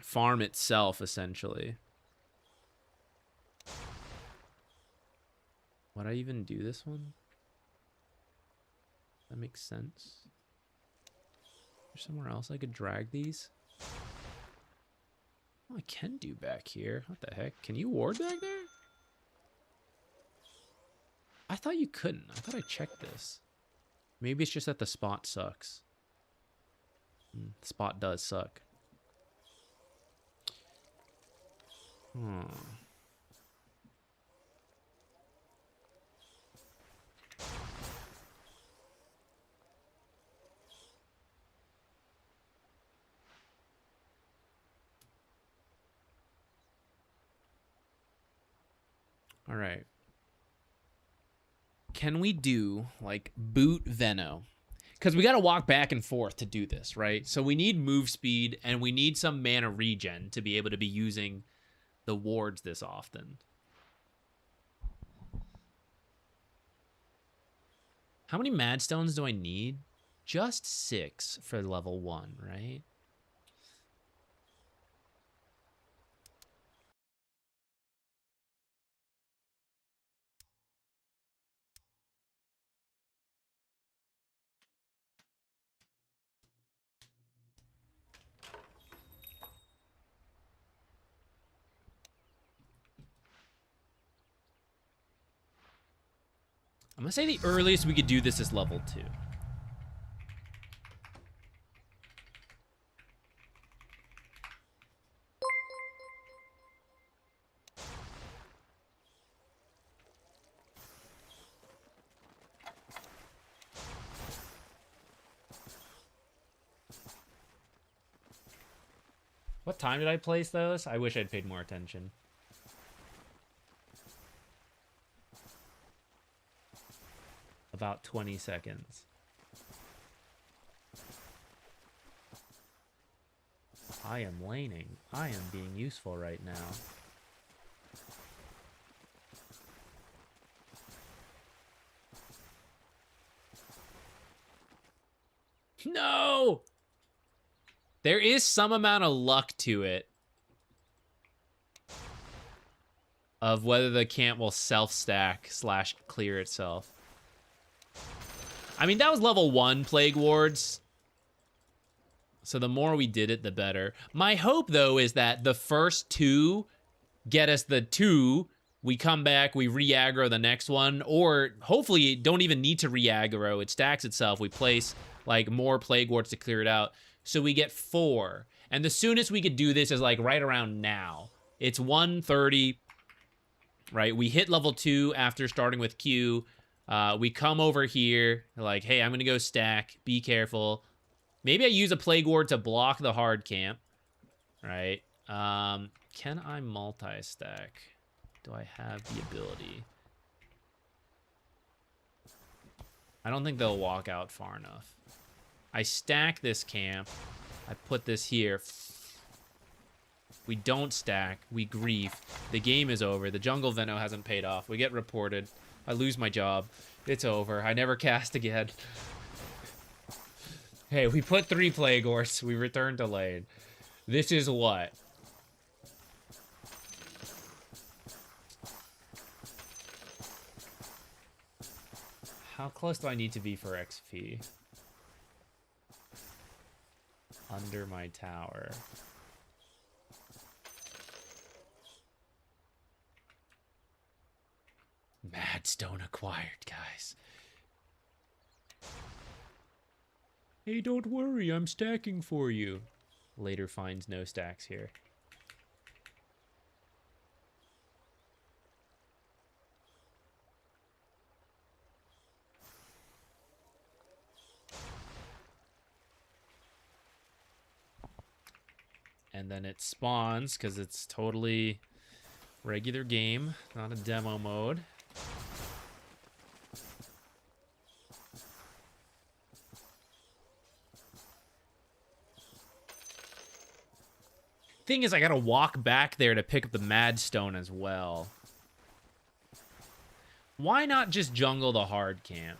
farm itself, essentially. Would I even do this one? That makes sense. There's somewhere else I could drag these? Oh, I can do back here. What the heck? Can you ward back there? I thought you couldn't. I thought I checked this. Maybe it's just that the spot sucks. The spot does suck. All right. Can we do, like, boot Veno? Because we got to walk back and forth to do this, right? So we need move speed, and we need some mana regen to be able to be using the wards this often. How many Madstones do I need? Just 6 for level 1, right? I'm gonna say the earliest we could do this is level 2. What time did I place those? I wish I'd paid more attention. About 20 seconds. I am laning. I am being useful right now. No! There is some amount of luck to it. of whether the camp will self-stack / clear itself. I mean, that was level 1 Plague Wards. So the more we did it, the better. My hope, though, is that the first 2 get us the 2, we come back, we re-aggro the next one, or hopefully don't even need to re-aggro. It stacks itself. We place like more Plague Wards to clear it out. So we get 4. And the soonest we could do this is like right around now. It's 1:30, right? We hit level 2 after starting with Q. We come over here, like, hey, I'm gonna go stack, be careful. Maybe I use a Plague Ward to block the hard camp, right? Can I multi-stack? Do I have the ability? I don't think they'll walk out far enough. I stack this camp. I put this here. We don't stack. We grief. The game is over. The jungle Veno hasn't paid off. We get reported. I lose my job. It's over. I never cast again. Hey, we put 3 Plague Wards. We return to lane. This is what? How close do I need to be for XP? Under my tower. Madstone acquired, guys. Hey, don't worry, I'm stacking for you. Later finds no stacks here. And then it spawns, because it's totally regular game, not a demo mode. Thing is, I gotta walk back there to pick up the Madstone as well. Why not just jungle the hard camp?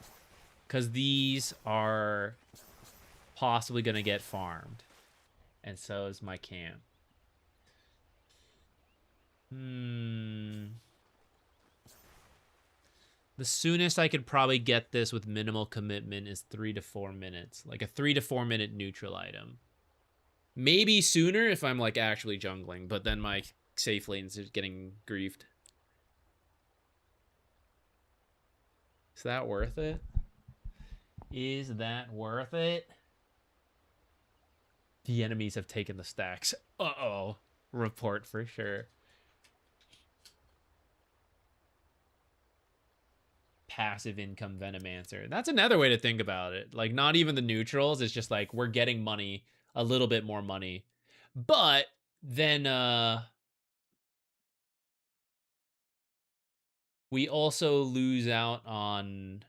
Because these are possibly gonna get farmed. And so is my camp. The soonest I could probably get this with minimal commitment is 3 to 4 minutes. Like a 3 to 4 minute neutral item. Maybe sooner if I'm like actually jungling, but then my safe lanes are getting griefed. Is that worth it? Is that worth it? The enemies have taken the stacks. Uh-oh. Report for sure. Passive income Venomancer. That's another way to think about it. Like, not even the neutrals. It's just like, we're getting money. A little bit more money. But then, we also lose out on...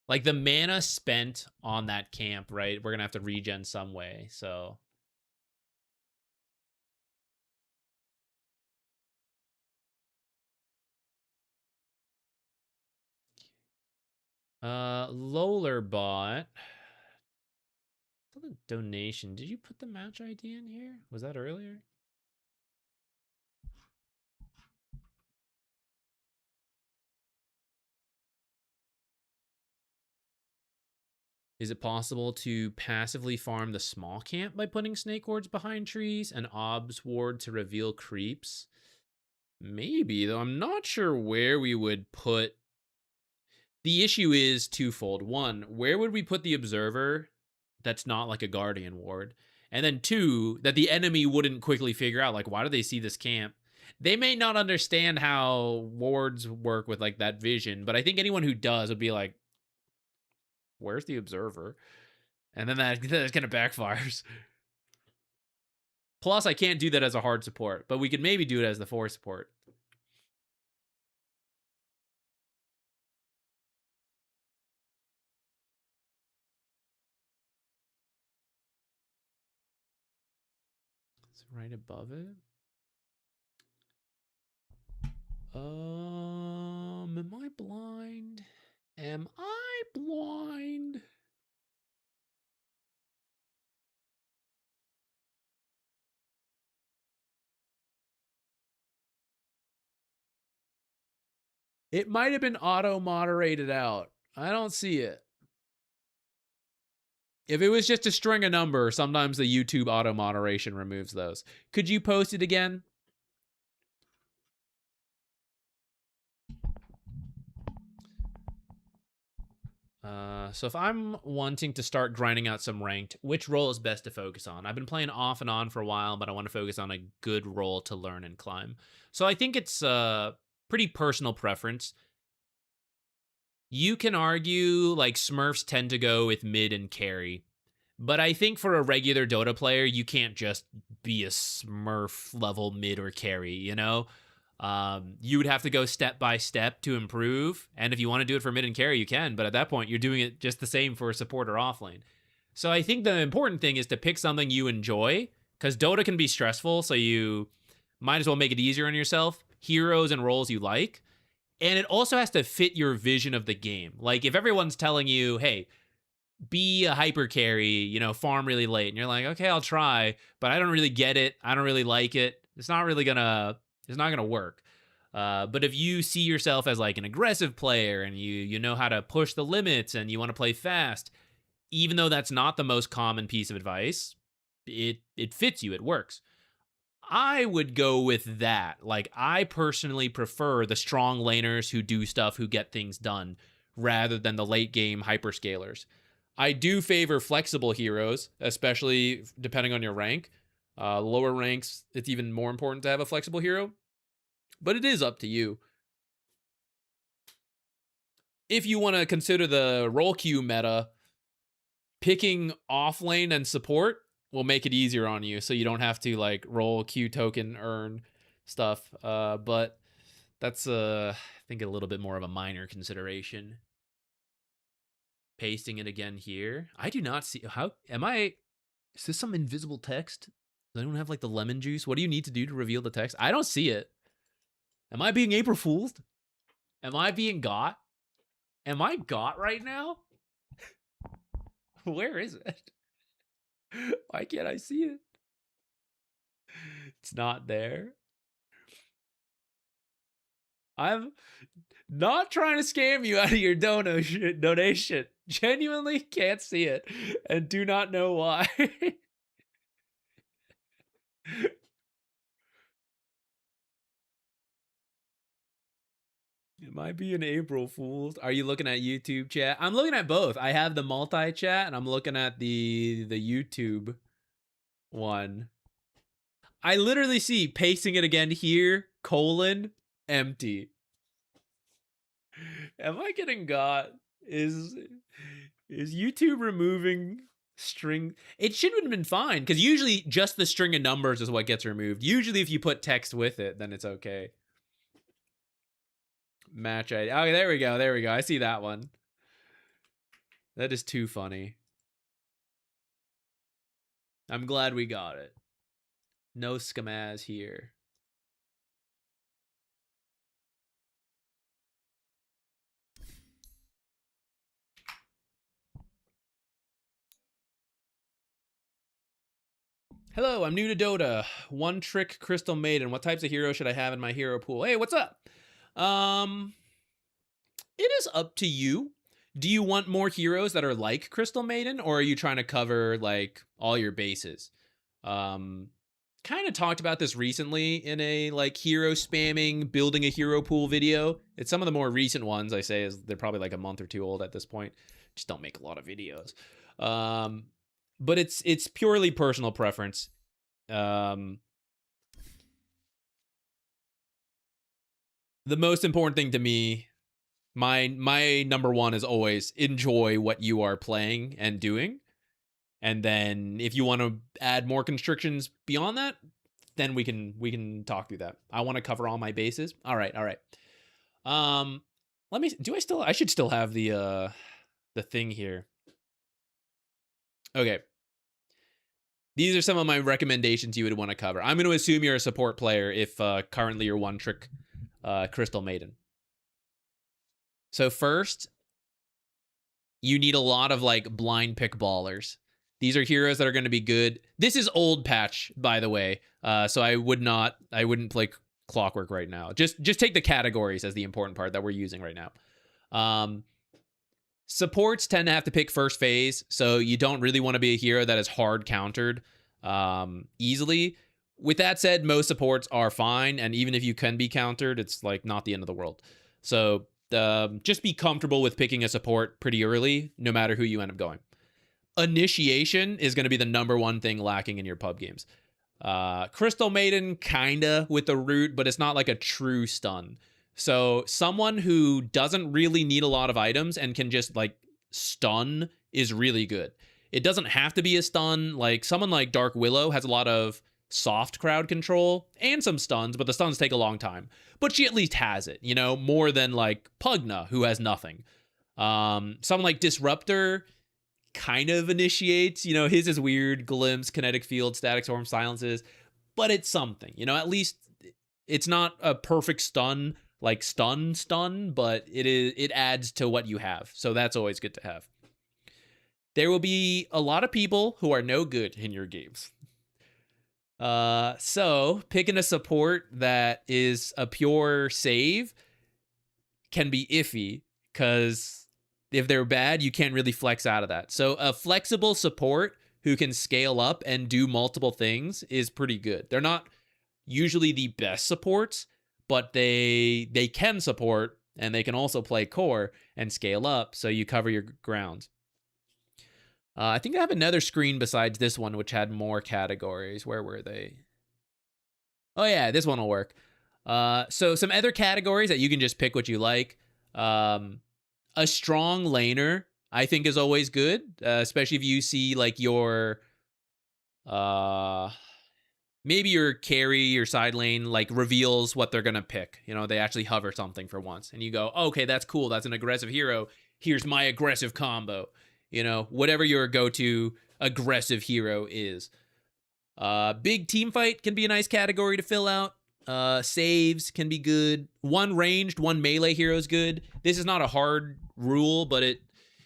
like, the mana spent on that camp, right? We're gonna have to regen some way, so... Lollerbot. The donation. Did you put the match ID in here? Was that earlier? Is it possible to passively farm the small camp by putting snake wards behind trees and obs ward to reveal creeps? Maybe, though I'm not sure where we would put. The issue is twofold. One, where would we put the observer that's not like a guardian ward? And then 2, that the enemy wouldn't quickly figure out, like, why do they see this camp? They may not understand how wards work with like that vision, but I think anyone who does would be like, where's the observer? And then that kind of backfires. Plus, I can't do that as a hard support, but we could maybe do it as the 4 support. It's right above it. Am I blind? Am I blind? It might have been auto-moderated out. I don't see it. If it was just a string of number, sometimes the YouTube auto-moderation removes those. Could you post it again? So if I'm wanting to start grinding out some ranked, which role is best to focus on? I've been playing off and on for a while, but I want to focus on a good role to learn and climb. So I think it's pretty personal preference. You can argue like Smurfs tend to go with mid and carry, but I think for a regular Dota player, you can't just be a Smurf level mid or carry, you know? You would have to go step by step to improve. And if you want to do it for mid and carry, you can. But at that point, you're doing it just the same for support or offlane. So I think the important thing is to pick something you enjoy, because Dota can be stressful. So you might as well make it easier on yourself. Heroes and roles you like. And it also has to fit your vision of the game. Like if everyone's telling you, hey, be a hyper carry, you know, farm really late. And you're like, okay, I'll try, but I don't really get it. I don't really like it. It's not gonna work. But if you see yourself as like an aggressive player and you know how to push the limits and you want to play fast, even though that's not the most common piece of advice, it fits you. It works. I would go with that. Like I personally prefer the strong laners who do stuff, who get things done, rather than the late game hyperscalers. I do favor flexible heroes, especially depending on your rank. Lower ranks, it's even more important to have a flexible hero. But it is up to you. If you want to consider the role queue meta, picking offlane and support will make it easier on you, so you don't have to like roll Q token earn stuff. But that's I think a little bit more of a minor consideration. Pasting it again here. I do not see how am I. Is this some invisible text? Does anyone have like the lemon juice? What do you need to do to reveal the text? I don't see it. Am I being April Fooled? Am I being got? Am I got right now? Where is it? Why can't I see it? It's not there. I'm not trying to scam you out of your donation. Genuinely can't see it and do not know why. Am I being April Fooled? Are you looking at YouTube chat? I'm looking at both. I have the multi-chat and I'm looking at the YouTube one. I literally see pasting it again here, empty. Am I getting got? Is YouTube removing string? It should have been fine, because usually just the string of numbers is what gets removed. Usually if you put text with it, then it's okay. Match ID. Oh, there we go. There we go. I see that one. That is too funny. I'm glad we got it. No scamaz here. Hello, I'm new to Dota. One trick Crystal Maiden. What types of heroes should I have in my hero pool? Hey, what's up? It is up to you. Do you want more heroes that are like Crystal Maiden, or are you trying to cover like all your bases? Kind of talked about this recently in a like hero spamming, building a hero pool video. It's some of the more recent ones I say, is they're probably like a month or two old at this point. Just don't make a lot of videos. But it's purely personal preference. The most important thing to me, my number one is always enjoy what you are playing and doing. And then if you want to add more constrictions beyond that, then we can talk through that. I want to cover all my bases. All right. Let me, I should still have the thing here. Okay. These are some of my recommendations you would want to cover. I'm going to assume you're a support player if currently you're one trick Crystal Maiden. So first, you need a lot of like blind pick ballers. These are heroes that are going to be good. This is old patch, by the way. So I wouldn't play Clockwork right now. Just take the categories as the important part that we're using right now. Supports tend to have to pick first phase, so you don't really want to be a hero that is hard countered easily. With that said, most supports are fine, and even if you can be countered, it's like not the end of the world. So just be comfortable with picking a support pretty early, no matter who you end up going. Initiation is going to be the number one thing lacking in your pub games. Crystal Maiden, kinda with the root, but it's not like a true stun. So someone who doesn't really need a lot of items and can just like stun is really good. It doesn't have to be a stun. Like someone like Dark Willow has a lot of soft crowd control and some stuns, but the stuns take a long time. But she at least has it, you know, more than like Pugna, who has nothing. Someone like Disruptor kind of initiates, you know, his is weird, glimpse, kinetic field, static storm, silences, but it's something, you know, at least it's not a perfect stun, like stun, but it adds to what you have. So that's always good to have. There will be a lot of people who are no good in your games. So picking a support that is a pure save can be iffy, because if they're bad, you can't really flex out of that. So a flexible support who can scale up and do multiple things is pretty good. They're not usually the best supports, but they can support, and they can also play core and scale up, so you cover your ground. I think I have another screen besides this one, which had more categories. Where were they? Oh yeah, this one will work. So some other categories that you can just pick what you like. A strong laner, I think, is always good, especially if you see like your maybe your carry, your side lane, like reveals what they're gonna pick. You know, they actually hover something for once, and you go, okay, that's cool. That's an aggressive hero. Here's my aggressive combo. You know, whatever your go-to aggressive hero is. Big team fight can be a nice category to fill out. Saves can be good. One ranged, one melee hero is good. This is not a hard rule, but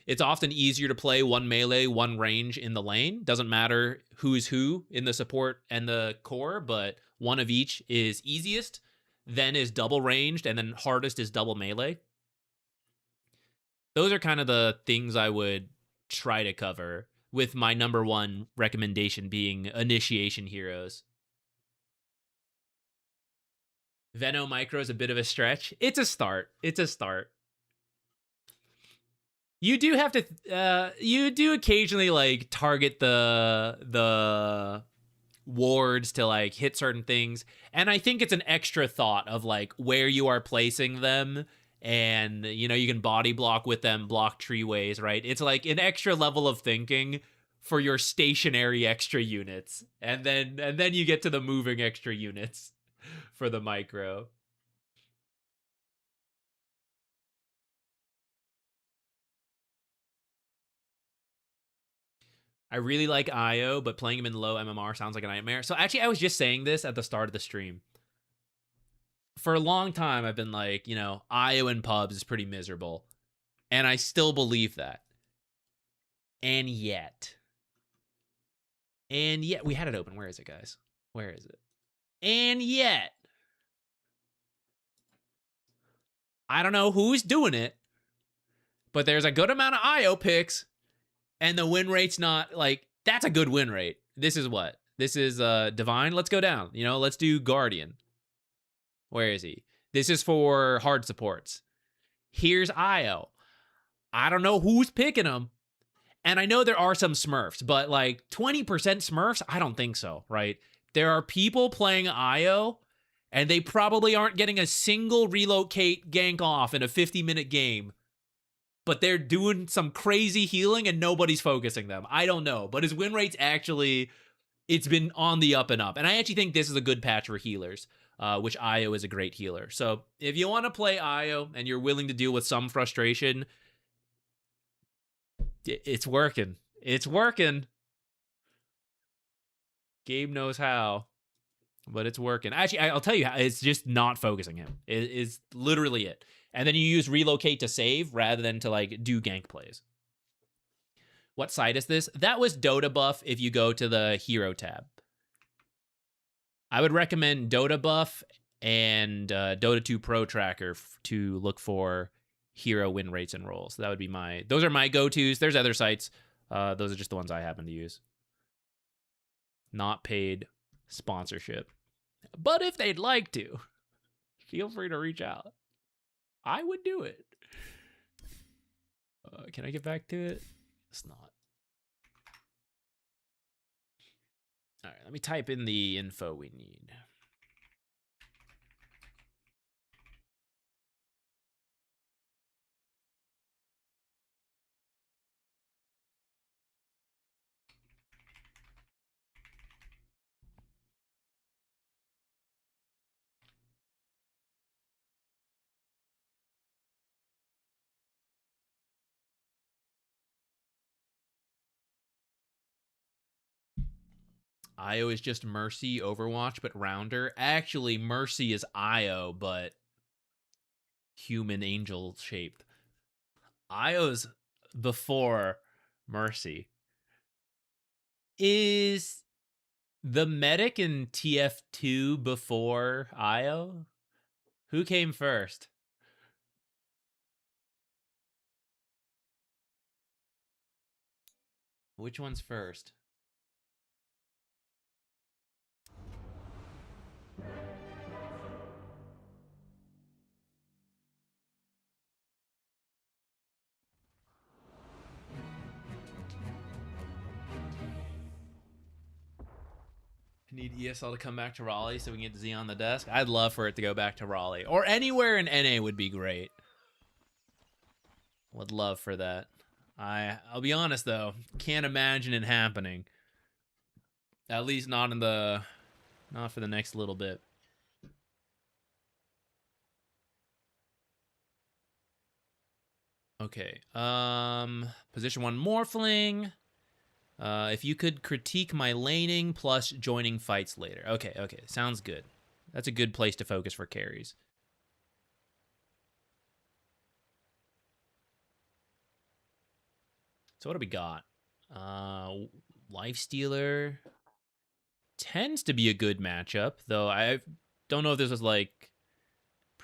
it's often easier to play one melee, one range in the lane. Doesn't matter who's who in the support and the core, but one of each is easiest, then is double ranged, and then hardest is double melee. Those are kind of the things I would try to cover, with my number one recommendation being initiation heroes. Veno Micro is a bit of a stretch. It's a start. You do have to, you do occasionally like target the wards to like hit certain things. And I think it's an extra thought of like where you are placing them. And, you know, you can body block with them, block treeways, right? It's like an extra level of thinking for your stationary extra units. And then you get to the moving extra units for the micro. I really like IO, but playing him in low MMR sounds like a nightmare. So actually, I was just saying this at the start of the stream. For a long time, I've been like, you know, IO in pubs is pretty miserable. And I still believe that. And yet, we had it open. Where is it, guys? Where is it? And yet, I don't know who's doing it, but there's a good amount of IO picks, and the win rate's not like, that's a good win rate. This is what? This is Divine. Let's go down. You know, let's do Guardian. Where is he? This is for hard supports. Here's IO. I don't know who's picking him. And I know there are some Smurfs, but like 20% Smurfs, I don't think so, right? There are people playing IO, and they probably aren't getting a single relocate gank off in a 50-minute game, but they're doing some crazy healing and nobody's focusing them. I don't know, but his win rate's actually, it's been on the up and up. And I actually think this is a good patch for healers, which IO is a great healer. So if you want to play IO and you're willing to deal with some frustration, it's working. It's working. Gabe knows how, but it's working. Actually, I'll tell you how. It's just not focusing him. It is literally it. And then you use relocate to save rather than to like do gank plays. What site is this? That was Dota buff if you go to the hero tab. I would recommend Dota buff and Dota 2 Pro Tracker to look for hero win rates and rolls. So that would be those are my go-tos. There's other sites. Those are just the ones I happen to use. Not paid sponsorship. But if they'd like to, feel free to reach out. I would do it. Can I get back to it? It's not. All right, let me type in the info we need. Io is just Mercy Overwatch, but rounder. Actually, Mercy is Io, but human angel shaped. Io's before Mercy. Is the medic in TF2 before Io? Who came first? Which one's first? Need ESL to come back to Raleigh so we can get Z on the desk. I'd love for it to go back to Raleigh. Or anywhere in NA would be great. Would love for that. I'll be honest though, can't imagine it happening. At least not for the next little bit. Okay. Position 1 Morphling. If you could critique my laning plus joining fights later. Okay, sounds good. That's a good place to focus for carries. So what do we got? Lifestealer tends to be a good matchup, though I don't know if this was like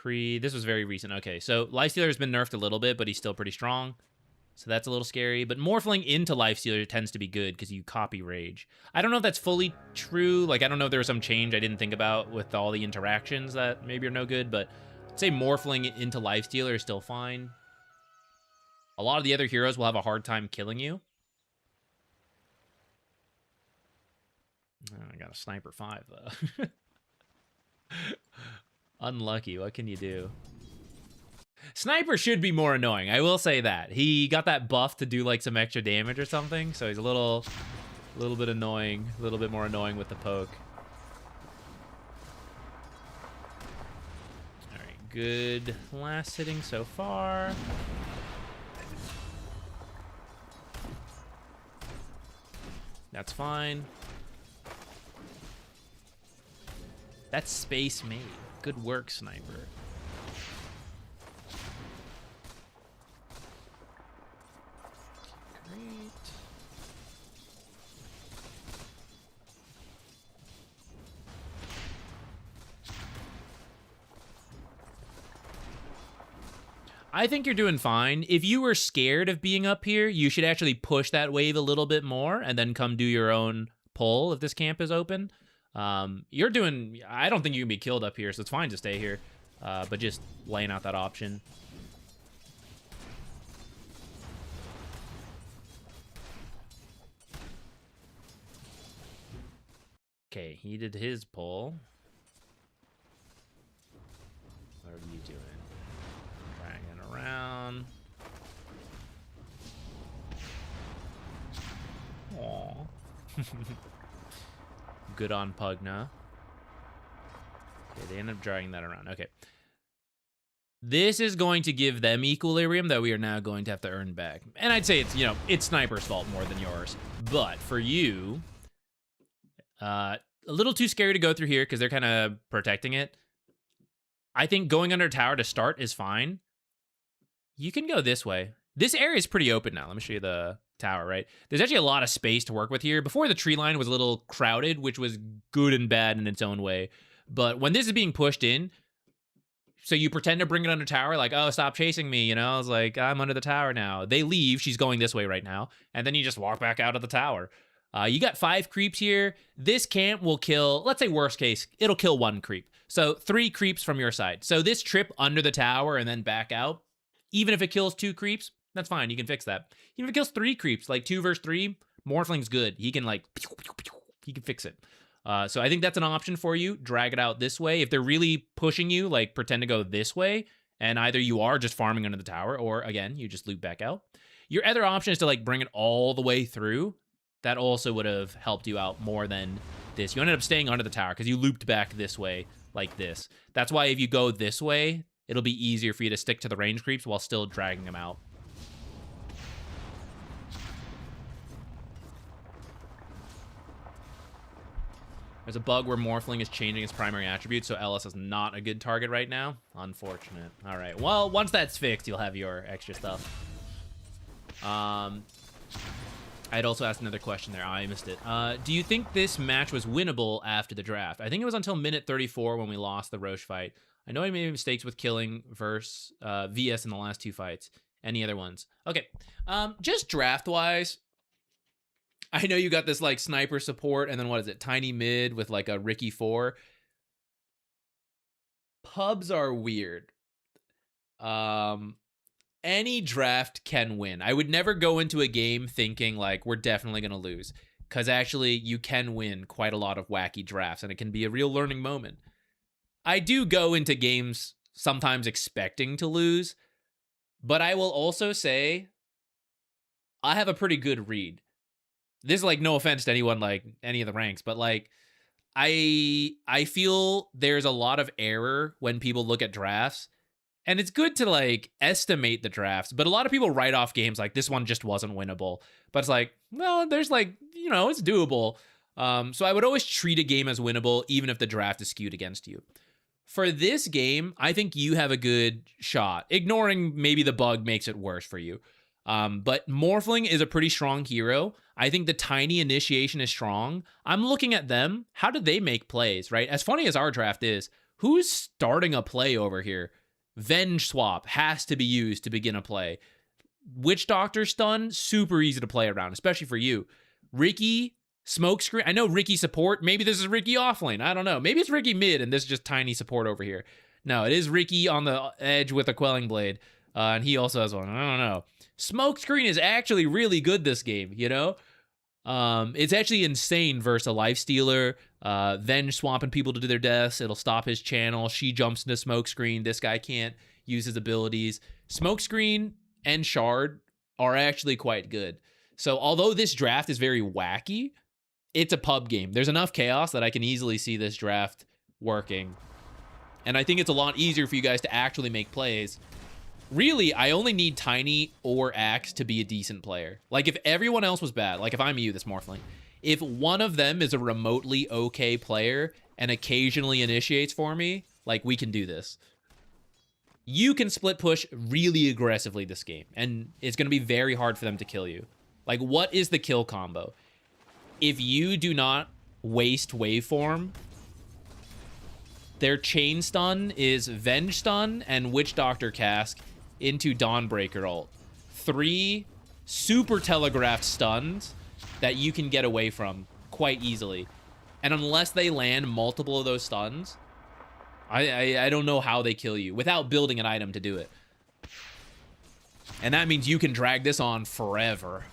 this was very recent. Okay, so Lifestealer has been nerfed a little bit, but he's still pretty strong. So that's a little scary. But Morphling into Lifestealer tends to be good because you copy Rage. I don't know if that's fully true. Like, I don't know if there was some change I didn't think about with all the interactions that maybe are no good. But I'd say Morphling into Lifestealer is still fine. A lot of the other heroes will have a hard time killing you. I got a Sniper 5, though. Unlucky. What can you do? Sniper should be more annoying. I will say that. He got that buff to do like some extra damage or something, so he's a little bit annoying, a little bit more annoying with the poke. All right, good last hitting so far. That's fine. That's Space Maid. Good work, Sniper. Great. I think you're doing fine. If you were scared of being up here, you should actually push that wave a little bit more and then come do your own pull if this camp is open. You're doing... I don't think you can be killed up here, so it's fine to stay here. But just laying out that option. Okay, he did his pull. What are you doing? Dragging around. Aww. Good on Pugna. Okay, they end up dragging that around. Okay. This is going to give them equilibrium that we are now going to have to earn back. And I'd say it's, you know, it's Sniper's fault more than yours. But for you, a little too scary to go through here because they're kind of protecting it. I think going under tower to start is fine. You can go this way. This area is pretty open now. Let me show you the tower, right? There's actually a lot of space to work with here. Before, the tree line was a little crowded, which was good and bad in its own way. But when this is being pushed in, so you pretend to bring it under tower, like, oh, stop chasing me, you know? I was like, I'm under the tower now. They leave. She's going this way right now. And then you just walk back out of the tower. You got 5 creeps here. This camp will kill, let's say worst case, it'll kill 1 creep. So 3 creeps from your side. So this trip under the tower and then back out, even if it kills 2 creeps, that's fine. You can fix that. Even if it kills 3 creeps, like 2 versus 3, Morphling's good. He can like, he can fix it. So I think that's an option for you. Drag it out this way. If they're really pushing you, like pretend to go this way, and either you are just farming under the tower, or again, you just loop back out. Your other option is to like bring it all the way through. That also would have helped you out more than this. You ended up staying under the tower because you looped back this way like this. That's why if you go this way, it'll be easier for you to stick to the range creeps while still dragging them out. There's a bug where Morphling is changing its primary attribute, so Ellis is not a good target right now. Unfortunate. All right. Well, once that's fixed, you'll have your extra stuff. I'd also asked another question there. I missed it. Do you think this match was winnable after the draft? I think it was until minute 34 when we lost the Roche fight. I know I made mistakes with killing versus VS in the last 2 fights. Any other ones? Okay. Just draft-wise, I know you got this like sniper support and then what is it? Tiny mid with like a Ricky 4. Pubs are weird. Any draft can win. I would never go into a game thinking like we're definitely going to lose, because actually you can win quite a lot of wacky drafts and it can be a real learning moment. I do go into games sometimes expecting to lose, but I will also say I have a pretty good read. This is like no offense to anyone like any of the ranks, but like I feel there's a lot of error when people look at drafts. And it's good to like estimate the drafts, but a lot of people write off games like this one just wasn't winnable. But it's like, well, there's like, you know, it's doable. So I would always treat a game as winnable, even if the draft is skewed against you. For this game, I think you have a good shot, ignoring maybe the bug makes it worse for you. But Morphling is a pretty strong hero. I think the tiny initiation is strong. I'm looking at them. How did they make plays, right? As funny as our draft is, who's starting a play over here? Venge swap has to be used to begin a play. Witch Doctor stun, super easy to play around, especially for you. Ricky, smokescreen. I know Ricky support. Maybe this is Ricky offlane. I don't know. Maybe it's Ricky mid and this is just tiny support over here. No, it is Ricky on the edge with a quelling blade. And he also has one. I don't know. Smokescreen is actually really good this game, you know? It's actually insane versus a lifestealer. Venge swapping people to do their deaths. It'll stop his channel. She jumps into smokescreen. This guy can't use his abilities. Smokescreen and shard are actually quite good. So although this draft is very wacky, it's a pub game. There's enough chaos that I can easily see this draft working. And I think it's a lot easier for you guys to actually make plays. Really, I only need Tiny or Axe to be a decent player. Like, if everyone else was bad, like if I'm you, this Morphling, if one of them is a remotely okay player and occasionally initiates for me, like, we can do this. You can split push really aggressively this game, and it's going to be very hard for them to kill you. Like, what is the kill combo? If you do not waste waveform, their chain stun is Venge stun and Witch Doctor Cask into Dawnbreaker ult. 3 super telegraphed stuns that you can get away from quite easily. And unless they land multiple of those stuns, I don't know how they kill you without building an item to do it. And that means you can drag this on forever.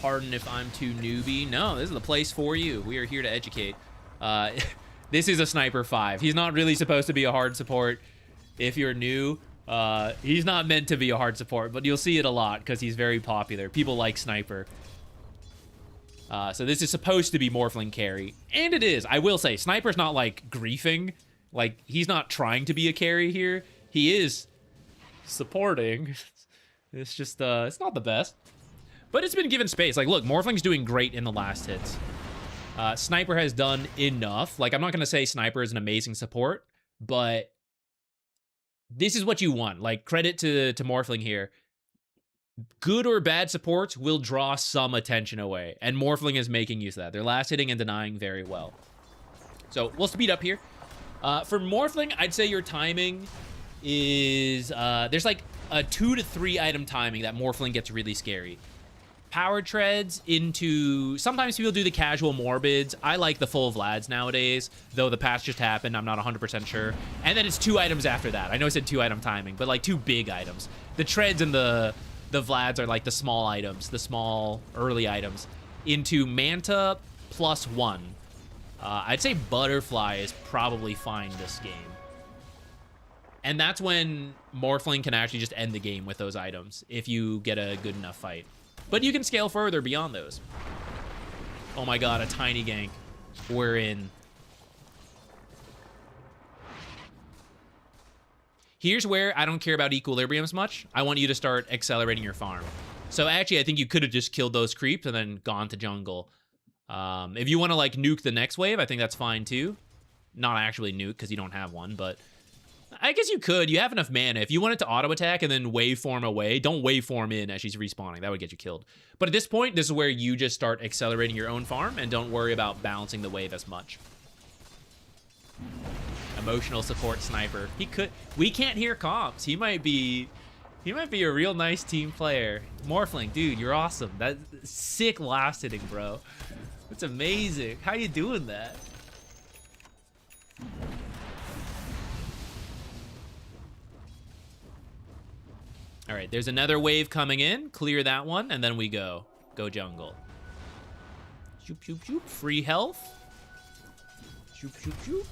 Pardon if I'm too newbie. No, this is the place for you. We are here to educate. This is a Sniper 5. He's not really supposed to be a hard support. If you're new, he's not meant to be a hard support, but you'll see it a lot because he's very popular. People like Sniper. So this is supposed to be Morphling carry. And it is. I will say, Sniper's not like griefing. Like, he's not trying to be a carry here. He is supporting. It's just, it's not the best. But it's been given space. Like, look, Morphling's doing great in the last hits. Sniper has done enough. Like, I'm not going to say Sniper is an amazing support, but this is what you want. Like, credit to Morphling here. good or bad supports will draw some attention away, and Morphling is making use of that. They're last hitting and denying very well. So we'll speed up here. For Morphling, I'd say your timing is, there's like a 2 to 3 item timing that Morphling gets really scary. Power treads into, sometimes people do the casual Morbids. I like the full Vlads nowadays, though the patch just happened, I'm not 100% sure. And then it's 2 items after that. I know I said 2 item timing, but like 2 big items. The treads and the Vlads are like the small items, the small early items, into Manta +1. I'd say Butterfly is probably fine this game. And that's when Morphling can actually just end the game with those items, if you get a good enough fight. But you can scale further beyond those. Oh my god, a tiny gank. We're in. Here's where I don't care about equilibriums much. I want you to start accelerating your farm. So actually, I think you could have just killed those creeps and then gone to jungle. If you want to like nuke the next wave, I think that's fine too. Not actually nuke because you don't have one, but I guess you could. You have enough mana. If you wanted to auto attack and then waveform away, don't waveform in as she's respawning. That would get you killed. But at this point, this is where you just start accelerating your own farm and don't worry about balancing the wave as much. Emotional support sniper. He could. We can't hear comps. He might be a real nice team player. Morphling, dude, you're awesome. That's sick last hitting, bro. That's amazing. How you doing that? All right, there's another wave coming in. Clear that one, and then we go. Go jungle. Shoop, shoop, shoop. Free health. Shoop, shoop, shoop.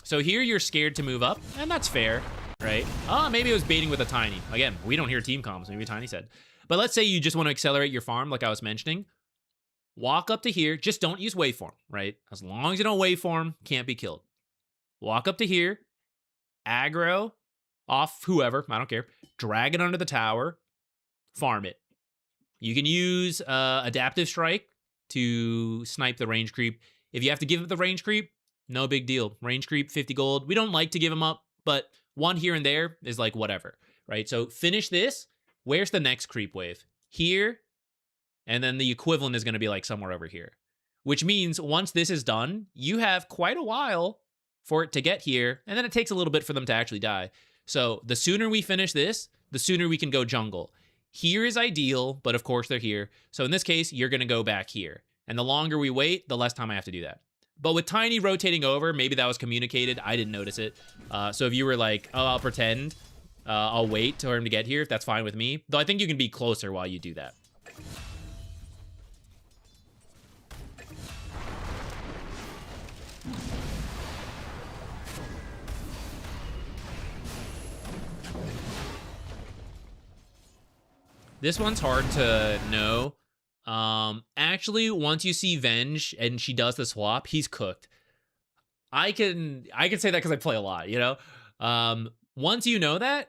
So here you're scared to move up, and that's fair, right? Maybe it was baiting with a tiny. Again, we don't hear team comms, maybe tiny said. But let's say you just want to accelerate your farm, like I was mentioning. Walk up to here, just don't use waveform, right? As long as you don't waveform, can't be killed. Walk up to here, aggro off whoever, I don't care. Drag it under the tower, farm it. You can use adaptive strike to snipe the range creep. If you have to give up the range creep, no big deal. Range creep, 50 gold. We don't like to give them up, but one here and there is like whatever, right? So finish this. Where's the next creep wave? Here, and then the equivalent is going to be like somewhere over here, which means once this is done, you have quite a while for it to get here, and then it takes a little bit for them to actually die. So the sooner we finish this, the sooner we can go jungle. Here is ideal, but of course they're here. So in this case, you're going to go back here. And the longer we wait, the less time I have to do that. But with Tiny rotating over, maybe that was communicated. I didn't notice it. So if you were like, oh, I'll pretend, I'll wait for him to get here, if that's fine with me. Though I think you can be closer while you do that. This one's hard to know. Actually, once you see Venge and she does the swap, he's cooked. I can say that because I play a lot, you know? Once you know that,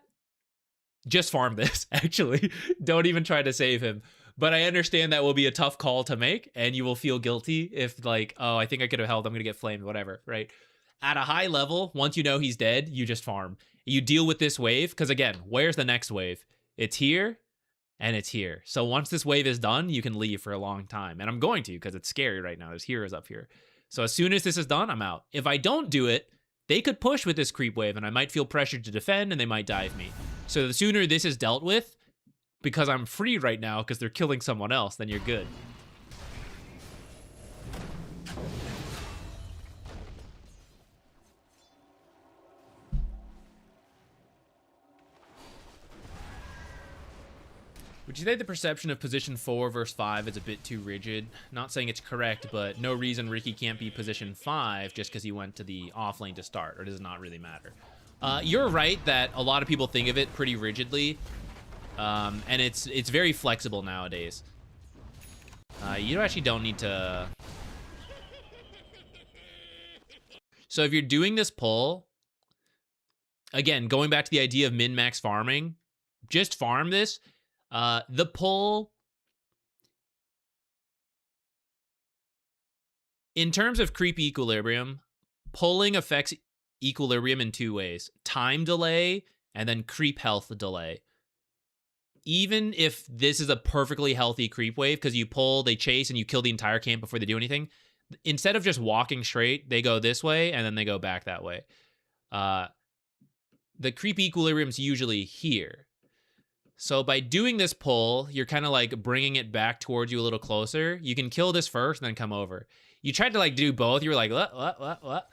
just farm this, actually. Don't even try to save him. But I understand that will be a tough call to make, and you will feel guilty if like, oh, I think I could have held, I'm gonna get flamed, whatever, right? At a high level, once you know he's dead, you just farm. You deal with this wave, because again, where's the next wave? It's here, and it's here. So once this wave is done, you can leave for a long time. And I'm going to, because it's scary right now. There's heroes up here. So as soon as this is done, I'm out. If I don't do it, they could push with this creep wave, and I might feel pressured to defend, and they might dive me. So the sooner this is dealt with, because I'm free right now, because they're killing someone else, then you're good. Would you say the perception of position 4 versus 5 is a bit too rigid? Not saying it's correct, but no reason Ricky can't be position 5 just because he went to the off lane to start, or does it not really matter? You're right that a lot of people think of it pretty rigidly, and it's very flexible nowadays. You actually don't need to... So if you're doing this pull, again, going back to the idea of min-max farming, just farm this. The pull, in terms of creep equilibrium, pulling affects equilibrium in 2 ways: time delay and then creep health delay. Even if this is a perfectly healthy creep wave, because you pull, they chase, and you kill the entire camp before they do anything, instead of just walking straight, they go this way, and then they go back that way. The creep equilibrium's usually here. So by doing this pull, you're kind of like bringing it back towards you a little closer. You can kill this first and then come over. You tried to like do both. You were like, what?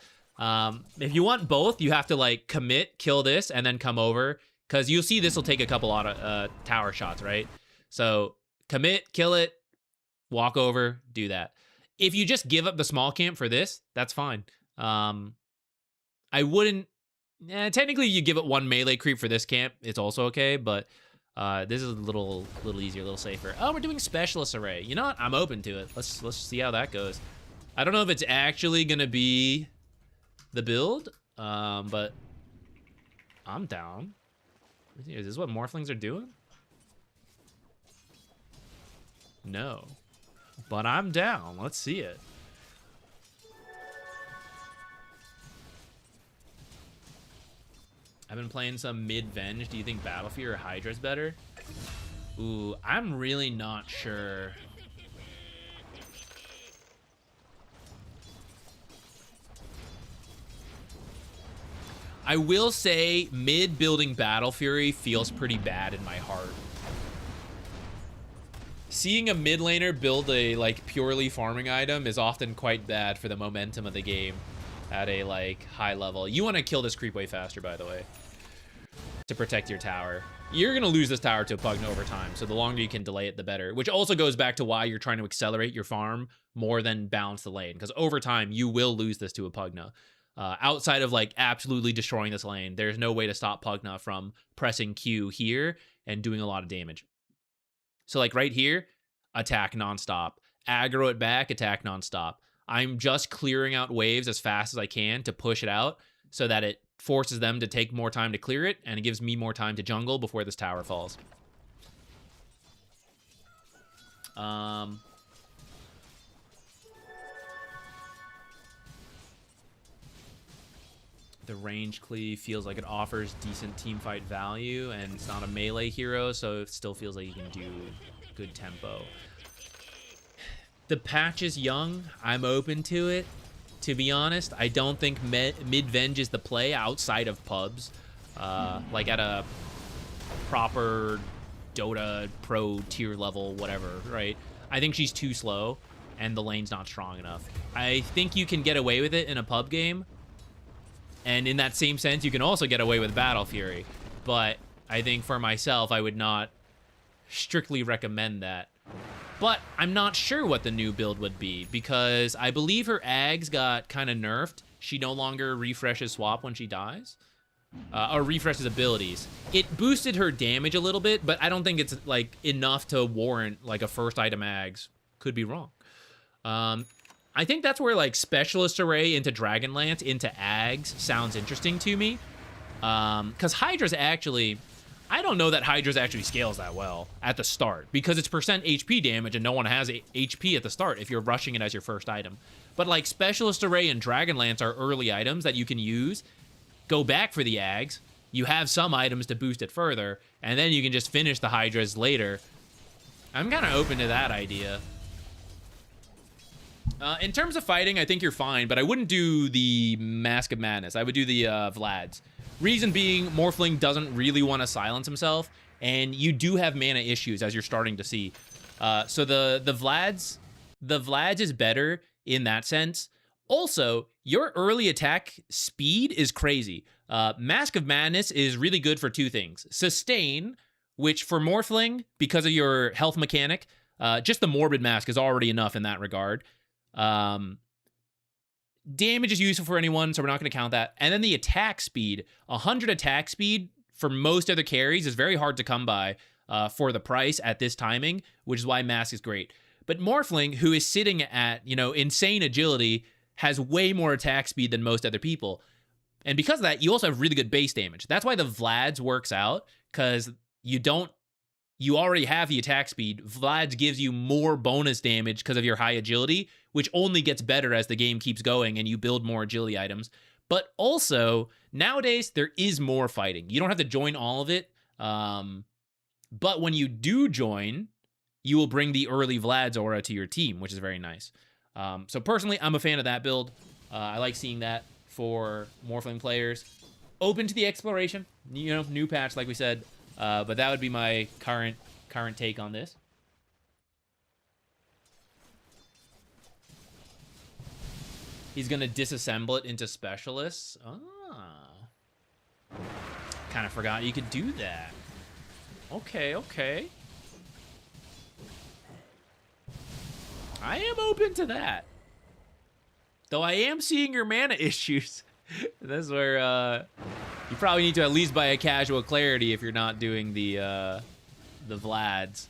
If you want both, you have to like commit, kill this, and then come over. Because you'll see this will take a couple of tower shots, right? So commit, kill it, walk over, do that. If you just give up the small camp for this, that's fine. I wouldn't... technically, you give it one melee creep for this camp, it's also okay, but this is a little easier, a little safer. Oh, we're doing Specialist Array. You know what? I'm open to it. Let's see how that goes. I don't know if it's actually going to be the build, but I'm down. Is this what Morphlings are doing? No. But I'm down. Let's see it. I've been playing some mid-Venge. Do you think Battlefield or Hydra's better? Ooh, I'm really not sure. I will say mid-building Battle Fury feels pretty bad in my heart. Seeing a mid laner build a like purely farming item is often quite bad for the momentum of the game at a like high level. You want to kill this creep way faster, by the way, to protect your tower. You're going to lose this tower to a Pugna over time, so the longer you can delay it, the better. Which also goes back to why you're trying to accelerate your farm more than balance the lane, because over time, you will lose this to a Pugna. Outside of like absolutely destroying this lane, there's no way to stop Pugna from pressing Q here and doing a lot of damage. So like right here, attack nonstop. Aggro it back, attack nonstop. I'm just clearing out waves as fast as I can to push it out so that it forces them to take more time to clear it, and it gives me more time to jungle before this tower falls. The range cleave feels like it offers decent teamfight value, and it's not a melee hero, so it still feels like you can do good tempo. The patch is young. I'm open to it. To be honest, I don't think mid-Venge is the play outside of pubs. Like at a proper Dota pro tier level, whatever, right? I think she's too slow, and the lane's not strong enough. I think you can get away with it in a pub game, and in that same sense, you can also get away with Battle Fury. But I think for myself, I would not strictly recommend that. But I'm not sure what the new build would be, because I believe her Ags got kind of nerfed. She no longer refreshes swap when she dies. Or refreshes abilities. It boosted her damage a little bit, but I don't think it's like enough to warrant like a first item Ags. Could be wrong. I think that's where like Specialist Array into Dragonlance into Ags sounds interesting to me. Because Hydra's actually... I don't know that Hydra's actually scales that well at the start, because it's percent HP damage and no one has HP at the start if you're rushing it as your first item. But like Specialist Array and Dragonlance are early items that you can use. Go back for the Ags. You have some items to boost it further, and then you can just finish the Hydras later. I'm kind of open to that idea. In terms of fighting, I think you're fine, but I wouldn't do the Mask of Madness. I would do the Vlads. Reason being, Morphling doesn't really want to silence himself, and you do have mana issues, as you're starting to see. So the Vlads is better in that sense. Also, your early attack speed is crazy. Mask of Madness is really good for two things. Sustain, which for Morphling, because of your health mechanic, just the Morbid Mask is already enough in that regard. Damage is useful for anyone, so we're not going to count that. And then the attack speed. 100 attack speed for most other carries is very hard to come by for the price at this timing, which is why Mask is great. But Morphling, who is sitting at, you know, insane agility, has way more attack speed than most other people. And because of that, you also have really good base damage. That's why the Vlads works out, because you already have the attack speed. Vlads gives you more bonus damage because of your high agility, which only gets better as the game keeps going and you build more agility items. But also, nowadays, there is more fighting. You don't have to join all of it. But when you do join, you will bring the early Vlad's aura to your team, which is very nice. So personally, I'm a fan of that build. I like seeing that for Morphling players. Open to the exploration, you know, new patch, like we said. But that would be my current take on this. He's gonna disassemble it into specialists. Ah. Kind of forgot you could do that. Okay, okay. I am open to that. Though I am seeing your mana issues. That's where you probably need to at least buy a casual clarity if you're not doing the Vlads.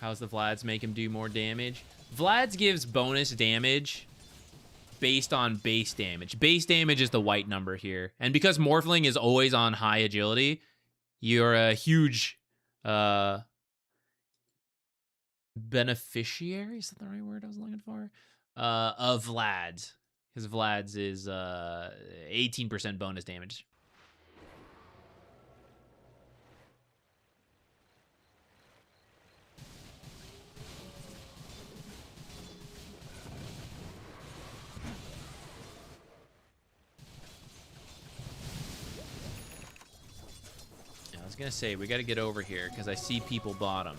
How's the Vlads make him do more damage? Vlads gives bonus damage based on base damage. Base damage is the white number here. And because Morphling is always on high agility, you're a huge beneficiary, is that the right word I was looking for? Of Vlads. Because Vlads is 18% bonus damage. I was gonna say, we gotta get over here, because I see people bottom.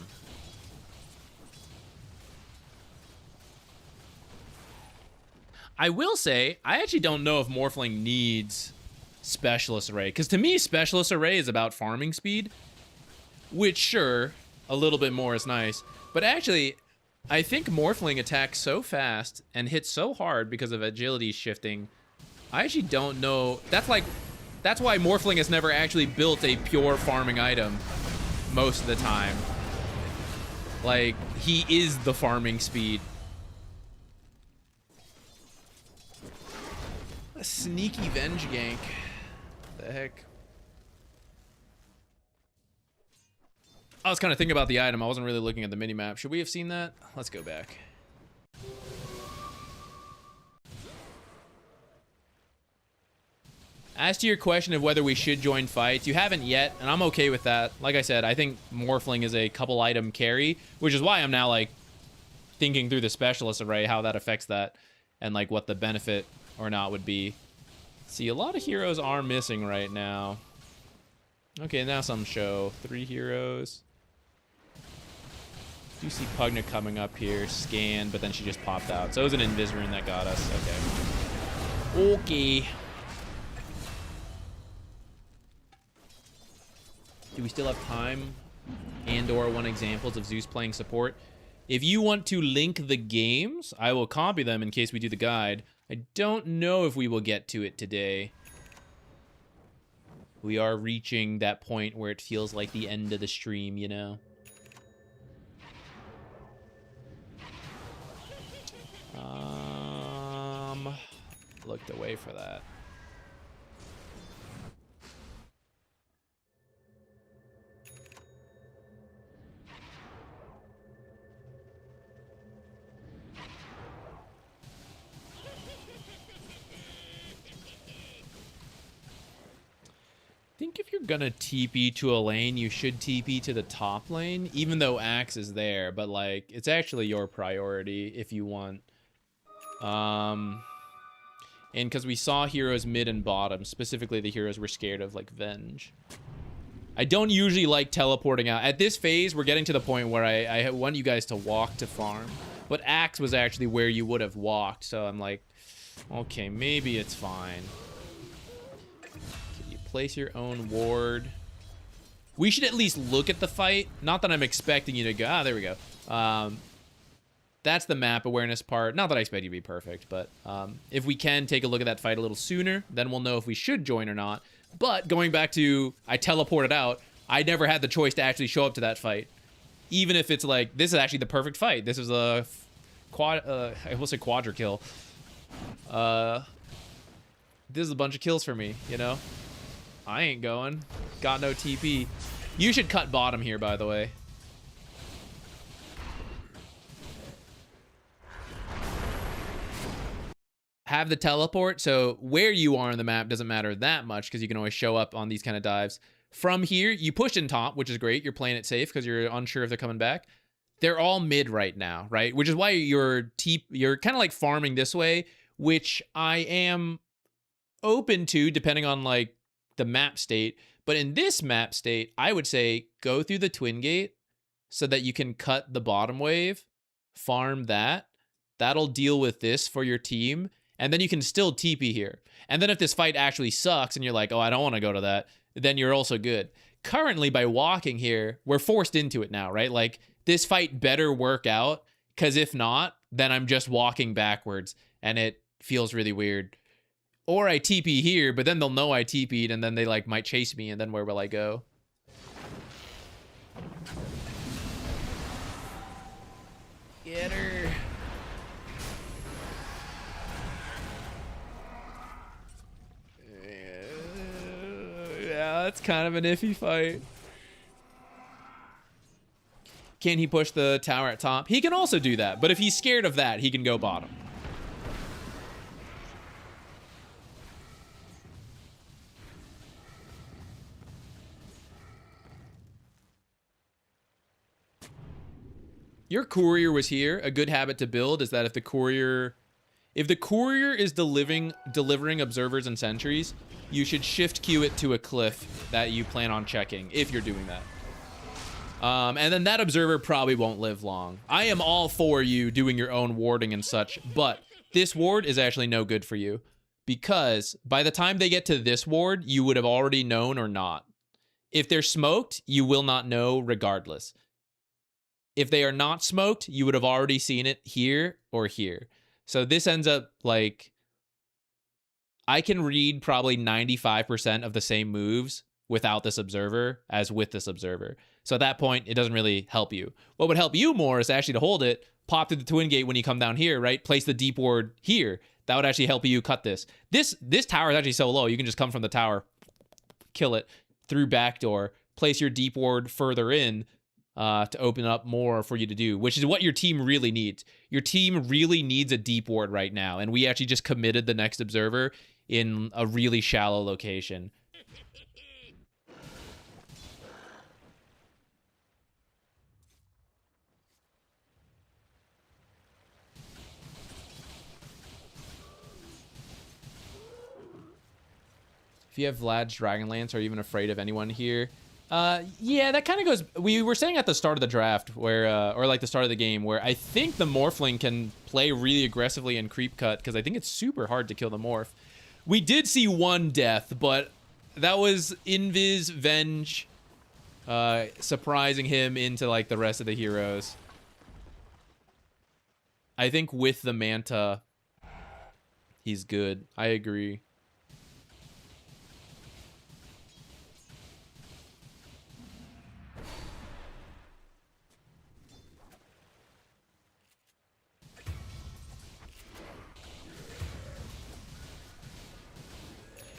I will say, I actually don't know if Morphling needs Specialist Array, because to me, Specialist Array is about farming speed, which, sure, a little bit more is nice, but actually, I think Morphling attacks so fast and hits so hard because of agility shifting, I actually don't know. That's why Morphling has never actually built a pure farming item most of the time. Like, he is the farming speed. A sneaky Venge gank. What the heck? I was kind of thinking about the item. I wasn't really looking at the minimap. Should we have seen that? Let's go back. As to your question of whether we should join fights, you haven't yet, and I'm okay with that. Like I said, I think Morphling is a couple item carry, which is why I'm now like thinking through the Specialist Array, how that affects that, and like what the benefit or not would be. See, a lot of heroes are missing right now. Okay, now some show. 3 heroes. Do see Pugna coming up here, scan, but then she just popped out. So it was an Invisrune that got us. Okay. Okay. Do we still have time? And/or one examples of Zeus playing support. If you want to link the games, I will copy them in case we do the guide. I don't know if we will get to it today. We are reaching that point where it feels like the end of the stream, you know? Looked away for that. I think if you're gonna TP to a lane, you should TP to the top lane, even though Axe is there, but like, it's actually your priority if you want. And because we saw heroes mid and bottom, specifically the heroes we're scared of, like Venge. I don't usually like teleporting out. At this phase, we're getting to the point where I want you guys to walk to farm, but Axe was actually where you would have walked, so I'm like, okay, maybe it's fine. Place your own ward. we should at least look at the fight. Not that I'm expecting you to go, there we go. That's the map awareness part. Not that I expect you to be perfect, but if we can take a look at that fight a little sooner, then we'll know if we should join or not. But going back to, I teleported out, I never had the choice to actually show up to that fight. Even if it's like, this is actually the perfect fight. This is a I will say quadra kill. This is a bunch of kills for me, you know? I ain't going. Got no TP. You should cut bottom here, by the way. Have the teleport, so where you are on the map doesn't matter that much because you can always show up on these kind of dives. From here, you push in top, which is great. You're playing it safe because you're unsure if they're coming back. They're all mid right now, right? Which is why you're kind of like farming this way, which I am open to depending on like the map state. But in this map state, I would say go through the twin gate so that you can cut the bottom wave, farm that. That'll deal with this for your team. And then you can still TP here. And then if this fight actually sucks and you're like, oh, I don't want to go to that, then you're also good. Currently, by walking here, we're forced into it now, right? Like, this fight better work out, because if not, then I'm just walking backwards, and it feels really weird. Or I TP here, but then they'll know I TP'd, and then they, like, might chase me, and then where will I go? Get her. Yeah, that's kind of an iffy fight. Can he push the tower at top? He can also do that, but if he's scared of that, he can go bottom. Your courier was here. A good habit to build is that if the courier is delivering observers and sentries, you should shift queue it to a cliff that you plan on checking if you're doing that. And then that observer probably won't live long. I am all for you doing your own warding and such, but this ward is actually no good for you because by the time they get to this ward, you would have already known or not. If they're smoked, you will not know regardless. If they are not smoked, you would have already seen it here or here. So this ends up like, I can read probably 95% of the same moves without this observer as with this observer. So at that point, it doesn't really help you. What would help you more is actually to hold it, pop through the twin gate when you come down here, right? Place the deep ward here. That would actually help you cut this. This tower is actually so low, you can just come from the tower, kill it through backdoor, place your deep ward further in to open up more for you to do, which is what your team really needs. Your team really needs a deep ward right now, and we actually just committed the next observer in a really shallow location. If you have Vlad's Dragonlance, are you even afraid of anyone here? Yeah, that kind of goes... We were saying at the start of the draft, where, or like the start of the game, where I think the Morphling can play really aggressively and creep cut, because I think it's super hard to kill the Morph. We did see one death, but that was Invis Venge surprising him into like the rest of the heroes. I think with the Manta, he's good. I agree.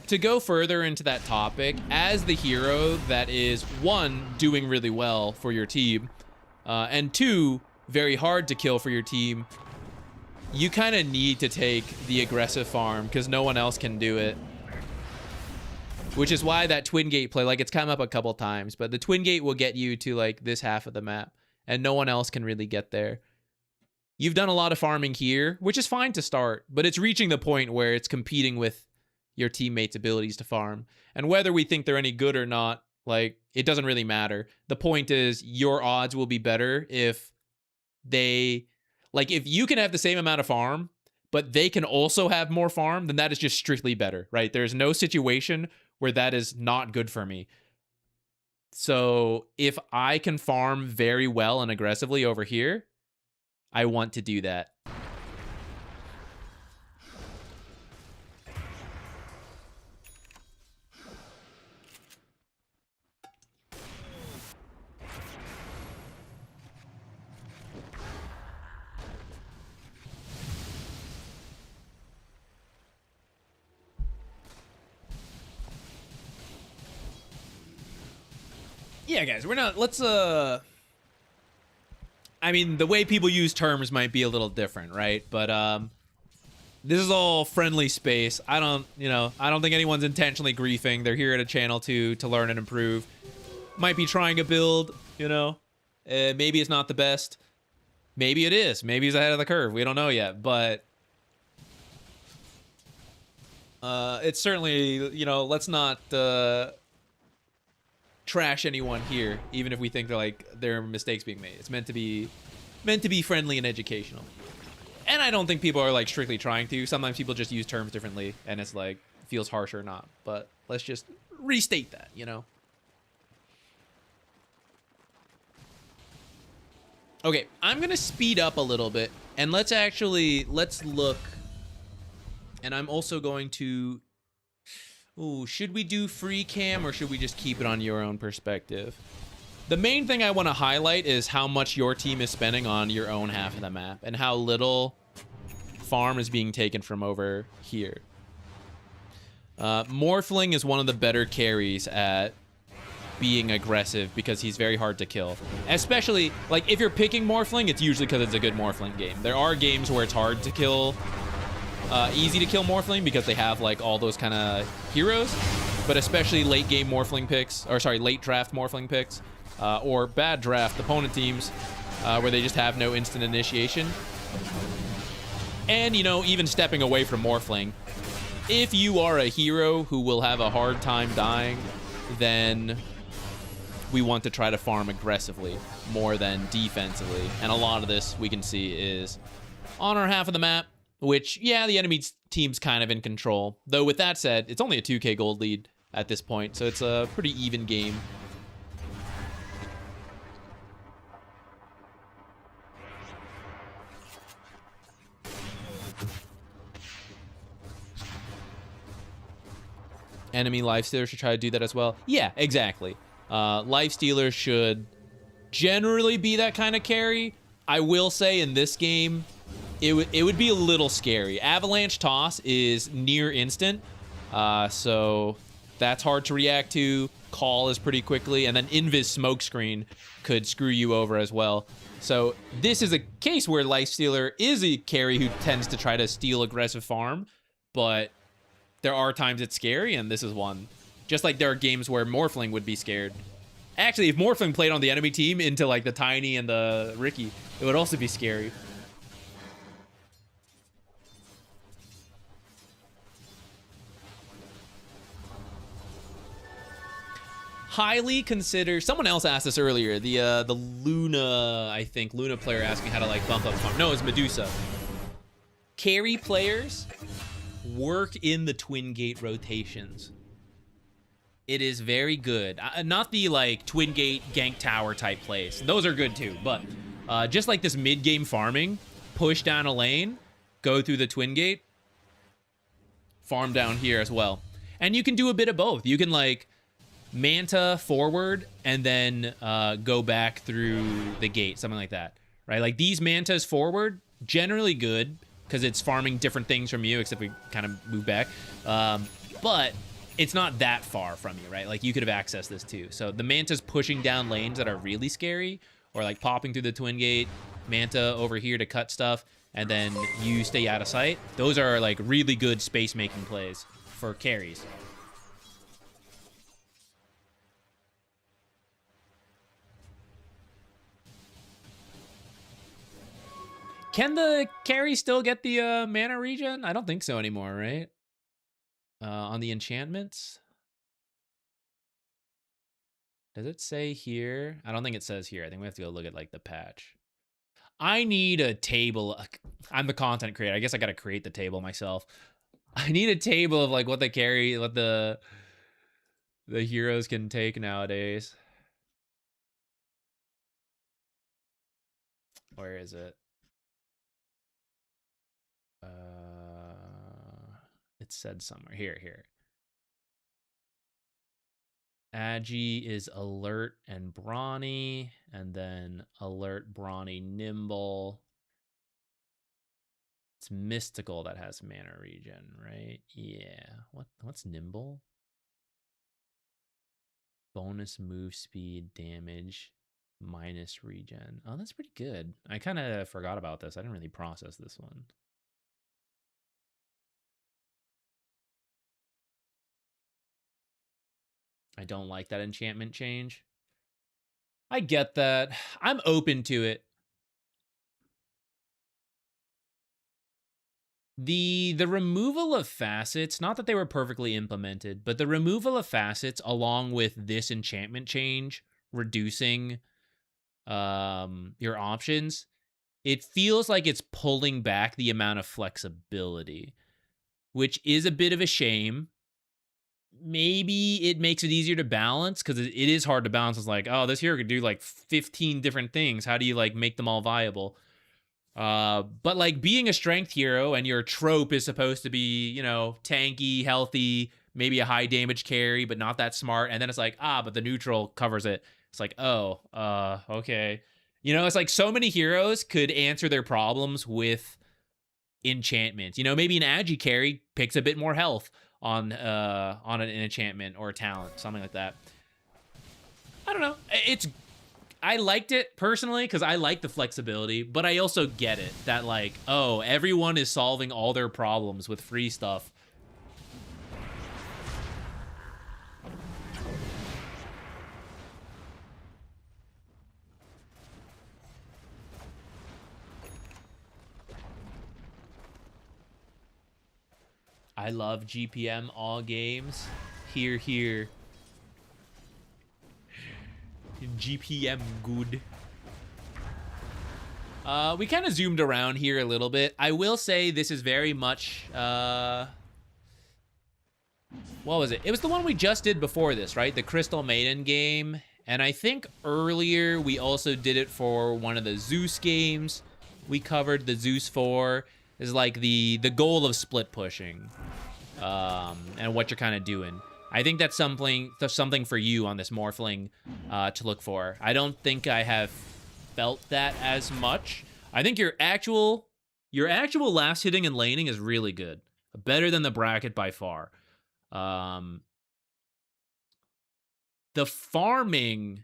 To go further into that topic, as the hero that is, one, doing really well for your team, and two, very hard to kill for your team, you kind of need to take the aggressive farm because no one else can do it. Which is why that twin gate play, like it's come up a couple times, but the twin gate will get you to like this half of the map, and no one else can really get there. You've done a lot of farming here, which is fine to start, but it's reaching the point where it's competing with your teammates' abilities to farm. And whether we think they're any good or not, like, it doesn't really matter. The point is, your odds will be better if they... Like, if you can have the same amount of farm, but they can also have more farm, then that is just strictly better, right? There's no situation where that is not good for me. So if I can farm very well and aggressively over here, I want to do that. Yeah, guys, we're not, let's, I mean, the way people use terms might be a little different, right? But, this is all friendly space. I don't think anyone's intentionally griefing. They're here at a channel to learn and improve. Might be trying a build, maybe it's not the best. Maybe it is. Maybe it's ahead of the curve. We don't know yet, but it's certainly, let's not trash anyone here, even if we think they're like there are mistakes being made. It's meant to be friendly and educational. And I don't think people are like strictly trying to. Sometimes people just use terms differently and it's like feels harsh or not. But let's just restate that, Okay, I'm gonna speed up a little bit and let's look. And I'm also going to, should we do free cam or should we just keep it on your own perspective? The main thing I want to highlight is how much your team is spending on your own half of the map and how little farm is being taken from over here. Morphling is one of the better carries at being aggressive because he's very hard to kill. Especially, like, if you're picking Morphling, it's usually because it's a good Morphling game. There are games where it's hard to kill, easy to kill Morphling because they have, like, all those kind of heroes. But especially late game Morphling picks, or sorry, late draft Morphling picks, or bad draft opponent teams, where they just have no instant initiation. And, even stepping away from Morphling, if you are a hero who will have a hard time dying, then we want to try to farm aggressively more than defensively. And a lot of this we can see is on our half of the map, which, yeah, the enemy team's kind of in control. Though with that said, it's only a 2k gold lead at this point, so it's a pretty even game. Enemy lifestealers should try to do that as well. Yeah, exactly. Lifestealers should generally be that kind of carry. I will say in this game, it would be a little scary. Avalanche Toss is near instant, so that's hard to react to. Call is pretty quickly, and then Invis Smokescreen could screw you over as well. So this is a case where Lifestealer is a carry who tends to try to steal aggressive farm, but there are times it's scary, and this is one. Just like there are games where Morphling would be scared. Actually, if Morphling played on the enemy team into like the Tiny and the Ricky, it would also be scary. Highly consider, someone else asked this earlier, the Luna, I think, Luna player asked me how to like bump up farm. No, it's Medusa. Carry players work in the Twin Gate rotations. It is very good. Not the like Twin Gate gank tower type plays. Those are good too, but just like this mid-game farming, push down a lane, go through the Twin Gate, farm down here as well. And you can do a bit of both. You can like Manta forward and then go back through the gate, something like that, right? Like these Mantas forward, generally good, because it's farming different things from you, except we kind of move back. But it's not that far from you, right? Like you could have accessed this too. So the Manta's pushing down lanes that are really scary, or like popping through the Twin Gate, Manta over here to cut stuff, and then you stay out of sight. Those are like really good space-making plays for carries. Can the carry still get the mana regen? I don't think so anymore, right? On the enchantments? Does it say here? I don't think it says here. I think we have to go look at like the patch. I need a table. I'm the content creator. I guess I got to create the table myself. I need a table of like what the carry, what the heroes can take nowadays. Where is it? It said somewhere. Here. Agi is alert and brawny, and then alert, brawny, nimble. It's mystical that has mana regen, right? Yeah. What's nimble? Bonus move speed, damage, minus regen. Oh, that's pretty good. I kind of forgot about this. I didn't really process this one. I don't like that enchantment change. I get that. I'm open to it. The removal of facets, not that they were perfectly implemented, but the removal of facets along with this enchantment change reducing your options, it feels like it's pulling back the amount of flexibility, which is a bit of a shame. Maybe it makes it easier to balance because it is hard to balance. It's like, oh, this hero could do like 15 different things. How do you like make them all viable? But like being a strength hero and your trope is supposed to be, you know, tanky, healthy, maybe a high damage carry, but not that smart. And then it's like, but the neutral covers it. It's like, okay. You know, it's like so many heroes could answer their problems with enchantment. You know, maybe an Agi carry picks a bit more health on an enchantment or a talent, something like that. I don't know. I liked it personally because I like the flexibility, but I also get it that like, oh, everyone is solving all their problems with free stuff. I love GPM all games. Here. GPM good. We kind of zoomed around here a little bit. I will say this is very much, what was it? It was the one we just did before this, right? The Crystal Maiden game. And I think earlier we also did it for one of the Zeus games. We covered the Zeus 4. Is like the goal of split pushing, and what you're kind of doing. I think that's something for you on this Morphling to look for. I don't think I have felt that as much. I think your actual last hitting and laning is really good, better than the bracket by far. The farming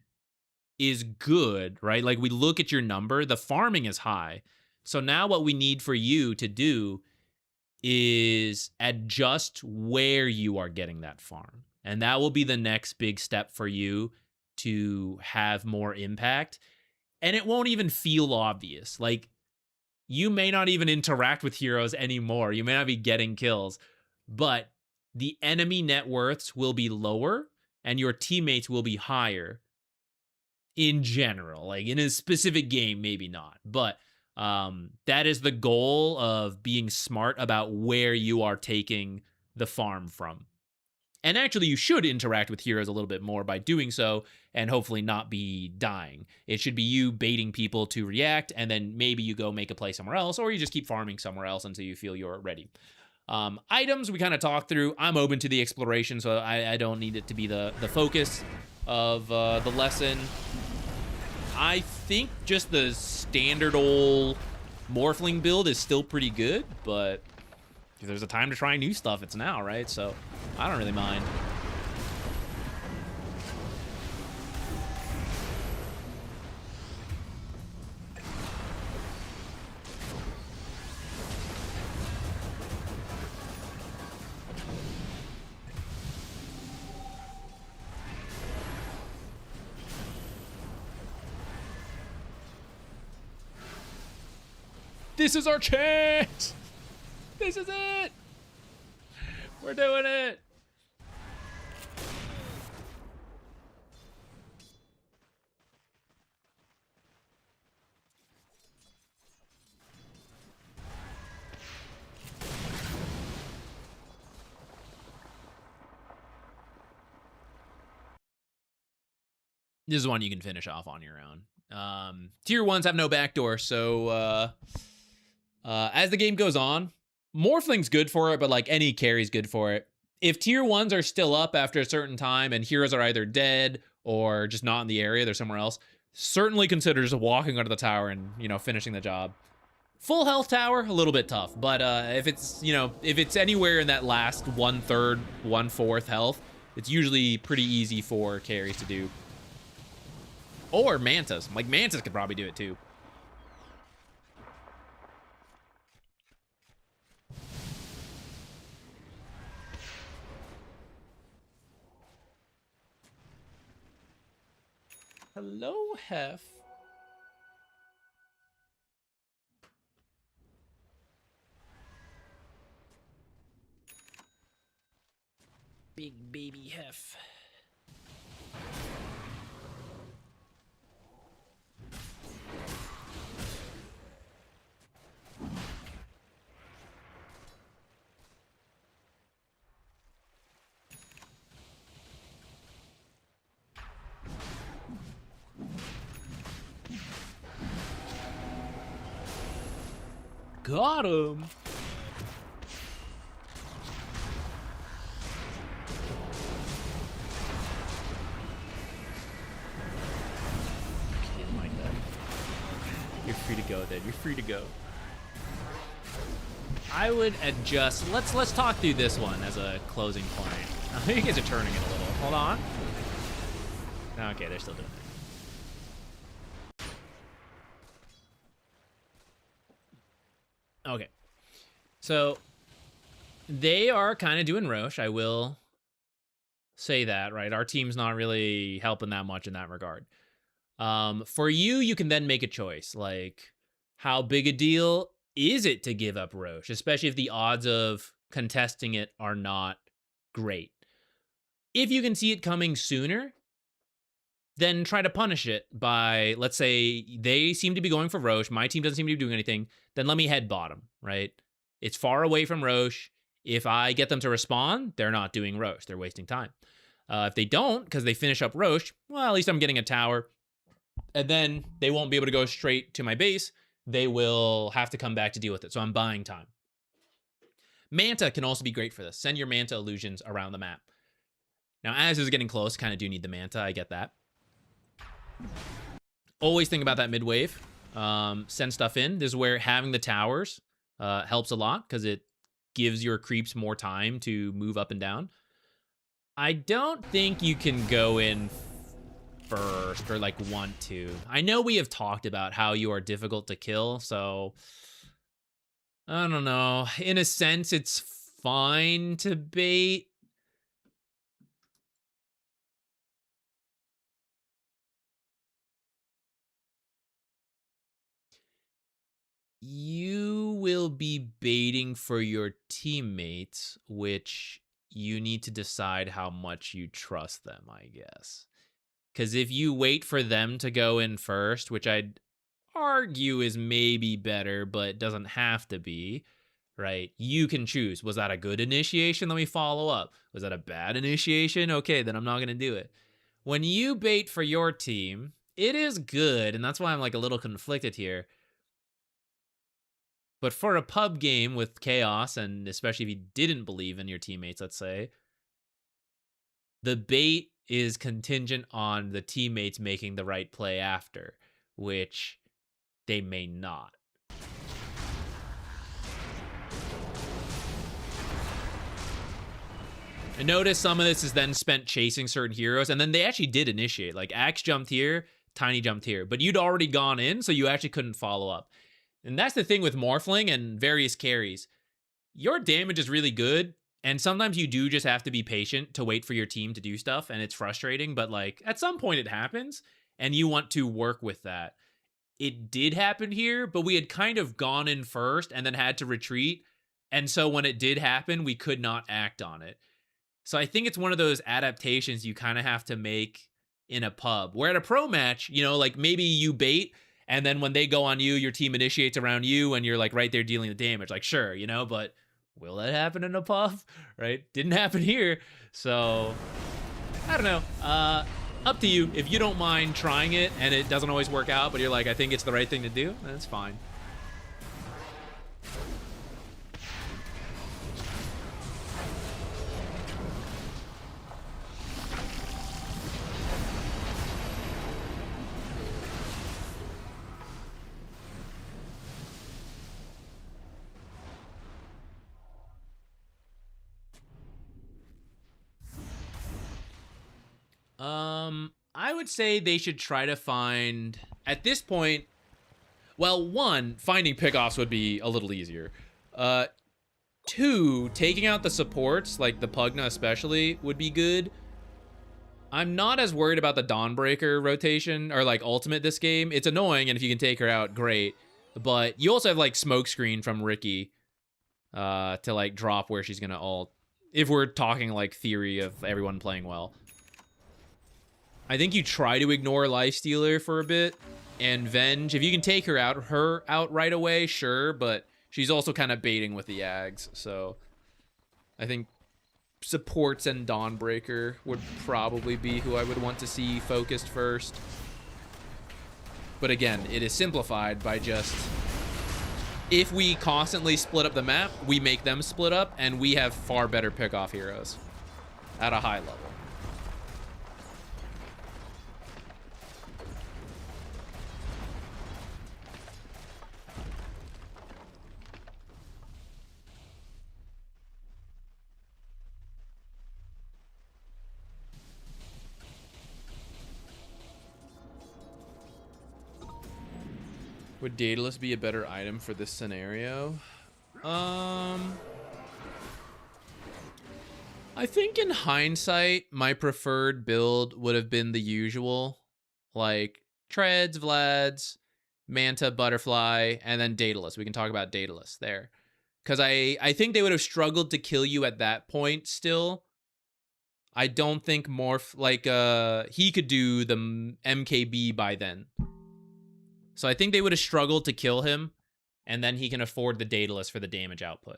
is good, right? Like we look at your number, the farming is high. So now what we need for you to do is adjust where you are getting that farm. And that will be the next big step for you to have more impact. And it won't even feel obvious. Like you may not even interact with heroes anymore. You may not be getting kills, but the enemy net worths will be lower and your teammates will be higher in general. Like in a specific game, maybe not, but that is the goal of being smart about where you are taking the farm from. And actually, you should interact with heroes a little bit more by doing so, and hopefully not be dying. It should be you baiting people to react, and then maybe you go make a play somewhere else, or you just keep farming somewhere else until you feel you're ready. Items we kind of talked through. I'm open to the exploration, so I don't need it to be the focus of the lesson. I think just the standard old Morphling build is still pretty good, but if there's a time to try new stuff, it's now, right? So I don't really mind. This is our chance! This is it! We're doing it! This is one you can finish off on your own. Tier 1s have no backdoor, so as the game goes on, Morphling's good for it, but like any carry's good for it. If tier 1s are still up after a certain time and heroes are either dead or just not in the area, they're somewhere else, certainly consider just walking under the tower and, you know, finishing the job. Full health tower, a little bit tough, but if it's, you know, if it's anywhere in that last 1/3, 1/4 health, it's usually pretty easy for carries to do. Or mantas. Like, mantas could probably do it too. Hello, Hef. Big baby Hef. Got him. Kid like that. You're free to go then. You're free to go. I would adjust. Let's talk through this one as a closing point. I think you guys are turning it a little. Hold on. Okay, they're still doing it. Okay, so they are kind of doing Roche. I will say that, right? Our team's not really helping that much in that regard. For you, you can then make a choice. Like, how big a deal is it to give up Roche, especially if the odds of contesting it are not great? If you can see it coming sooner, then try to punish it by, let's say, they seem to be going for Roche. My team doesn't seem to be doing anything. Then let me head bottom, right? It's far away from Roche. If I get them to respond, they're not doing Roche. They're wasting time. If they don't, because they finish up Roche, well, at least I'm getting a tower. And then they won't be able to go straight to my base. They will have to come back to deal with it. So I'm buying time. Manta can also be great for this. Send your Manta illusions around the map. Now, as is getting close, kind of do need the Manta. I get that. Always think about that mid wave. Send stuff in. This is where having the towers helps a lot because it gives your creeps more time to move up and down. I don't think you can go in first or like want to. I know we have talked about how you are difficult to kill, so I don't know. In a sense, it's fine to bait. You will be baiting for your teammates, which you need to decide how much you trust them, I guess. Because if you wait for them to go in first, which I'd argue is maybe better, but doesn't have to be, right? You can choose. Was that a good initiation? Let me follow up. Was that a bad initiation? Okay, then I'm not going to do it. When you bait for your team, it is good, and that's why I'm like a little conflicted here. But for a pub game with chaos, and especially if you didn't believe in your teammates, let's say, the bait is contingent on the teammates making the right play after, which they may not. And notice some of this is then spent chasing certain heroes, and then they actually did initiate. Like, Axe jumped here, Tiny jumped here, but you'd already gone in, so you actually couldn't follow up. And that's the thing with Morphling and various carries. Your damage is really good, and sometimes you do just have to be patient to wait for your team to do stuff, and it's frustrating, but like at some point it happens, and you want to work with that. It did happen here, but we had kind of gone in first and then had to retreat, and so when it did happen, we could not act on it. So I think it's one of those adaptations you kind of have to make in a pub, where at a pro match, you know, like maybe you bait, and then when they go on you, your team initiates around you and you're like right there dealing the damage. Like, sure, you know, but will that happen in a pub? Right? Didn't happen here. So, I don't know. Up to you. If you don't mind trying it and it doesn't always work out, but you're like, I think it's the right thing to do, that's fine. I would say they should try to find, at this point, well, one, finding pickoffs would be a little easier. Two, taking out the supports, like the Pugna especially, would be good. I'm not as worried about the Dawnbreaker rotation, or like ultimate this game. It's annoying, and if you can take her out, great. But you also have like Smokescreen from Ricky to like drop where she's gonna ult. If we're talking like theory of everyone playing well. I think you try to ignore Lifestealer for a bit, and Venge, if you can take her out right away, sure, but she's also kind of baiting with the Ags, so I think supports and Dawnbreaker would probably be who I would want to see focused first. But again, it is simplified by just, if we constantly split up the map, we make them split up, and we have far better pickoff heroes at a high level. Would Daedalus be a better item for this scenario? I think in hindsight, my preferred build would have been the usual. Like, Treads, Vlads, Manta, Butterfly, and then Daedalus. We can talk about Daedalus there. Because I think they would have struggled to kill you at that point still. I don't think Morph, like, he could do the MKB by then. So I think they would have struggled to kill him, and then he can afford the Daedalus for the damage output.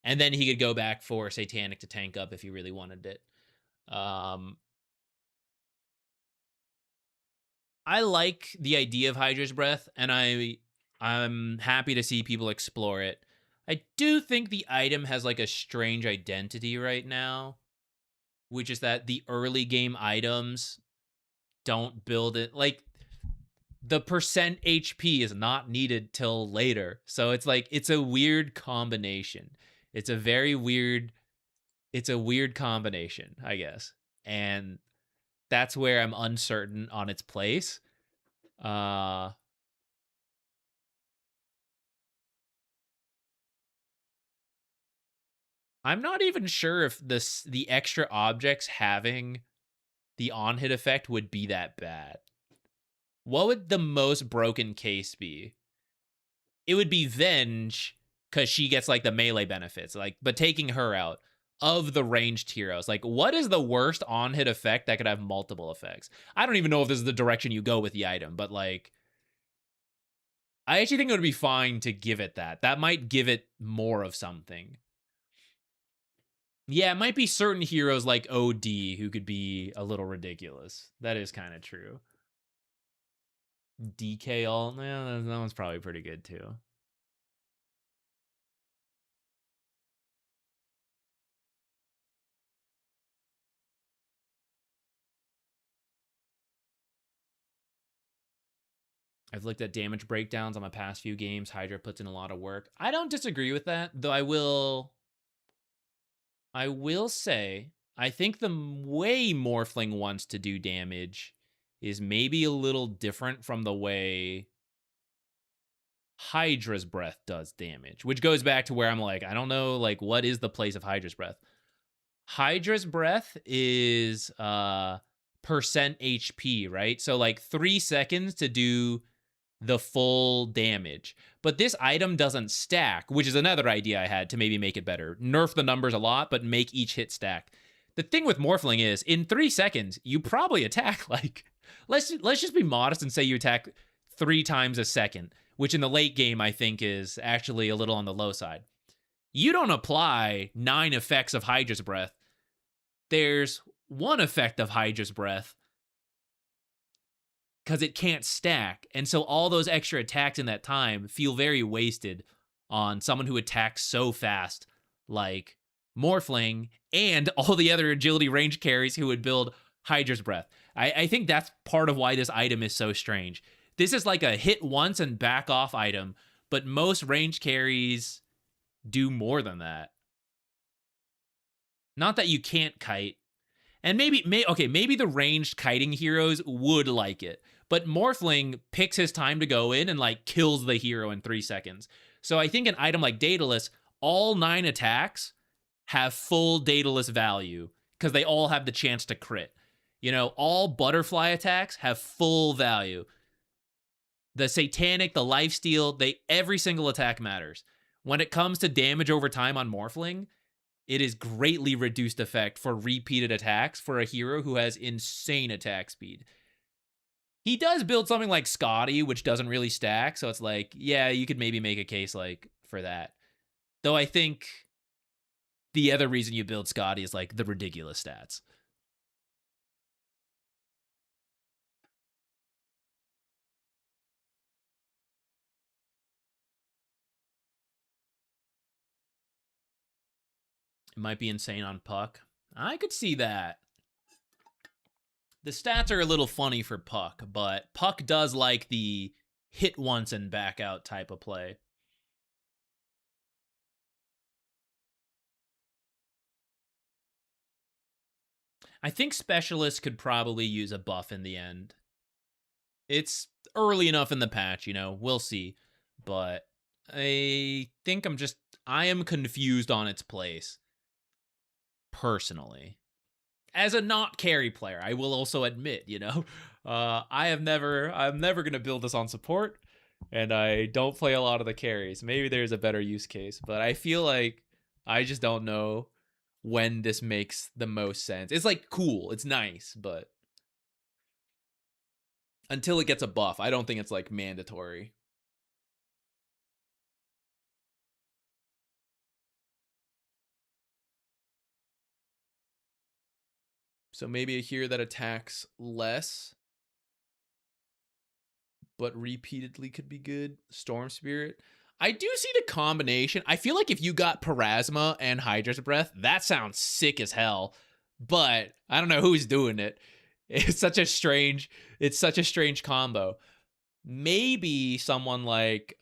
And then he could go back for Satanic to tank up if he really wanted it. I like the idea of Hydra's Breath, and I'm happy to see people explore it. I do think the item has like a strange identity right now, which is that the early game items don't build it. Like, the percent HP is not needed till later. So it's like, it's a weird combination. It's a weird combination, I guess. And that's where I'm uncertain on its place. I'm not even sure if the extra objects having the on-hit effect would be that bad. What would the most broken case be? It would be Venge, because she gets like the melee benefits. Like, but taking her out of the ranged heroes, like, what is the worst on-hit effect that could have multiple effects? I don't even know if this is the direction you go with the item, but like, I actually think it would be fine to give it that. That might give it more of something. Yeah, it might be certain heroes like OD who could be a little ridiculous. That is kind of true. DK ult, yeah, that one's probably pretty good too. I've looked at damage breakdowns on my past few games. Hydra puts in a lot of work. I don't disagree with that, though I will say, I think the way Morphling wants to do damage is maybe a little different from the way Hydra's Breath does damage, which goes back to where I'm like, I don't know, like, what is the place of Hydra's Breath? Hydra's Breath is percent HP, right? So like 3 seconds to do the full damage. But this item doesn't stack, which is another idea I had to maybe make it better. Nerf the numbers a lot, but make each hit stack. The thing with Morphling is, in 3 seconds, you probably attack like, let's just be modest and say you attack 3 times a second, which in the late game I think is actually a little on the low side. You don't apply 9 effects of Hydra's Breath. There's 1 effect of Hydra's Breath because it can't stack. And so all those extra attacks in that time feel very wasted on someone who attacks so fast, like Morphling and all the other agility range carries who would build Hydra's Breath. I think that's part of why this item is so strange. This is like a hit once and back off item, but most range carries do more than that. Not that you can't kite. And maybe the ranged kiting heroes would like it. But Morphling picks his time to go in and like kills the hero in 3 seconds. So I think an item like Daedalus, all 9 attacks have full Daedalus value because they all have the chance to crit. You know, all butterfly attacks have full value. The satanic, the lifesteal, every single attack matters. When it comes to damage over time on Morphling, it is greatly reduced effect for repeated attacks for a hero who has insane attack speed. He does build something like Scotty, which doesn't really stack, so it's like, yeah, you could maybe make a case like for that. Though I think the other reason you build Scotty is like the ridiculous stats. It might be insane on Puck. I could see that. The stats are a little funny for Puck, but Puck does like the hit once and back out type of play. I think Specialist could probably use a buff in the end. It's early enough in the patch, you know, we'll see. But I think I am confused on its place. Personally. As a not carry player, I will also admit, you know, I'm never going to build this on support, and I don't play a lot of the carries. Maybe there's a better use case, but I feel like I just don't know when this makes the most sense. It's like cool, it's nice, but until it gets a buff, I don't think it's like mandatory. So maybe a hero that attacks less, but repeatedly could be good. Storm Spirit. I do see the combination. I feel like if you got Parasma and Hydra's Breath, that sounds sick as hell. But I don't know who's doing it. It's such a strange combo. Maybe someone like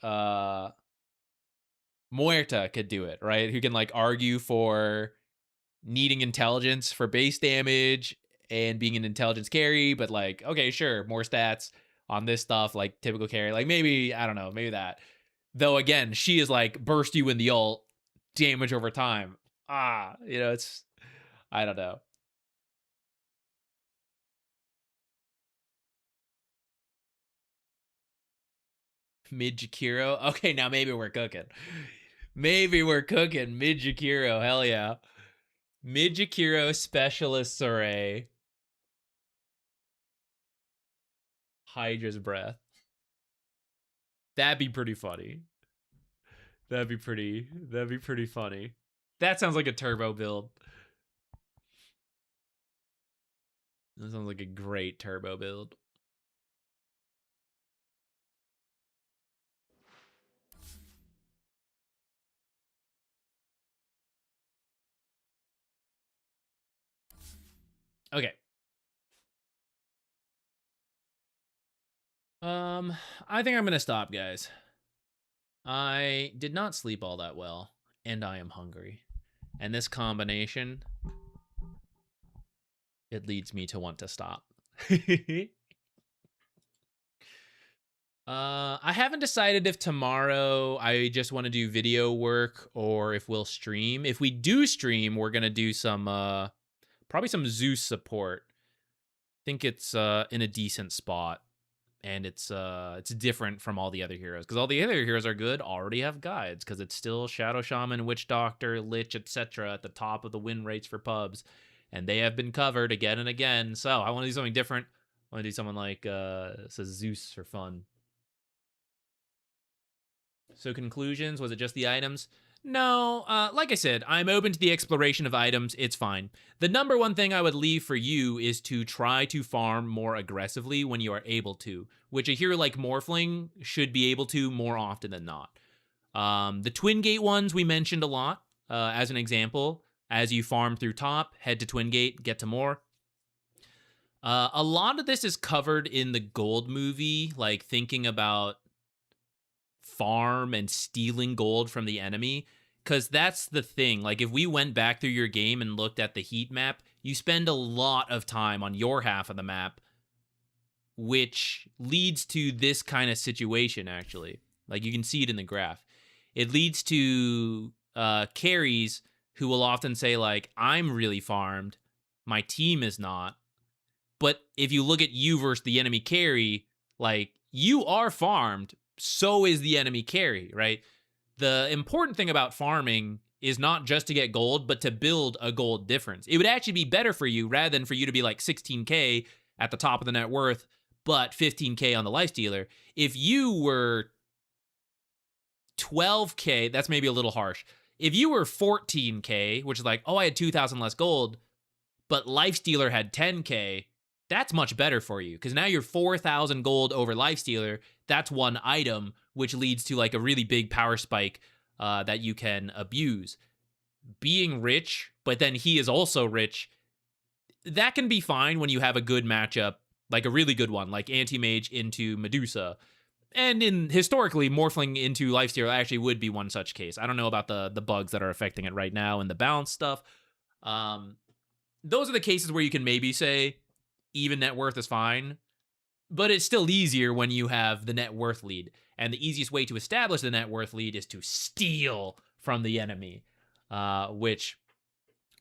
Muerta could do it, right? Who can like argue for needing intelligence for base damage and being an intelligence carry, but like, okay, sure, more stats on this stuff, like typical carry. Like maybe, I don't know, maybe that. Though again, she is like burst you in the ult, damage over time. You know, it's, I don't know. Mid Jakiro. Okay, now maybe we're cooking. Maybe we're cooking. Mid Jakiro, hell yeah. Mid Jakiro Specialist Array. Hydra's Breath. That'd be pretty funny. That'd be pretty funny. That sounds like a turbo build. That sounds like a great turbo build. Okay. I think I'm gonna stop, guys. I did not sleep all that well, and I am hungry. And this combination, it leads me to want to stop. I haven't decided if tomorrow I just want to do video work or if we'll stream. If we do stream, we're gonna do some probably some Zeus support. I think it's in a decent spot. And it's different from all the other heroes because all the other heroes are good, already have guides because it's still Shadow Shaman, Witch Doctor, Lich, etc. at the top of the win rates for pubs, and they have been covered again and again. So I want to do something different. I want to do something like says Zeus for fun. So conclusions, was it just the items? No, like I said, I'm open to the exploration of items. It's fine. The number one thing I would leave for you is to try to farm more aggressively when you are able to, which a hero like Morphling should be able to more often than not. The Twin Gate ones we mentioned a lot as an example. As you farm through top, head to Twin Gate, get to more. A lot of this is covered in the gold movie, like thinking about farm and stealing gold from the enemy, because that's the thing. Like, if we went back through your game and looked at the heat map, you spend a lot of time on your half of the map, which leads to this kind of situation, actually. Like, you can see it in the graph. It leads to carries who will often say, like, I'm really farmed, my team is not. But if you look at you versus the enemy carry, like, you are farmed, so is the enemy carry, right? The important thing about farming is not just to get gold, but to build a gold difference. It would actually be better for you rather than for you to be like 16K at the top of the net worth, but 15K on the lifestealer. If you were 12K, that's maybe a little harsh. If you were 14K, which is like, oh, I had 2,000 less gold, but lifestealer had 10K, that's much better for you, because now you're 4,000 gold over lifestealer. That's one item, which leads to like a really big power spike that you can abuse. Being rich, but then he is also rich, that can be fine when you have a good matchup, like a really good one, like Anti-Mage into Medusa. And in historically, Morphling into lifestealer actually would be one such case. I don't know about the bugs that are affecting it right now and the balance stuff. Those are the cases where you can maybe say even net worth is fine, but it's still easier when you have the net worth lead. And the easiest way to establish the net worth lead is to steal from the enemy, which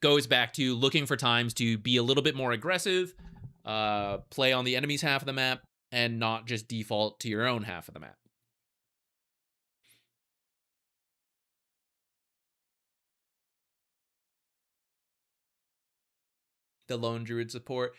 goes back to looking for times to be a little bit more aggressive, play on the enemy's half of the map, and not just default to your own half of the map. The Lone Druid support.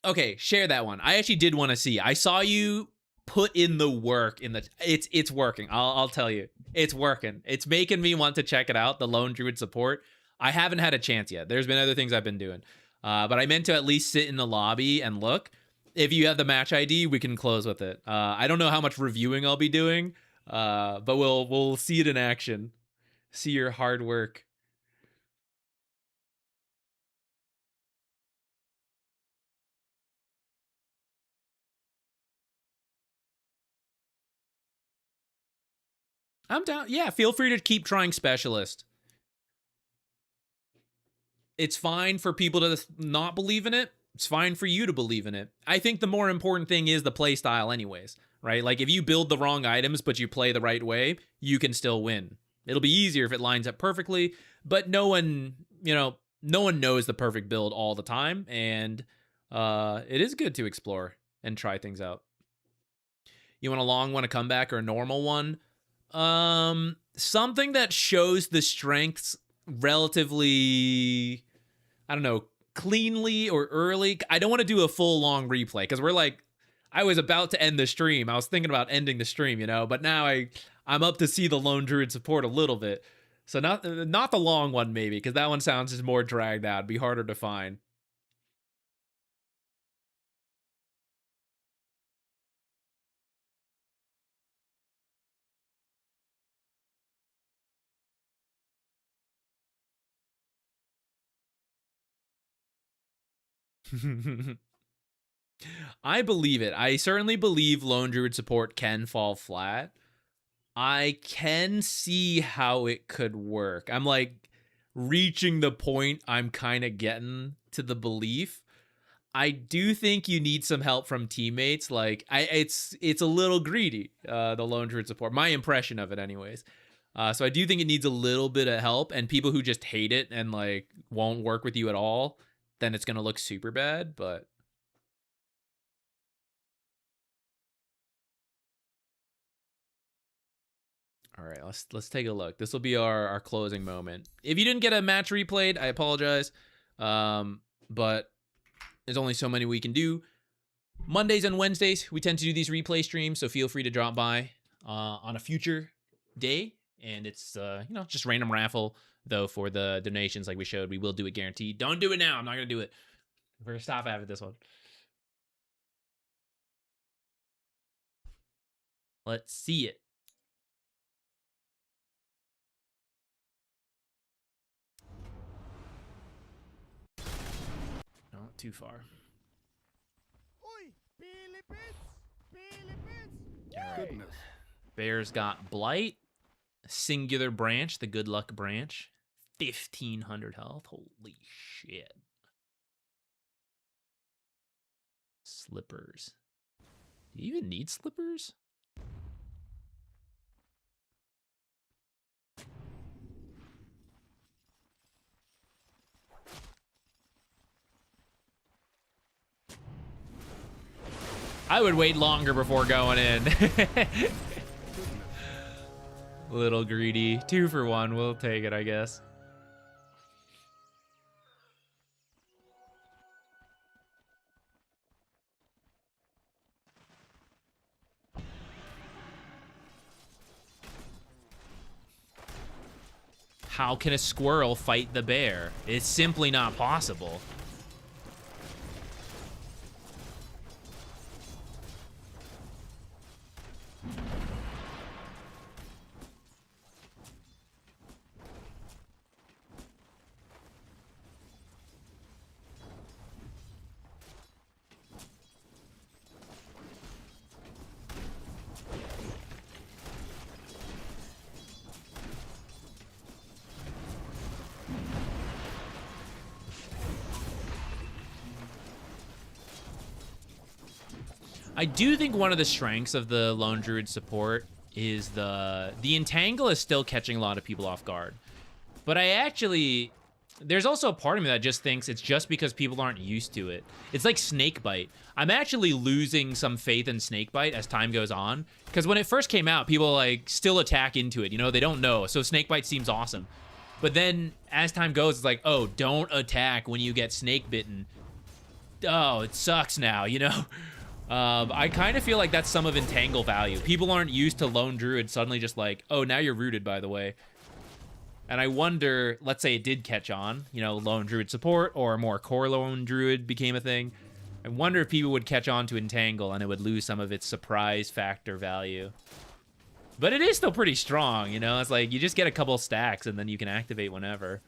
Okay, share that one. I actually did want to see. I saw you put in the work in the it's working. I'll tell you. It's working. It's making me want to check it out, the Lone Druid support. I haven't had a chance yet. There's been other things I've been doing. But I meant to at least sit in the lobby and look. If you have the match ID, we can close with it. I don't know how much reviewing I'll be doing, but we'll see it in action. See your hard work. I'm down. Yeah, feel free to keep trying specialist. It's fine for people to not believe in it. It's fine for you to believe in it. I think the more important thing is the play style anyways, right? Like, if you build the wrong items but you play the right way, you can still win. It'll be easier if it lines up perfectly, but no one knows the perfect build all the time, and it is good to explore and try things out. You want a long one, a comeback, or a normal one? Something that shows the strengths relatively, I don't know, cleanly or early. I don't want to do a full long replay because we're like, I was about to end the stream. I was thinking about ending the stream, but now I'm up to see the Lone Druid support a little bit. So not the long one maybe, because that one sounds just more dragged out. It'd be harder to find. I believe it. I certainly believe Lone Druid support can fall flat. I can see how it could work. I'm like reaching the point I'm kind of getting to the belief. I do think you need some help from teammates. Like, it's a little greedy, the Lone Druid support. My impression of it anyways. So I do think it needs a little bit of help, and people who just hate it and like won't work with you at all, then it's going to look super bad, but all right, let's take a look. This will be our closing moment. If you didn't get a match replayed, I apologize. But there's only so many we can do. Mondays and Wednesdays, we tend to do these replay streams, so feel free to drop by on a future day And it's, you know, just random raffle, though, for the donations like we showed. We will do it guaranteed. Don't do it now. I'm not going to do it. We're going to stop after this one. Let's see it. Not too far. All right. Bear's got Blight, Singular Branch, the Good Luck Branch, 1,500 health. Holy shit. Slippers. Do you even need slippers? I would wait longer before going in. Little greedy. 2 for 1. We'll take it, I guess. How can a squirrel fight the bear? It's simply not possible. I do think one of the strengths of the Lone Druid support is the Entangle is still catching a lot of people off guard. But there's also a part of me that just thinks it's just because people aren't used to it. It's like Snakebite. I'm actually losing some faith in Snakebite as time goes on. Because when it first came out, people like still attack into it. You know, they don't know. So Snakebite seems awesome. But then as time goes, it's like, oh, don't attack when you get snake bitten. Oh, it sucks now, you know? I kind of feel like that's some of Entangle value. People aren't used to Lone Druid suddenly just like, oh, now you're rooted, by the way. And I wonder, let's say it did catch on, you know, Lone Druid support or more core Lone Druid became a thing. I wonder if people would catch on to Entangle and it would lose some of its surprise factor value. But it is still pretty strong, you know? It's like you just get a couple stacks and then you can activate whenever.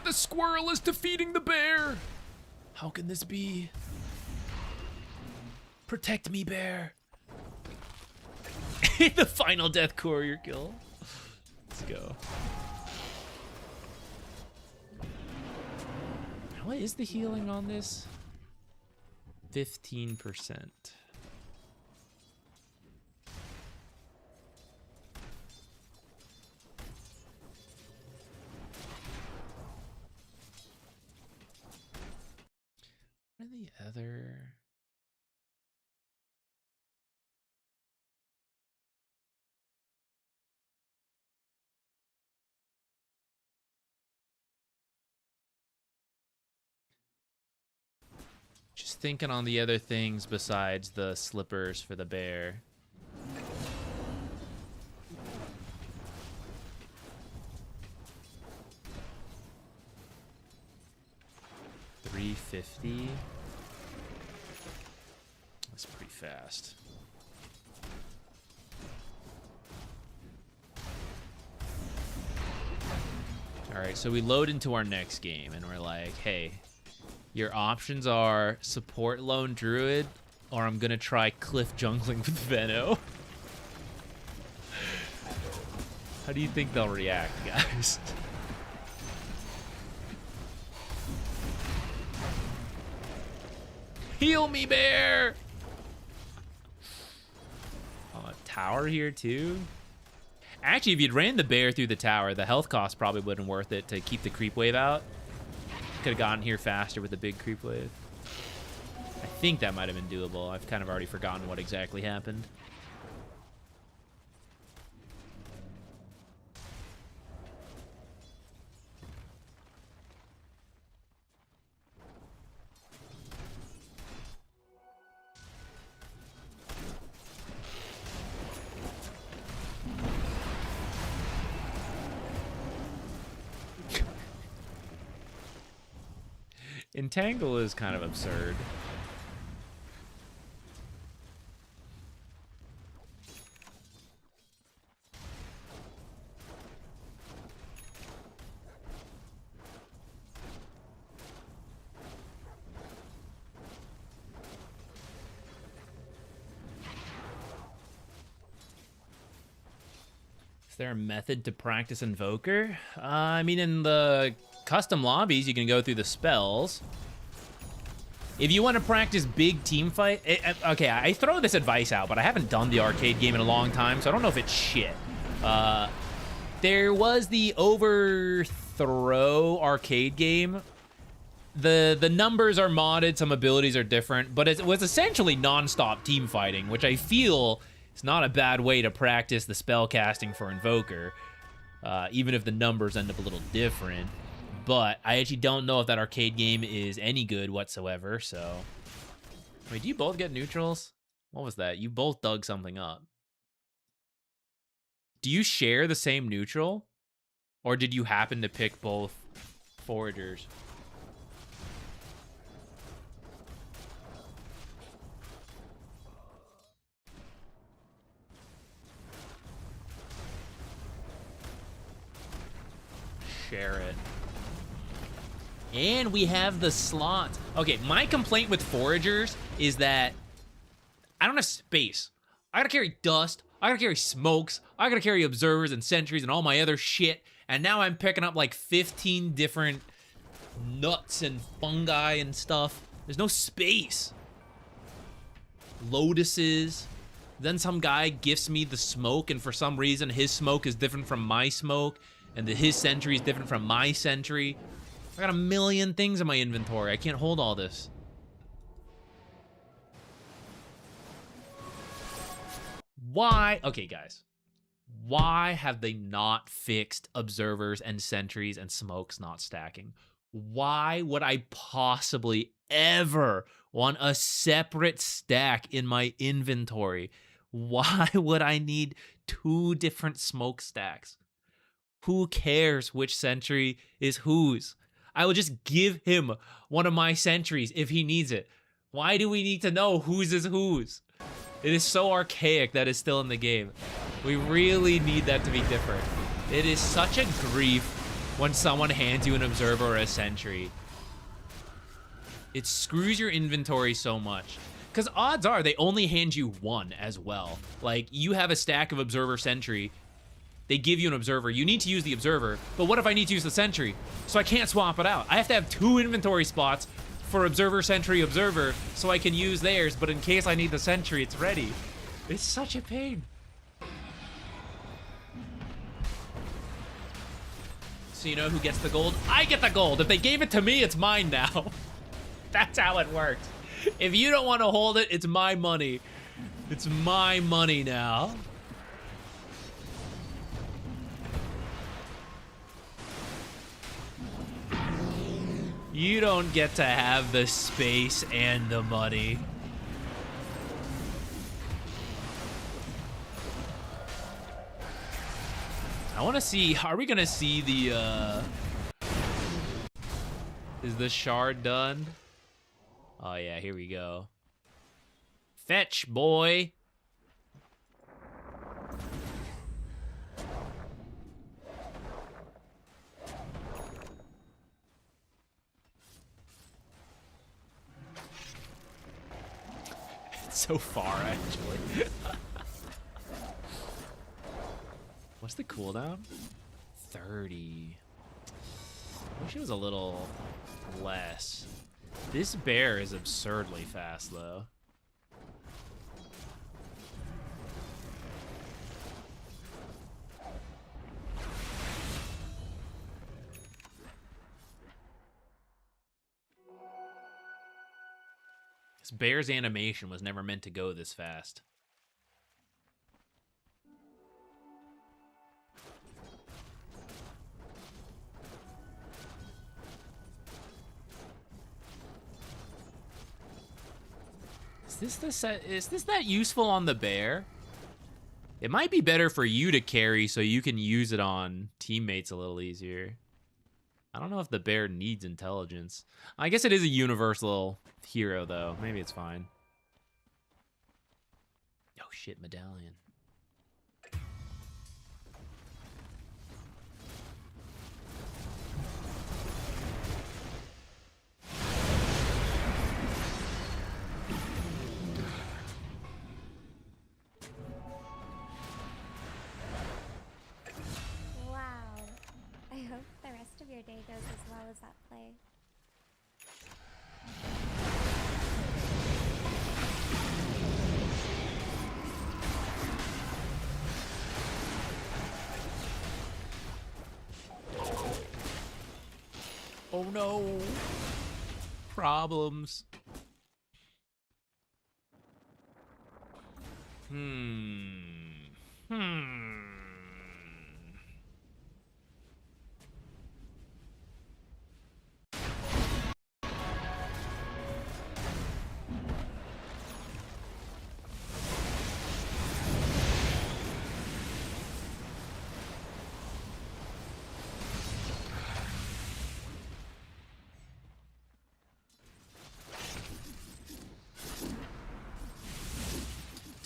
The squirrel is defeating the bear. How can this be? Protect me, bear. The final death courier kill. Let's go. What is the healing on this? 15%. What are the other? Just thinking on the other things besides the slippers for the bear. $350. That's pretty fast. All right, so we load into our next game and we're like, hey, your options are support Lone Druid or I'm gonna try cliff jungling with Venno. How do you think they'll react, guys? Heal me, bear! Oh, a tower here, too? Actually, if you'd ran the bear through the tower, the health cost probably wouldn't worth it to keep the creep wave out. Could have gotten here faster with the big creep wave. I think that might have been doable. I've kind of already forgotten what exactly happened. Entangle is kind of absurd. Is there a method to practice Invoker? I mean, in the custom lobbies, you can go through the spells. If you want to practice big team fight, okay, I throw this advice out, but I haven't done the arcade game in a long time, so I don't know if it's shit. There was the Overthrow arcade game. The numbers are modded, some abilities are different, but it was essentially non-stop team fighting, which I feel is not a bad way to practice the spell casting for Invoker, even if the numbers end up a little different. But I actually don't know if that arcade game is any good whatsoever, so... Wait, do you both get neutrals? What was that? You both dug something up. Do you share the same neutral? Or did you happen to pick both foragers? Share it. And we have the slots. Okay, my complaint with foragers is that I don't have space. I gotta carry dust, I gotta carry smokes, I gotta carry observers and sentries and all my other shit, and now I'm picking up like 15 different nuts and fungi and stuff. There's no space. Lotuses. Then some guy gifts me the smoke, and for some reason his smoke is different from my smoke, and his sentry is different from my sentry. I got a million things in my inventory. I can't hold all this. Why? Okay, guys. Why have they not fixed observers and sentries and smokes not stacking? Why would I possibly ever want a separate stack in my inventory? Why would I need 2 different smoke stacks? Who cares which sentry is whose? I will just give him one of my sentries if he needs it. Why do we need to know whose is whose? It is so archaic that it's still in the game. We really need that to be different. It is such a grief when someone hands you an observer or a sentry. It screws your inventory so much. Because odds are they only hand you one as well. Like, you have a stack of observer sentry. They give you an observer. You need to use the observer, but what if I need to use the sentry? So I can't swap it out. I have to have 2 inventory spots for observer, sentry, observer, so I can use theirs, but in case I need the sentry, it's ready. It's such a pain. So you know who gets the gold? I get the gold. If they gave it to me, it's mine now. That's how it works. If you don't want to hold it, it's my money. It's my money now. You don't get to have the space and the money. I want to see, are we going to see the, is the shard done? Oh yeah, here we go. Fetch, boy. So far, actually. What's the cooldown? 30. Wish it was a little less. This bear is absurdly fast, though. This bear's animation was never meant to go this fast. Is this that useful on the bear? It might be better for you to carry so you can use it on teammates a little easier. I don't know if the bear needs intelligence. I guess it is a universal hero, though. Maybe it's fine. Oh, shit, medallion. Wow. I hope the rest of your day goes as well as that play. Oh no. Problems.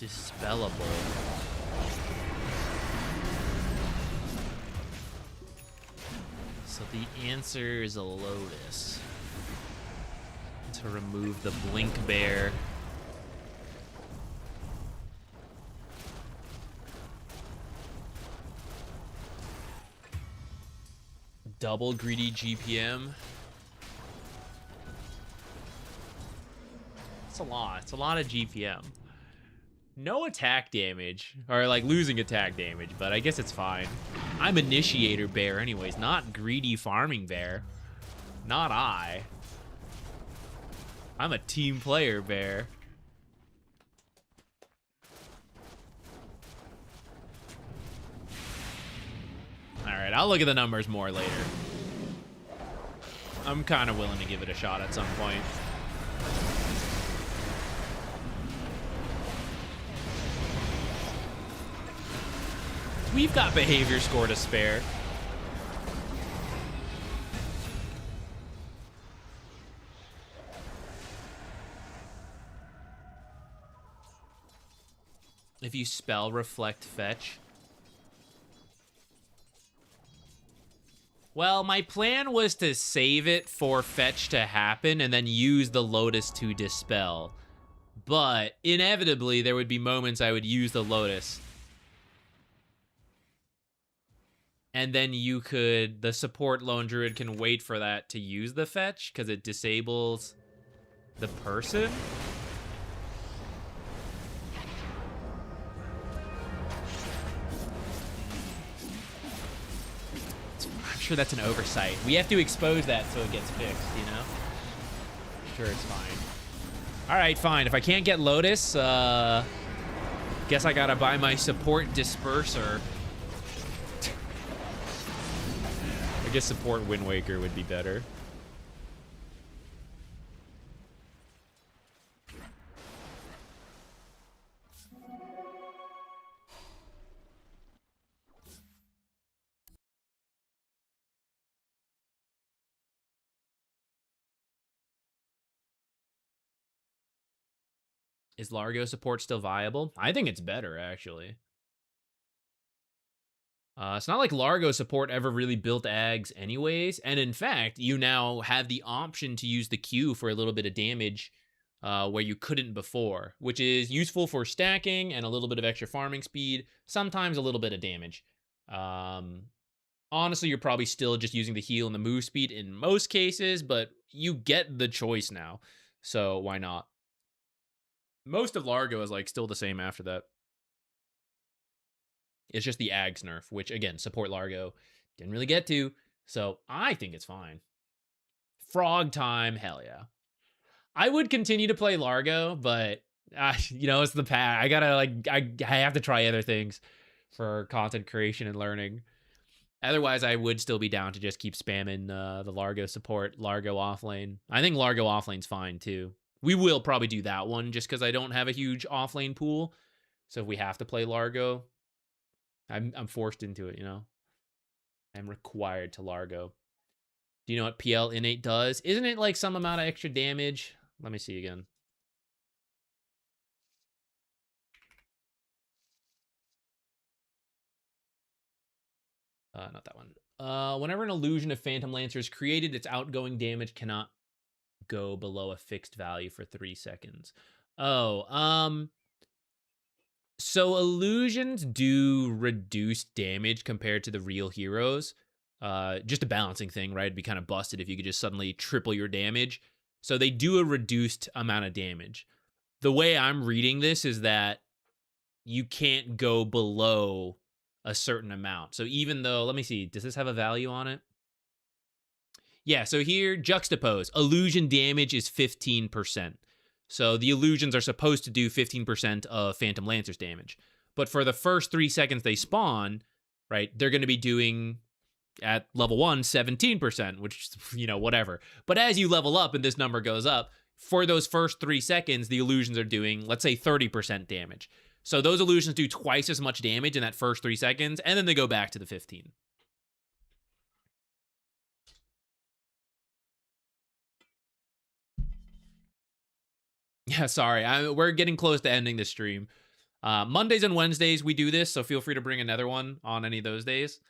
Dispellable. So the answer is a Lotus. To remove the Blink Bear. Double greedy GPM. It's a lot. It's a lot of GPM. No attack damage, or like losing attack damage, but I guess it's fine. I'm Initiator Bear anyways, not Greedy Farming Bear. Not I. I'm a team player bear. Alright, I'll look at the numbers more later. I'm kind of willing to give it a shot at some point. We've got behavior score to spare. If you spell reflect fetch. Well, my plan was to save it for fetch to happen and then use the Lotus to dispel. But inevitably, there would be moments I would use the Lotus. And then you could, the support lone druid can wait for that to use the fetch because it disables the person. I'm sure that's an oversight. We have to expose that so it gets fixed, you know? Sure, it's fine. All right, fine. If I can't get Lotus, guess I gotta buy my support disperser. I guess support Wind Waker would be better. Is Largo support still viable? I think it's better, actually. It's not like Largo support ever really built Ags anyways. And in fact, you now have the option to use the Q for a little bit of damage where you couldn't before, which is useful for stacking and a little bit of extra farming speed, sometimes a little bit of damage. Honestly, you're probably still just using the heal and the move speed in most cases, but you get the choice now. So why not? Most of Largo is like still the same after that. It's just the Ags nerf, which again, support Largo didn't really get to. So I think it's fine. Frog time, hell yeah. I would continue to play Largo, but you know, it's the path. I gotta like, I have to try other things for content creation and learning. Otherwise, I would still be down to just keep spamming the Largo support, Largo offlane. I think Largo offlane's fine too. We will probably do that one just because I don't have a huge offlane pool. So if we have to play Largo, I'm forced into it, you know? I'm required to Largo. Do you know what PL innate does? Isn't it like some amount of extra damage? Let me see again. Not that one. Whenever an illusion of Phantom Lancer is created, its outgoing damage cannot go below a fixed value for 3 seconds. So illusions do reduce damage compared to the real heroes. Just a balancing thing, right? It'd be kind of busted if you could just suddenly triple your damage. So they do a reduced amount of damage. The way I'm reading this is that you can't go below a certain amount. So even though, let me see, does this have a value on it? Yeah, so here, juxtapose. Illusion damage is 15%. So the illusions are supposed to do 15% of Phantom Lancer's damage. But for the first 3 seconds they spawn, right, they're going to be doing, at level 1, 17%, which, whatever. But as you level up and this number goes up, for those first 3 seconds, the illusions are doing, let's say, 30% damage. So those illusions do twice as much damage in that first 3 seconds, and then they go back to the 15. Yeah, sorry. We're getting close to ending the stream. Mondays and Wednesdays, we do this, so feel free to bring another one on any of those days.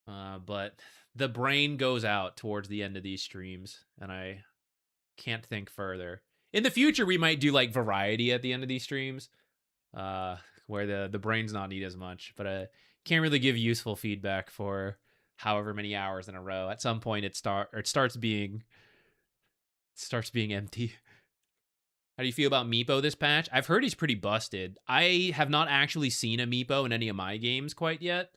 But the brain goes out towards the end of these streams, and I can't think further. In the future, we might do, like, variety at the end of these streams, where the brain's not need as much. But I can't really give useful feedback for however many hours in a row. At some point, it starts being empty. How do you feel about Meepo this patch? I've heard he's pretty busted. I have not actually seen a Meepo in any of my games quite yet.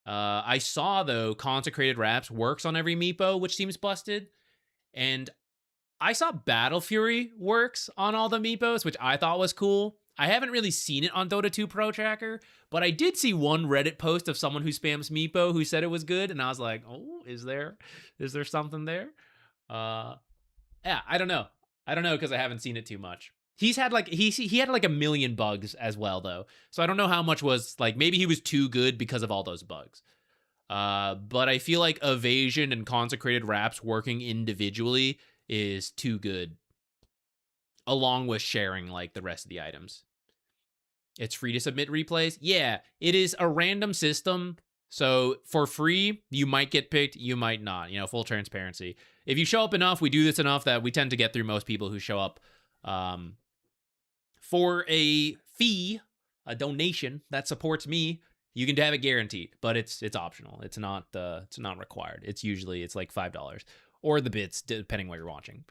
I saw, though, Consecrated Wraps works on every Meepo, which seems busted. And I saw Battle Fury works on all the Meepos, which I thought was cool. I haven't really seen it on Dota 2 Pro Tracker, but I did see one Reddit post of someone who spams Meepo who said it was good, and I was like, oh, is there something there? Yeah, I don't know. I don't know because I haven't seen it too much. He's had like he had like a million bugs as well though, so I don't know how much was like maybe he was too good because of all those bugs. But I feel like Evasion and Consecrated Wraps working individually is too good, along with sharing like the rest of the items. It's free to submit replays. Yeah, it is a random system. So for free, you might get picked, you might not, full transparency. If you show up enough, we do this enough that we tend to get through most people who show up for a fee, a donation that supports me. You can have it guaranteed, but it's optional. It's not required. It's like $5 or the bits, depending what you're watching.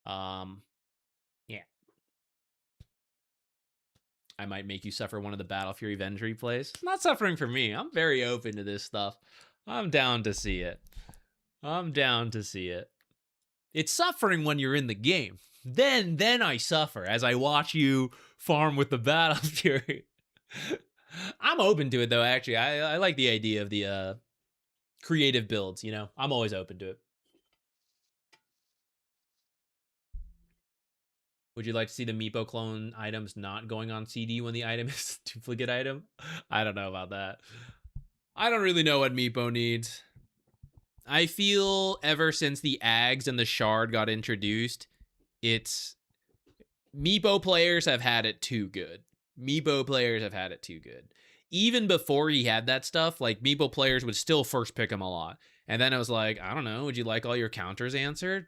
Yeah. I might make you suffer one of the Battle Fury Venge replays. It's not suffering for me. I'm very open to this stuff. I'm down to see it. It's suffering when you're in the game. Then I suffer as I watch you farm with the Battle Fury. I'm open to it though, actually. I like the idea of the creative builds, I'm always open to it. Would you like to see the Meepo clone items not going on CD when the item is a duplicate item? I don't know about that. I don't really know what Meepo needs. I feel ever since the Ags and the Shard got introduced, Meepo players have had it too good. Even before he had that stuff, like Meepo players would still first pick him a lot. And then I was like, I don't know, would you like all your counters answered?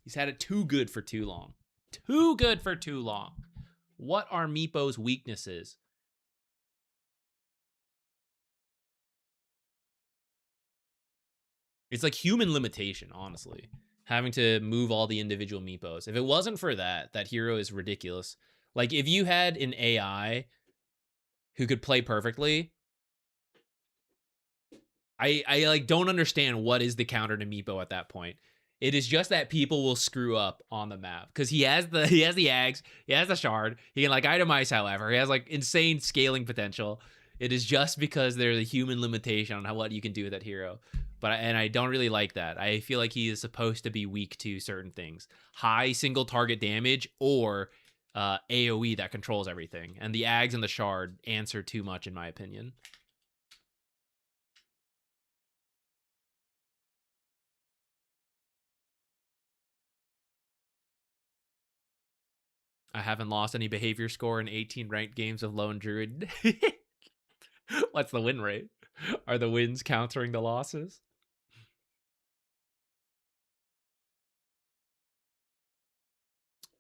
He's had it too good for too long. What are Meepo's weaknesses? It's like human limitation, honestly. Having to move all the individual Meepos. If it wasn't for that hero is ridiculous. Like, if you had an AI who could play perfectly, I like don't understand what is the counter to Meepo at that point. It is just that people will screw up on the map because he has the Ags, he has the Shard, he can like itemize however, he has like insane scaling potential. It is just because there's a human limitation on what you can do with that hero. And I don't really like that. I feel like he is supposed to be weak to certain things. High single target damage or AoE that controls everything. And the Ags and the Shard answer too much in my opinion. I haven't lost any behavior score in 18 ranked games of Lone Druid. What's the win rate? Are the wins countering the losses?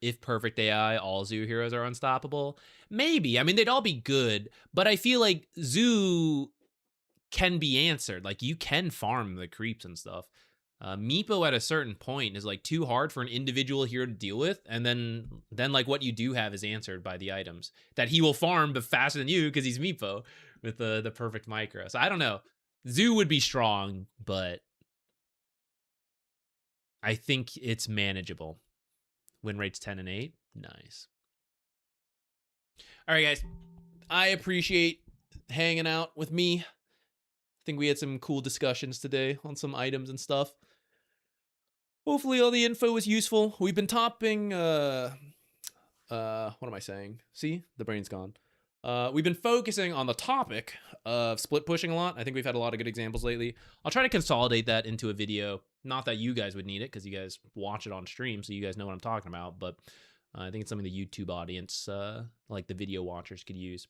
If perfect AI, all zoo heroes are unstoppable? Maybe. I mean, they'd all be good, but I feel like zoo can be answered. Like, you can farm the creeps and stuff. Meepo at a certain point is like too hard for an individual hero to deal with, and then like what you do have is answered by the items that he will farm, but faster than you because he's Meepo with the perfect micro. So I don't know. Zoo would be strong, but I think it's manageable. Win rates 10 and 8. Nice. All right, guys. I appreciate hanging out with me. I think we had some cool discussions today on some items and stuff. Hopefully all the info was useful. We've been topping what am I saying? See? The brain's gone. We've been focusing on the topic of split pushing a lot. I think we've had a lot of good examples lately. I'll try to consolidate that into a video. Not that you guys would need it, because you guys watch it on stream, so you guys know what I'm talking about. But I think it's something the YouTube audience, like the video watchers, could use.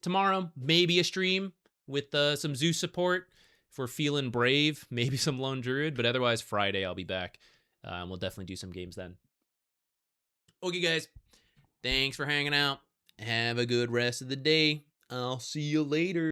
Tomorrow, maybe a stream with some Zeus support. If we're feeling brave, maybe some Lone Druid. But otherwise, Friday, I'll be back. And we'll definitely do some games then. Okay, guys. Thanks for hanging out. Have a good rest of the day. I'll see you later.